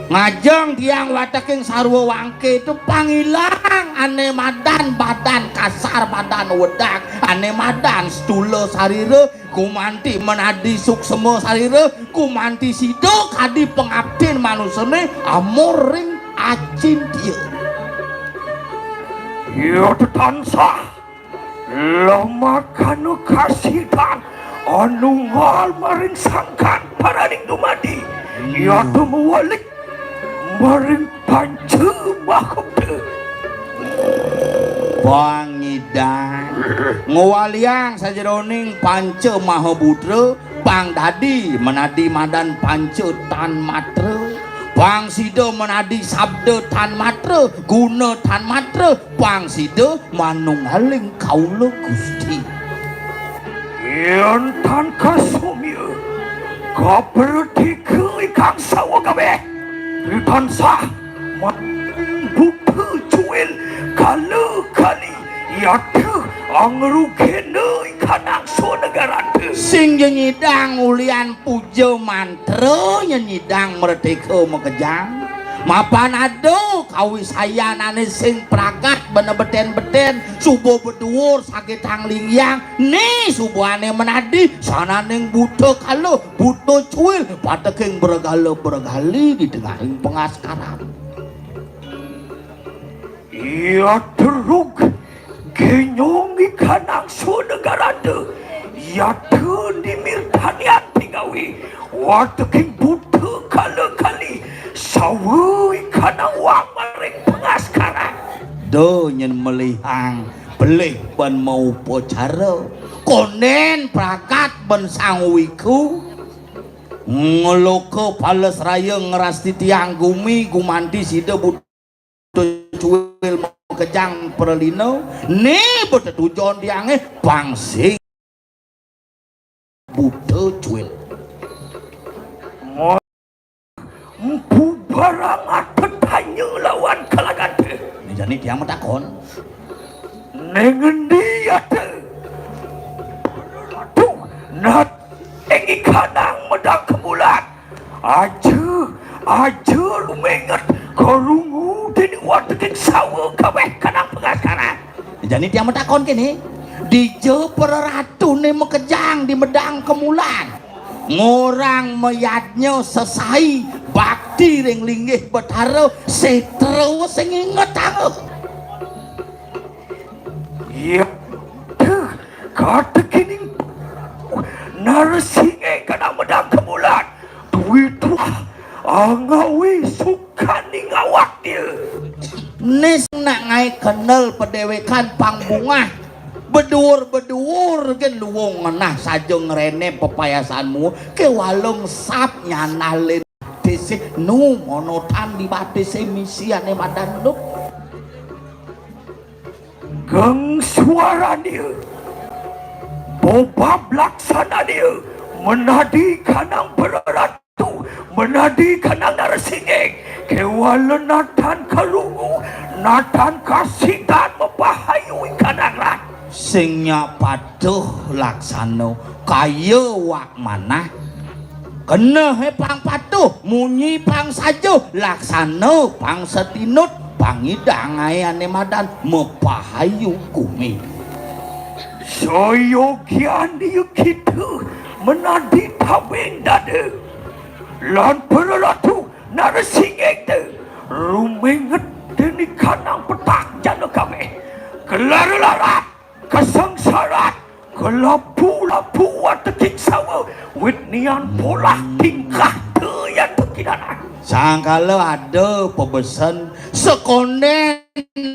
ngajeng tiang wataking sarwa wangke itu pangilang ane madan badan kasar badan wedak ane madan stula sarire kumanti menadi suksema sarire kumanti sido kadi pengabdin manusane amoring acin dia ya tansah lama kanu kasidan anu ngal maring sangkan paraning dumadi ya tumuwalik maring pancu mahkota Pangidan ngwaliang sajeroning panca mahaputra pangdadi menadi madan panca tan matra pangsida menadi sabda tan matra guna tan matra pangsida manunggaling kaula Gusti yen tan kasumya kaperti ikang sawa kabeh tansah butuh cuel kali yaitu angrugena ikanang so negara sing nyidang ulian puja mantra nyidang merdeka mekejang mapan ado kawisayanane sing pragat bener-beten subuh beduwur sakit hanglinggyang nih subuhane menadi sananing buta kalo buta cuil pateking bergali di tengahing pengaskaran ia teruk kenyongi kanang so negara ia dimirtanian tinggawi wateking buta kali sawi kanang wang maring pengas do nyen melihang belih ban mau pocara konen prakat ban sangwiku ngeloko pales raya ngerasti tiang gumi gumanti sida budo cuil mau kejang perlino ne budo tujon tiange bangsing budo cuil Empu barang ada tanya lawan kalagate. jadi tiang metakon Nengendi ada. Tuh, nat engi kanang medang kemulan. Aja lu menget korungu dini watekin sawa kabeh kanang pengasaran. jadi tiang metakon kini dijo perratu ne mekejang di medang kemulan ngorang meyatnya sesai bakti ring linggih betara setro sing inget aku Iya, tuh, kata kini narasi kanang medang kemulan. Duit angawi suka ni ngawak dia. nis nak ngai kenal pedewekan pangbungah bedur gen luwung nah saja ngerene pepayasanmu ke walung sap nyanalin desi nu monotan di batese misiane madan lu Geng suara dia, bobab laksana dia, menadi kanang perratu, menadi kanang narasingeng, kewalan natan kalungu, natan kasitan mempahayui kanang rat. singnya patuh laksano kaya wak mana kena he pang patuh munyi pang sajo laksano pang setinut pangidang ayane madan mepahayu kumi Soyogian dia kita menadi tabing dada. Lan perratu narasingeng tu, rumenget dini kanang petak jana kami. Kelar larat, kesangsarat, kelapu-lapu watetik sawa, witnian pola tingkah tu yang terkidana. sangkala ada pebesan sekonden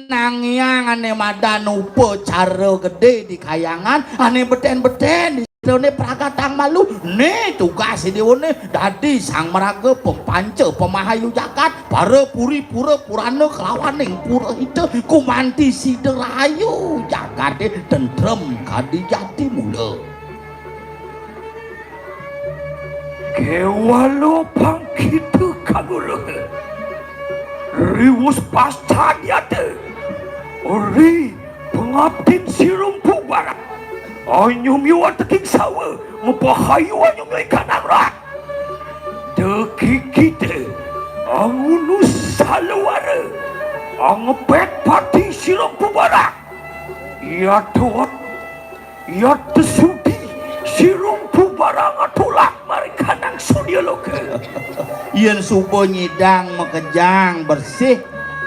nangyang ane madan upacara gede di kayangan ane beten-beten di ne prakatang malu ne tugas dione dadi sang meraga pempanca pemahayu jagat para puri pura purana kelawaning pura itu kumanti siderayu jagat tentrem kadi jati mula Kewalo pang kita kagula. Riwus pasta diate. Ori pengabdin sirumpu barat. Anyum yuan teking sawa. Mepahayu anyum ikan rat. Deki kita. Angunus salawara. Angepet pati sirumpu barat. Ia tuat. Ia tesudi. Sirumpu barang atulak mereka nang sudia loka. yen subuh nyidang mekejang bersih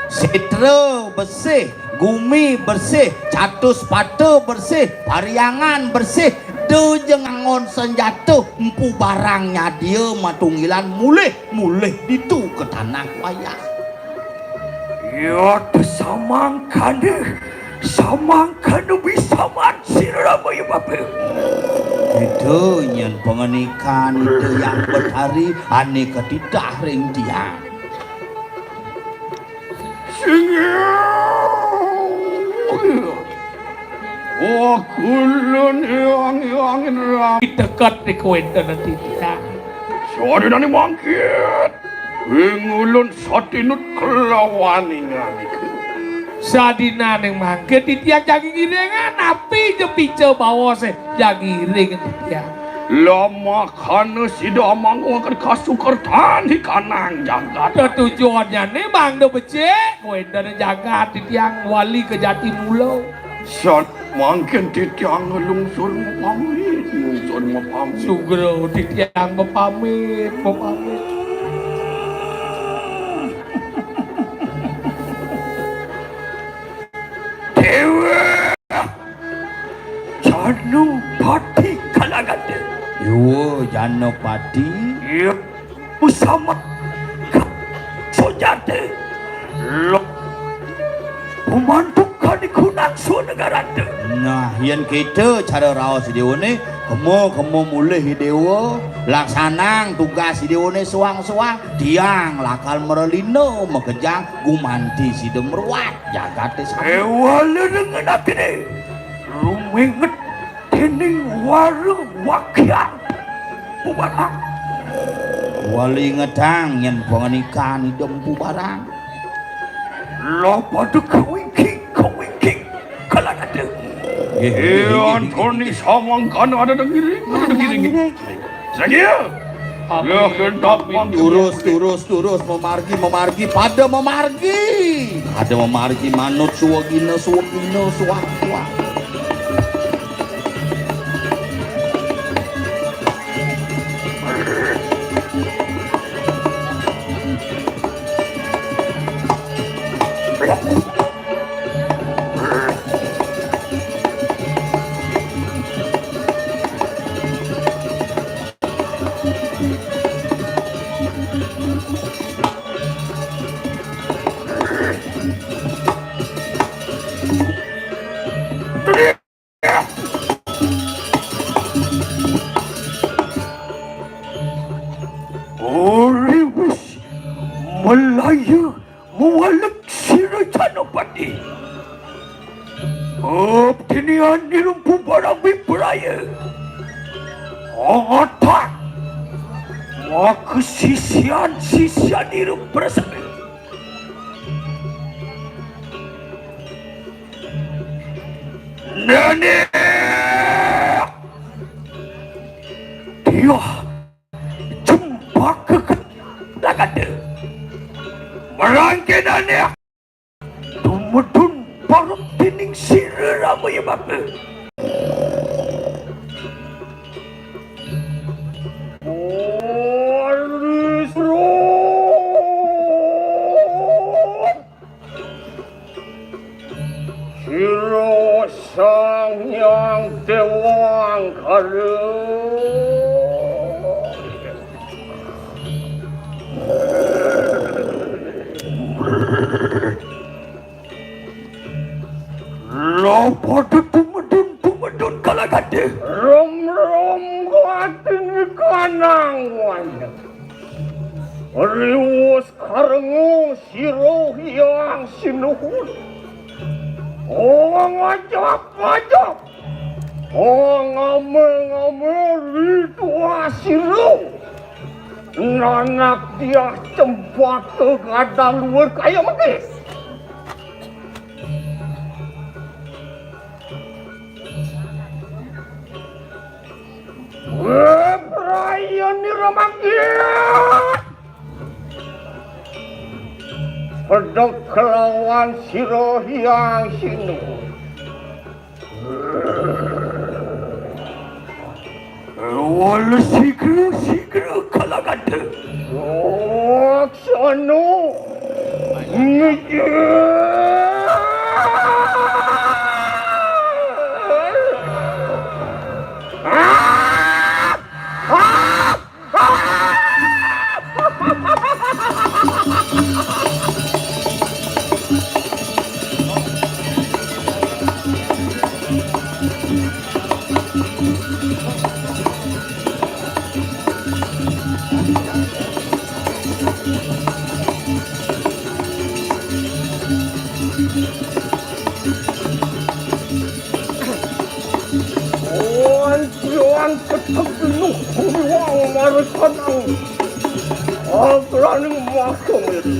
sitra bersih gumi bersih catus patu bersih pariangan bersih dujeng angon senjatuh empu barangnya dia matunggilan mulih ditu ke tanah wayah Ya tersamangkan deh. Samangkan bisa mansir ramai bapak. itu nyen pengenikan itu yang berhari ane ketidak ring dia Oh kulun yang ram. dekat di kuenta nanti kita Sorry nani mangkit. Ngulun satinut kelawani ngani. sadina neng mangke di tiang jagi giringan api jepice bawa se jagi giring tiang Lama kana sida manguakan kasukertan di kanang jagat. tujuannya nih bang do becek kuenta jagat di tiang wali ke jati mulo Sat mangkin titiang lungsur mapamit, lungsur mapamit. sugro di tiang mepamit Dewa, janu pati kalagate. yo janopati Ya, usama sojate. Lo, pembantu kan dikunak su negara tu. Nah, yen kitu cara raos ideone, kamu mulih idewo, laksanang tugas ideone suang-suang, tiang lakal merelino megejang gumanti sidem meruat jagate Ewala dengan akene. Rumenget tening warung wakyat. Bubarang. wali ngedang yen pengenikan idem bubarang. Lopo tu kawingking kalan ada. Antoni samang kan ada dengiri. Saja. Ya hendak Turus memargi pada memargi manut suwagina suwak. Oriwis Melayu mewalak Sirajanopati. Obtinian nirumpu barang bibraya. Otak. Maka sisian nirum bersama. Nenek. Dia Lagada Merangkin anak Tumudun parang tining sira ramai bapa Siro sang yang tewang karu Lopo tumedun kalagade. Rom guatin kanang wanya. Riwus karengu siro yang sinuhun. Ngajak. Ngamel ritua siro. Nanak dia cempak ke gadang luar kaya mati. Brian ni ramagiat. Pedok kelawan siro yang sinu. Wala sigro kalagada. Sono. Juan ketek penuh uang marah kanang. Berani masuk itu.